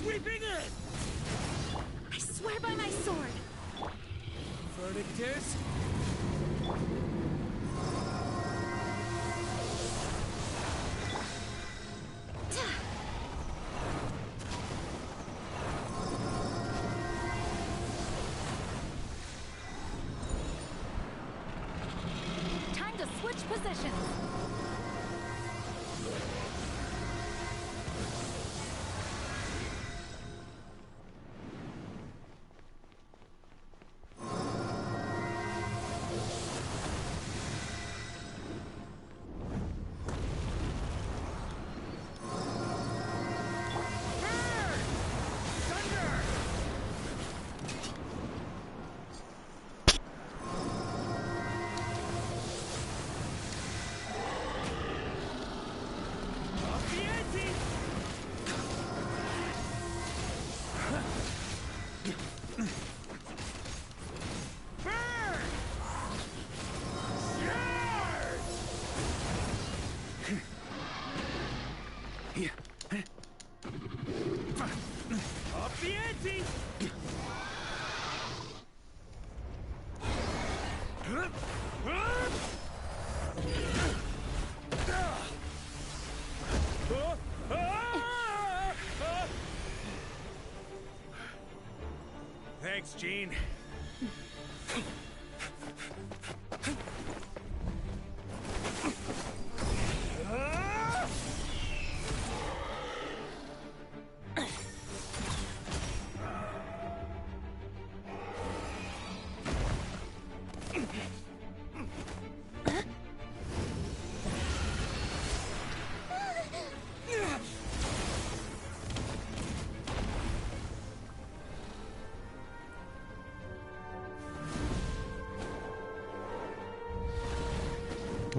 Sweeping in! I swear by my sword! Verdict is... Time to switch positions! Thanks, Gene.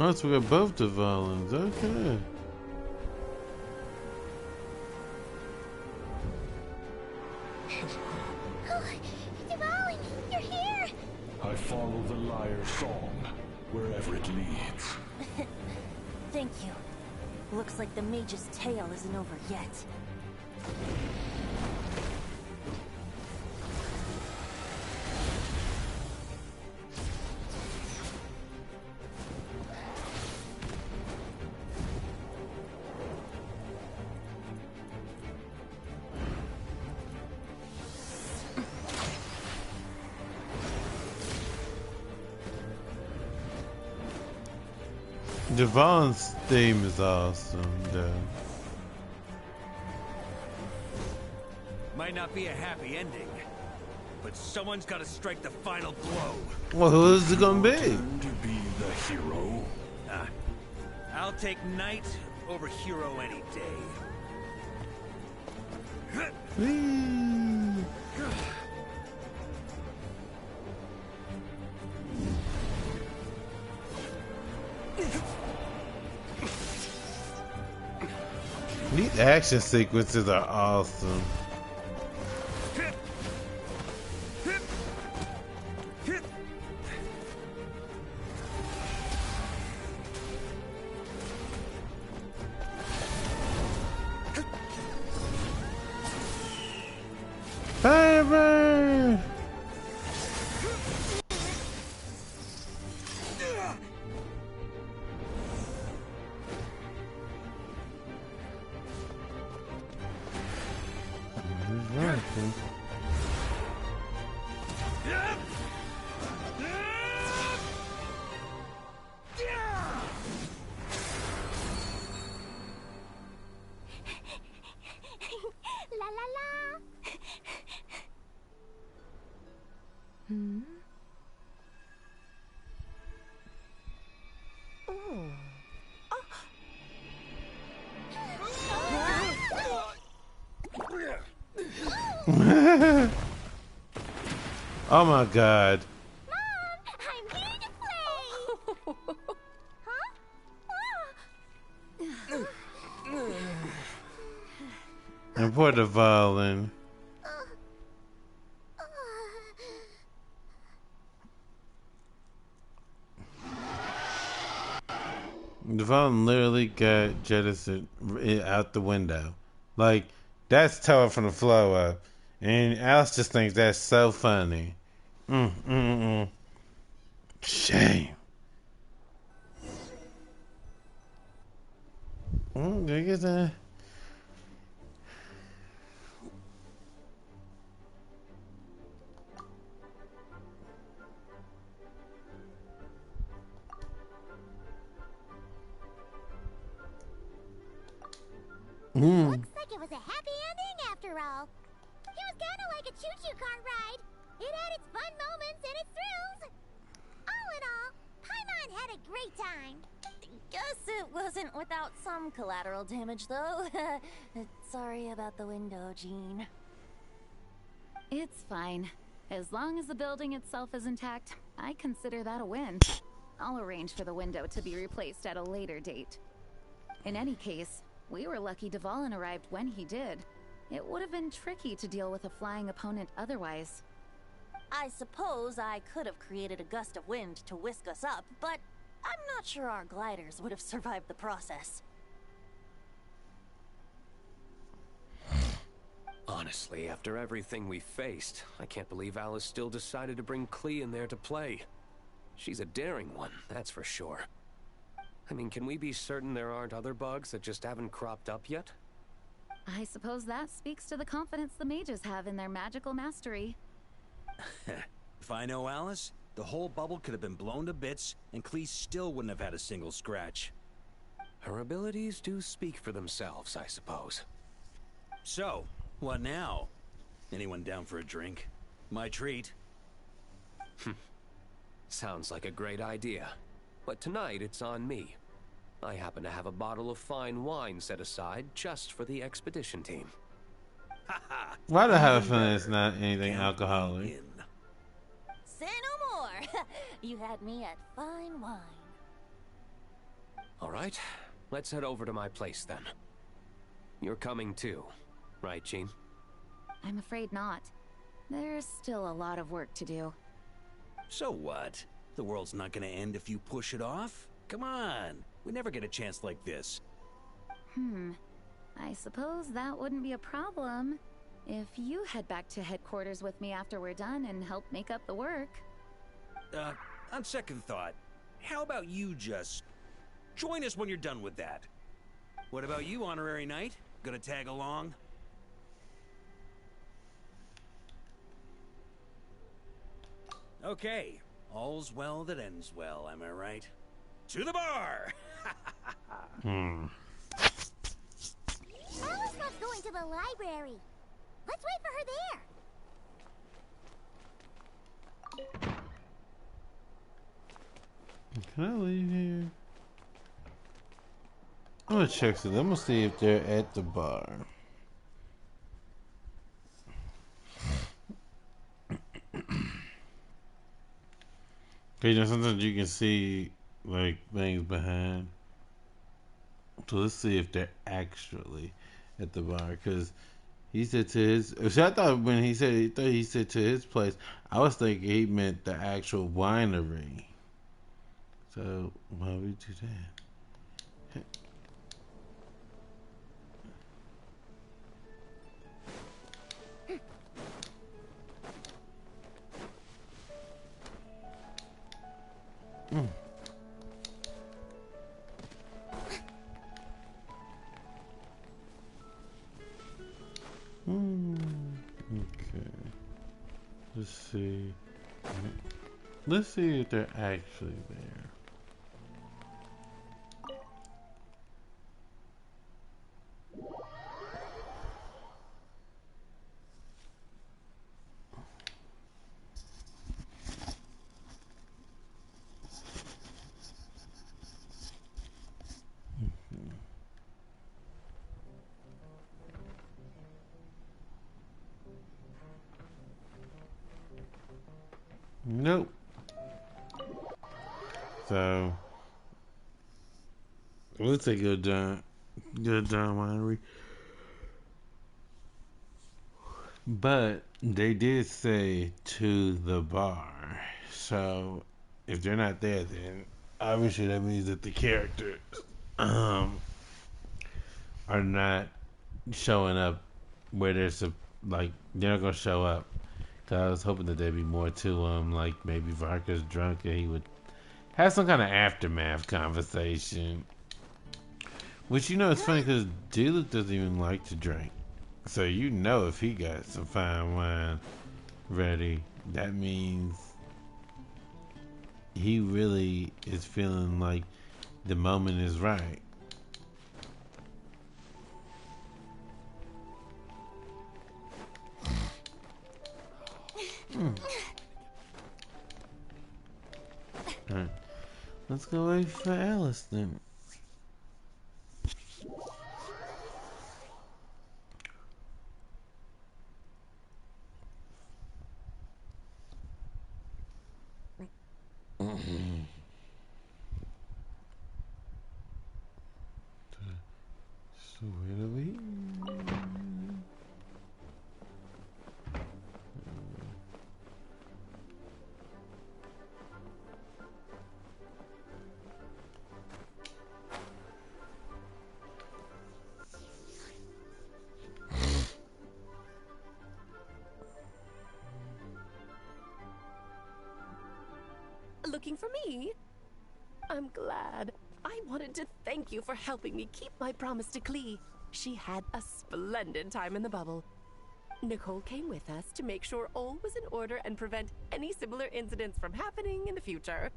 Oh, so we got both the violins. Okay. Dvalin, you're here! I follow the liar's song, wherever it leads. Thank you. Looks like the mage's tale isn't over yet. Devon's theme is awesome, though. Might not be a happy ending, but someone's got to strike the final blow. Well, who is it gonna be? To be the hero. I'll take Knight over hero any day. These action sequences are awesome. Fire! La la la! Hmm? Oh. Oh my god. Mom, I'm ready to play! Huh? And pour the violin. The violin literally got jettisoned out the window. Like, that's tore from the floor up. And Alice just thinks that's so funny. Shame. Look at that. Looks like it was a happy ending after all. It was kind of like a choo-choo car ride. It had its fun moments and its thrills. All in all, Paimon had a great time. Guess it wasn't without some collateral damage, though. Sorry about the window, Jean. It's fine. As long as the building itself is intact, I consider that a win. I'll arrange for the window to be replaced at a later date. In any case, we were lucky Dvalin arrived when he did. It would have been tricky to deal with a flying opponent otherwise. I suppose I could have created a gust of wind to whisk us up, but I'm not sure our gliders would have survived the process. Honestly, after everything we faced, I can't believe Alice still decided to bring Klee in there to play. She's a daring one, that's for sure. I mean, can we be certain there aren't other bugs that just haven't cropped up yet? I suppose that speaks to the confidence the mages have in their magical mastery. If I know Alice, the whole bubble could have been blown to bits, and Klee still wouldn't have had a single scratch. Her abilities do speak for themselves, I suppose. So, what now? Anyone down for a drink? My treat. Sounds like a great idea. But tonight it's on me. I happen to have a bottle of fine wine set aside just for the expedition team. Why do I have a feeling it's not anything alcoholic? Say no more. You had me at fine wine. All right, let's head over to my place then. You're coming too, right, Jean? I'm afraid not. There's still a lot of work to do. So what? The world's not gonna end if you push it off? Come on, we never get a chance like this. I suppose that wouldn't be a problem if you head back to headquarters with me after we're done and help make up the work. On second thought, how about you just join us when you're done with that? What about you, Honorary Knight? Gonna tag along? Okay, all's well that ends well, am I right? To the bar! Alice loves going to the library. Let's wait for her there. Can I leave here? I'm gonna check some. I'm gonna see if they're at the bar. Okay, you know, sometimes you can see like things behind. So let's see if they're actually at the bar. Because he said to his. So I thought when he said to his place, I was thinking he meant the actual winery. So why would we do that? Okay. Let's see. Let's see if they're actually there. Nope. So let's say good winery. But they did say to the bar. So if they're not there, then obviously that means that the characters are not showing up where there's like they're not gonna show up. Cause I was hoping that there'd be more to him, like maybe Varka's drunk and he would have some kind of aftermath conversation. Which, you know, it's funny because Duluth doesn't even like to drink. So you know if he got some fine wine ready, that means he really is feeling like the moment is right. Alright. Let's go wait for Alice then. So where are we? Looking for me? I'm glad. I wanted to thank you for helping me keep my promise to Klee. She had a splendid time in the bubble. Nicole came with us to make sure all was in order and prevent any similar incidents from happening in the future.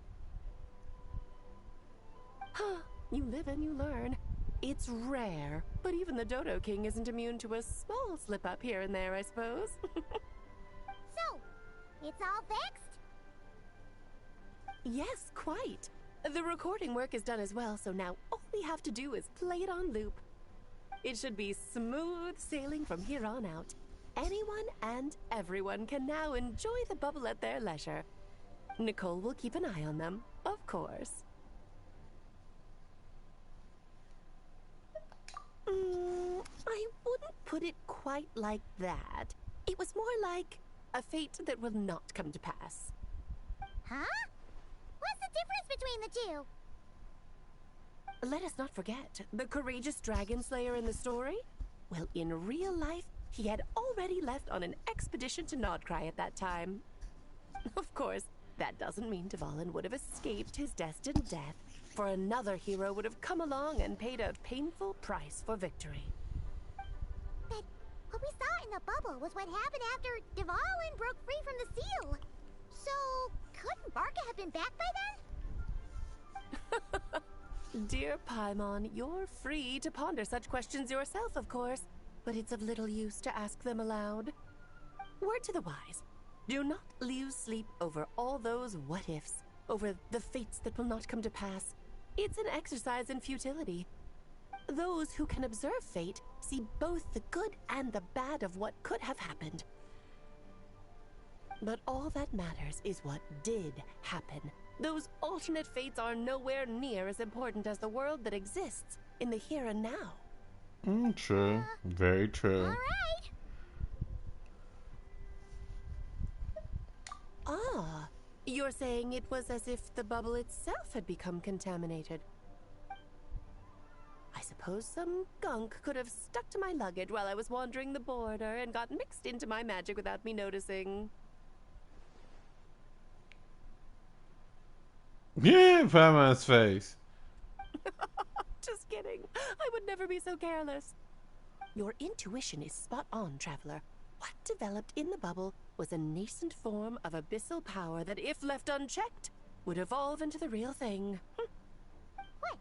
You live and you learn. It's rare, but even the Dodo King isn't immune to a small slip-up here and there, I suppose. So, it's all fixed? Yes, quite. The recording work is done as well, so now all we have to do is play it on loop. It should be smooth sailing from here on out. Anyone and everyone can now enjoy the bubble at their leisure. Nicole will keep an eye on them, of course. put it quite like that. It was more like a fate that will not come to pass. Huh? What's the difference between the two? Let us not forget the courageous dragon slayer in the story. Well, in real life, he had already left on an expedition to Nodcry at that time. Of course, that doesn't mean Dvalin would have escaped his destined death, for another hero would have come along and paid a painful price for victory. But what we saw in the bubble was what happened after Dvalin broke free from the seal. So, couldn't Varka have been back by then? Dear Paimon, you're free to ponder such questions yourself, of course, but it's of little use to ask them aloud. Word to the wise, do not lose sleep over all those what-ifs, over the fates that will not come to pass. It's an exercise in futility. Those who can observe fate see both the good and the bad of what could have happened. But all that matters is what did happen. Those alternate fates are nowhere near as important as the world that exists in the here and now. True. Very true. Alright. Ah, you're saying it was as if the bubble itself had become contaminated. I suppose some gunk could have stuck to my luggage while I was wandering the border and got mixed into my magic without me noticing. Yeah, Paimon's face. Just kidding. I would never be so careless. Your intuition is spot on, Traveler. What developed in the bubble was a nascent form of abyssal power that, if left unchecked, would evolve into the real thing. What?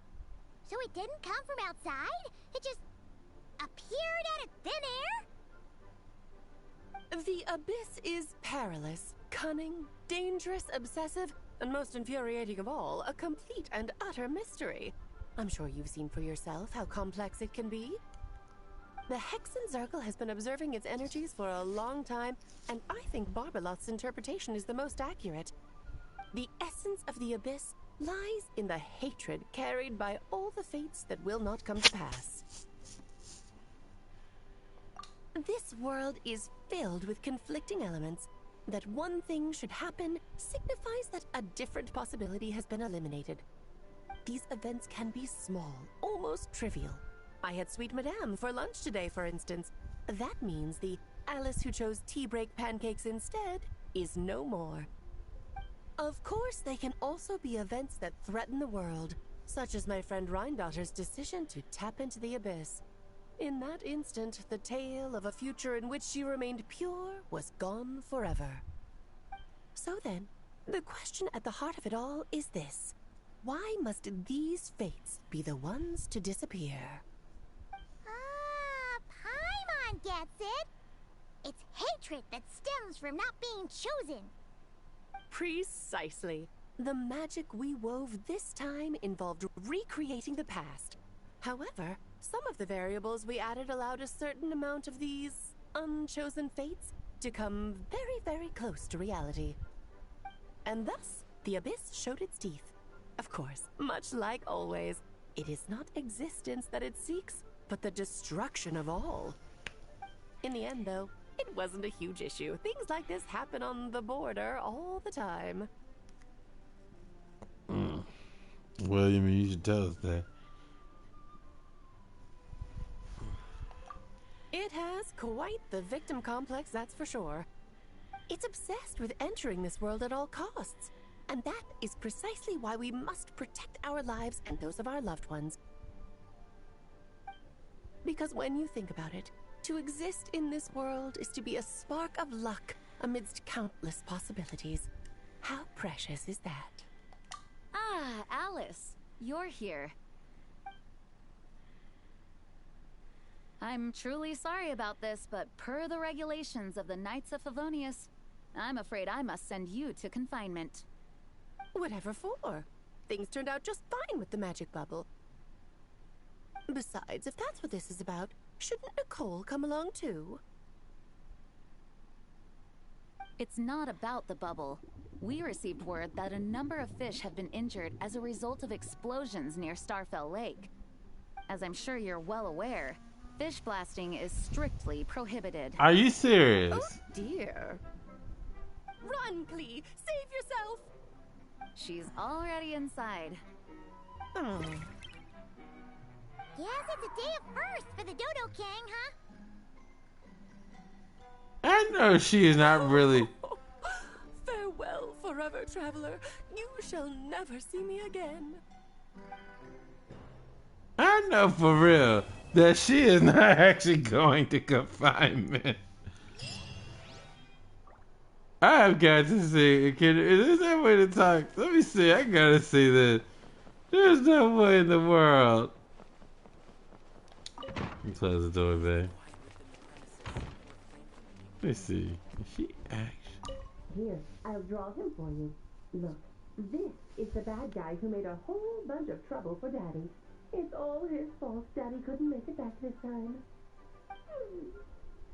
So it didn't come from outside? It just appeared out of thin air? The abyss is perilous, cunning, dangerous, obsessive, and most infuriating of all, a complete and utter mystery. I'm sure you've seen for yourself how complex it can be. The Hexen Zircle has been observing its energies for a long time, and I think Barbalot's interpretation is the most accurate. The essence of the abyss lies in the hatred carried by all the fates that will not come to pass. This world is filled with conflicting elements. That one thing should happen signifies that a different possibility has been eliminated. These events can be small, almost trivial. I had Sweet Madame for lunch today, for instance. That means the Alice who chose tea break pancakes instead is no more. Of course, they can also be events that threaten the world, such as my friend Rhindotter's decision to tap into the abyss. In that instant, the tale of a future in which she remained pure was gone forever. So then, the question at the heart of it all is this. Why must these fates be the ones to disappear? Paimon gets it. It's hatred that stems from not being chosen. Precisely. The magic we wove this time involved recreating the past. However, some of the variables we added allowed a certain amount of these unchosen fates to come very, very close to reality. And thus, the abyss showed its teeth. Of course, much like always, it is not existence that it seeks, but the destruction of all. In the end, though, it wasn't a huge issue. Things like this happen on the border all the time. William, you should tell us that. It has quite the victim complex, that's for sure. It's obsessed with entering this world at all costs. And that is precisely why we must protect our lives and those of our loved ones. Because when you think about it, to exist in this world is to be a spark of luck amidst countless possibilities. How precious is that? Ah, Alice, you're here. I'm truly sorry about this, but per the regulations of the Knights of Favonius, I'm afraid I must send you to confinement. Whatever for? Things turned out just fine with the magic bubble. Besides, if that's what this is about, shouldn't Nicole come along too? It's not about the bubble. We received word that a number of fish have been injured as a result of explosions near Starfell Lake. As I'm sure you're well aware, Fish blasting is strictly prohibited. Are you serious? Oh dear. Run, Klee! Save yourself! She's already inside. Oh. Yes, it's a day of first for the Dodo King, huh? I know she is not really. Farewell, forever traveler. You shall never see me again. I know for real that she is not actually going to confinement. I have got to see. Is there that way to talk? Let me see. I gotta see this. There's no way in the world. You close the door, babe. Let me see. Is she actually? Here, I'll draw him for you. Look, this is the bad guy who made a whole bunch of trouble for Daddy. It's all his fault Daddy couldn't make it back this time.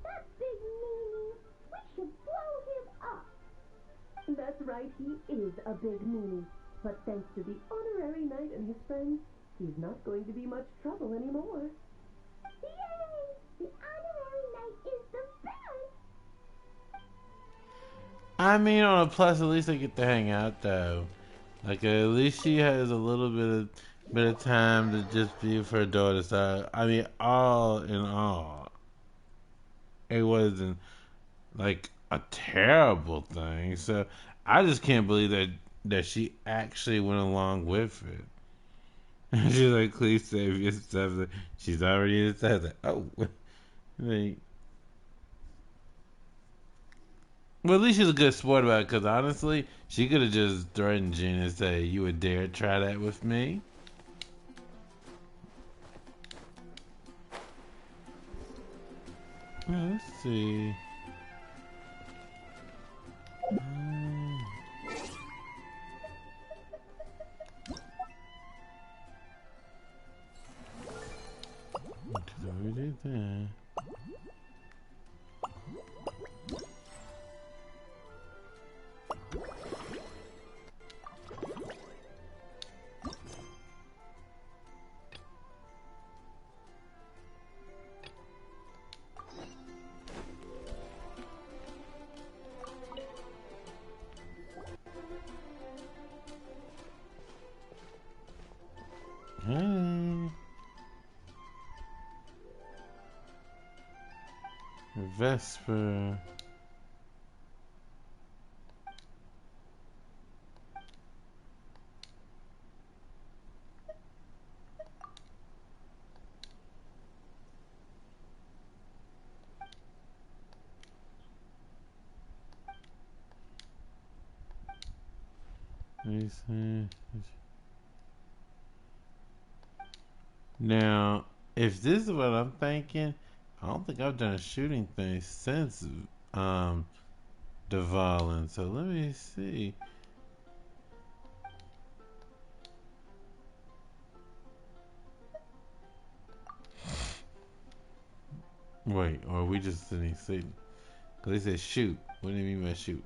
That big meanie! We should blow him up! That's right, he is a big meanie. But thanks to the honorary knight and his friends, he's not going to be much trouble anymore. Yay! The honorary knight is the best! I mean, on a plus, at least they get to hang out, though. Like, at least she has a little bit of time to just be with her daughter. So, I mean, all in all, it wasn't like a terrible thing. So, I just can't believe that she actually went along with it. She's like, please save yourself. She's already inside. Like, oh, like, well, at least she's a good sport about it. Because honestly, she could have just threatened Jean and say, "You would dare try that with me?" Let's see. We did that. Hey. Vesper. Now, if this is what I'm thinking, I don't think I've done a shooting thing since Devalin. So let me see. Wait, or are we just sitting? Because they said shoot. What do you mean by shoot?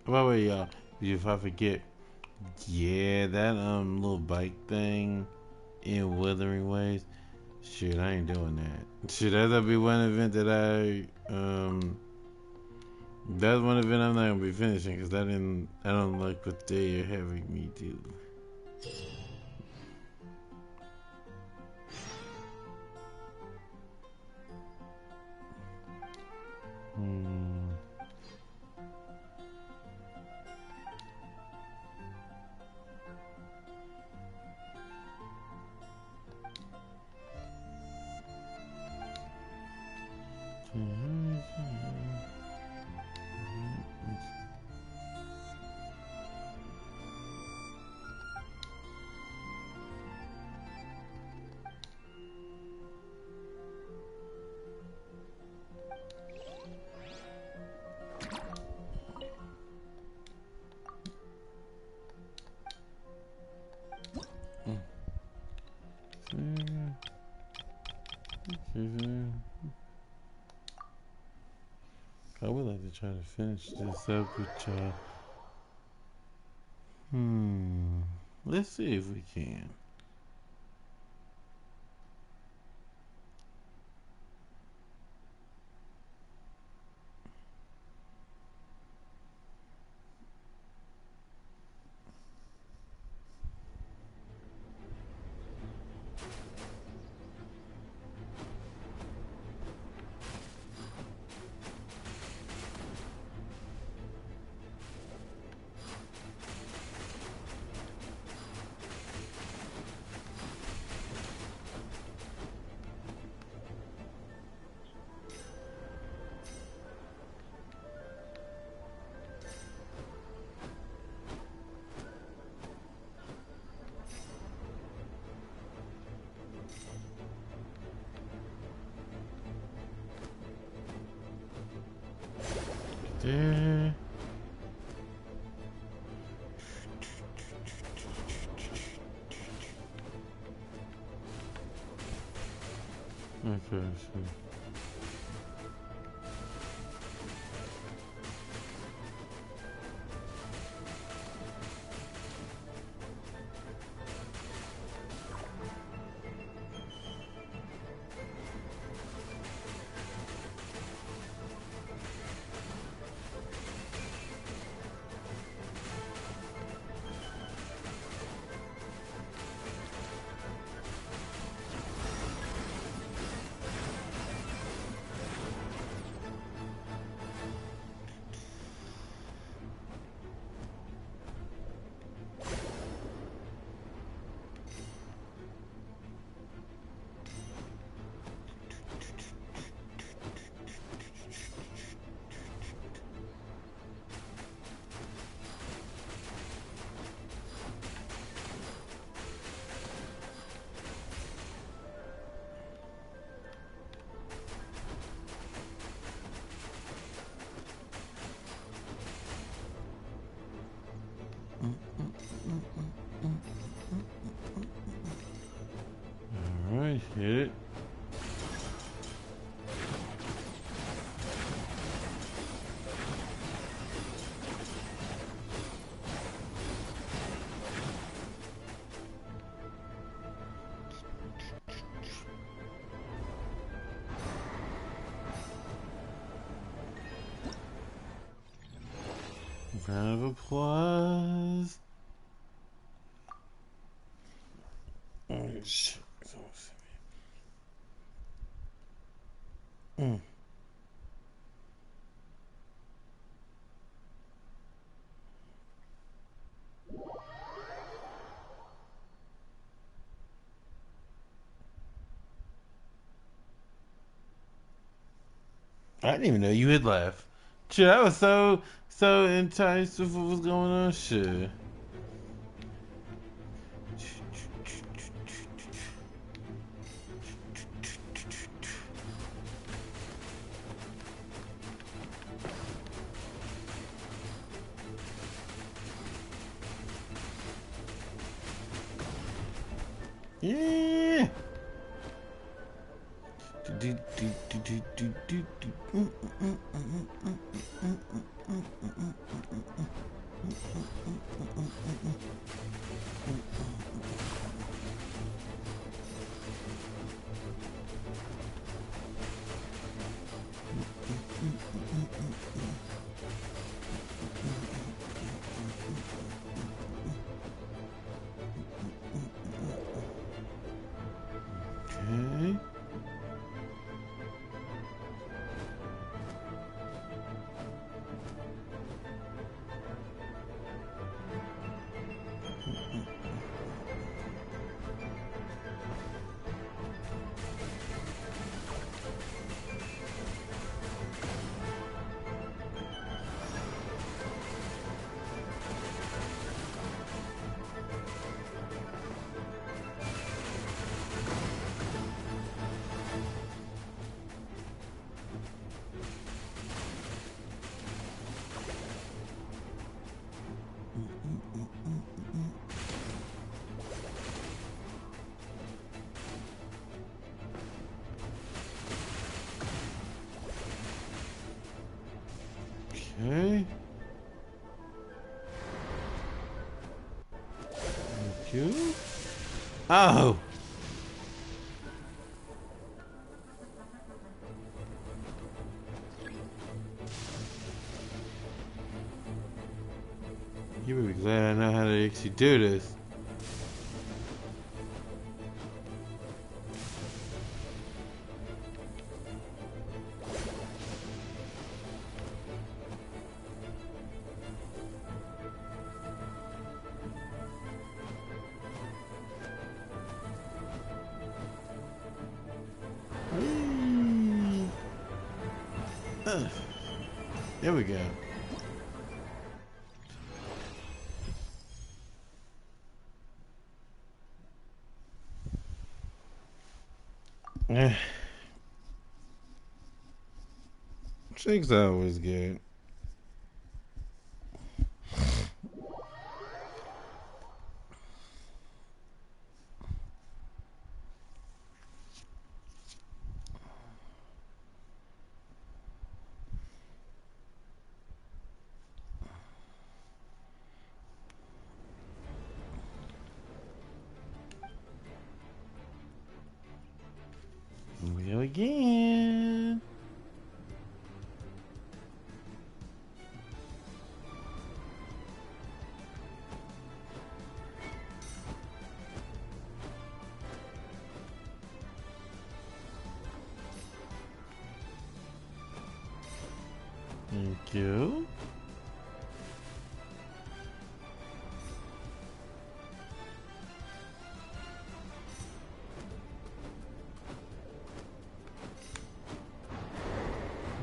By the way, y'all, if I forget, yeah, that little bike thing in Wuthering Waves. Shit, I ain't doing that. Shit, that'll be one event that that's one event I'm not gonna be finishing because I don't like what they are having me do. try to finish this up with y'all. Let's see if we can. There. Okay, so. Alright, hit it. Round of applause. Oh, shit. I didn't even know you had left. Shit, I was so enticed with what was going on. Shit. Yeah. Okay. you. Oh! You would be glad I know how to actually do this. There we go. Shake's always good. Here we go again. Thank you.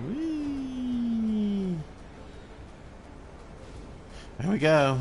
Whee! There we go.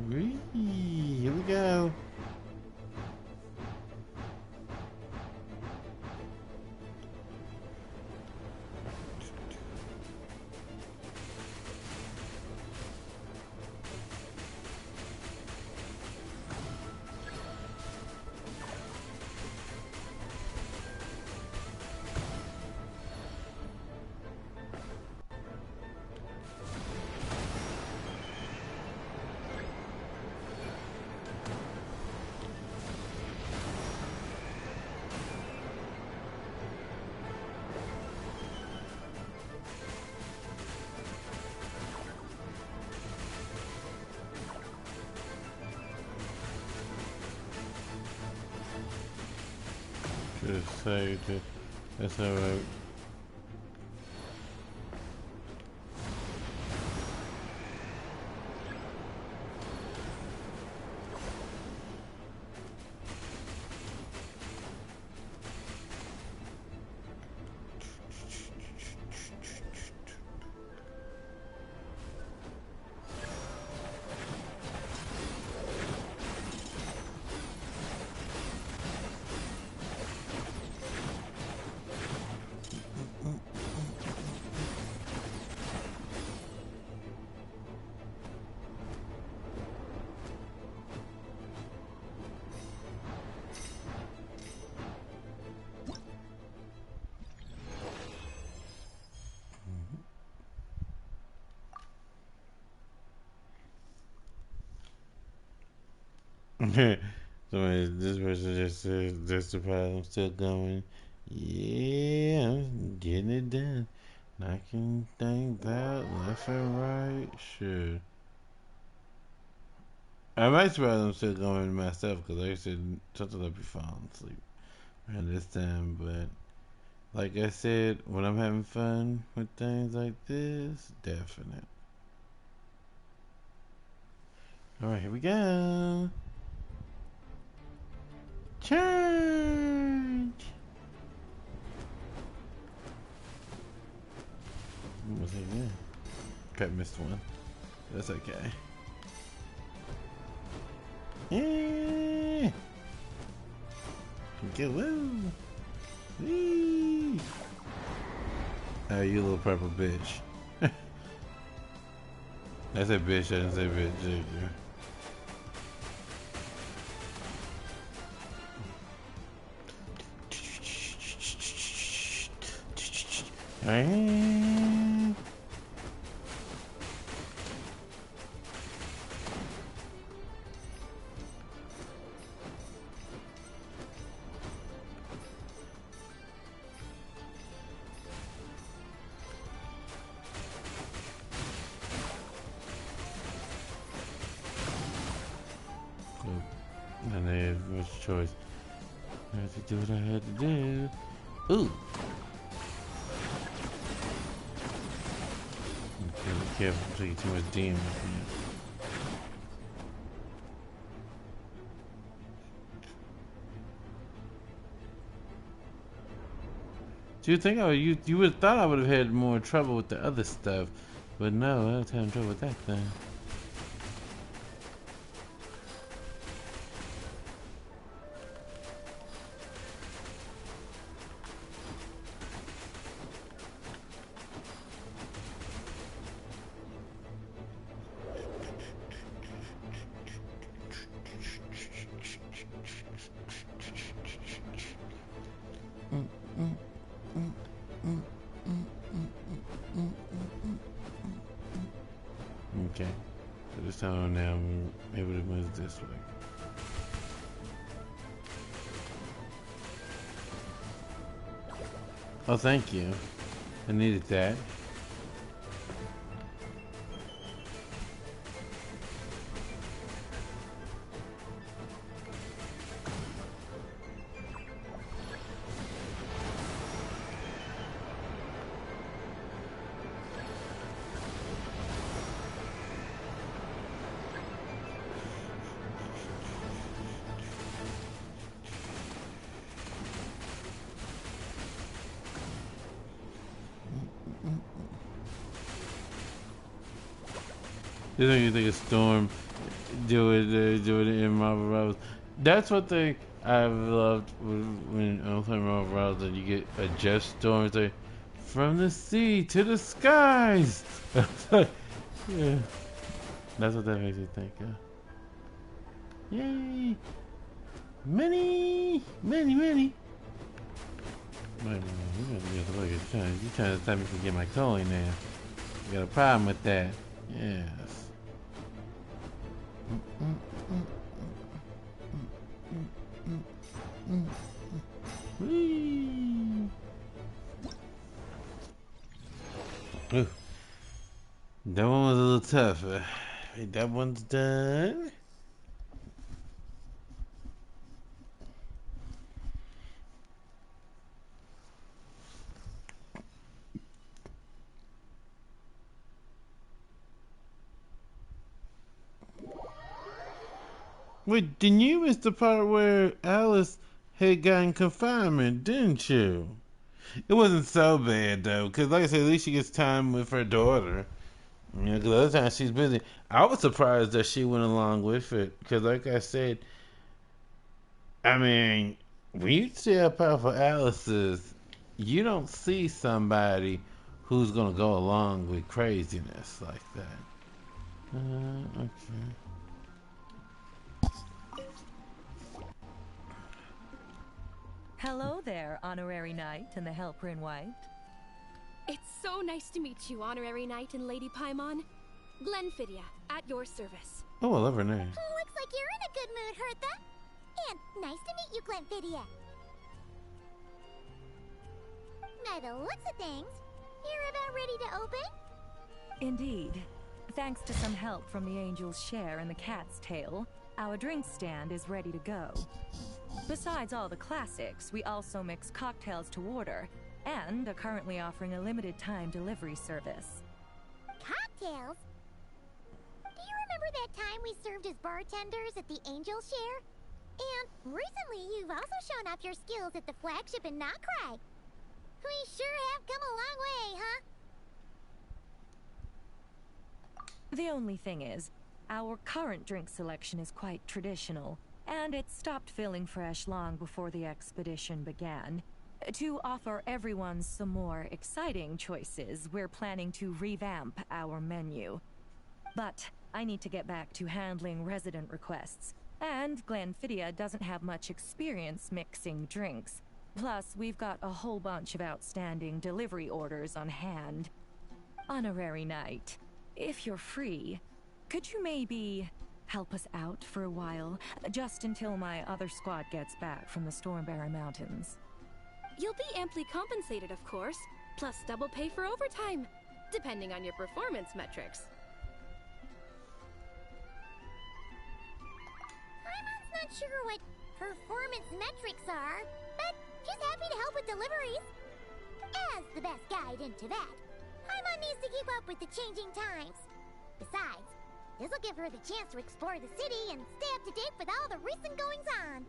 Whee! Here we go. Should have saved it. That's alright. Somebody, this person just says that's the problem still going. Yeah, I'm getting it done. Knocking things out left and right. Sure. I might surprise them still going myself because like I said, sometimes I'll be falling asleep around this time. But like I said, when I'm having fun with things like this, definite. All right, here we go. Charge. What's it again? Okay, missed one. That's okay. Yeah. Get woo. Wee. Oh, you little purple bitch. I said bitch, I didn't say bitch. And I had much choice. I had to do what I had to do. Ooh. Okay, be careful. I'm taking too much damage. Do you think you would have thought I would have had more trouble with the other stuff, but no, I was having trouble with that thing. Okay, so this time now I'm able to move this way. Oh, thank you. I needed that. You think a storm do it in Marvel Rivals? That's what thing I've loved when I'm playing Marvel Rivals, that you get a just storm. Like, from the sea to the skies. Yeah, that's what that makes me think of. Yay! Many. Wait a minute, you're trying to stop me from getting my coin now. You got a problem with that? Yes. Whee! Ooh. That one was a little tougher. That one's done. Wait, didn't you miss the part where Alice had gotten confinement, didn't you? It wasn't so bad, though, because like I said, at least she gets time with her daughter. You know, because other times she's busy. I was surprised that she went along with it, because like I said, I mean, when you see how powerful Alice is, you don't see somebody who's going to go along with craziness like that. Okay. Hello there, Honorary Knight and the Helper in White. It's so nice to meet you, Honorary Knight and Lady Paimon. Glenfidia, at your service. Oh, I love her name. Looks like you're in a good mood, Hertha. And nice to meet you, Glenfidia. By the looks of things, you're about ready to open? Indeed. Thanks to some help from the angel's share and the cat's tail, our drink stand is ready to go. Besides all the classics, we also mix cocktails to order and are currently offering a limited time delivery service. Cocktails? Do you remember that time we served as bartenders at the Angel Share? And recently you've also shown off your skills at the flagship in Knockcry. We sure have come a long way, huh? The only thing is, our current drink selection is quite traditional, and it stopped feeling fresh long before the expedition began. To offer everyone some more exciting choices, we're planning to revamp our menu. But I need to get back to handling resident requests, and Glenfiddich doesn't have much experience mixing drinks. Plus, we've got a whole bunch of outstanding delivery orders on hand. Honorary Knight, if you're free, could you maybe help us out for a while, just until my other squad gets back from the Stormbearer Mountains? You'll be amply compensated, of course, plus double pay for overtime, depending on your performance metrics. Paimon's not sure what performance metrics are, but she's happy to help with deliveries. As the best guide into that, Paimon needs to keep up with the changing times. Besides, this'll give her the chance to explore the city and stay up to date with all the recent goings-on.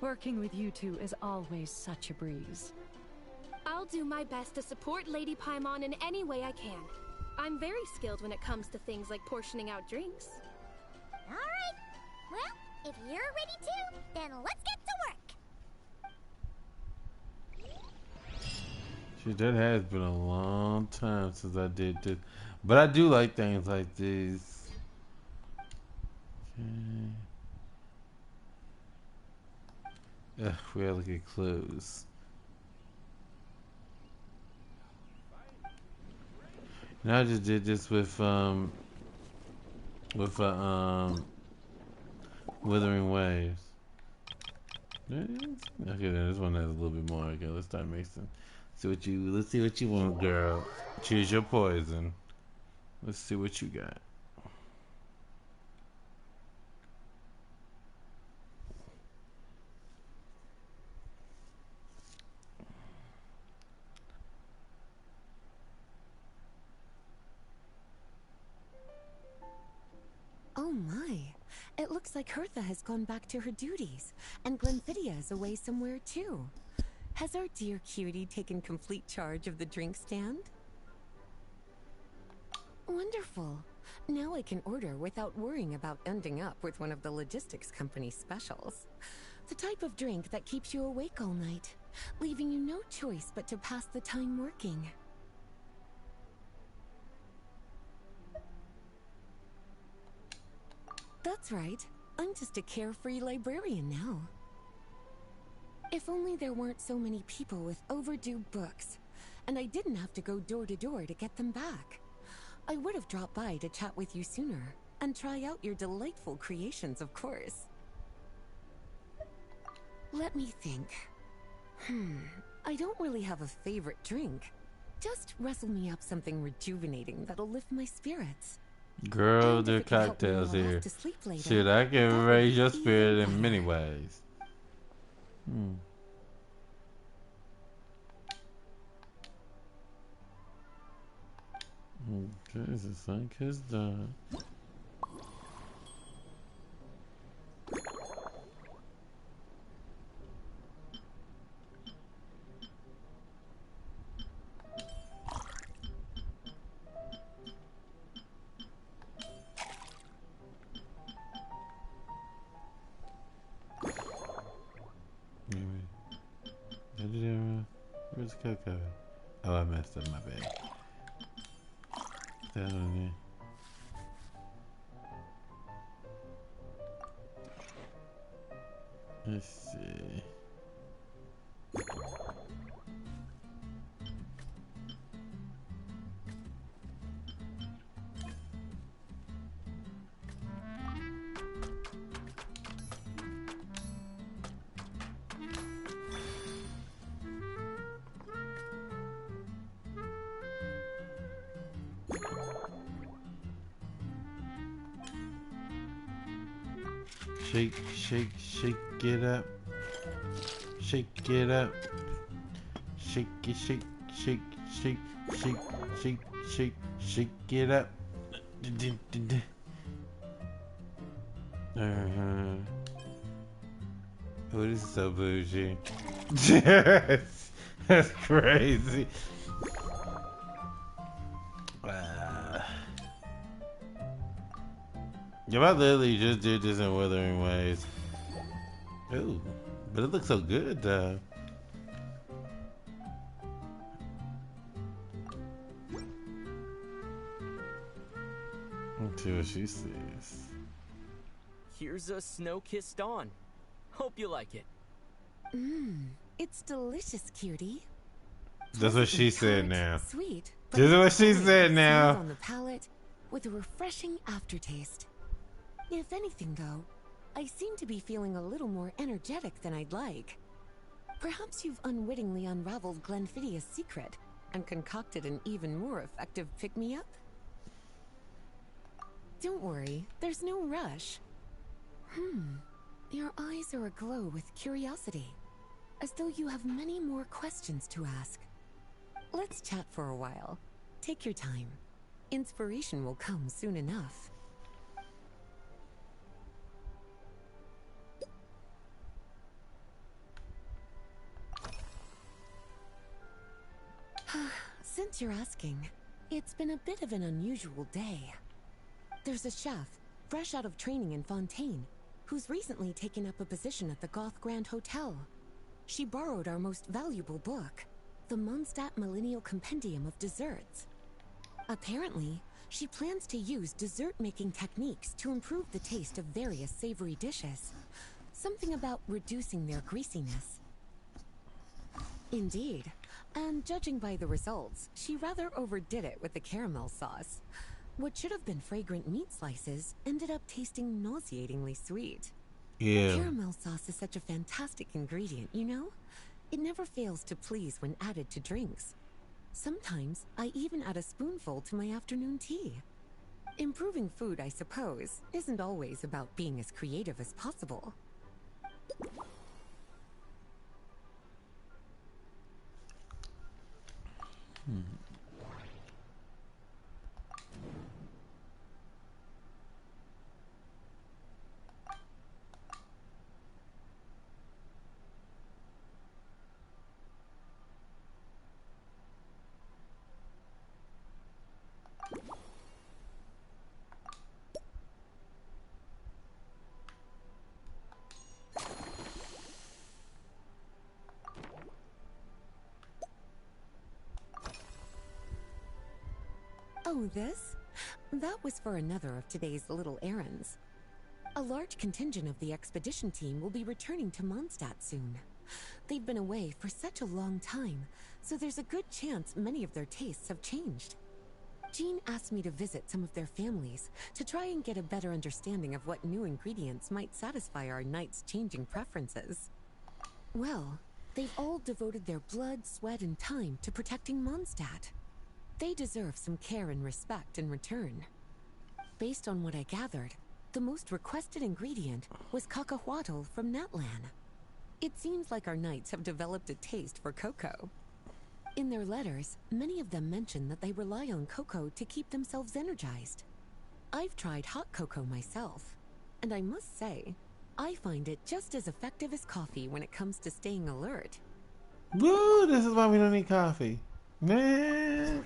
Working with you two is always such a breeze. I'll do my best to support Lady Paimon in any way I can. I'm very skilled when it comes to things like portioning out drinks. All right. Well, if you're ready to, then let's get to work. Shit, that has been a long time since I did this. But I do like things like this. Okay. Ugh, we gotta look at clues. Now I just did this with Withering Waves. Okay, this one has a little bit more. Okay, let's start mixing. Let's see what you want, girl. Choose your poison. Let's see what you got. Oh my. It looks like Hertha has gone back to her duties, and Glenfiddich is away somewhere too. Has our dear cutie taken complete charge of the drink stand? Wonderful. Now I can order without worrying about ending up with one of the logistics company's specials. The type of drink that keeps you awake all night, leaving you no choice but to pass the time working. That's right. I'm just a carefree librarian now. If only there weren't so many people with overdue books, and I didn't have to go door to door to get them back. I would have dropped by to chat with you sooner, and try out your delightful creations, of course. Let me think. I don't really have a favorite drink. Just rustle me up something rejuvenating that'll lift my spirits. Girl, there are cocktails here. Shit, I can raise your spirit in many ways. Okay, the sun is done. Where's the cocoa? Oh, I messed up my bag. Put that on there. Let's see. Shake, shake, shake it up. Shake it up. Shake it, shake, shake, shake, shake, shake, shake, shake it up. Oh, this is so bougie. That's crazy. If I literally just did this in Wuthering Waves. Ooh, but it looks so good though. Let's see what she sees. Here's a snow-kissed dawn. Hope you like it. It's delicious, cutie. That's what she said now. Sweet. This is what she said now. On the palate, with a refreshing aftertaste. If anything, though, I seem to be feeling a little more energetic than I'd like. Perhaps you've unwittingly unraveled Glenfiddia's secret and concocted an even more effective pick-me-up? Don't worry, there's no rush. Your eyes are aglow with curiosity, as though you have many more questions to ask. Let's chat for a while. Take your time. Inspiration will come soon enough. Since you're asking, it's been a bit of an unusual day. There's a chef, fresh out of training in Fontaine, who's recently taken up a position at the Goth Grand Hotel. She borrowed our most valuable book, the Mondstadt Millennial Compendium of Desserts. Apparently, she plans to use dessert-making techniques to improve the taste of various savory dishes. Something about reducing their greasiness. Indeed, and judging by the results, she rather overdid it with the caramel sauce. What should have been fragrant meat slices ended up tasting nauseatingly sweet. Yeah. Caramel sauce is such a fantastic ingredient, you know? It never fails to please when added to drinks. Sometimes I even add a spoonful to my afternoon tea. Improving food, I suppose, isn't always about being as creative as possible. Oh, this? That was for another of today's little errands. A large contingent of the expedition team will be returning to Mondstadt soon. They've been away for such a long time, so there's a good chance many of their tastes have changed. Jean asked me to visit some of their families to try and get a better understanding of what new ingredients might satisfy our knights' changing preferences. Well, they've all devoted their blood, sweat, and time to protecting Mondstadt. They deserve some care and respect in return. Based on what I gathered, the most requested ingredient was cacahuatl from Natlan. It seems like our knights have developed a taste for cocoa. In their letters, many of them mention that they rely on cocoa to keep themselves energized. I've tried hot cocoa myself, and I must say, I find it just as effective as coffee when it comes to staying alert. Woo! This is why we don't need coffee. Man!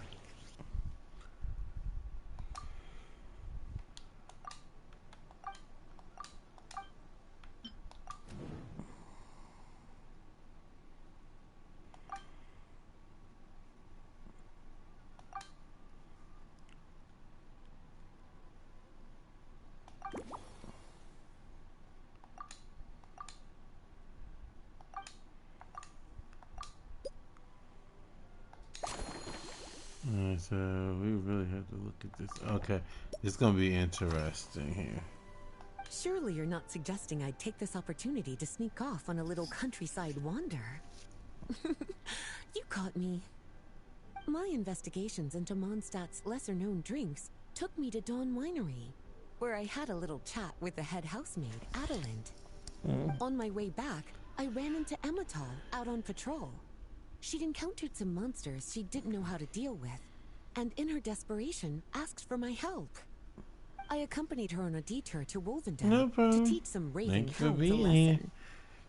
Alright, so we really have to look at this. Okay, it's gonna be interesting here. Surely you're not suggesting I'd take this opportunity to sneak off on a little countryside wander. You caught me. My investigations into Mondstadt's lesser-known drinks took me to Dawn Winery. where I had a little chat with the head housemaid, Adelind. On my way back, I ran into Emmetal out on patrol. She'd encountered some monsters she didn't know how to deal with, and in her desperation, asked for my help. I accompanied her on a detour to Wolvendale to teach some raving hounds a lesson.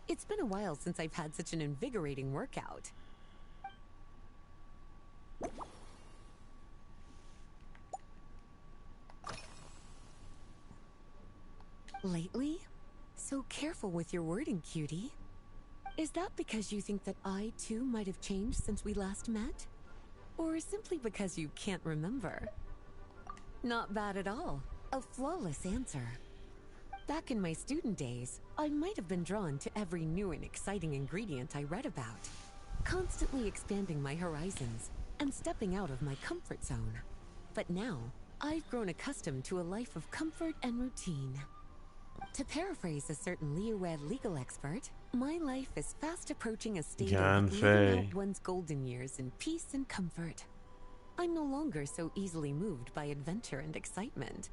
It's been a while since I've had such an invigorating workout. Lately? So careful with your wording, cutie. Is that because you think that I, too, might have changed since we last met? Or simply because you can't remember? Not bad at all. A flawless answer. Back in my student days, I might have been drawn to every new and exciting ingredient I read about, constantly expanding my horizons and stepping out of my comfort zone. But now, I've grown accustomed to a life of comfort and routine. To paraphrase a certain Leowed legal expert, my life is fast approaching a state of living out one's golden years in peace and comfort. I'm no longer so easily moved by adventure and excitement.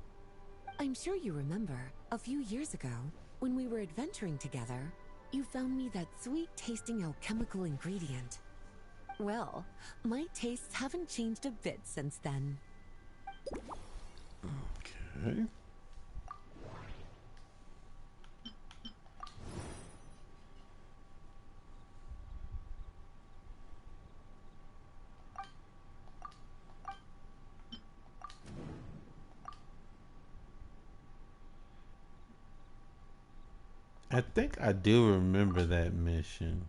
I'm sure you remember, a few years ago, when we were adventuring together, you found me that sweet-tasting alchemical ingredient. Well, my tastes haven't changed a bit since then. Okay. I think I do remember that mission.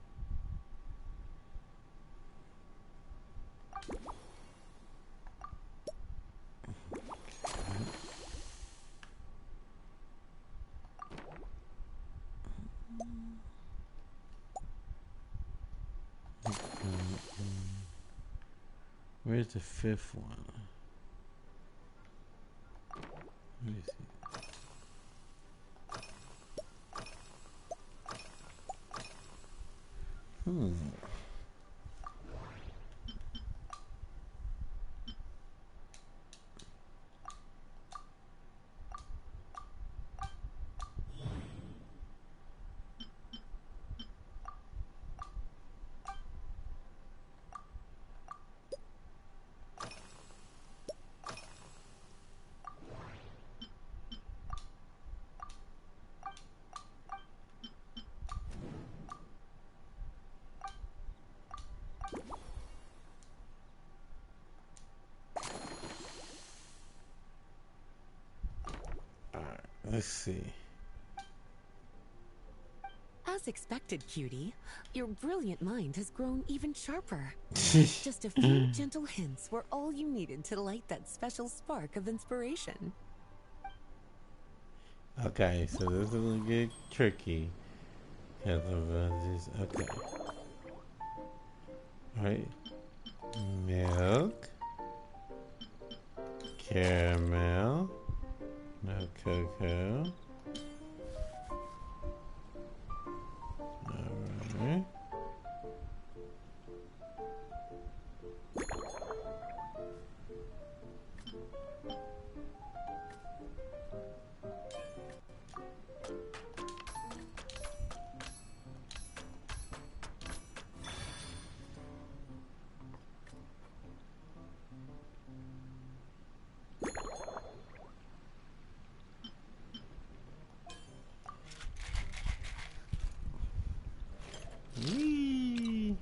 Where's the fifth one? Let me see. Let's see. As expected, cutie, your brilliant mind has grown even sharper. Just a few gentle hints were all you needed to light that special spark of inspiration. Okay, so this is gonna get tricky. Okay. Alright. Milk. Caramel. No cocoa. Alright. Whee!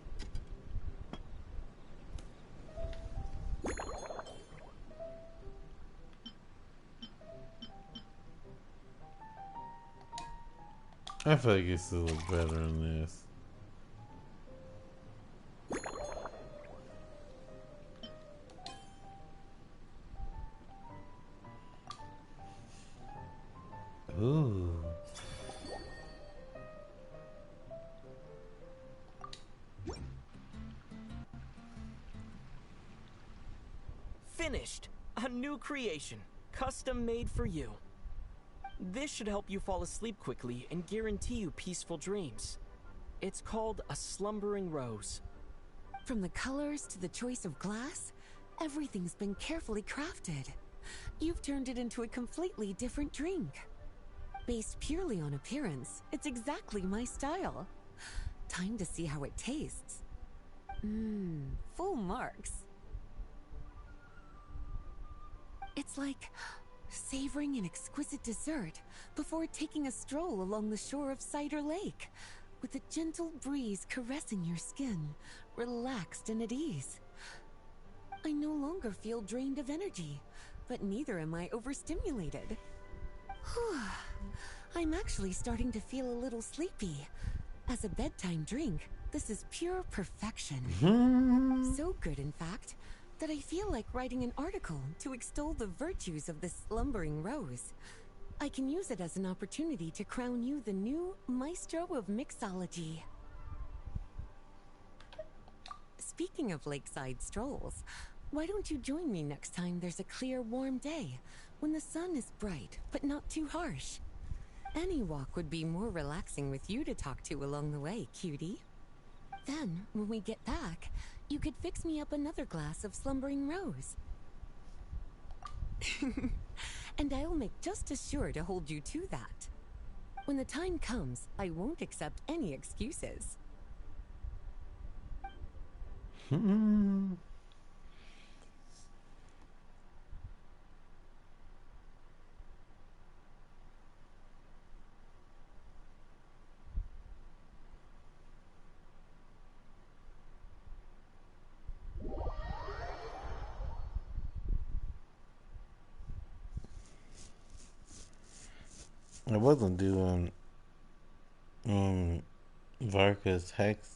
I feel like it's a little better than this. Ooh. Finished! A new creation, custom made for you. This should help you fall asleep quickly and guarantee you peaceful dreams. It's called a slumbering rose. From the colors to the choice of glass, everything's been carefully crafted. You've turned it into a completely different drink. Based purely on appearance, it's exactly my style. Time to see how it tastes. Full marks. It's like savoring an exquisite dessert before taking a stroll along the shore of Cider Lake, with a gentle breeze caressing your skin, relaxed and at ease. I no longer feel drained of energy, but neither am I overstimulated. Whew. I'm actually starting to feel a little sleepy. As a bedtime drink, this is pure perfection. So good, in fact, that I feel like writing an article to extol the virtues of this slumbering rose. I can use it as an opportunity to crown you the new maestro of mixology. Speaking of lakeside strolls, why don't you join me next time there's a clear, warm day, when the sun is bright but not too harsh? Any walk would be more relaxing with you to talk to along the way, cutie. Then, when we get back, you could fix me up another glass of slumbering rose. And I'll make just as sure to hold you to that. When the time comes, I won't accept any excuses. I wasn't doing Varka's hex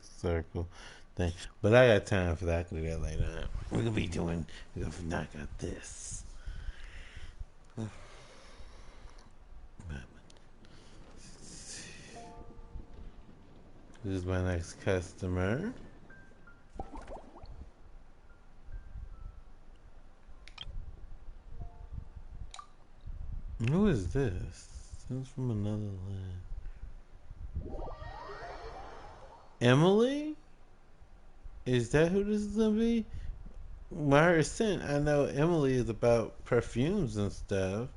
circle thing, but I got time for that. I can do that later. We're gonna knock out this. Who's my next customer? Who is this? This is from another land. Emily? Is that who this is gonna be? Myra sent. I know Emily is about perfumes and stuff.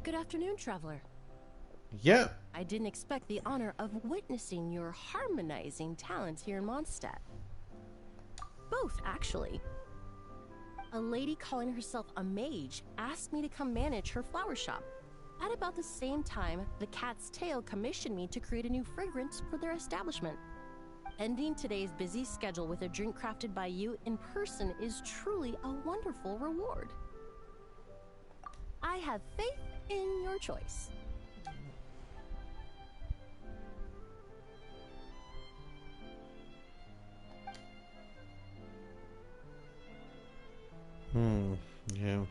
Good afternoon, traveler. Yep. I didn't expect the honor of witnessing your harmonizing talents here in Mondstadt. Both, actually. A lady calling herself a mage asked me to come manage her flower shop. At about the same time, the Cat's Tail commissioned me to create a new fragrance for their establishment. Ending today's busy schedule with a drink crafted by you in person is truly a wonderful reward. I have faith in your choice. Yeah.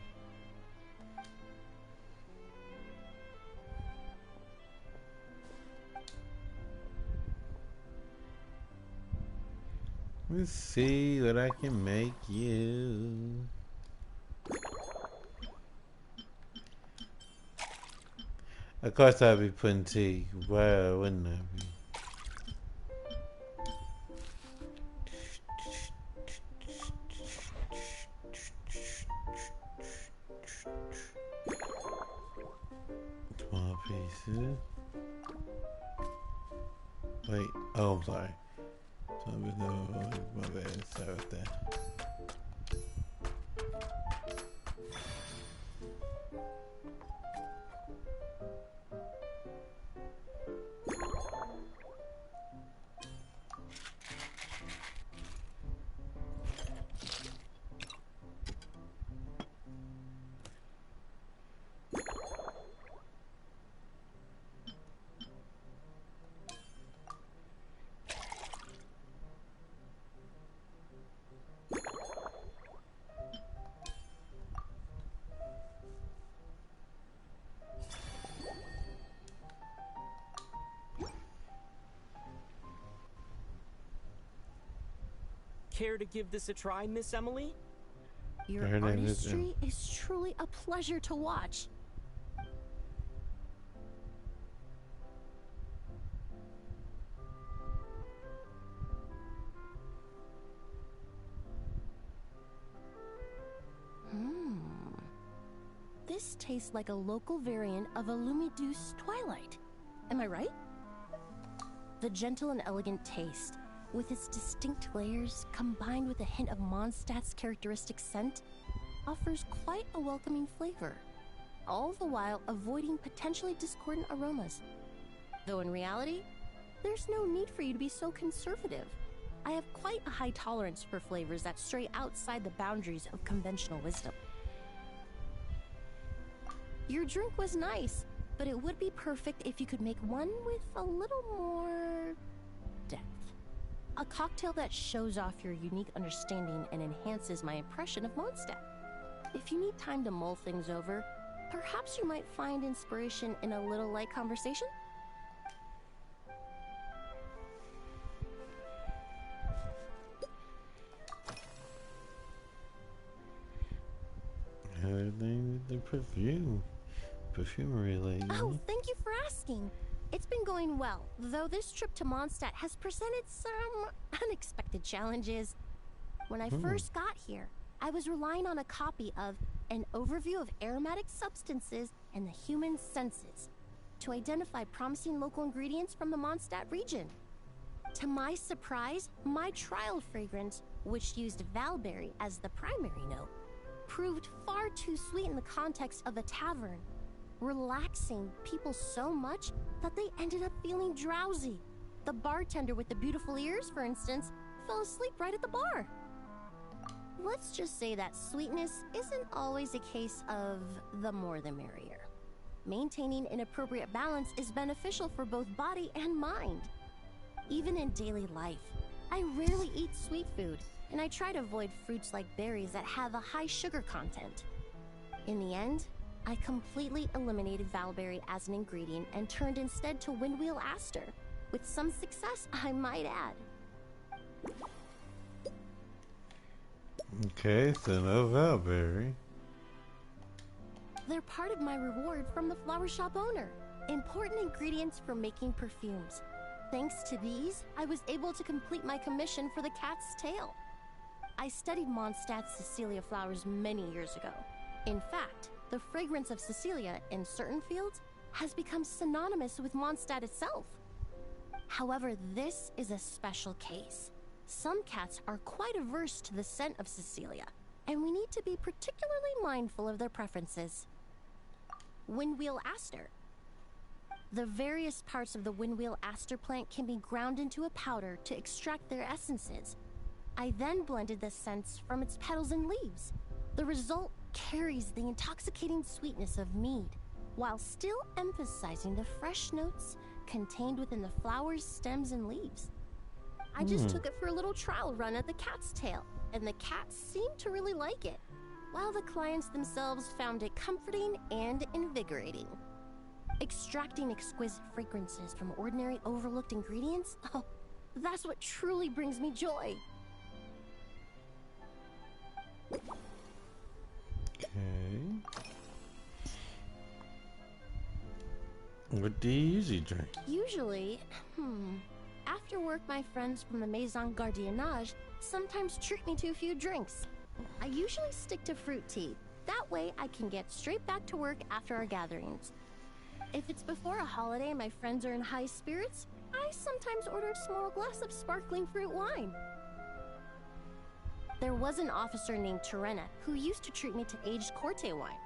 Let's see what I can make you. Of course I'll be putting tea. Why wouldn't I be? Small pieces. Wait, oh, I'm sorry. My bad. Sorry about that. Care to give this a try, Miss Emily? Your artistry is truly a pleasure to watch. this tastes like a local variant of a Lumidouce Twilight. Am I right? The gentle and elegant taste, with its distinct layers combined with a hint of Mondstadt's characteristic scent, offers quite a welcoming flavor, all the while avoiding potentially discordant aromas. Though in reality, there's no need for you to be so conservative. I have quite a high tolerance for flavors that stray outside the boundaries of conventional wisdom. Your drink was nice, but it would be perfect if you could make one with a little more depth. A cocktail that shows off your unique understanding and enhances my impression of Mondstadt. If you need time to mull things over, perhaps you might find inspiration in a little light conversation? The perfumery lately. Oh, thank you for asking. It's been going well, though this trip to Mondstadt has presented some unexpected challenges. When I first got here, I was relying on a copy of An Overview of Aromatic Substances and the Human Senses to identify promising local ingredients from the Mondstadt region. To my surprise, my trial fragrance, which used Valberry as the primary note, proved far too sweet in the context of a tavern, relaxing people so much that they ended up feeling drowsy. The bartender with the beautiful ears, for instance, fell asleep right at the bar. Let's just say that sweetness isn't always a case of the more the merrier. Maintaining an appropriate balance is beneficial for both body and mind. Even in daily life, I rarely eat sweet food, and I try to avoid fruits like berries that have a high sugar content. In the end, I completely eliminated Valberry as an ingredient and turned instead to Windwheel Aster, with some success, I might add. Okay, so no Valberry. They're part of my reward from the flower shop owner. Important ingredients for making perfumes. Thanks to these, I was able to complete my commission for the cat's tail. I studied Mondstadt's Cecilia flowers many years ago. In fact, the fragrance of Cecilia in certain fields has become synonymous with Mondstadt itself. However, this is a special case. Some cats are quite averse to the scent of Cecilia, and we need to be particularly mindful of their preferences. Windwheel Aster. The various parts of the Windwheel Aster plant can be ground into a powder to extract their essences. I then blended the scents from its petals and leaves. The result carries the intoxicating sweetness of mead, while still emphasizing the fresh notes contained within the flowers, stems, and leaves. I just took it for a little trial run at the cat's tail, and the cats seemed to really like it, while the clients themselves found it comforting and invigorating. Extracting exquisite fragrances from ordinary overlooked ingredients? Oh, that's what truly brings me joy. Okay. What do you usually drink? Usually, after work, my friends from the Maison Gardiennage sometimes treat me to a few drinks. I usually stick to fruit tea. That way I can get straight back to work after our gatherings. If it's before a holiday and my friends are in high spirits, I sometimes order a small glass of sparkling fruit wine. There was an officer named Terena who used to treat me to aged Corte wine,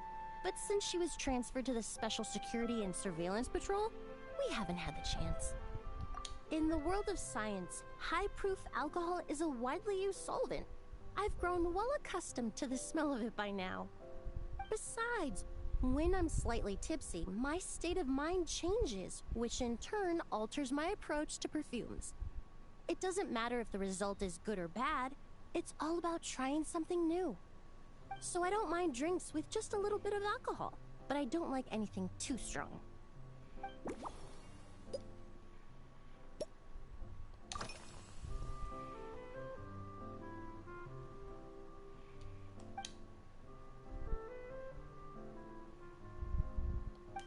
but since she was transferred to the Special Security and Surveillance Patrol, we haven't had the chance. In the world of science, high-proof alcohol is a widely used solvent. I've grown well accustomed to the smell of it by now. Besides, when I'm slightly tipsy, my state of mind changes, which in turn alters my approach to perfumes. It doesn't matter if the result is good or bad, it's all about trying something new. So I don't mind drinks with just a little bit of alcohol, but I don't like anything too strong.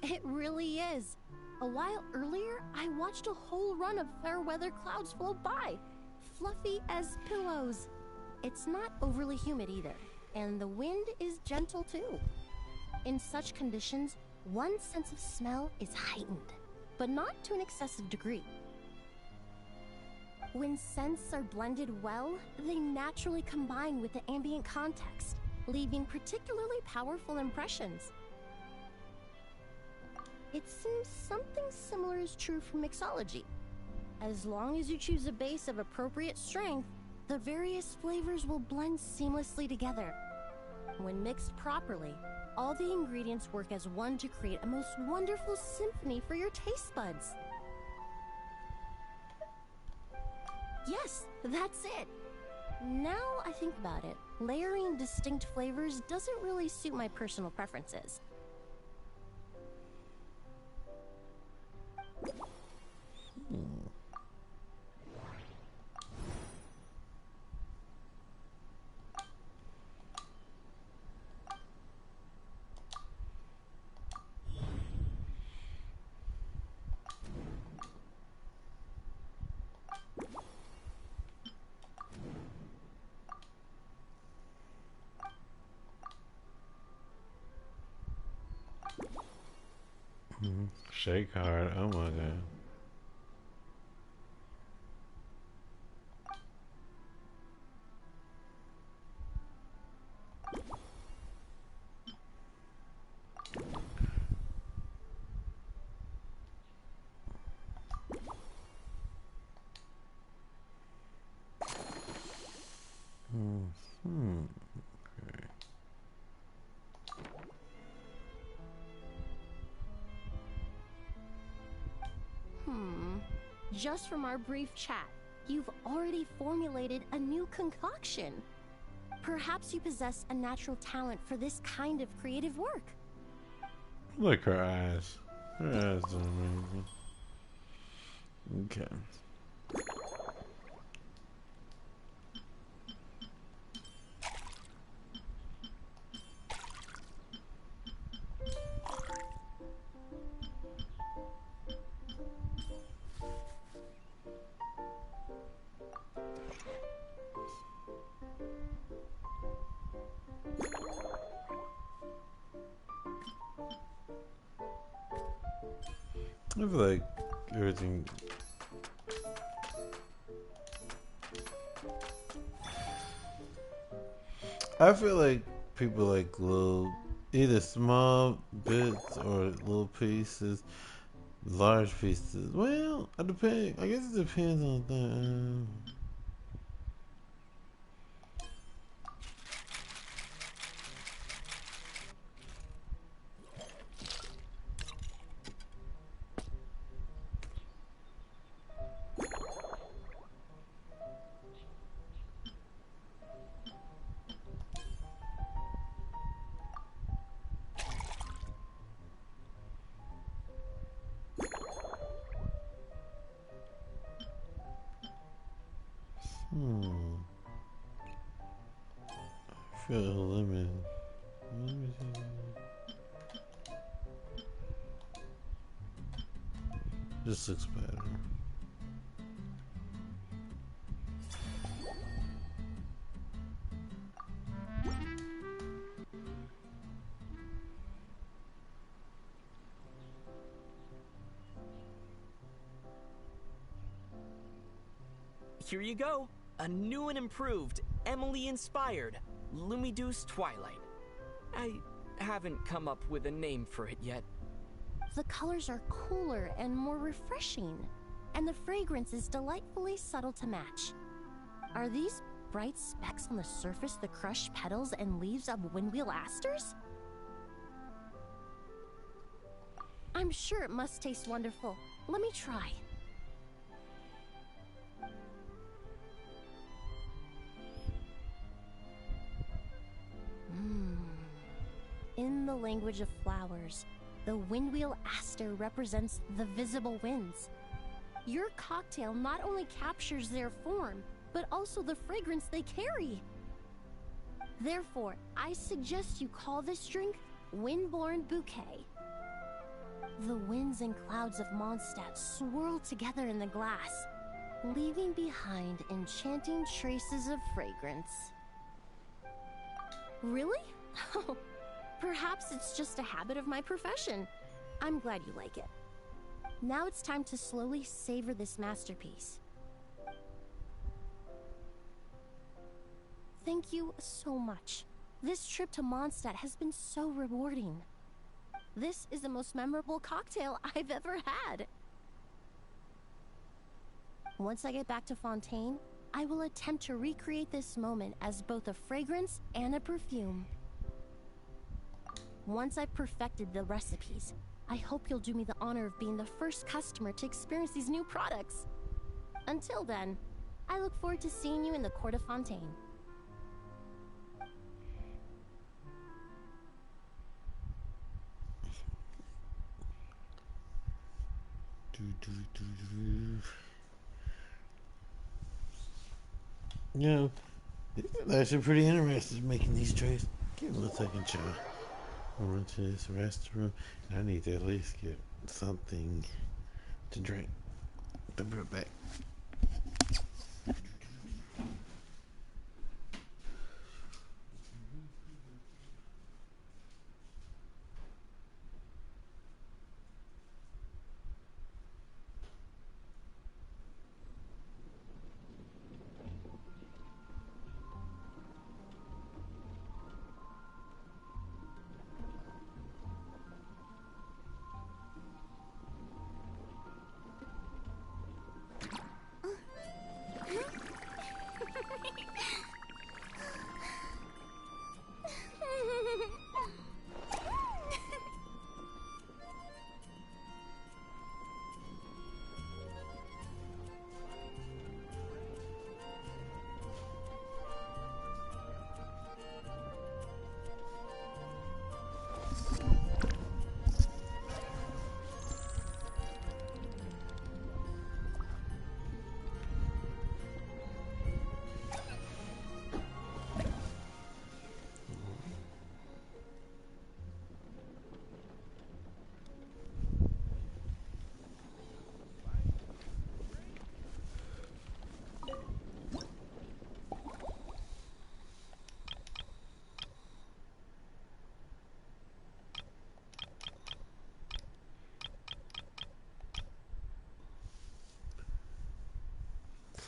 It really is. A while earlier, I watched a whole run of fair weather clouds float by, fluffy as pillows. It's not overly humid either, and the wind is gentle too. In such conditions, one's sense of smell is heightened, but not to an excessive degree. When scents are blended well, they naturally combine with the ambient context, leaving particularly powerful impressions. It seems something similar is true for mixology. As long as you choose a base of appropriate strength, the various flavors will blend seamlessly together. When mixed properly, all the ingredients work as one to create a most wonderful symphony for your taste buds. Yes, that's it. Now I think about it, layering distinct flavors doesn't really suit my personal preferences. Shake hard. Oh my god. Okay. Just from our brief chat, you've already formulated a new concoction. Perhaps you possess a natural talent for this kind of creative work. Look, her eyes. Her eyes are amazing. Okay. I feel like everything. I feel like people like little, either small bits or little pieces, large pieces. Well, I depend. I guess it depends on that. I feel a lemon. Let me see. This looks better. Here you go. A new and improved, Emily-inspired Lumiduce Twilight. I haven't come up with a name for it yet. The colors are cooler and more refreshing, and the fragrance is delightfully subtle to match. Are these bright specks on the surface the crushed petals and leaves of windwheel asters? I'm sure it must taste wonderful. Let me try. In the language of flowers, the windwheel aster represents the visible winds. Your cocktail not only captures their form, but also the fragrance they carry. Therefore, I suggest you call this drink Windborne Bouquet. The winds and clouds of Mondstadt swirl together in the glass, leaving behind enchanting traces of fragrance. Really? Oh, perhaps it's just a habit of my profession. I'm glad you like it. Now it's time to slowly savor this masterpiece. Thank you so much. This trip to Mondstadt has been so rewarding. This is the most memorable cocktail I've ever had. Once I get back to Fontaine, I will attempt to recreate this moment as both a fragrance and a perfume. Once I've perfected the recipes, I hope you'll do me the honor of being the first customer to experience these new products. Until then, I look forward to seeing you in the Court of Fontaine. You know, they're actually pretty interested in making these trays. Give them a second try. I'll run to this restroom. I need to at least get something to drink. I'll be right back.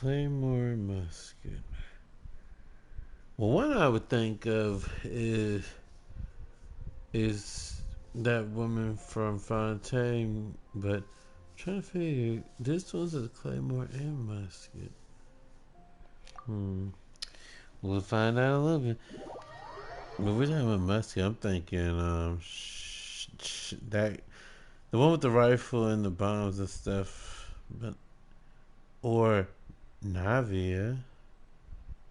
Claymore musket. Well, one I would think of is that woman from Fontaine, but I'm trying to figure this one's a Claymore and musket. We'll find out a little bit. But we're talking about musket. I'm thinking that the one with the rifle and the bombs and stuff, but or Navia.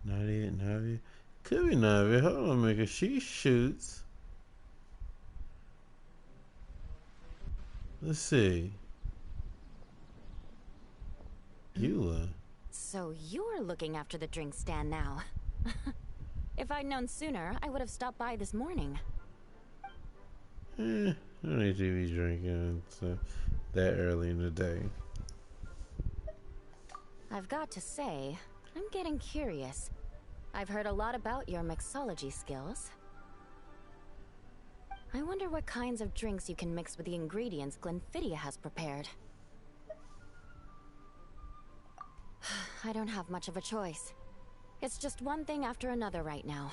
Navia. Could be Navia. Hold on, Mika. She shoots. Let's see. Eula. So you're looking after the drink stand now. If I'd known sooner, I would have stopped by this morning. I don't need to be drinking so that early in the day. I've got to say, I'm getting curious. I've heard a lot about your mixology skills. I wonder what kinds of drinks you can mix with the ingredients Glenfiddia has prepared. I don't have much of a choice. It's just one thing after another right now.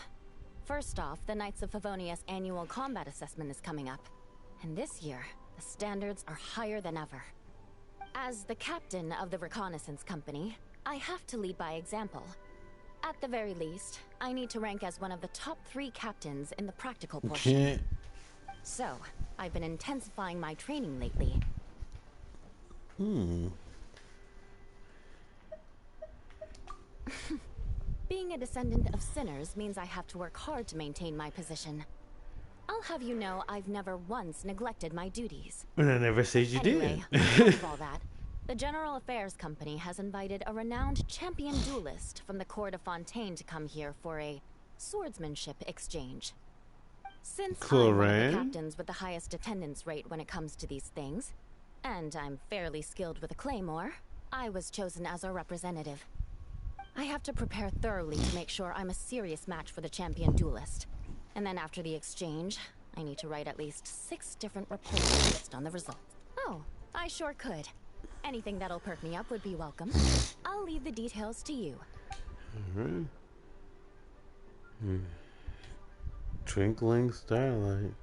First off, the Knights of Favonius annual combat assessment is coming up. And this year, the standards are higher than ever. As the captain of the reconnaissance company, I have to lead by example. At the very least, I need to rank as one of the top 3 captains in the practical portion. So, I've been intensifying my training lately. Being a descendant of sinners means I have to work hard to maintain my position. I'll have you know I've never once neglected my duties. And I never said you Anyway, did. on top of all that, the General Affairs Company has invited a renowned champion duelist from the Court of Fontaine to come here for a swordsmanship exchange. Since I'm one of the captains with the highest attendance rate when it comes to these things, and I'm fairly skilled with a claymore, I was chosen as a representative. I have to prepare thoroughly to make sure I'm a serious match for the champion duelist. And then after the exchange, I need to write at least 6 different reports based on the results. Oh, I sure could. Anything that'll perk me up would be welcome. I'll leave the details to you. Alright. Twinkling starlight.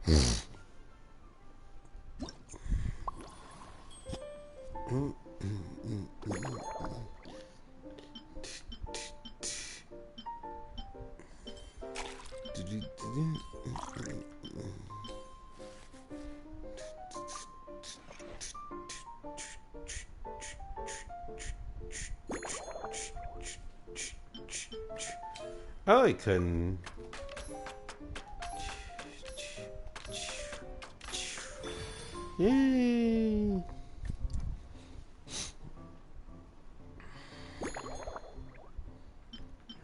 I like cutting. Yay!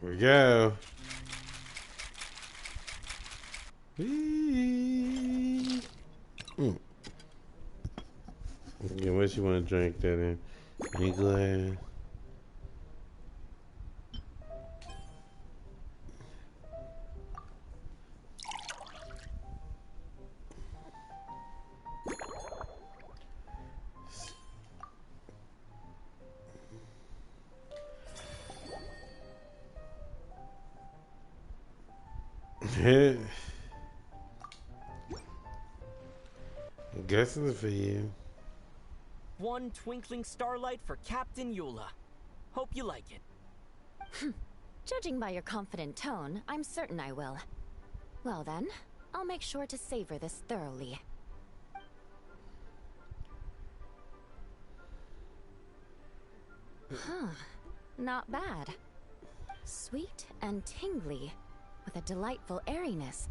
Here we go. Whee! Okay, what you want to drink that in? Any glass? I guess it's for you. 1 twinkling starlight for Captain Eula. Hope you like it. Judging by your confident tone, I'm certain I will. Well then, I'll make sure to savor this thoroughly. Huh. Not bad. Sweet and tingly, with a delightful airiness.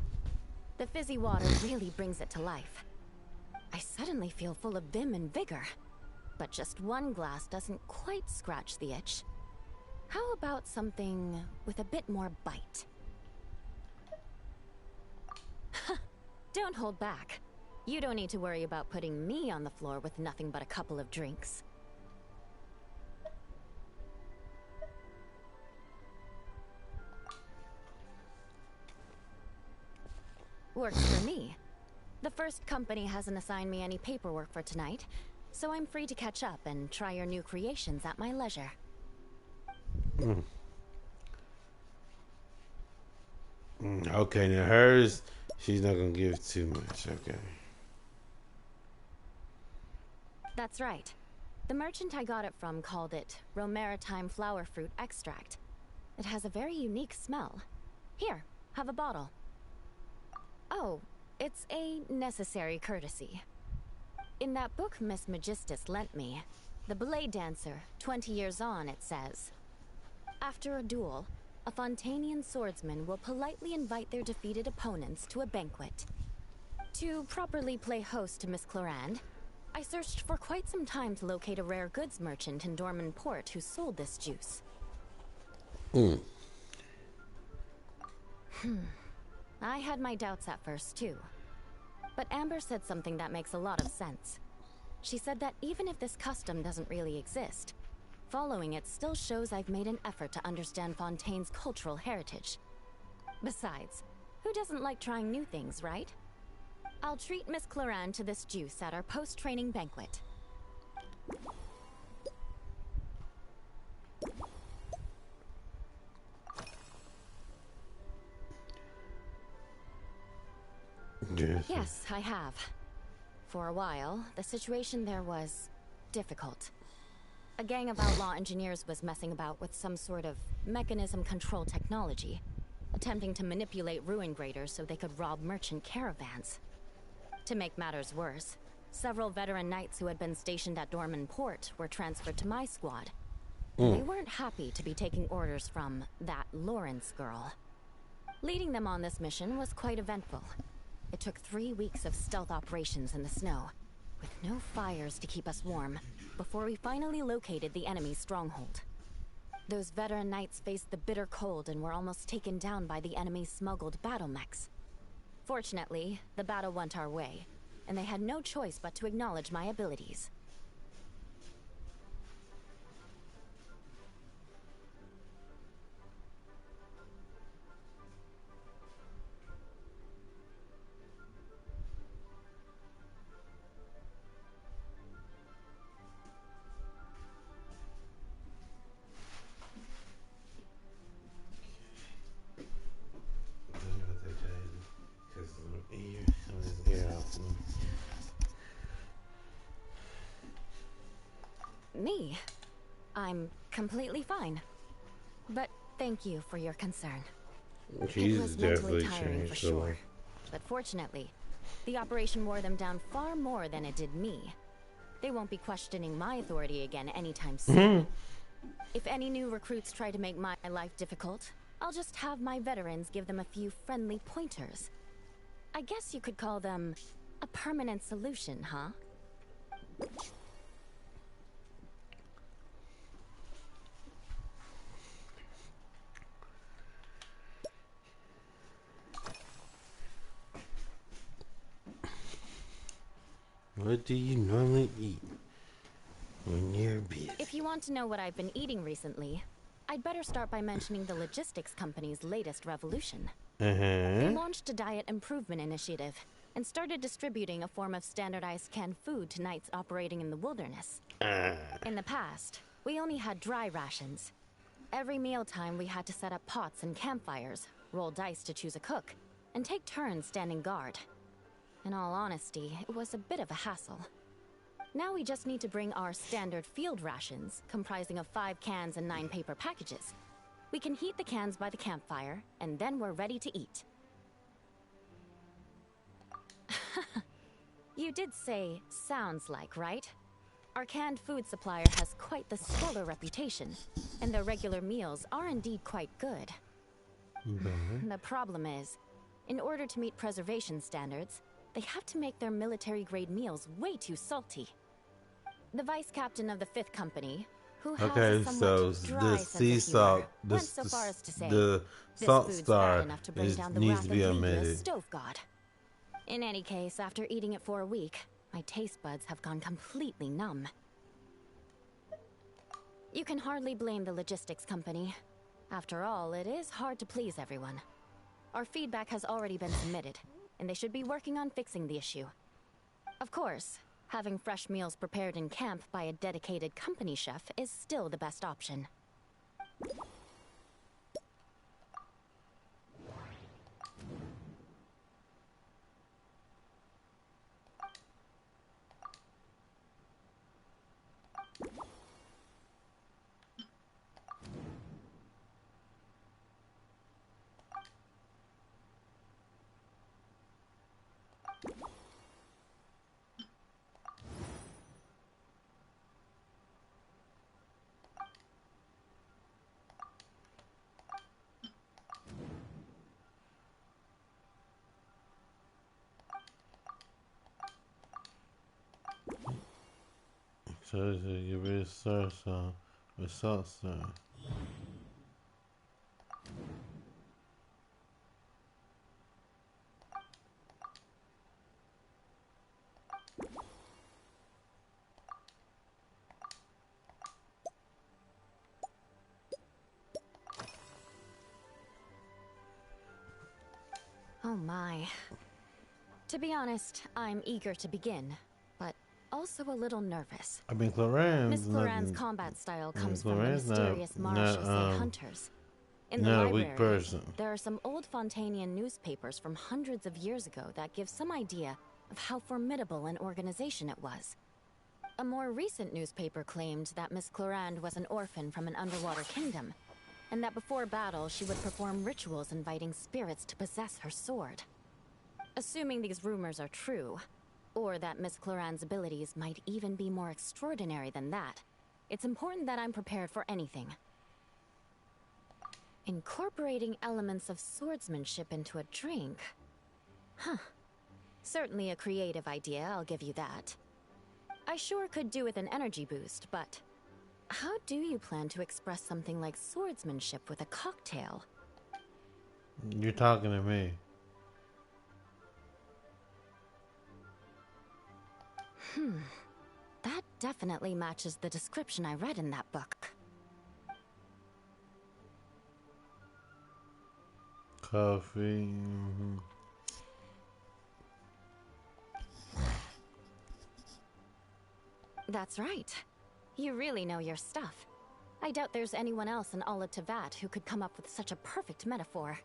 The fizzy water really brings it to life. I suddenly feel full of vim and vigor. But just one glass doesn't quite scratch the itch. How about something with a bit more bite? Don't hold back. You don't need to worry about putting me on the floor with nothing but a couple of drinks. Works for me. The first company hasn't assigned me any paperwork for tonight, so I'm free to catch up and try your new creations at my leisure. Okay, now hers, she's not gonna give too much. Okay. That's right. The merchant I got it from called it Romaritime flower fruit extract. It has a very unique smell. Here, have a bottle. Oh, it's a necessary courtesy. In that book Miss Magistus lent me, The Blade Dancer, 20 years on, it says, after a duel, a Fontanian swordsman will politely invite their defeated opponents to a banquet. To properly play host to Miss Clorand, I searched for quite some time to locate a rare goods merchant in Dorman Port who sold this juice. I had my doubts at first, too. But Amber said something that makes a lot of sense. She said that even if this custom doesn't really exist, following it still shows I've made an effort to understand Fontaine's cultural heritage. Besides, who doesn't like trying new things, right? I'll treat Miss Clorand to this juice at our post-training banquet. Yes, I have. For a while, the situation there was difficult. A gang of outlaw engineers was messing about with some sort of mechanism control technology, attempting to manipulate ruin graders so they could rob merchant caravans. To make matters worse, several veteran knights who had been stationed at Dorman Port were transferred to my squad. They weren't happy to be taking orders from that Lawrence girl. Leading them on this mission was quite eventful. It took 3 weeks of stealth operations in the snow, with no fires to keep us warm, before we finally located the enemy's stronghold. Those veteran knights faced the bitter cold and were almost taken down by the enemy's smuggled battle mechs. Fortunately, the battle went our way, and they had no choice but to acknowledge my abilities. Me? I'm completely fine. But thank you for your concern. She's It was mentally definitely tiring for changed. sure. But fortunately, the operation wore them down far more than it did me. They won't be questioning my authority again anytime soon. If any new recruits try to make my life difficult, I'll just have my veterans give them a few friendly pointers. I guess you could call them a permanent solution, huh? What do you normally eat when you're busy? If you want to know what I've been eating recently, I'd better start by mentioning the logistics company's latest revolution. They launched a diet improvement initiative and started distributing a form of standardized canned food to knights operating in the wilderness. In the past, we only had dry rations. Every mealtime we had to set up pots and campfires, roll dice to choose a cook, and take turns standing guard. In all honesty, it was a bit of a hassle. Now we just need to bring our standard field rations, comprising of 5 cans and 9 paper packages. We can heat the cans by the campfire, and then we're ready to eat. You did say, sounds like, right? Our canned food supplier has quite the stellar reputation, and their regular meals are indeed quite good. The problem is, in order to meet preservation standards, they have to make their military-grade meals way too salty. The vice captain of the 5th Company, who has a somewhat dry sense of humor, went so far as to say, the this salt food's star bad enough to bring down the needs wrath to be of Legia's omitted. stove god. In any case, after eating it for a week, my taste buds have gone completely numb. You can hardly blame the logistics company. After all, it is hard to please everyone. Our feedback has already been submitted, and they should be working on fixing the issue. Of course, having fresh meals prepared in camp by a dedicated company chef is still the best option. So you really salsa with salsa. Oh my. To be honest, I'm eager to begin, but also a little nervous. I mean, Cloran's Miss Cloran's combat style comes from the Cloran's mysterious Marshal hunters. In the not a library, weak person. there are some old Fontanian newspapers from hundreds of years ago that give some idea of how formidable an organization it was. A more recent newspaper claimed that Miss Cloran was an orphan from an underwater kingdom, and that before battle she would perform rituals inviting spirits to possess her sword. Assuming these rumors are true, or that Miss Cloran's abilities might even be more extraordinary than that, it's important that I'm prepared for anything. Incorporating elements of swordsmanship into a drink? Huh. Certainly a creative idea, I'll give you that. I sure could do with an energy boost, but how do you plan to express something like swordsmanship with a cocktail? You're talking to me. That definitely matches the description I read in that book. Coffee. That's right. You really know your stuff. I doubt there's anyone else in all of Tevat who could come up with such a perfect metaphor.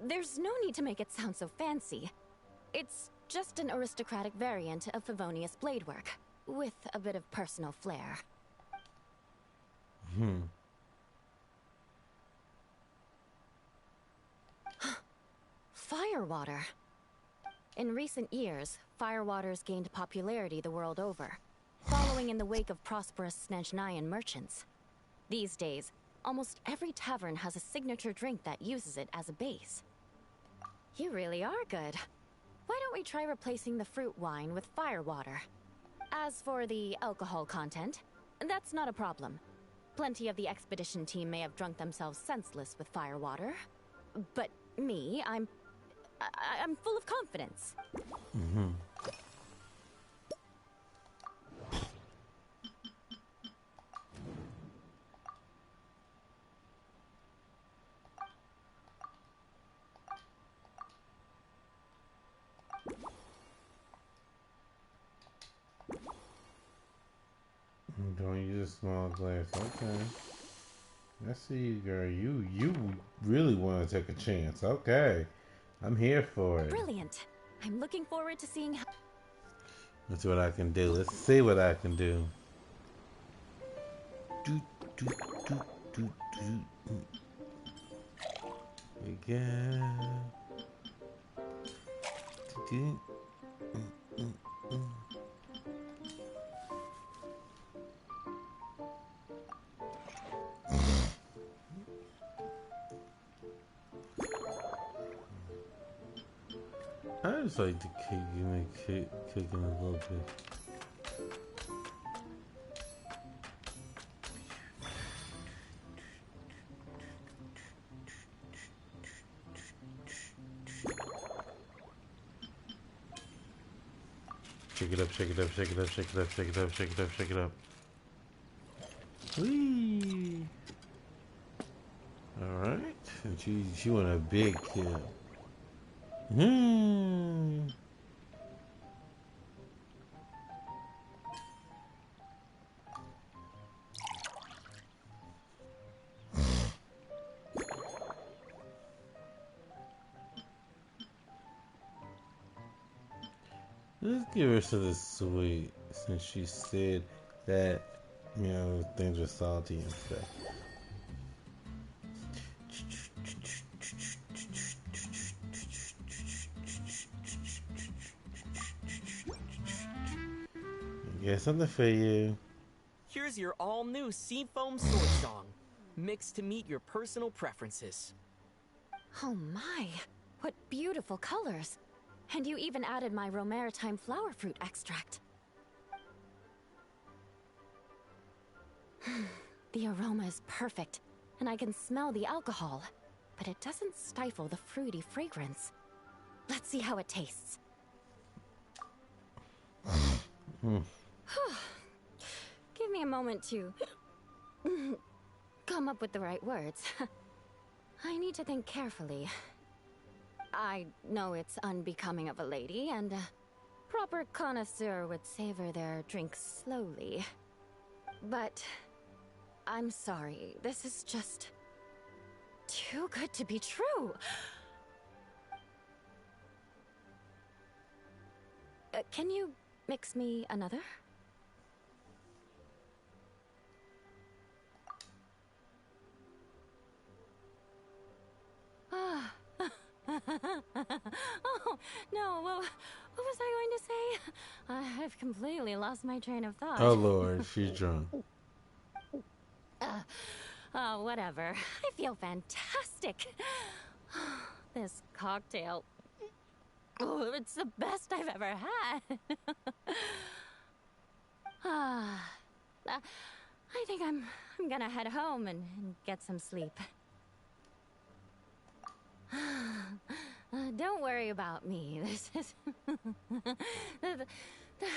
There's no need to make it sound so fancy. It's just an aristocratic variant of Favonius blade work, with a bit of personal flair. Firewater. In recent years, firewaters gained popularity the world over, following in the wake of prosperous Snezhnayan merchants. These days, almost every tavern has a signature drink that uses it as a base. You really are good. Why don't we try replacing the fruit wine with firewater? As for the alcohol content, that's not a problem. Plenty of the expedition team may have drunk themselves senseless with firewater. But me, I'm full of confidence. Don't use a small glass. Okay. I see you, girl. You really want to take a chance. Okay. I'm here for it. Brilliant. I'm looking forward to seeing how... That's what I can do. Let's see what I can do. We got... I just like the cooking a little bit. Shake it up, shake it up, shake it up, shake it up, shake it up, shake it up, shake it up. Whee! Alright. And she want a big kill. Let's give her something sweet, since she said that, you know, things were salty and stuff. Yeah, something for you. Here's your all-new Seafoam Sword Song, mixed to meet your personal preferences. Oh my, what beautiful colors. And you even added my Romaritime flower fruit extract. The aroma is perfect, and I can smell the alcohol, but it doesn't stifle the fruity fragrance. Let's see how it tastes. Give me a moment to come up with the right words. I need to think carefully. I know it's unbecoming of a lady, and a proper connoisseur would savor their drinks slowly. But I'm sorry, this is just too good to be true. Can you mix me another? Oh, no, what was I going to say? I've completely lost my train of thought. Oh Lord, she's drunk. Whatever. I feel fantastic. This cocktail. Oh, it's the best I've ever had. I think I'm gonna head home and get some sleep. Don't worry about me. This is the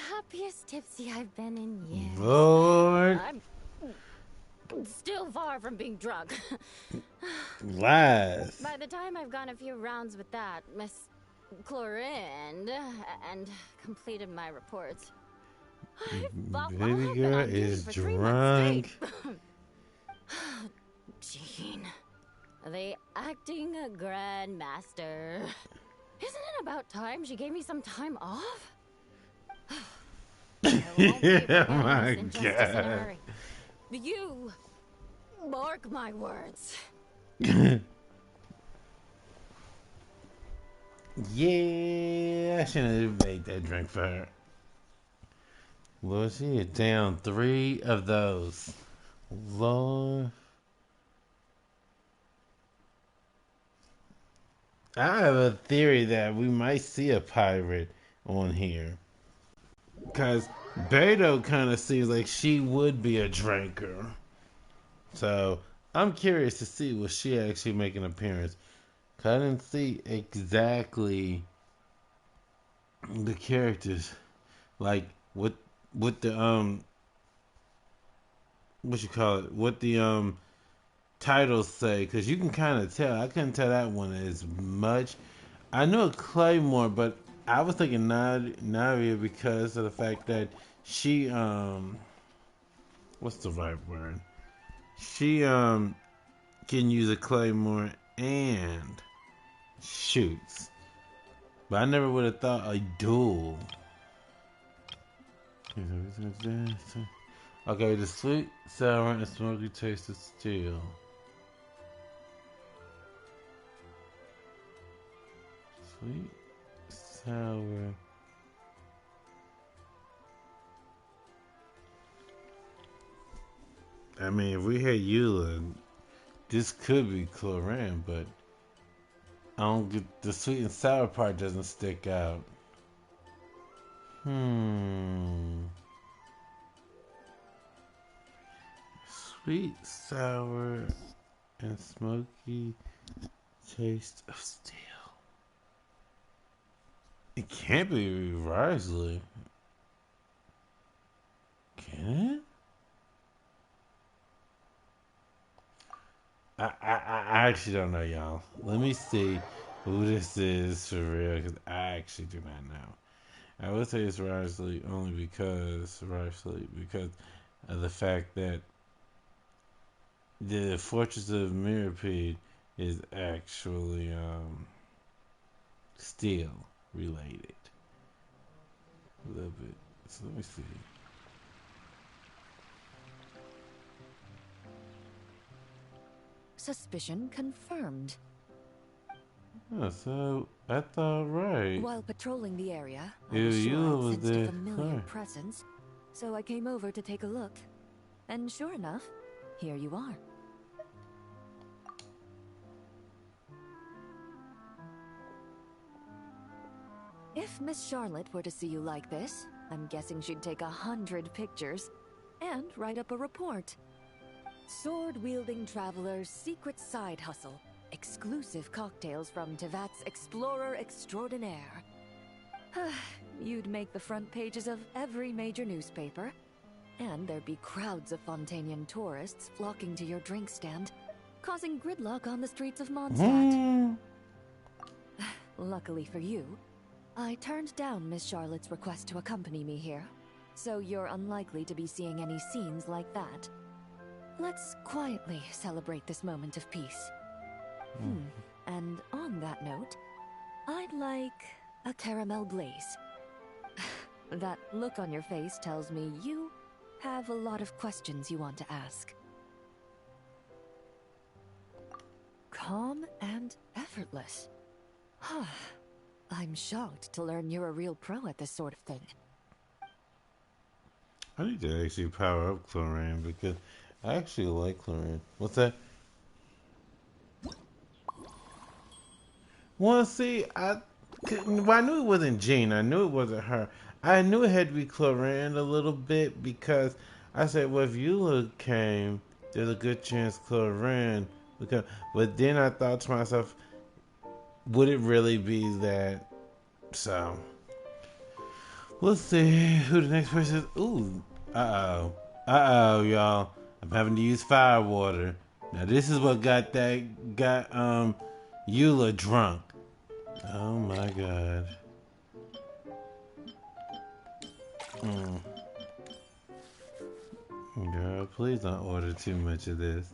happiest tipsy I've been in years. Lord. I'm still far from being drunk. Lies. By the time I've gone a few rounds with that, Miss Chlorine, and completed my reports, Baby girl is drunk. Jean. The acting grandmaster. Isn't it about time she gave me some time off? I won't be Oh forgetting my this injustice in a god. hurry. You mark my words. Yeah, I shouldn't have made that drink for her. Well, she is down 3 of those. Lord. I have a theory that we might see a pirate on here. Because Beto kind of seems like she would be a drinker. So I'm curious to see will she actually make an appearance. Cause I didn't see exactly the characters. Like what the what you call it? What the titles say, because you can kind of tell. I couldn't tell that one as much. I knew a Claymore, but I was thinking Naria because of the fact that she what's the right word? She can use a Claymore and shoots, but I never would have thought a duel. Okay, the sweet, sour, and smoky taste of steel. Sweet, sour. I mean, if we had Eula, this could be Cloran, but I don't get the sweet and sour part doesn't stick out. Sweet, sour, and smoky taste of steel. It can't be Risley. Can it? I actually don't know, y'all. Let me see who this is for real, because I actually do not know. I would say it's Risley only because of the fact that the Fortress of Mirapede is actually steel related a little bit. So let me see. Suspicion confirmed. Oh, so I thought right. While patrolling the area, I If was you sure I'd was sensed a there, familiar right. presence, so I came over to take a look. And sure enough, here you are. If Miss Charlotte were to see you like this, I'm guessing she'd take 100 pictures and write up a report. Sword-wielding traveler's secret side hustle. Exclusive cocktails from Tevat's Explorer Extraordinaire. You'd make the front pages of every major newspaper. And there'd be crowds of Fontanian tourists flocking to your drink stand, causing gridlock on the streets of Mondstadt. Luckily for you, I turned down Miss Charlotte's request to accompany me here, so you're unlikely to be seeing any scenes like that. Let's quietly celebrate this moment of peace. And on that note, I'd like a caramel glaze. That look on your face tells me you have a lot of questions you want to ask. Calm and effortless. I'm shocked to learn you're a real pro at this sort of thing. I need to actually power up Cloran because I actually like Cloran. What's that? Well, see, I knew it wasn't Jean. I knew it wasn't her. I knew it had to be Cloran a little bit because I said, well, if Eula came, there's a good chance Cloran would come. But then I thought to myself, would it really be that? So, let's see who the next person is. Ooh, y'all. I'm having to use fire water. Now this is what got Eula drunk. Oh my god. Girl, please don't order too much of this.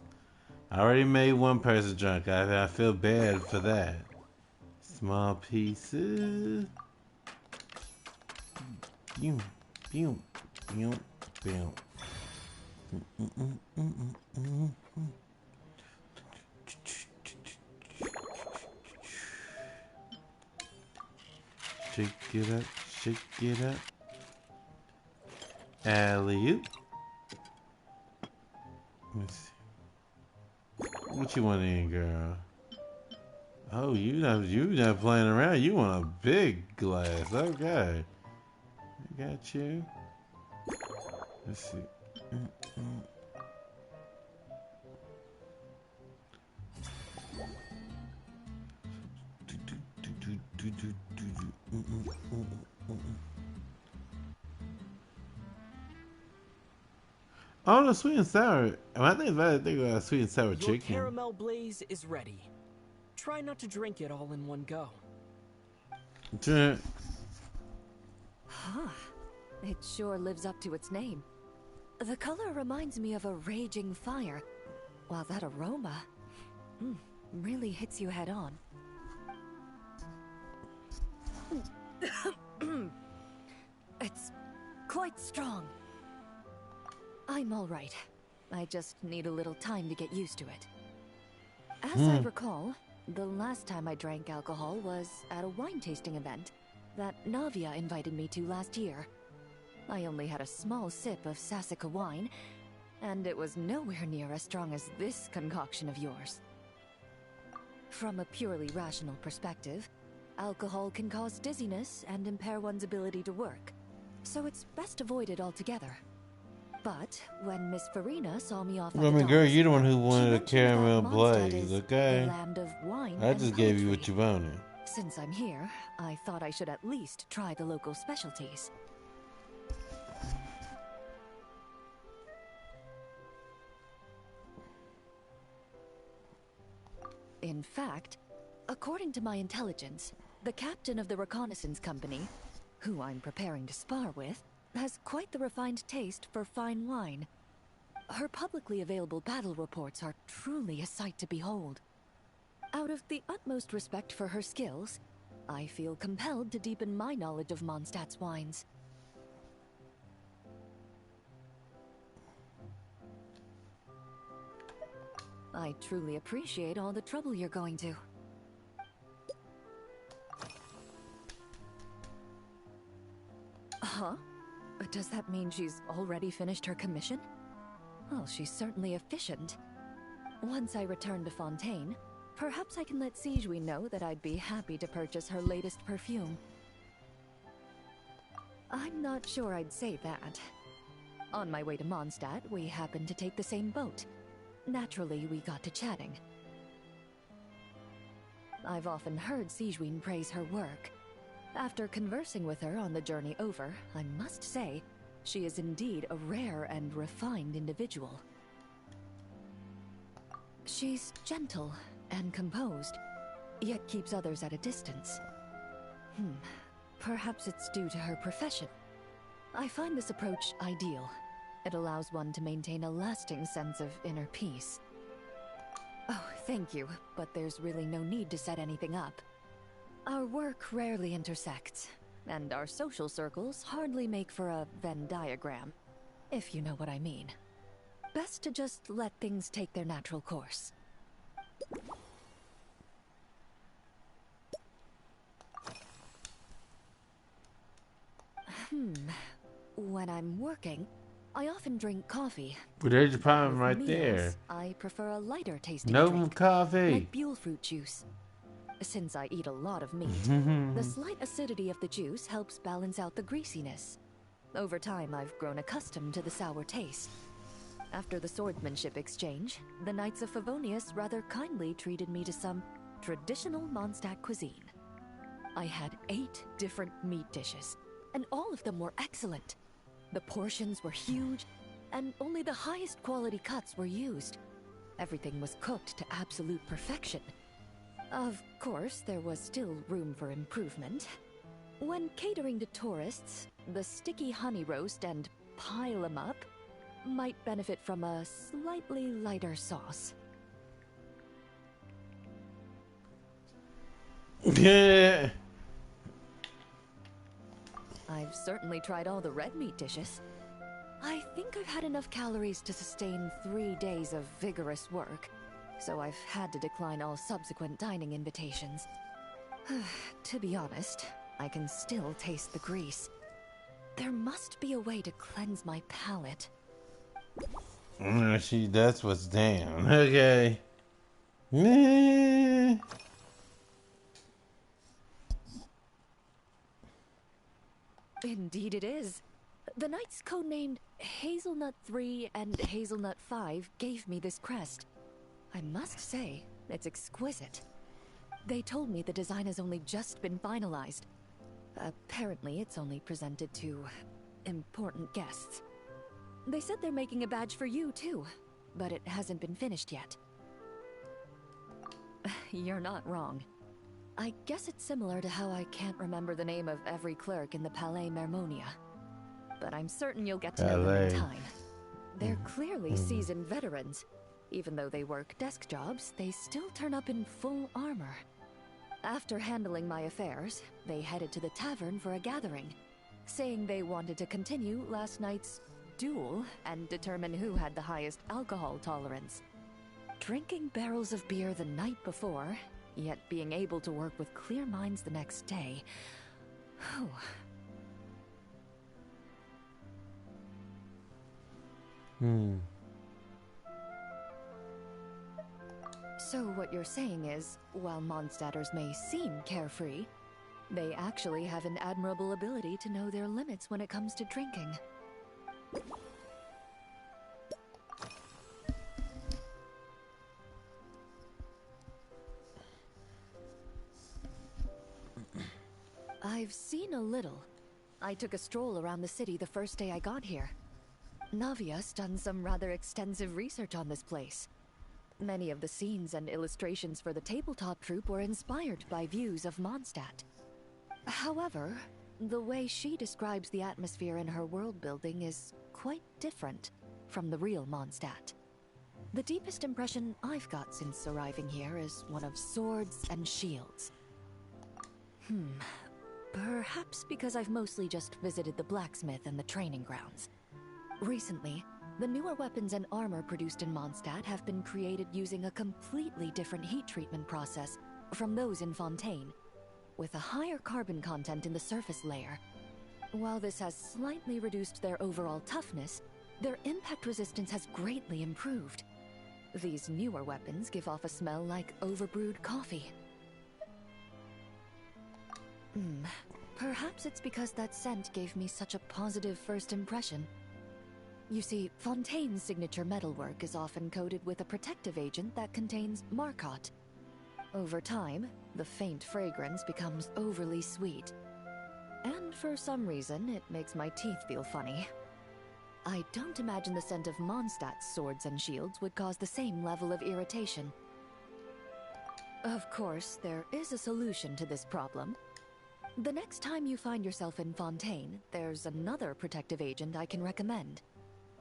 I already made one person drunk. I feel bad for that. Small pieces. Boom, boom, boom, boom. Shake it up, shake it up. Alley-oop. Let's see. What you want in, girl? Oh, you not playing around. You want a big glass. Okay. I got you. Let's see. Oh, the sweet and sour. I think about sweet and sour Your chicken. caramel blaze is ready. Try not to drink it all in one go. Huh. It sure lives up to its name. The color reminds me of a raging fire, while that aroma really hits you head on. It's quite strong. I'm all right. I just need a little time to get used to it. As I recall, the last time I drank alcohol was at a wine tasting event that Navia invited me to last year. I only had a small sip of Sassica wine, and it was nowhere near as strong as this concoction of yours. From a purely rational perspective, alcohol can cause dizziness and impair one's ability to work, so it's best avoided altogether. But when Miss Farina saw me off at the Girl, docks, you're the one who she wanted a mentioned that caramel Mondstadt blaze, is okay? the land of wine I and just gave you poetry. what you wanted. Since I'm here, I thought I should at least try the local specialties. In fact, according to my intelligence, the captain of the reconnaissance company, who I'm preparing to spar with, has quite the refined taste for fine wine. Her publicly available battle reports are truly a sight to behold. Out of the utmost respect for her skills, I feel compelled to deepen my knowledge of Mondstadt's wines. I truly appreciate all the trouble you're going to. Huh? Does that mean she's already finished her commission? Well, she's certainly efficient. Once I return to Fontaine, perhaps I can let Sigewinne know that I'd be happy to purchase her latest perfume. I'm not sure I'd say that. On my way to Mondstadt, we happened to take the same boat. Naturally, we got to chatting. I've often heard Sigewinne praise her work. After conversing with her on the journey over, I must say, she is indeed a rare and refined individual. She's gentle and composed, yet keeps others at a distance. Perhaps it's due to her profession. I find this approach ideal. It allows one to maintain a lasting sense of inner peace. Oh, thank you, but there's really no need to set anything up. Our work rarely intersects, and our social circles hardly make for a Venn diagram, if you know what I mean. Best to just let things take their natural course. When I'm working, I often drink coffee. Well, there's your problem With right meals, there. I prefer a lighter tasting No drink, coffee. like Buell fruit juice. Since I eat a lot of meat, the slight acidity of the juice helps balance out the greasiness. Over time, I've grown accustomed to the sour taste. After the swordsmanship exchange, the Knights of Favonius rather kindly treated me to some traditional Mondstadt cuisine. I had 8 different meat dishes, and all of them were excellent. The portions were huge, and only the highest quality cuts were used. Everything was cooked to absolute perfection. Of course, there was still room for improvement. When catering to tourists, the sticky honey roast and pile 'em up might benefit from a slightly lighter sauce. Yeah. I've certainly tried all the red meat dishes. I think I've had enough calories to sustain 3 days of vigorous work, so I've had to decline all subsequent dining invitations. To be honest, I can still taste the grease. There must be a way to cleanse my palate. That's what's down. Okay. Meh. Indeed it is. The knights codenamed Hazelnut 3 and Hazelnut 5 gave me this crest. I must say, it's exquisite. They told me the design has only just been finalized. Apparently, it's only presented to important guests. They said they're making a badge for you, too, but it hasn't been finished yet. You're not wrong. I guess it's similar to how I can't remember the name of every clerk in the Palais Mermonia. But I'm certain you'll get to know them in time. They're clearly seasoned veterans. Even though they work desk jobs, they still turn up in full armor. After handling my affairs, they headed to the tavern for a gathering, saying they wanted to continue last night's duel and determine who had the highest alcohol tolerance. Drinking barrels of beer the night before, yet being able to work with clear minds the next day. Whew. So what you're saying is, while Mondstadters may seem carefree, they actually have an admirable ability to know their limits when it comes to drinking. I've seen a little. I took a stroll around the city the first day I got here. Navia's done some rather extensive research on this place. Many of the scenes and illustrations for the tabletop troupe were inspired by views of Mondstadt. However, the way she describes the atmosphere in her world building is quite different from the real Mondstadt. The deepest impression I've got since arriving here is one of swords and shields. Perhaps because I've mostly just visited the blacksmith and the training grounds. Recently, the newer weapons and armor produced in Mondstadt have been created using a completely different heat treatment process from those in Fontaine, with a higher carbon content in the surface layer. While this has slightly reduced their overall toughness, their impact resistance has greatly improved. These newer weapons give off a smell like overbrewed coffee. Perhaps it's because that scent gave me such a positive first impression. You see, Fontaine's signature metalwork is often coated with a protective agent that contains Marcotte. Over time, the faint fragrance becomes overly sweet. And for some reason, it makes my teeth feel funny. I don't imagine the scent of Mondstadt's swords and shields would cause the same level of irritation. Of course, there is a solution to this problem. The next time you find yourself in Fontaine, there's another protective agent I can recommend.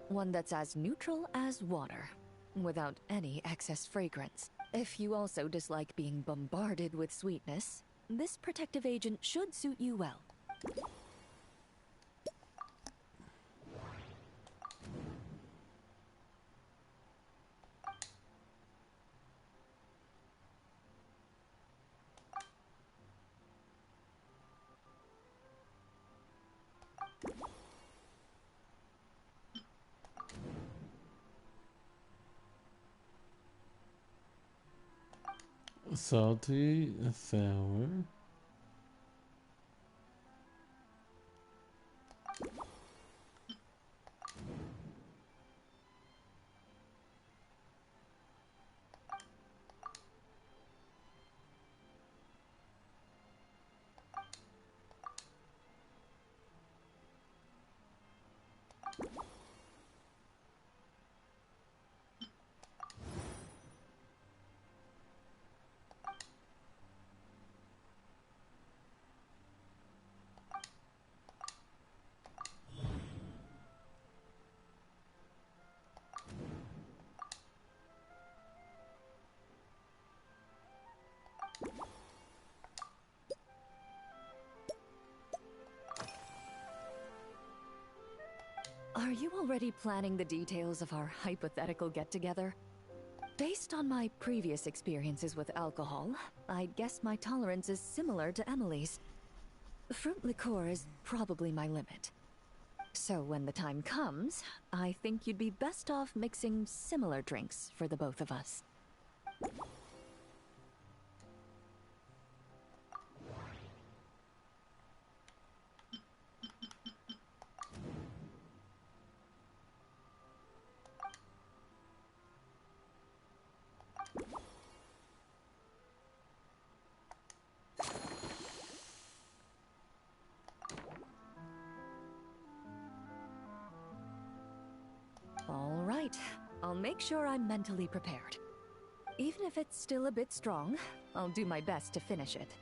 One that's as neutral as water, without any excess fragrance. If you also dislike being bombarded with sweetness, this protective agent should suit you well. Salty, sour. you already planning the details of our hypothetical get-together? Based on my previous experiences with alcohol, I'd guess my tolerance is similar to Emily's. Fruit liqueur is probably my limit. So when the time comes, I think you'd be best off mixing similar drinks for the both of us. All right, I'll make sure I'm mentally prepared. Even if it's still a bit strong, I'll do my best to finish it.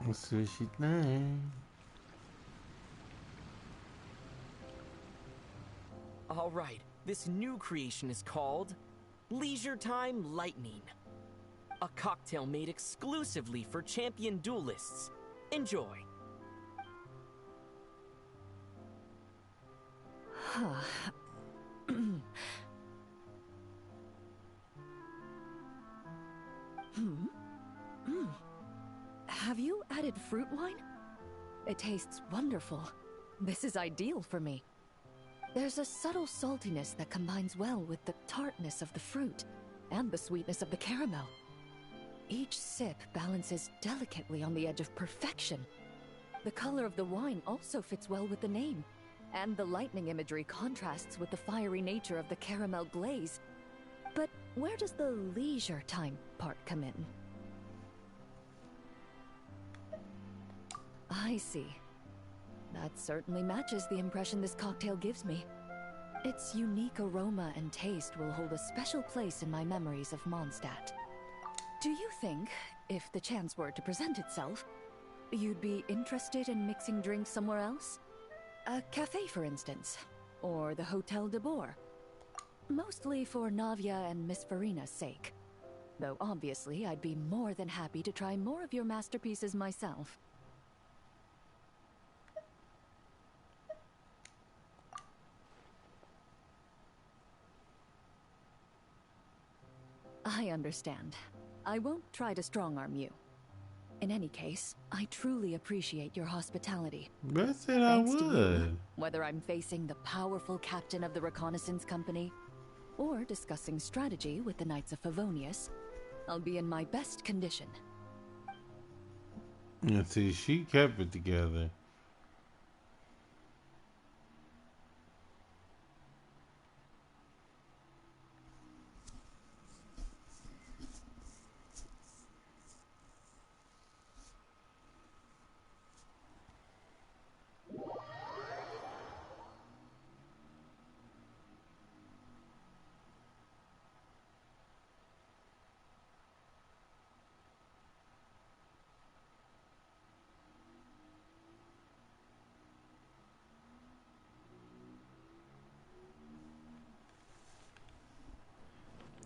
Let's see what she thinks. All right, this new creation is called Leisure Time Lightning. A cocktail made exclusively for champion duelists. Enjoy. Have you added fruit wine? It tastes wonderful. This is ideal for me. There's a subtle saltiness that combines well with the tartness of the fruit and the sweetness of the caramel. Each sip balances delicately on the edge of perfection. The color of the wine also fits well with the name, and the lightning imagery contrasts with the fiery nature of the caramel glaze. But where does the leisure time part come in? I see. That certainly matches the impression this cocktail gives me. Its unique aroma and taste will hold a special place in my memories of Mondstadt. Do you think, if the chance were to present itself, you'd be interested in mixing drinks somewhere else? A cafe, for instance, or the Hotel de Boer. Mostly for Navia and Miss Farina's sake. Though obviously I'd be more than happy to try more of your masterpieces myself. I understand. I won't try to strong-arm you. In any case, I truly appreciate your hospitality. I said I Thanks to you, would. whether I'm facing the powerful captain of the reconnaissance company or discussing strategy with the Knights of Favonius, I'll be in my best condition. Yeah, see, she kept it together.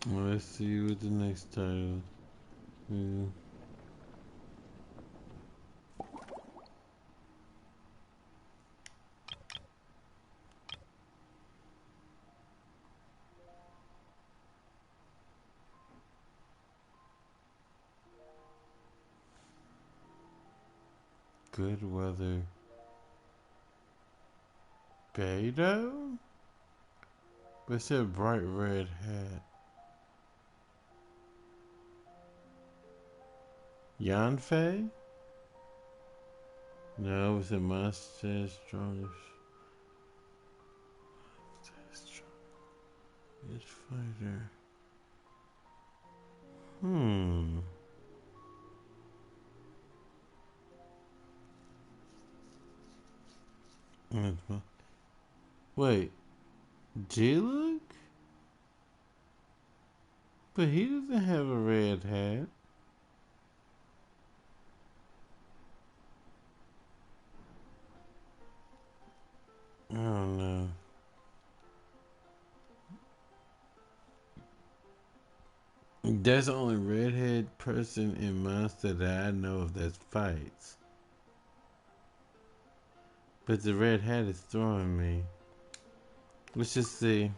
Well, let's see what the next title is. Good weather. Beto? But it said bright red hat. Yanfei? No, it's a monster strongest. Strongest fighter. Wait, J-Look? But he doesn't have a red hat. I don't know. That's the only redhead person in Monster that I know of that fights. But the red hat is throwing me. Let's just see.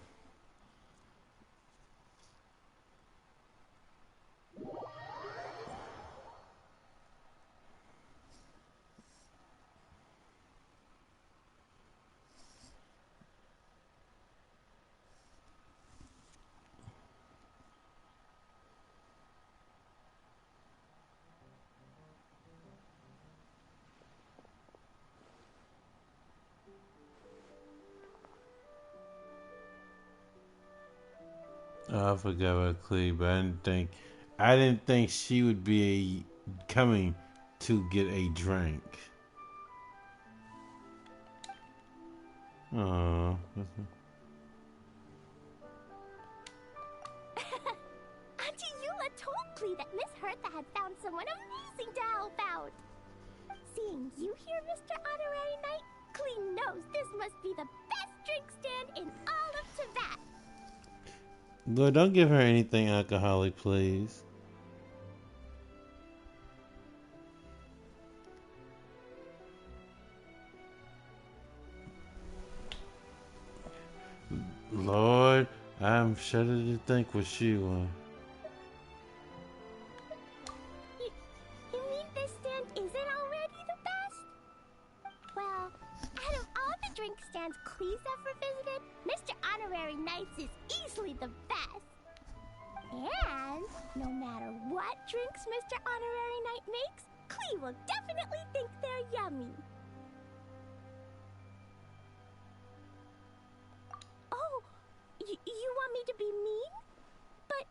Oh, I forgot about Clee, but I didn't think she would be coming to get a drink. Oh. Auntie Eula told Klee that Miss Hertha had found someone amazing to help out. Seeing you here, Mr. Honorary Knight, Klee knows this must be the best drink stand in all of Tibet. Lord, don't give her anything alcoholic, please. Lord, I'm shuddered to think what she wants. You mean this stand isn't already the best? Well, out of all the drink stands Klee's ever visited, Mr. Honorary Knight's is easily the best. And no matter what drinks Mr. Honorary Knight makes, Klee will definitely think they're yummy. Oh, you want me to be mean? But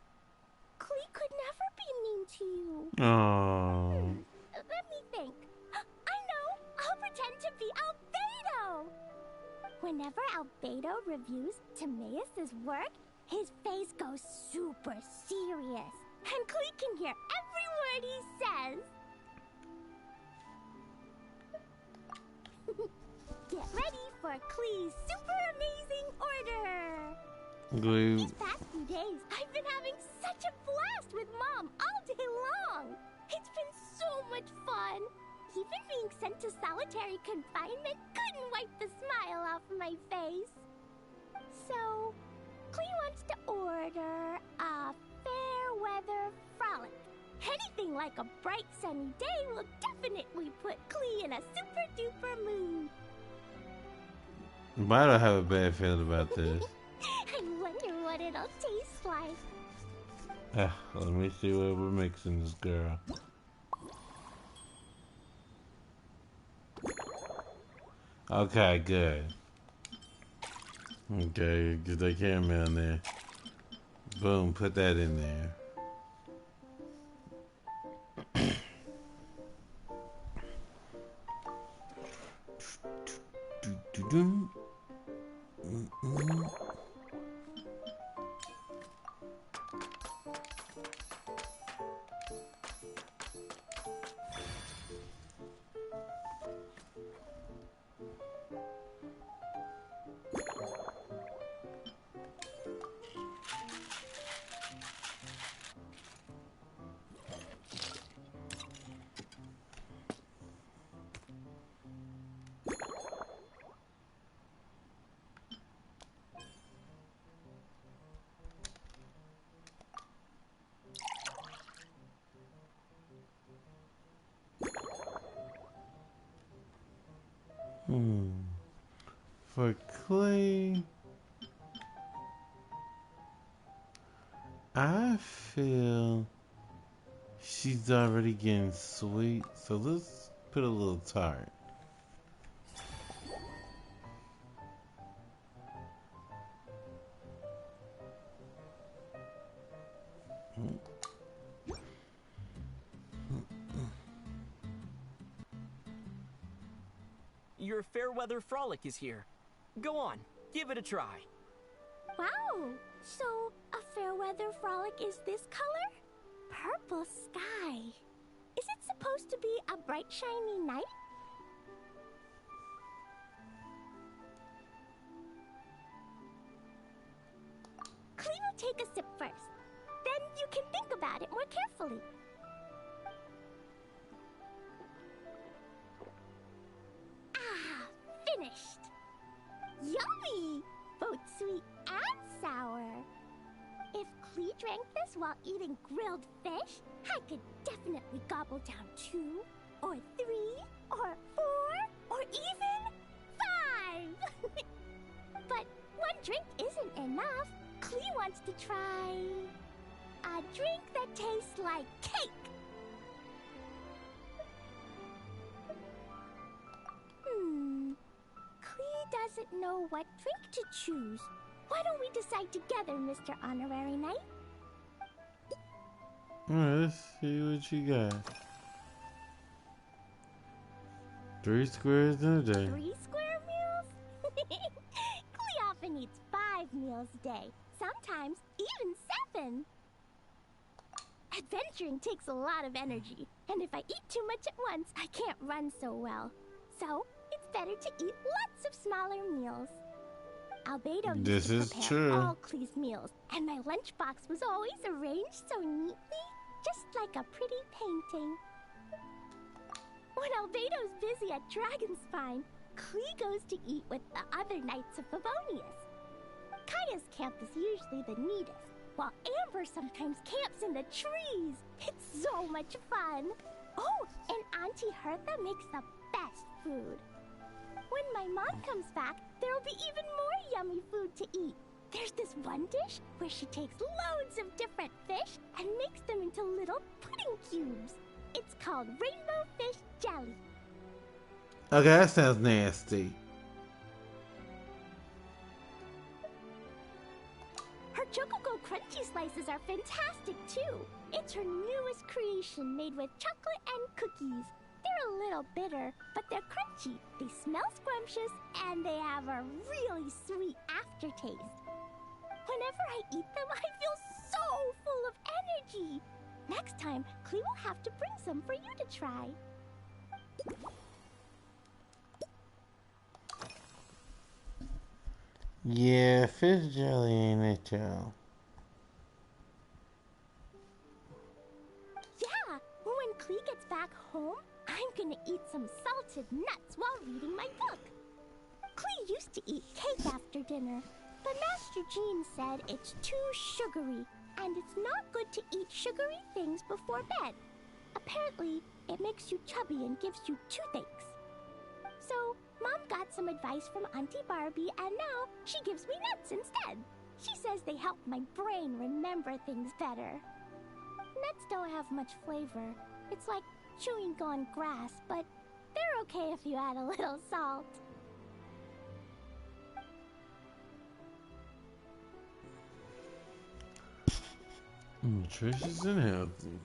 Klee could never be mean to you. Oh. Let me think. I know! I'll pretend to be Albedo! Whenever Albedo reviews Timaeus' work, his face goes super serious, and Klee can hear every word he says. Get ready for Klee's super amazing order! Glue. These past few days, I've been having such a blast with Mom all day long! It's been so much fun! Even being sent to solitary confinement couldn't wipe the smile off my face. So, Klee wants to order a fair weather frolic. Anything like a bright sunny day will definitely put Klee in a super duper mood. Why do I have a bad feeling about this? I wonder what it'll taste like. Let me see what we're mixing this girl. Okay, good. Okay, get that camera in there. Boom, put that in there. For Clay, I feel she's already getting sweet, so let's put a little tart. Your Fairweather Frolic is here. Go on, give it a try. Wow! So, a Fairweather Frolic is this color? Purple sky. Is it supposed to be a bright, shiny night? Cleve will take a sip first. Then you can think about it more carefully. Ah, finished. Yummy! Both sweet and sour. If Clee drank this while eating grilled fish, I could definitely gobble down 2, or 3, or 4, or even 5! But one drink isn't enough. Clee wants to try a drink that tastes like cake. Clee doesn't know what drink to choose. Why don't we decide together, Mr. Honorary Knight? Alright, let's see what you got. 3 squares in a day. 3 square meals? Clee often eats 5 meals a day. Sometimes even 7. Adventuring takes a lot of energy, and if I eat too much at once, I can't run so well. So, it's better to eat lots of smaller meals. Albedo used to prepare true. all Clee's meals, and my lunchbox was always arranged so neatly, just like a pretty painting. When Albedo's busy at Dragonspine, Clee goes to eat with the other Knights of Favonius. Kaya's camp is usually the neatest, while Amber sometimes camps in the trees. It's so much fun. Oh, and Auntie Hertha makes the best food. When my mom comes back, there'll be even more yummy food to eat. There's this one dish where she takes loads of different fish and makes them into little pudding cubes. It's called rainbow fish jelly. Okay, that sounds nasty. Her Chococo Crunchy Slices are fantastic too. It's her newest creation made with chocolate and cookies. They're a little bitter, but they're crunchy. They smell scrumptious, and they have a really sweet aftertaste. Whenever I eat them, I feel so full of energy. Next time, Clee will have to bring some for you to try. Yeah, fish jelly ain't it, y'all? Yeah, when Clee gets back home, I'm gonna eat some salted nuts while reading my book. Clee used to eat cake after dinner, but Master Jean said it's too sugary, and it's not good to eat sugary things before bed. Apparently, it makes you chubby and gives you toothaches. So, Mom got some advice from Auntie Barbie, and now she gives me nuts instead. She says they help my brain remember things better. Nuts don't have much flavor. It's like chewing on grass, but they're okay if you add a little salt. Nutritious and healthy.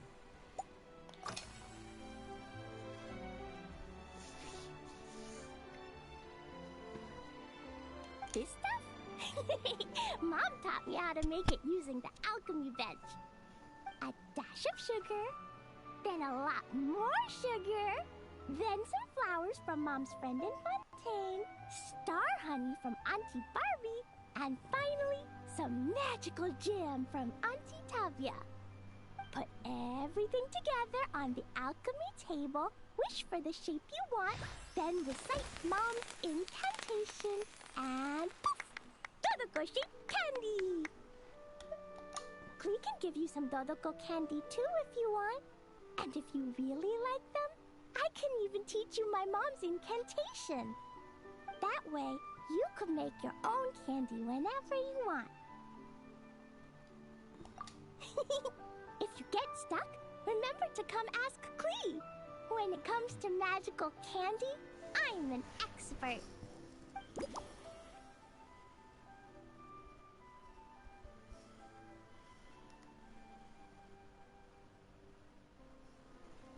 This stuff? Mom taught me how to make it using the alchemy bench. A dash of sugar, then a lot more sugar, then some flowers from Mom's friend in Fontaine, star honey from Auntie Barbie, and finally, some magical jam from Auntie Tavia. Put everything together on the alchemy table, wish for the shape you want, then recite Mom's incantation, and poof! Dodoko-shaped candy! Clee can give you some Dodoko candy too if you want. And if you really like them, I can even teach you my mom's incantation. That way, you could make your own candy whenever you want. If you get stuck, remember to come ask Klee. When it comes to magical candy, I'm an expert.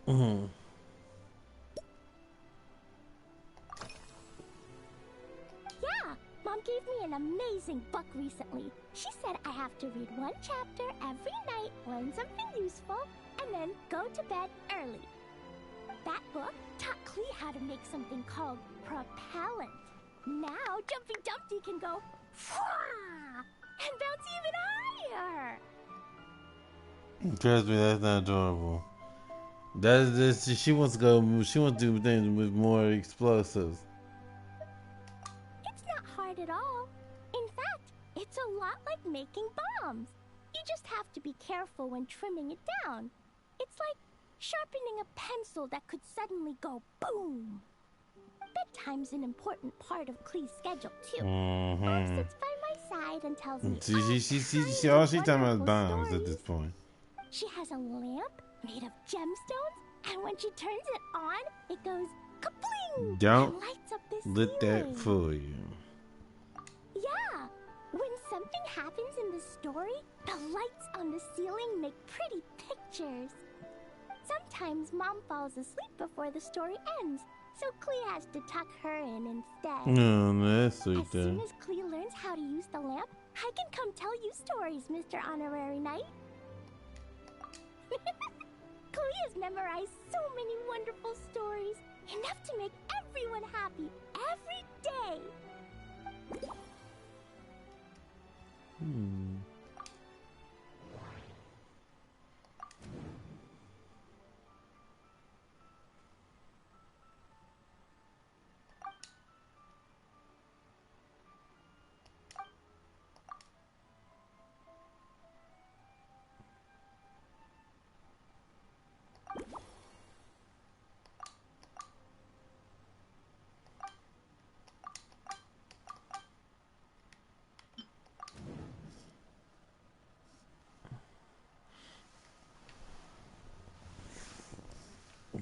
Mm-hmm. Yeah, Mom gave me an amazing book recently. She said I have to read one chapter every night, learn something useful, and then go to bed early. That book taught Klee how to make something called propellant. Now Jumpy Dumpty can go and bounce even higher. Trust me, that's not adorable. That's just, she wants to go. She wants to do things with more explosives. It's not hard at all. In fact, it's a lot like making bombs. You just have to be careful when trimming it down. It's like sharpening a pencil that could suddenly go boom. Bedtime's an important part of Klee's schedule too. Mom sits by my side and tells me All she talking about is bombs at this point. She has a lamp made of gemstones, and when she turns it on, it goes kabling Don't and lights up the let that ceiling. fool you. Yeah, when something happens in the story, the lights on the ceiling make pretty pictures. Sometimes Mom falls asleep before the story ends, so Klee has to tuck her in instead. No, that's sweet As soon though. as Klee learns how to use the lamp, I can come tell you stories, Mr. Honorary Knight. Klee has memorized so many wonderful stories, enough to make everyone happy every day.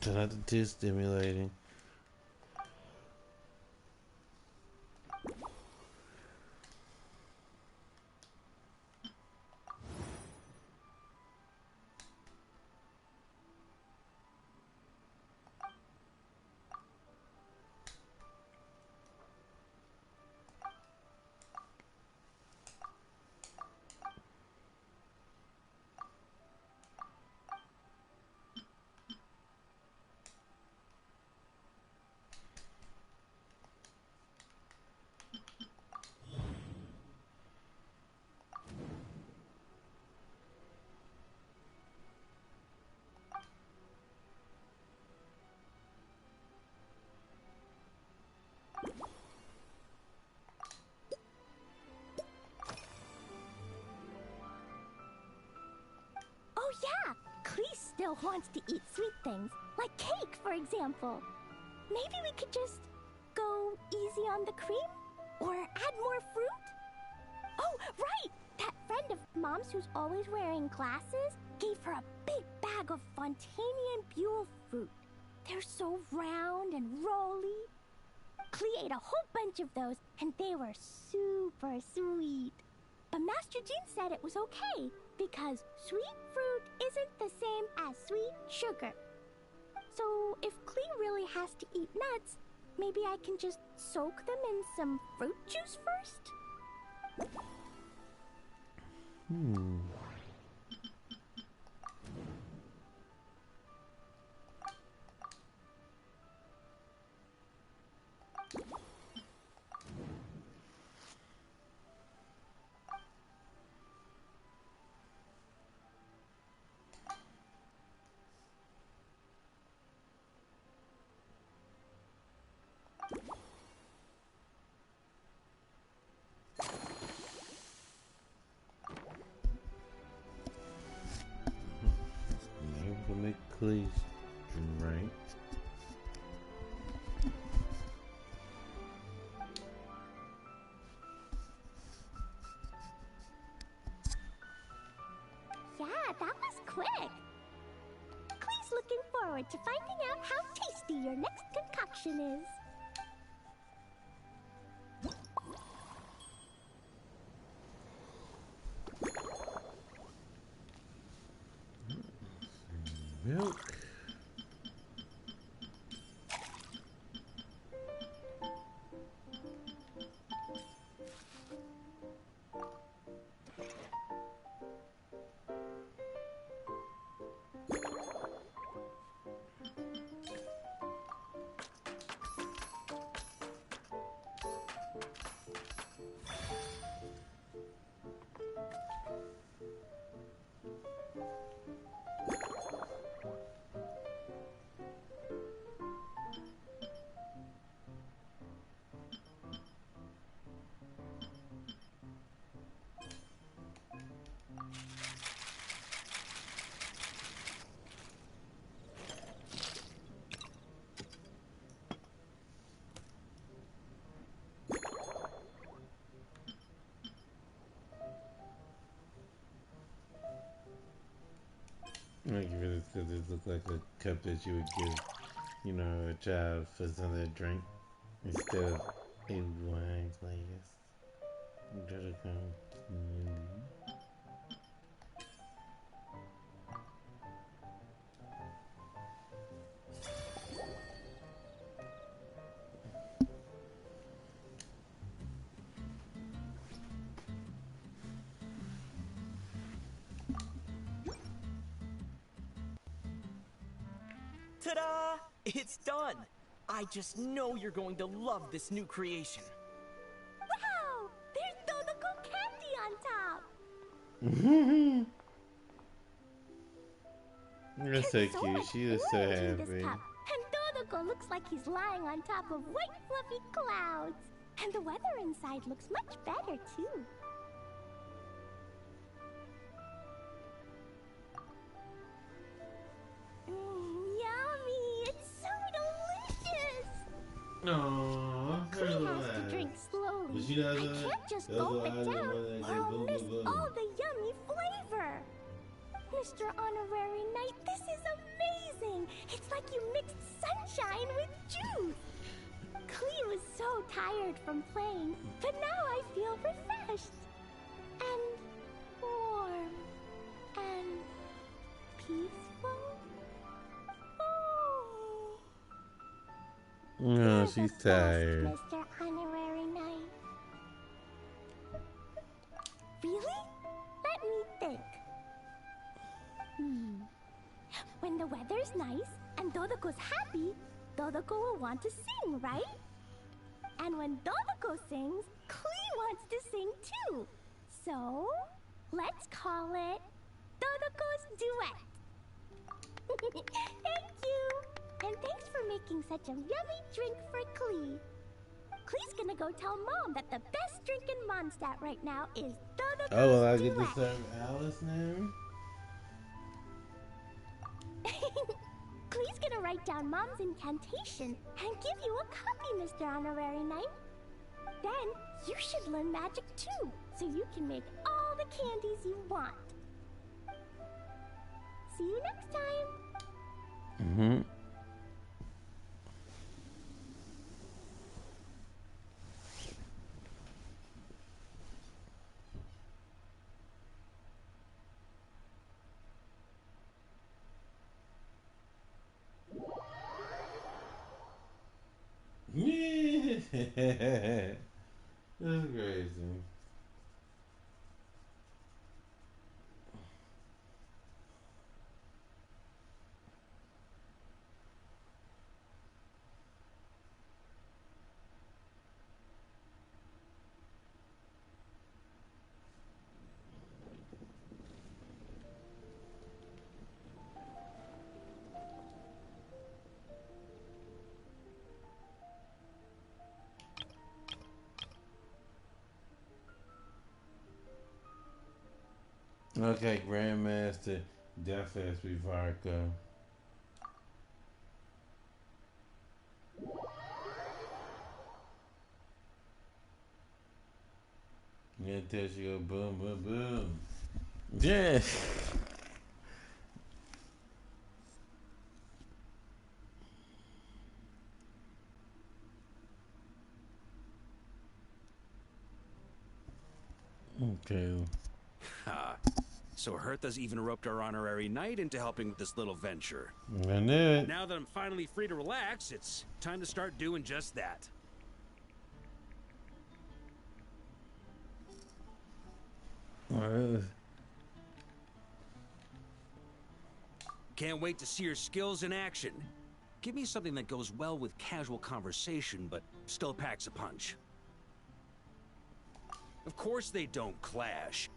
Not too stimulating. Oh yeah, Klee still wants to eat sweet things, like cake, for example. Maybe we could just go easy on the cream? Or add more fruit? Oh, right! That friend of Mom's who's always wearing glasses gave her a big bag of Fontanian Buell fruit. They're so round and rolly. Klee ate a whole bunch of those, and they were super sweet. But Master Jean said it was okay, because sweet fruit isn't the same as sweet sugar. So if Klee really has to eat nuts, maybe I can just soak them in some fruit juice first? We'll make Klee's drink. forward to finding out how tasty your next concoction is. Milk. I give it because it looks like a cup that you would give, you know, a child for some of their drink instead of a wine glass. That'll come. Ta-da! It's done! I just know you're going to love this new creation. Wow! There's Dodoko candy on top! You're so cute. She is so happy. This cup. And Dodoko looks like he's lying on top of white fluffy clouds. And the weather inside looks much better, too. Yummy! It's so delicious! No, Clee has to drink slowly. I can't just gulp it down or I'll miss all the yummy flavor. Mr. Honorary Knight, this is amazing! It's like you mixed sunshine with juice. Clee was so tired from playing, but now I feel refreshed. And warm. And peaceful. No, she's tired. Mr. Honorary Knight. Really? Let me think. When the weather's nice and Dodoko's happy, Dodoko will want to sing, right? And when Dodoko sings, Clee wants to sing too. So, let's call it Dodoko's Duet. Thank you! And thanks for making such a yummy drink for Clee. Clee's gonna go tell Mom that the best drink in Mondstadt right now is Dodoko's Oh, well, I Duet. get to serve Alice now? Clee's gonna write down Mom's incantation and give you a copy, Mr. Honorary Knight. Then you should learn magic too, so you can make all the candies you want. See you next time. That's crazy. Okay, Grandmaster, death has to be Varka. Yeah, there she go, boom, boom, boom. Yeah. Okay. Ha. So Hertha's even roped our honorary knight into helping with this little venture. I knew it. Now that I'm finally free to relax, it's time to start doing just that. Can't wait to see your skills in action. Give me something that goes well with casual conversation, but still packs a punch. Of course they don't clash.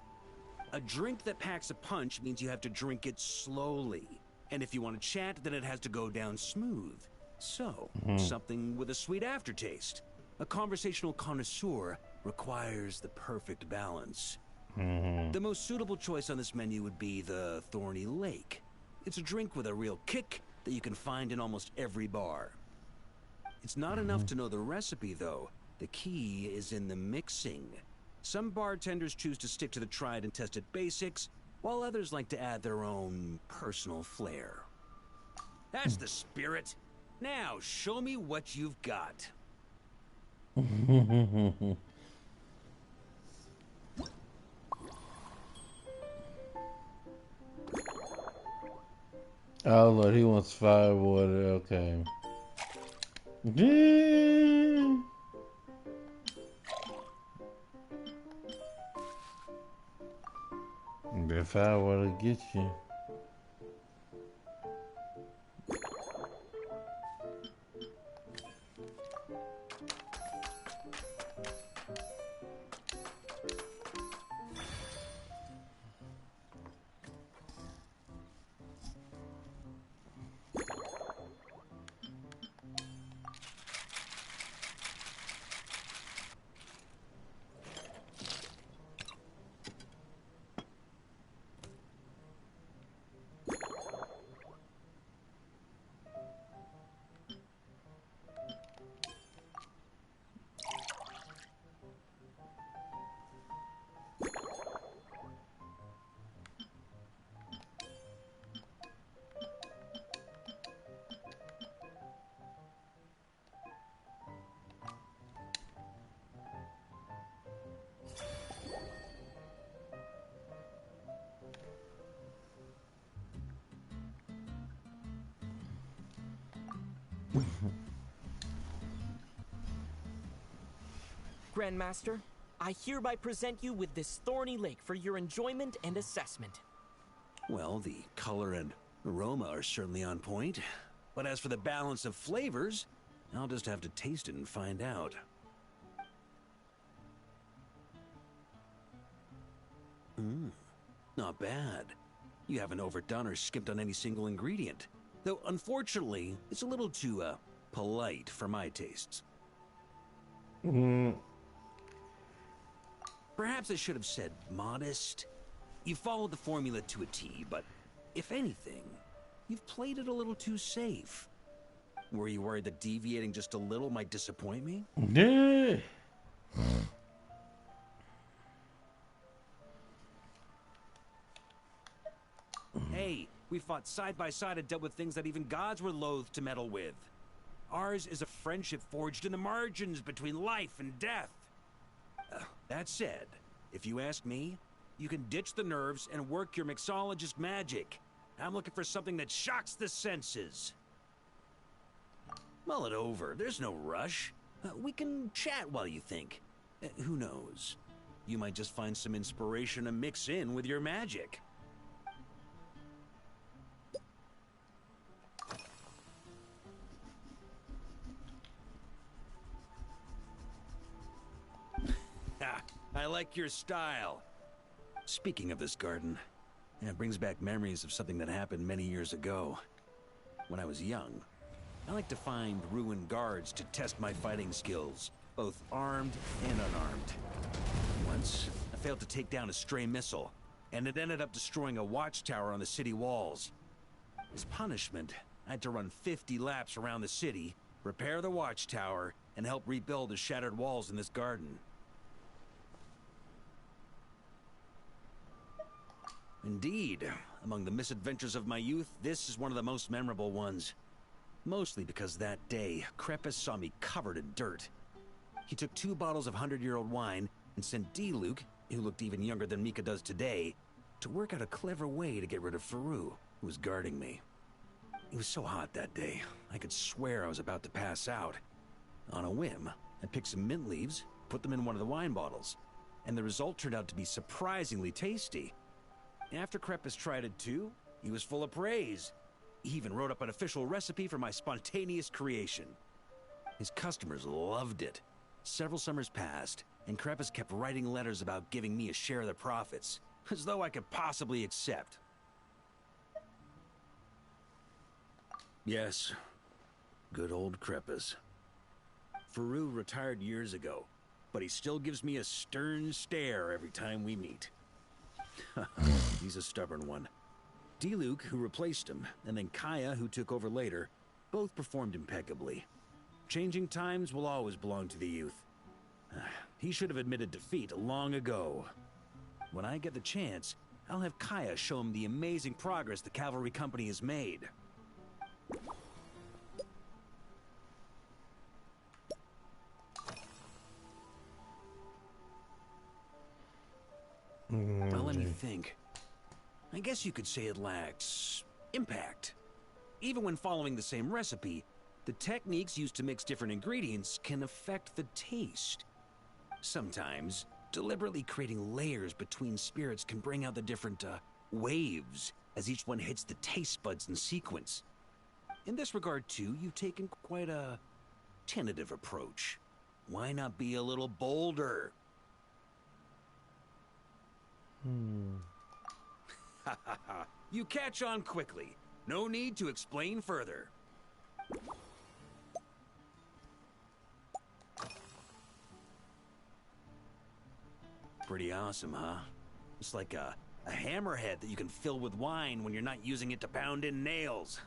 A drink that packs a punch means you have to drink it slowly. And if you want to chat, then it has to go down smooth. So, something with a sweet aftertaste. A conversational connoisseur requires the perfect balance. The most suitable choice on this menu would be the Thorny Lake. It's a drink with a real kick that you can find in almost every bar. It's not enough to know the recipe, though. The key is in the mixing. Some bartenders choose to stick to the tried and tested basics, while others like to add their own personal flair. That's the spirit. Now, show me what you've got. Oh Lord, he wants fire water. Okay. Yeah. That fire water get you. Grandmaster, I hereby present you with this Thorny Lake for your enjoyment and assessment. Well, the color and aroma are certainly on point. But as for the balance of flavors, I'll just have to taste it and find out. Not bad. You haven't overdone or skipped on any single ingredient. Though, unfortunately, it's a little too, polite for my tastes. Perhaps I should have said modest. You followed the formula to a T, but if anything, you've played it a little too safe. Were you worried that deviating just a little might disappoint me? Yeah. Hey, we fought side by side and dealt with things that even gods were loath to meddle with. Ours is a friendship forged in the margins between life and death. That said, if you ask me, you can ditch the nerves and work your mixologist magic. I'm looking for something that shocks the senses. Mull it over. There's no rush. We can chat while you think. Who knows? You might just find some inspiration to mix in with your magic. I like your style. Speaking of this garden, it brings back memories of something that happened many years ago. When I was young, I liked to find ruined guards to test my fighting skills, both armed and unarmed. Once, I failed to take down a stray missile, and it ended up destroying a watchtower on the city walls. As punishment, I had to run 50 laps around the city, repair the watchtower, and help rebuild the shattered walls in this garden. Indeed, among the misadventures of my youth, this is one of the most memorable ones. Mostly because that day, Crepus saw me covered in dirt. He took 2 bottles of 100-year-old wine and sent D. Luke, who looked even younger than Mika does today, to work out a clever way to get rid of Faru, who was guarding me. It was so hot that day, I could swear I was about to pass out. On a whim, I picked some mint leaves, put them in one of the wine bottles, and the result turned out to be surprisingly tasty. After Krepis tried it too, he was full of praise. He even wrote up an official recipe for my spontaneous creation. His customers loved it. Several summers passed, and Krepis kept writing letters about giving me a share of the profits, as though I could possibly accept. Yes, good old Krepis. Faru retired years ago, but he still gives me a stern stare every time we meet. He's a stubborn one. D-Luke, who replaced him, and then Kaya, who took over later, both performed impeccably. Changing times will always belong to the youth. He should have admitted defeat long ago. When I get the chance, I'll have Kaya show him the amazing progress the cavalry company has made. Well, let me think. I guess you could say it lacks impact. Even when following the same recipe, the techniques used to mix different ingredients can affect the taste. Sometimes, deliberately creating layers between spirits can bring out the different waves as each one hits the taste buds in sequence. In this regard, too, you've taken quite a tentative approach. Why not be a little bolder? Ha ha ha. You catch on quickly. No need to explain further. Pretty awesome, huh? It's like a hammerhead that you can fill with wine when you're not using it to pound in nails.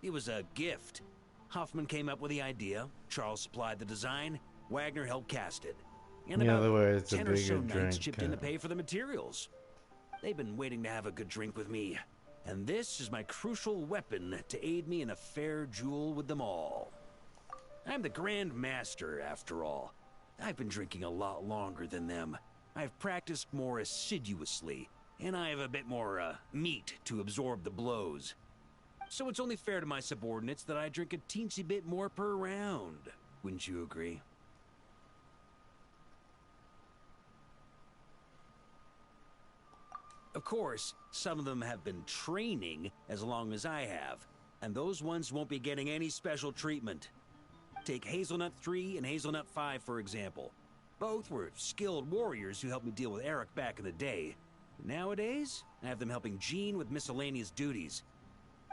It was a gift. Hoffman came up with the idea, Charles supplied the design, Wagner helped cast it. And In about other words, a 10 or so bigger knights drink. chipped in to pay for the materials. They've been waiting to have a good drink with me, and this is my crucial weapon to aid me in a fair duel with them all. I'm the Grand Master, after all. I've been drinking a lot longer than them. I've practiced more assiduously, and I have a bit more meat to absorb the blows. So it's only fair to my subordinates that I drink a teensy bit more per round. Wouldn't you agree? Of course, some of them have been training as long as I have, and those ones won't be getting any special treatment. Take Hazelnut 3 and Hazelnut 5, for example. Both were skilled warriors who helped me deal with Eric back in the day. Nowadays, I have them helping Jean with miscellaneous duties.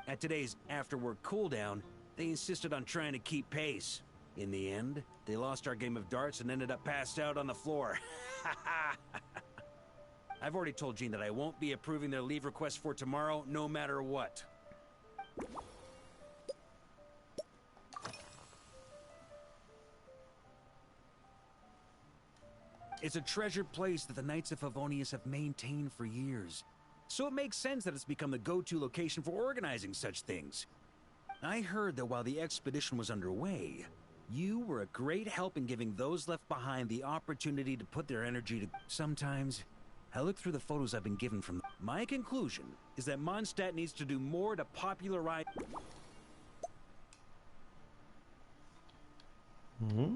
At today's after-work cooldown, they insisted on trying to keep pace. In the end, they lost our game of darts and ended up passed out on the floor. I've already told Jean that I won't be approving their leave request for tomorrow, no matter what. It's a treasured place that the Knights of Favonius have maintained for years. So it makes sense that it's become the go-to location for organizing such things. I heard that while the expedition was underway, you were a great help in giving those left behind the opportunity to put their energy to... Sometimes, I look through the photos I've been given from... My conclusion is that Mondstadt needs to do more to popularize... Hmm?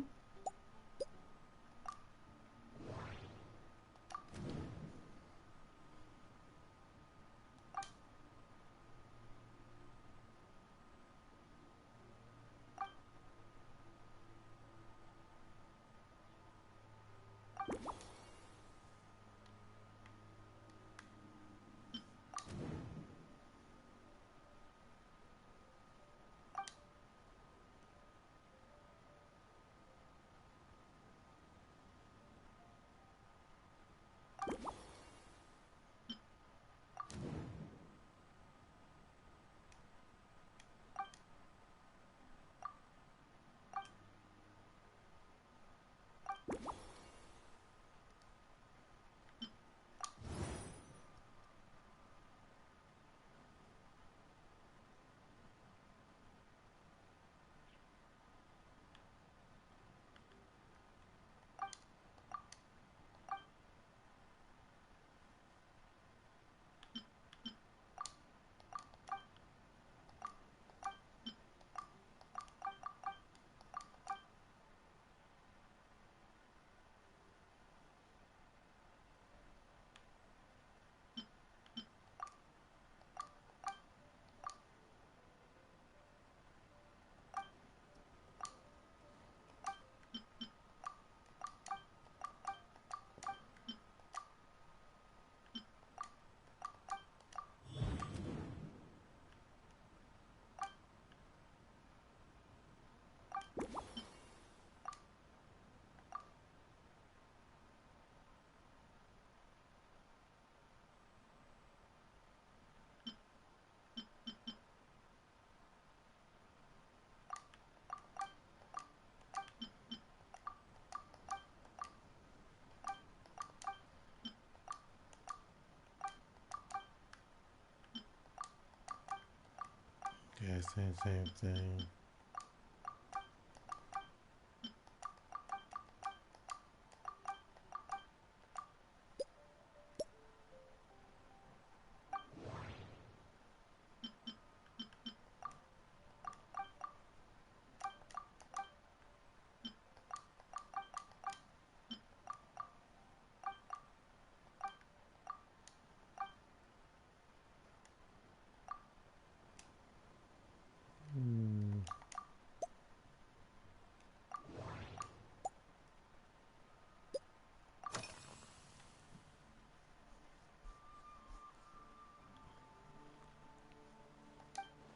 same thing.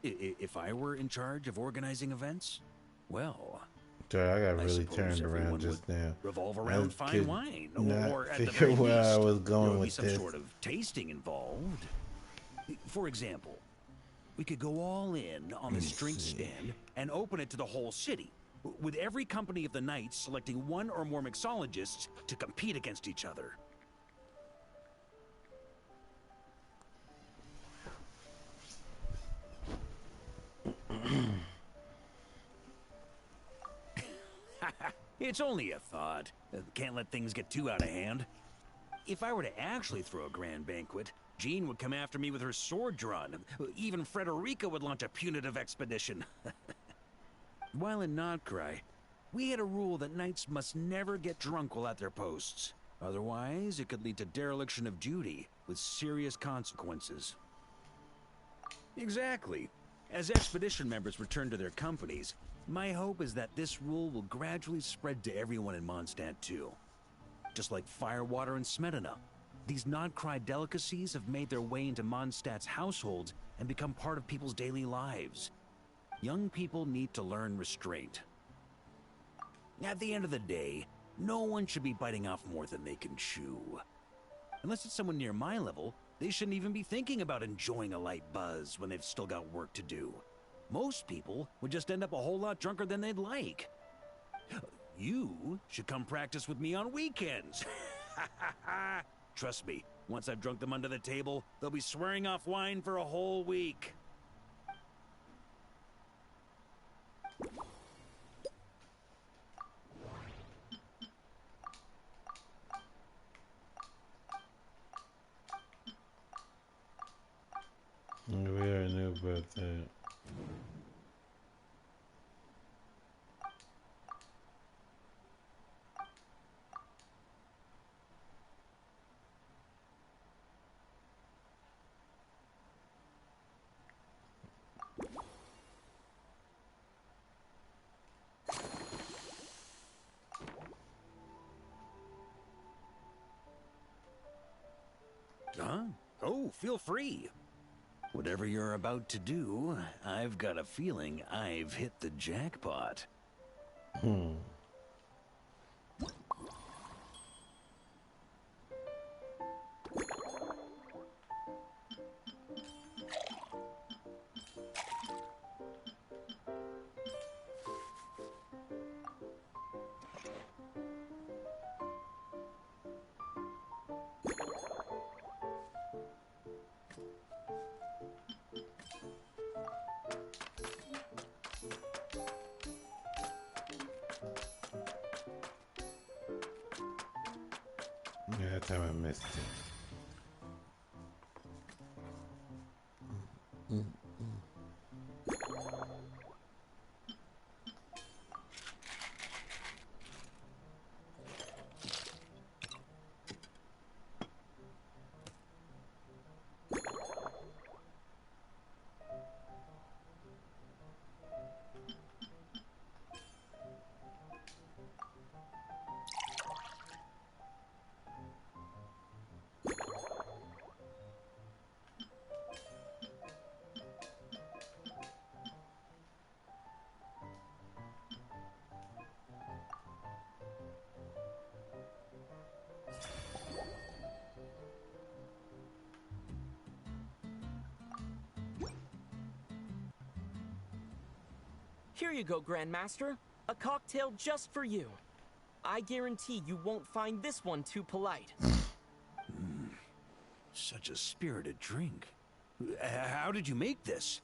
If I were in charge of organizing events, well, Sorry, I got I really suppose turned everyone around just now. revolve I around fine could wine, not or at the figure very where I least, was there going would be with some this. sort of tasting involved. For example, we could go all in on this drink stand and open it to the whole city, with every company of the night selecting one or more mixologists to compete against each other. It's only a thought. Can't let things get too out of hand. If I were to actually throw a grand banquet, Jean would come after me with her sword drawn. Even Frederica would launch a punitive expedition. While in Notcry, we had a rule that knights must never get drunk while at their posts. Otherwise, it could lead to dereliction of duty, with serious consequences. Exactly. As expedition members return to their companies, my hope is that this rule will gradually spread to everyone in Mondstadt too. Just like firewater and Smedina, these Notcry delicacies have made their way into Mondstadt's households and become part of people's daily lives. Young people need to learn restraint. At the end of the day, no one should be biting off more than they can chew. Unless it's someone near my level, they shouldn't even be thinking about enjoying a light buzz when they've still got work to do. Most people would just end up a whole lot drunker than they'd like. You should come practice with me on weekends. Trust me, once I've drunk them under the table, they'll be swearing off wine for a whole week. We already knew about that. Huh? Oh, feel free. Whatever you're about to do, I've got a feeling I've hit the jackpot. Yeah, that's how I missed it. Here you go, Grandmaster. A cocktail just for you. I guarantee you won't find this one too polite. Such a spirited drink. How did you make this?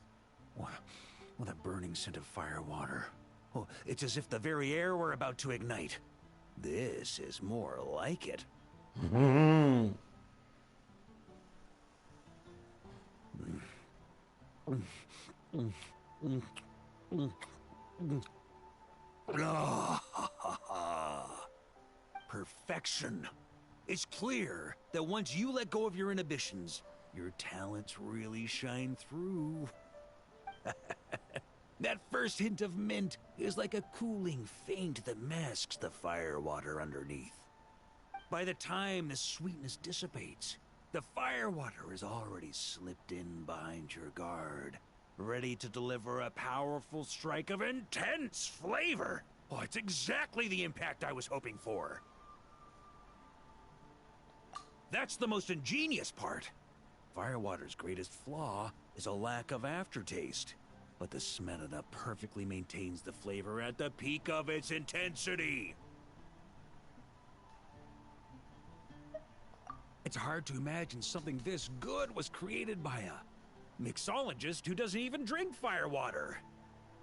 With a burning scent of fire water. Oh, it's as if the very air were about to ignite. This is more like it. Perfection. It's clear that once you let go of your inhibitions, your talents really shine through. That first hint of mint is like a cooling feint that masks the firewater underneath. By the time the sweetness dissipates, the firewater is already slipped in behind your guard, ready to deliver a powerful strike of intense flavor. Oh, it's exactly the impact I was hoping for. That's the most ingenious part. Firewater's greatest flaw is a lack of aftertaste, but the Smetana perfectly maintains the flavor at the peak of its intensity. It's hard to imagine something this good was created by a mixologist who doesn't even drink firewater.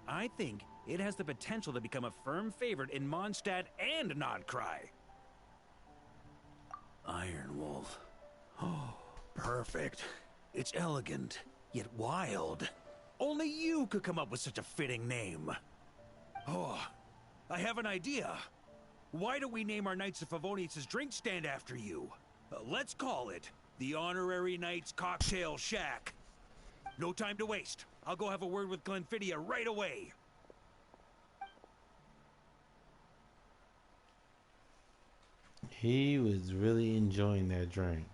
I think it has the potential to become a firm favorite in Mondstadt and Nodcry. Iron Wolf. Oh, perfect. It's elegant, yet wild. Only you could come up with such a fitting name. Oh, I have an idea. Why don't we name our Knights of Favonius' drink stand after you? Let's call it the Honorary Knights Cocktail Shack. No time to waste. I'll go have a word with Glenfiddia right away. He was really enjoying that drink.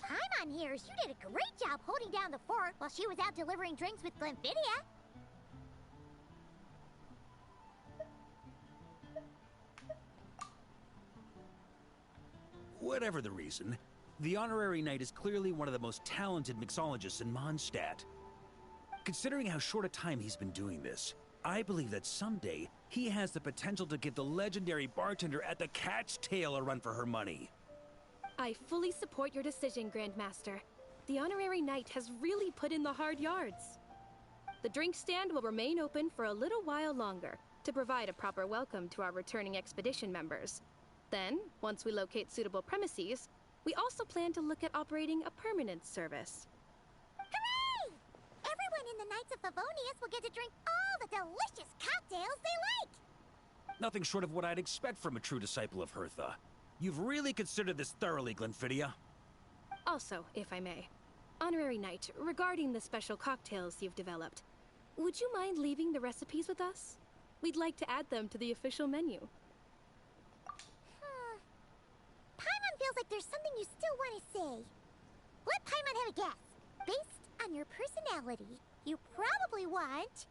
Paimon hears you did a great job holding down the fort while she was out delivering drinks with Glenfiddia. Whatever the reason, the Honorary Knight is clearly one of the most talented mixologists in Mondstadt. Considering how short a time he's been doing this, I believe that someday he has the potential to give the legendary bartender at the Cat's Tail a run for her money. I fully support your decision, Grandmaster. The Honorary Knight has really put in the hard yards. The drink stand will remain open for a little while longer to provide a proper welcome to our returning expedition members. Then, once we locate suitable premises, we also plan to look at operating a permanent service. Hooray! Everyone in the Knights of Favonius will get to drink all the delicious cocktails they like! Nothing short of what I'd expect from a true disciple of Hertha. You've really considered this thoroughly, Glenfiddia. Also, if I may, Honorary Knight, regarding the special cocktails you've developed, would you mind leaving the recipes with us? We'd like to add them to the official menu. Paimon feels like there's something you still want to say. Let Paimon have a guess. Based on your personality, you probably want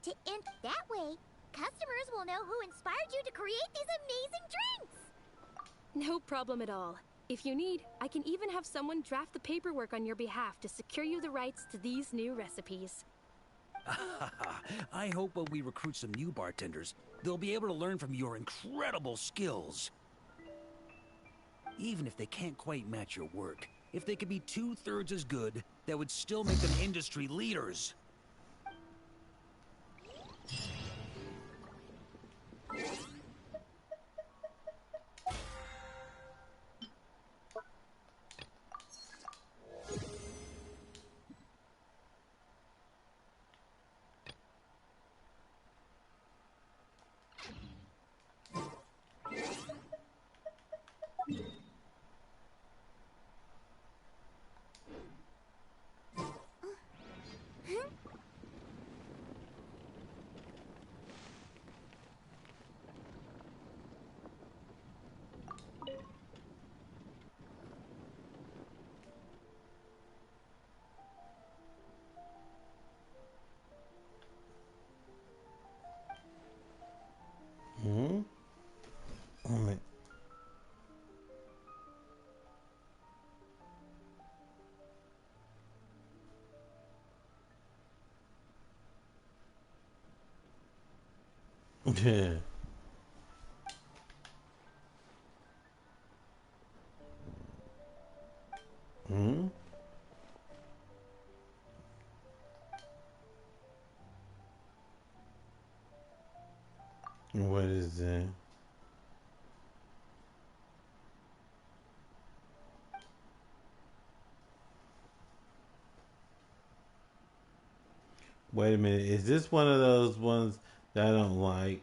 to end that way. Customers will know who inspired you to create these amazing drinks. No problem at all. If you need, I can even have someone draft the paperwork on your behalf to secure you the rights to these new recipes. I hope when we recruit some new bartenders, they'll be able to learn from your incredible skills. Even if they can't quite match your work, if they could be 2/3 as good, that would still make them industry leaders. Yeah. Hmm? What is that? Wait a minute. Is this one of those ones that I don't like?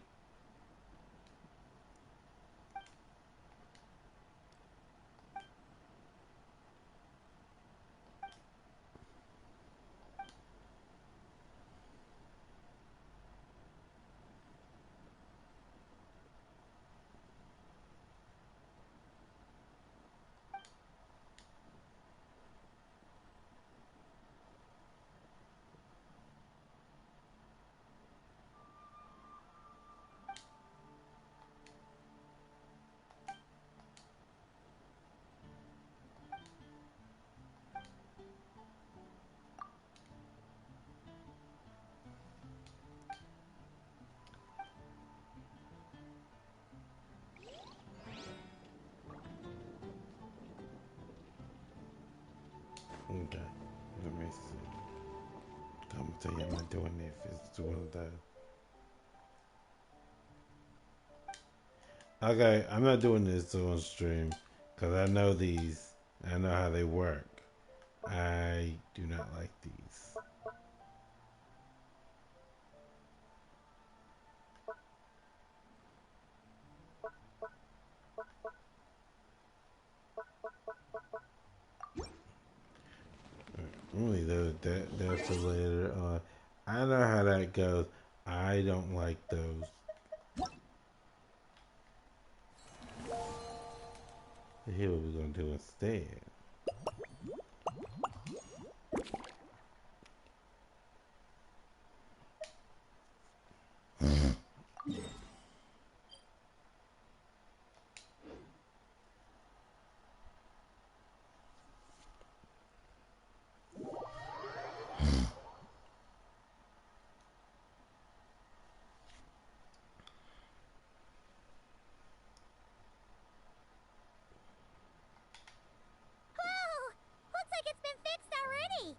Okay. Let me see. I'm gonna tell you I'm not doing it if it's doing that. Okay, I'm not doing this on stream because I know these. I know how they work. I do not like these. Only that's a later on. I know how that goes. I don't like those. Here what we're gonna do instead. Whoa! Looks like it's been fixed already!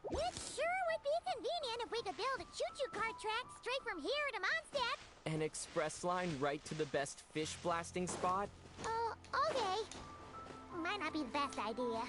It sure would be convenient if we could build a choo-choo cart track straight from here to Mondstadt. An express line right to the best fish blasting spot? Oh, okay. Might not be the best idea.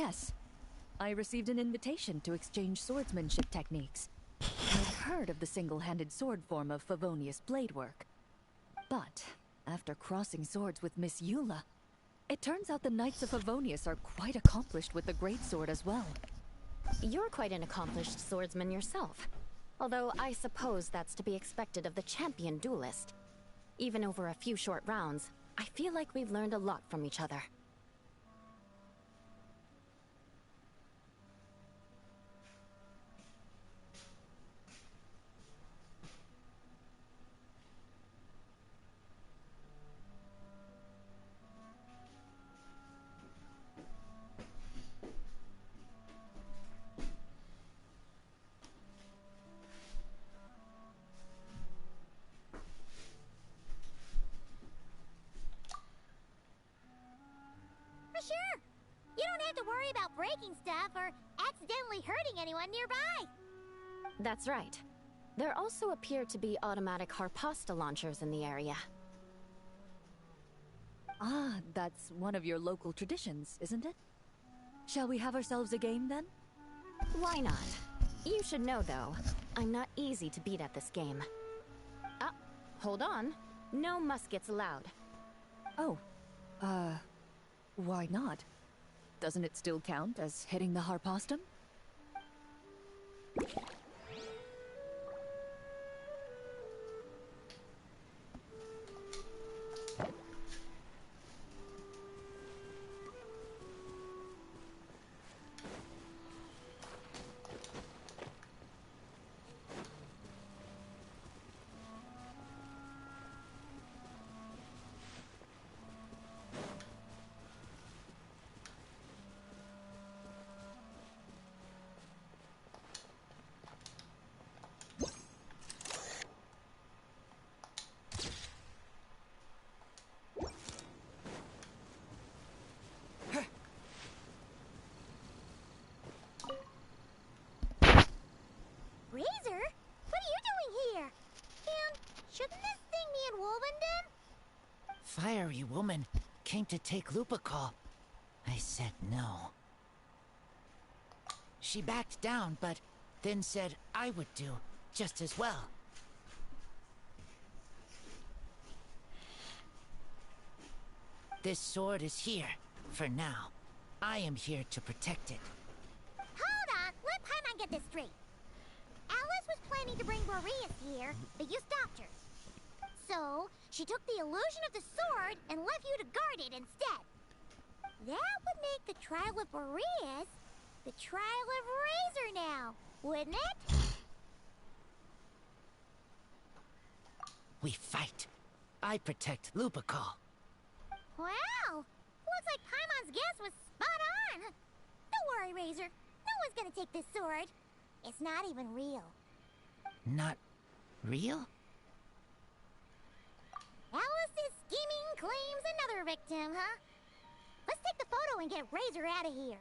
yes. I received an invitation to exchange swordsmanship techniques. I'd heard of the single-handed sword form of Favonius blade work. But after crossing swords with Miss Eula, it turns out the Knights of Favonius are quite accomplished with the greatsword as well. You're quite an accomplished swordsman yourself. Although I suppose that's to be expected of the champion duelist. Even over a few short rounds, I feel like we've learned a lot from each other. Sure. You don't have to worry about breaking stuff or accidentally hurting anyone nearby. That's right. There also appear to be automatic harpasta launchers in the area. Ah, that's one of your local traditions, isn't it? Shall we have ourselves a game then? Why not? You should know, though, I'm not easy to beat at this game. Ah, hold on. No muskets allowed. Oh, why not? Doesn't it still count as hitting the harpastum? Razor? What are you doing here? And shouldn't this thing be in Wolvenden? Fiery woman came to take Lupical. I said no. She backed down, but then said I would do just as well. This sword is here, for now. I am here to protect it. Hold on, let Paimon get this straight. Alice was planning to bring Boreas here, but you stopped her. So, she took the illusion of the sword and left you to guard it instead. That would make the trial of Boreas the trial of Razor now, wouldn't it? We fight. I protect Lupical. Wow! Looks like Paimon's guess was spot on. Don't worry, Razor. No one's gonna take this sword. It's not even real. Not real? Alice's scheming claims another victim, huh? Let's take the photo and get Razor out of here.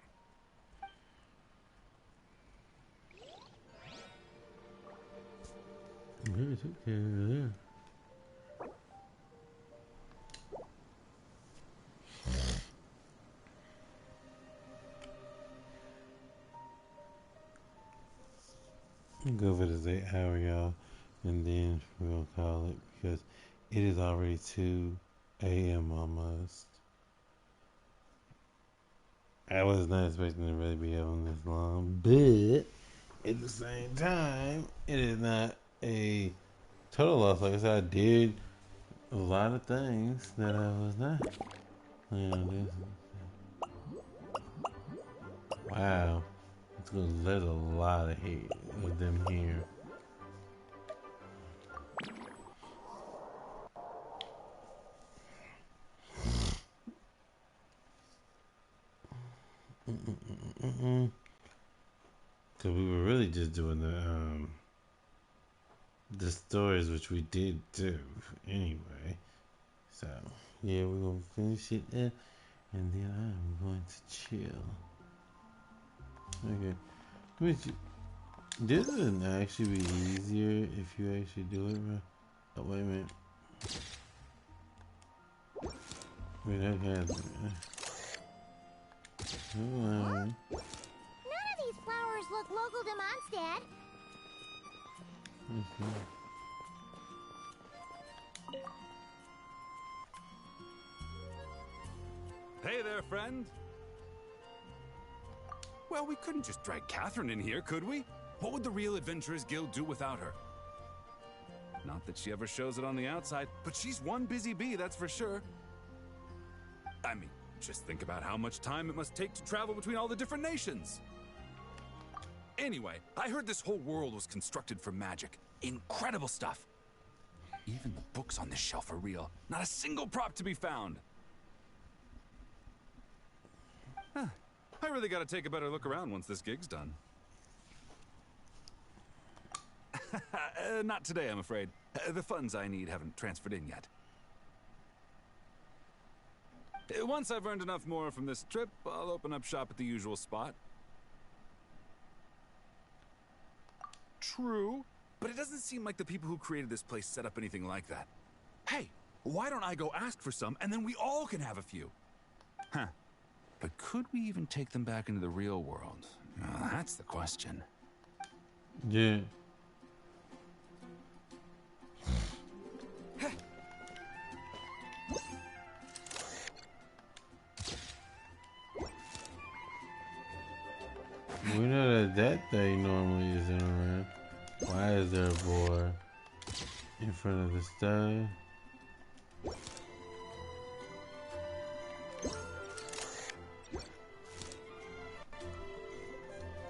It's okay over there. Go for this 8 hour, y'all, and then we'll call it because it is already 2 a.m. almost. I was not expecting to really be on this long, but at the same time, it is not a total loss. Like I said, I did a lot of things that I was not. Wow. There's a lot of hate of them here. Cause we were really just doing the stories, which we did do anyway. So yeah, we're gonna finish it up, and then I'm going to chill. Okay. Which this would actually be easier if you actually do it right. Oh wait a minute. Wait, that has Hello. None of these flowers look local to Mondstadt. Hey there, friend. Well, we couldn't just drag Catherine in here, could we? What would the Real Adventurers Guild do without her? Not that she ever shows it on the outside, but she's one busy bee, that's for sure. I mean, just think about how much time it must take to travel between all the different nations. Anyway, I heard this whole world was constructed for magic. Incredible stuff. Even the books on this shelf are real. Not a single prop to be found. Huh. I really gotta take a better look around once this gig's done. Not today, I'm afraid. The funds I need haven't transferred in yet. Once I've earned enough more from this trip, I'll open up shop at the usual spot. True, but it doesn't seem like the people who created this place set up anything like that. Hey, why don't I go ask for some, and then we all can have a few? Huh. But could we even take them back into the real world? That's the question. Yeah. We know that thing normally isn't around. Why is there a boar in front of the stove?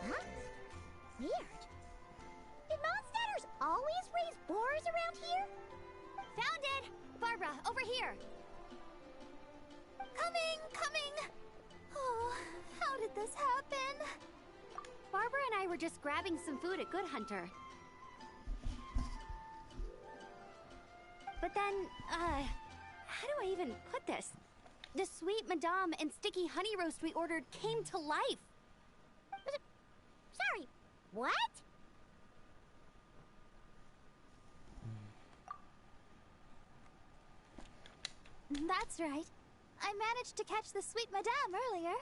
Huh? Weird. Did Mondstatters always raise boars around here? Found it! Barbara, over here! Coming! Oh, how did this happen? Barbara and I were just grabbing some food at Good Hunter. But then, how do I even put this? The sweet madame and sticky honey roast we ordered came to life. Sorry, what? That's right. I managed to catch the sweet madame earlier.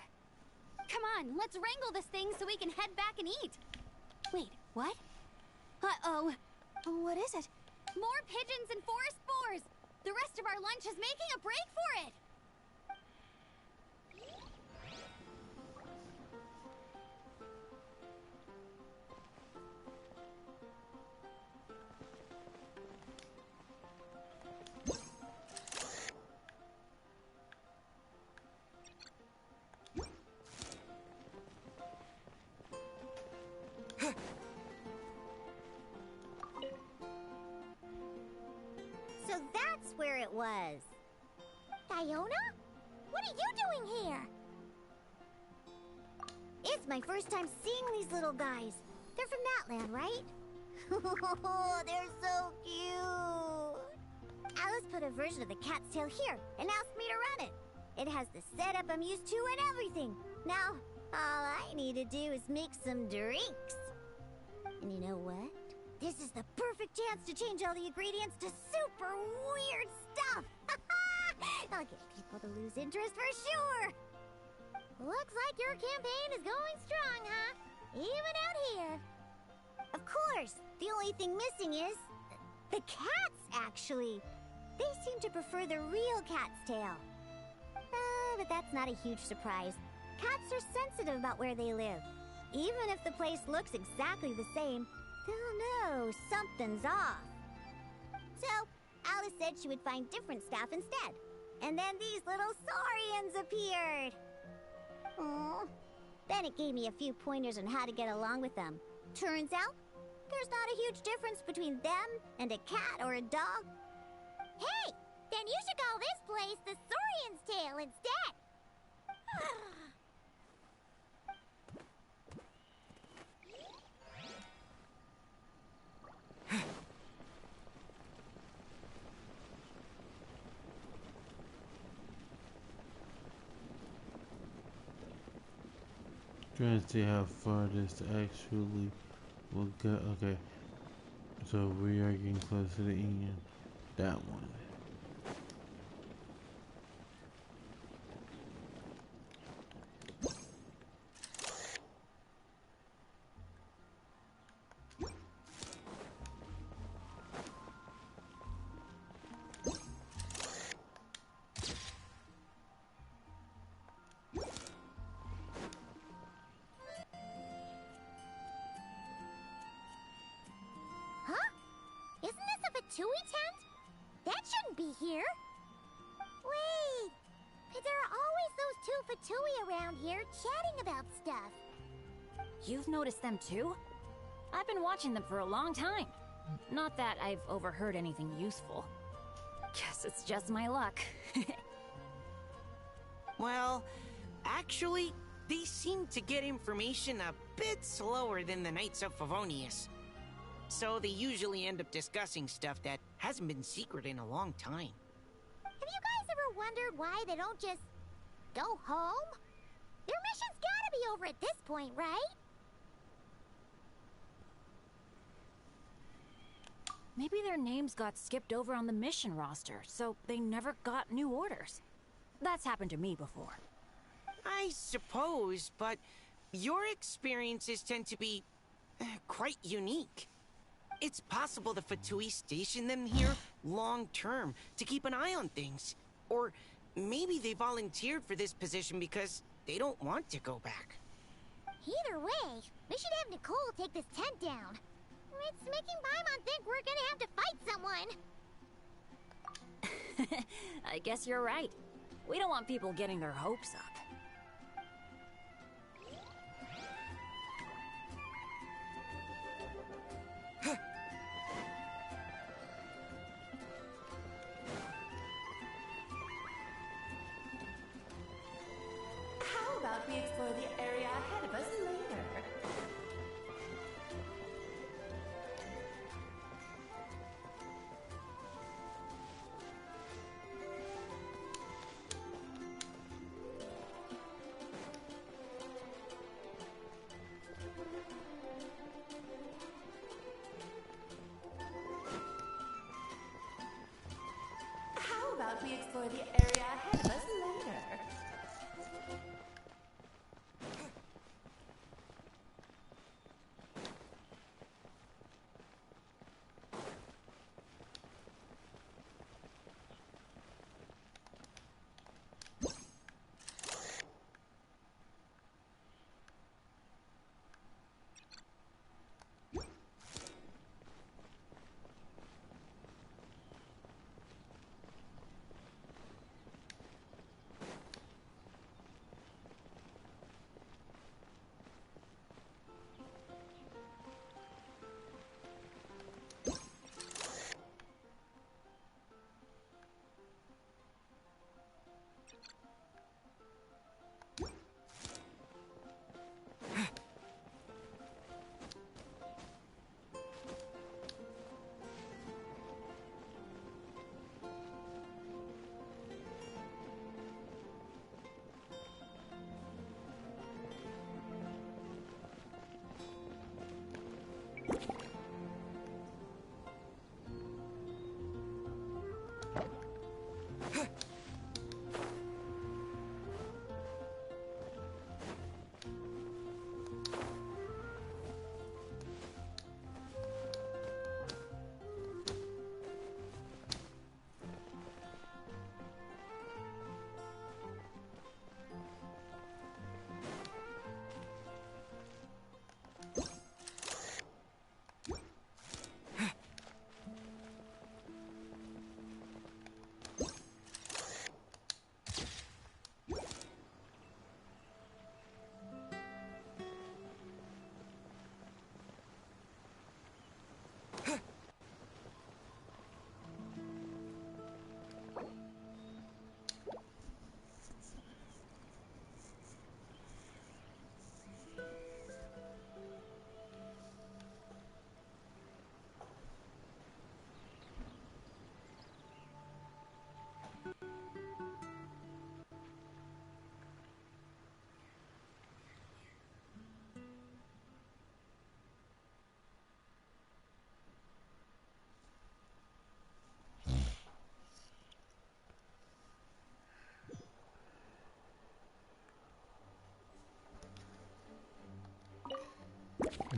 Come on, let's wrangle this thing so we can head back and eat. Wait, what? Uh-oh. What is it? More pigeons and forest boars! The rest of our lunch is making a break for it! So that's where it was. Diona? What are you doing here? It's my first time seeing these little guys. They're from that land, right? They're so cute. Alice put a version of the cat's tail here and asked me to run it. It has the setup I'm used to and everything. Now, all I need to do is make some drinks. And you know what? This is the perfect chance to change all the ingredients to super weird stuff. I'll get people to lose interest for sure. Looks like your campaign is going strong, huh? Even out here. Of course, the only thing missing is the cats, actually. They seem to prefer the real cat's tail. But that's not a huge surprise. Cats are sensitive about where they live. Even if the place looks exactly the same, they'll know something's off. So, Alice said she would find different staff instead. And then these little saurians appeared. Aww. Then it gave me a few pointers on how to get along with them. Turns out, there's not a huge difference between them and a cat or a dog. Hey! Then you should call this place the Saurian's Tail instead! Trying to see how far this actually will go. Okay, so we are getting close to the end. That one. Fatui tent? That shouldn't be here. Wait, there are always those two Fatui around here chatting about stuff. You've noticed them too? I've been watching them for a long time. Not that I've overheard anything useful. Guess it's just my luck. Well, actually, they seem to get information a bit slower than the Knights of Favonius. So they usually end up discussing stuff that hasn't been secret in a long time. Have you guys ever wondered why they don't just go home? Their mission's gotta be over at this point, right? Maybe their names got skipped over on the mission roster, so they never got new orders. That's happened to me before. I suppose, but your experiences tend to be quite unique. It's possible the Fatui stationed them here long-term to keep an eye on things. Or maybe they volunteered for this position because they don't want to go back. Either way, we should have Nicole take this tent down. It's making Paimon think we're gonna have to fight someone. I guess you're right. We don't want people getting their hopes up. How about we explore the area ahead of us later? How about we explore the area ahead of us later?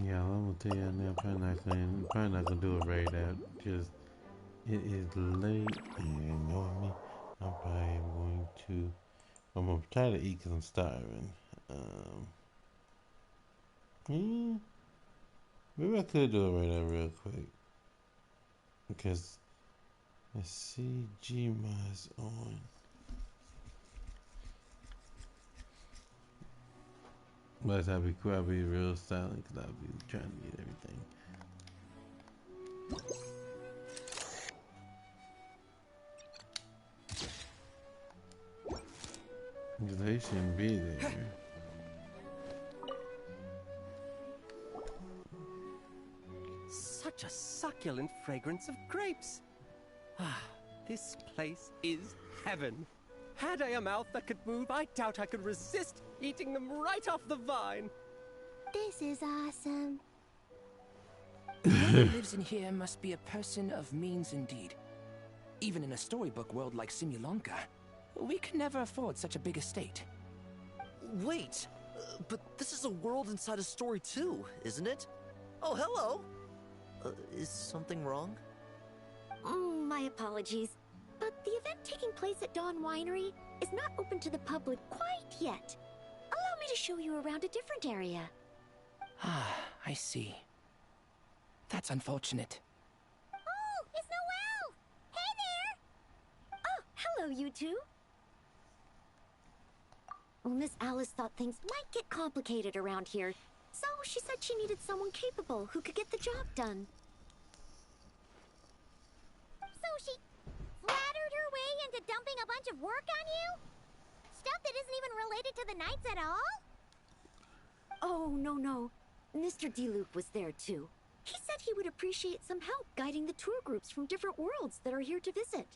Yeah, I'm gonna tell you now. Probably not gonna do a raid out. Just it is late, and knowing me, I'm probably going to. I'm gonna try to eat because I'm starving. Yeah, maybe I could do a raid out real quick because A CG mask on. But I'll be cool. I'll be real silent because I'll be trying to get everything. They shouldn't be there. Such a succulent fragrance of grapes. Ah, this place is heaven. Had I a mouth that could move, I doubt I could resist eating them right off the vine. This is awesome. Whoever lives in here must be a person of means indeed. Even in a storybook world like Simulanka, we can never afford such a big estate. Wait, but this is a world inside a story too, isn't it? Oh, hello! Is something wrong? My apologies, but the event taking place at Dawn Winery is not open to the public quite yet. Allow me to show you around a different area. Ah, I see. That's unfortunate. Oh, it's Noelle! Hey there! Oh, hello, you two. Well, Miss Alice thought things might get complicated around here, so she said she needed someone capable who could get the job done. So she flattered her way into dumping a bunch of work on you? Stuff that isn't even related to the Knights at all? Oh, no. Mr. D-Luke was there, too. He said he would appreciate some help guiding the tour groups from different worlds that are here to visit.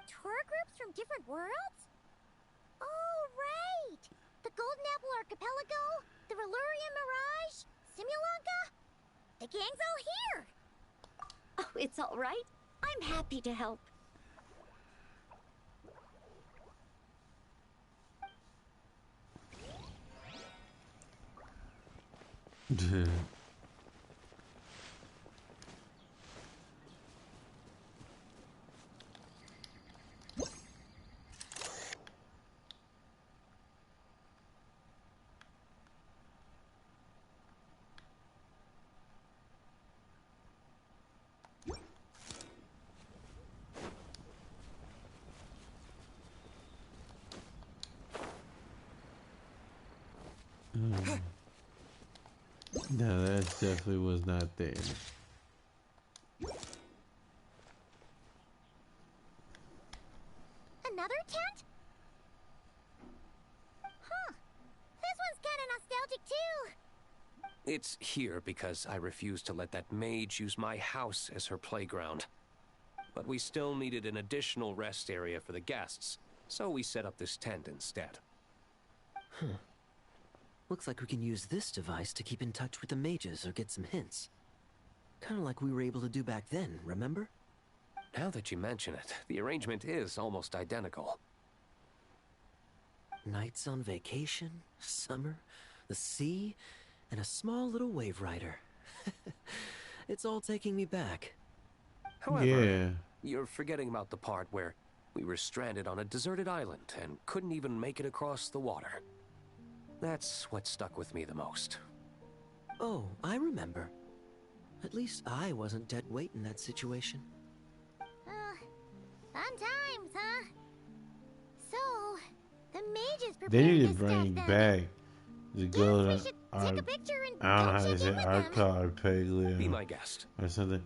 Tour groups from different worlds? Oh, right! The Golden Apple Archipelago, the Valurian Mirage, Simulanka. The gang's all here! Oh, it's all right. I'm happy to help. No, that definitely was not there. Another tent? Huh. This one's kinda nostalgic too. It's here because I refused to let that mage use my house as her playground. But we still needed an additional rest area for the guests, so we set up this tent instead. Huh. Looks like we can use this device to keep in touch with the mages or get some hints. Kinda like we were able to do back then, remember? Now that you mention it, the arrangement is almost identical. Nights on vacation, summer, the sea, and a small little wave rider. It's all taking me back. However, you're forgetting about the part where we were stranded on a deserted island and couldn't even make it across the water. That's what stuck with me the most. Oh, I remember. At least I wasn't dead weight in that situation. Fun times, huh? So, the mages They prepared need to this bring stuff back the golden take a picture and I don't know how go to check say in with Archipelago. Be my guest. Or something.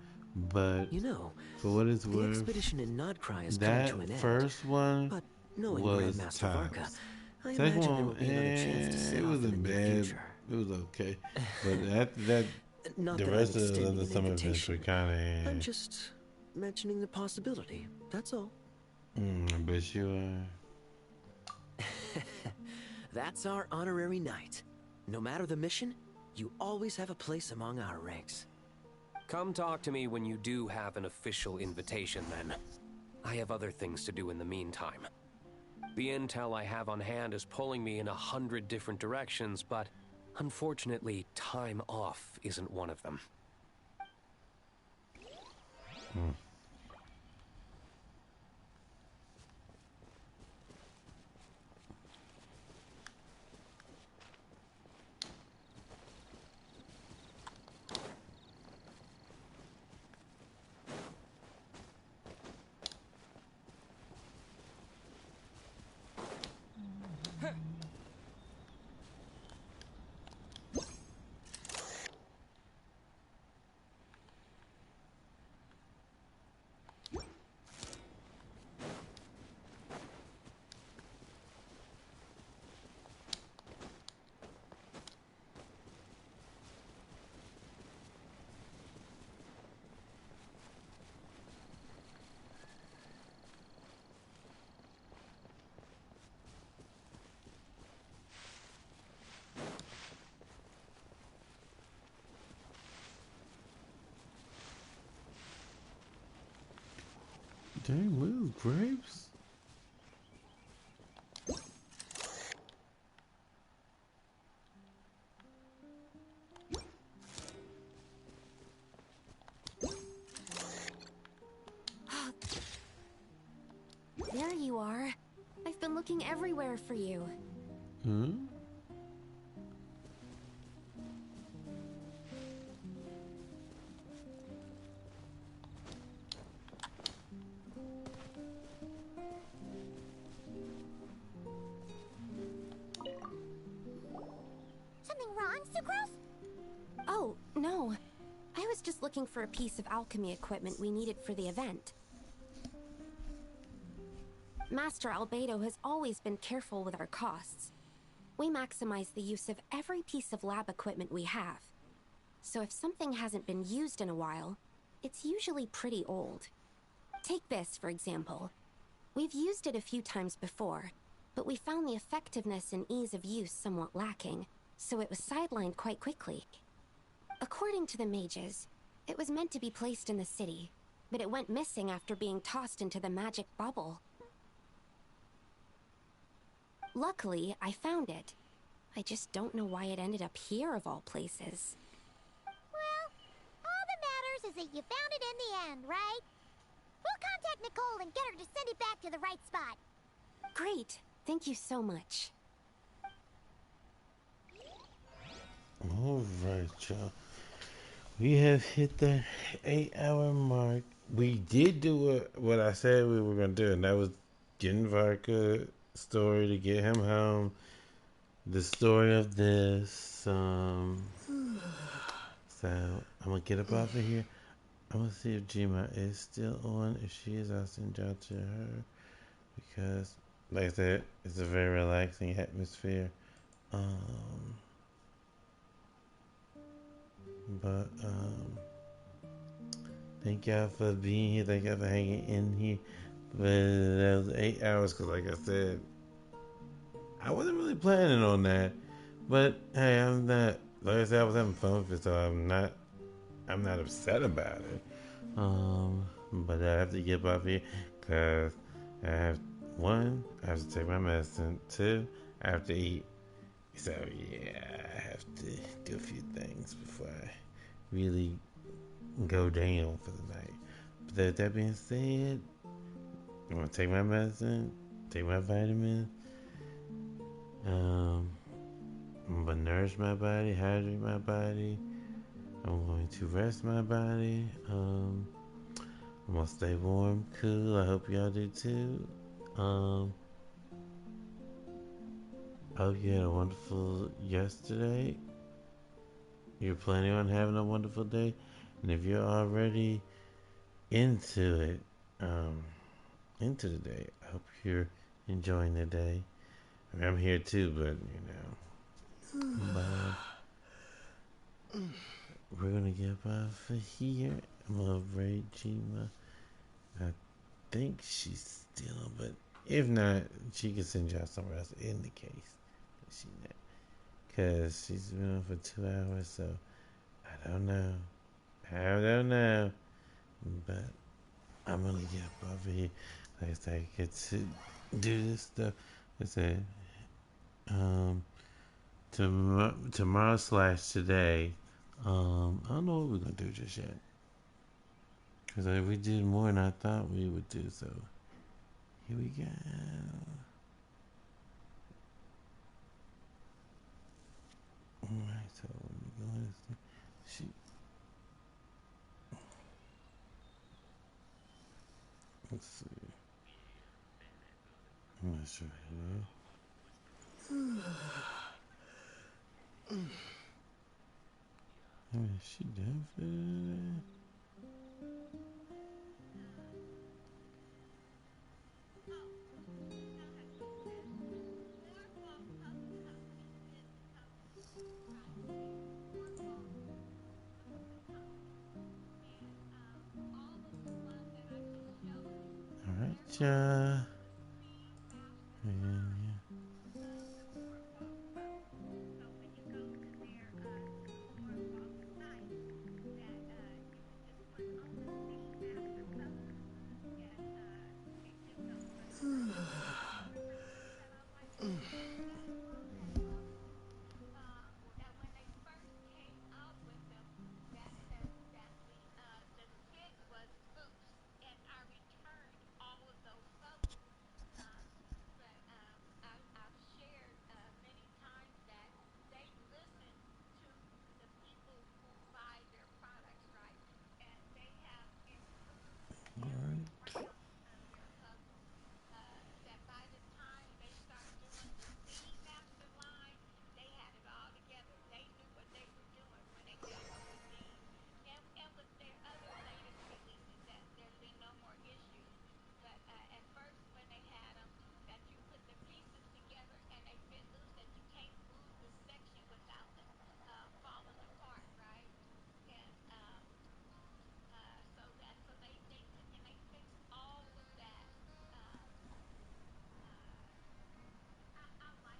But You know, for what it's the worth, expedition in Nodcry has come that to an end. first one But knowing was Grandmaster Varka, tops. I Second imagine there one, will be another chance to set it off wasn't in the near bad. future. It was okay. But after that, Not the that rest I'm of the extending other an summer events invitation. were kind I'm of. just mentioning the possibility, that's all. I bet you are. That's our honorary knight. No matter the mission, you always have a place among our ranks. Come talk to me when you do have an official invitation, then. I have other things to do in the meantime. The intel I have on hand is pulling me in 100 different directions, but unfortunately, time off isn't one of them. Dang, little grapes. There you are. I've been looking everywhere for you. Hmm? Something wrong, Sucrose? Oh, no. I was just looking for a piece of alchemy equipment we needed for the event. Master Albedo has always been careful with our costs. We maximize the use of every piece of lab equipment we have. So if something hasn't been used in a while, it's usually pretty old. Take this, for example. We've used it a few times before, but we found the effectiveness and ease of use somewhat lacking, so it was sidelined quite quickly. According to the mages, it was meant to be placed in the city, but it went missing after being tossed into the magic bubble. Luckily, I found it. I just don't know why it ended up here of all places. Well, all that matters is that you found it in the end, right? We'll contact Nicole and get her to send it back to the right spot. Great. Thank you so much. Alright, y'all. We have hit the 8-hour mark. We did do what I said we were going to do, and that was getting Varka story to get him home. The story of this. So I'm going to get up off of here. I'm going to see if Gma is still on. If she is, I'll send y'all to her. Because, like I said, it's a very relaxing atmosphere. Thank y'all for being here. Thank y'all for hanging in here. But that was 8 hours because, like I said, I wasn't really planning on that. But hey, I'm not. Like I said, I was having fun with it, so I'm not upset about it. But I have to get off here because I have I have to take my medicine. 2, I have to eat. So yeah, I have to do a few things before I really go down for the night. But that being said, I'm gonna take my medicine, take my vitamins. I'm gonna nourish my body, hydrate my body. I'm going to rest my body. I'm gonna stay warm, cool. I hope y'all do too. I hope you had a wonderful yesterday. You're planning on having a wonderful day. And if you're already into it, into the day, I hope you're enjoying the day. I mean, I'm here too, but we're gonna get off of here. I'm gonna raid Gma. I think she's still on, but if not, she can send y'all somewhere else in the case. She not. Because she's been on for 2 hours, so I don't know. But I'm gonna get up over here. Like I said, I get to do this stuff. I said, tomorrow / today, I don't know what we're gonna do just yet. Because we did more than I thought we would do, so here we go. Alright, so let me go and shoot. Let's see. I'm not sure here. I mean, she done for today? Alright, yeah.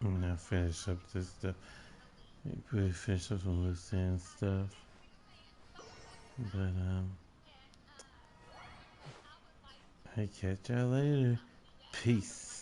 Now finish up this stuff. Probably finish up some loose end stuff. But I catch y'all later. Peace.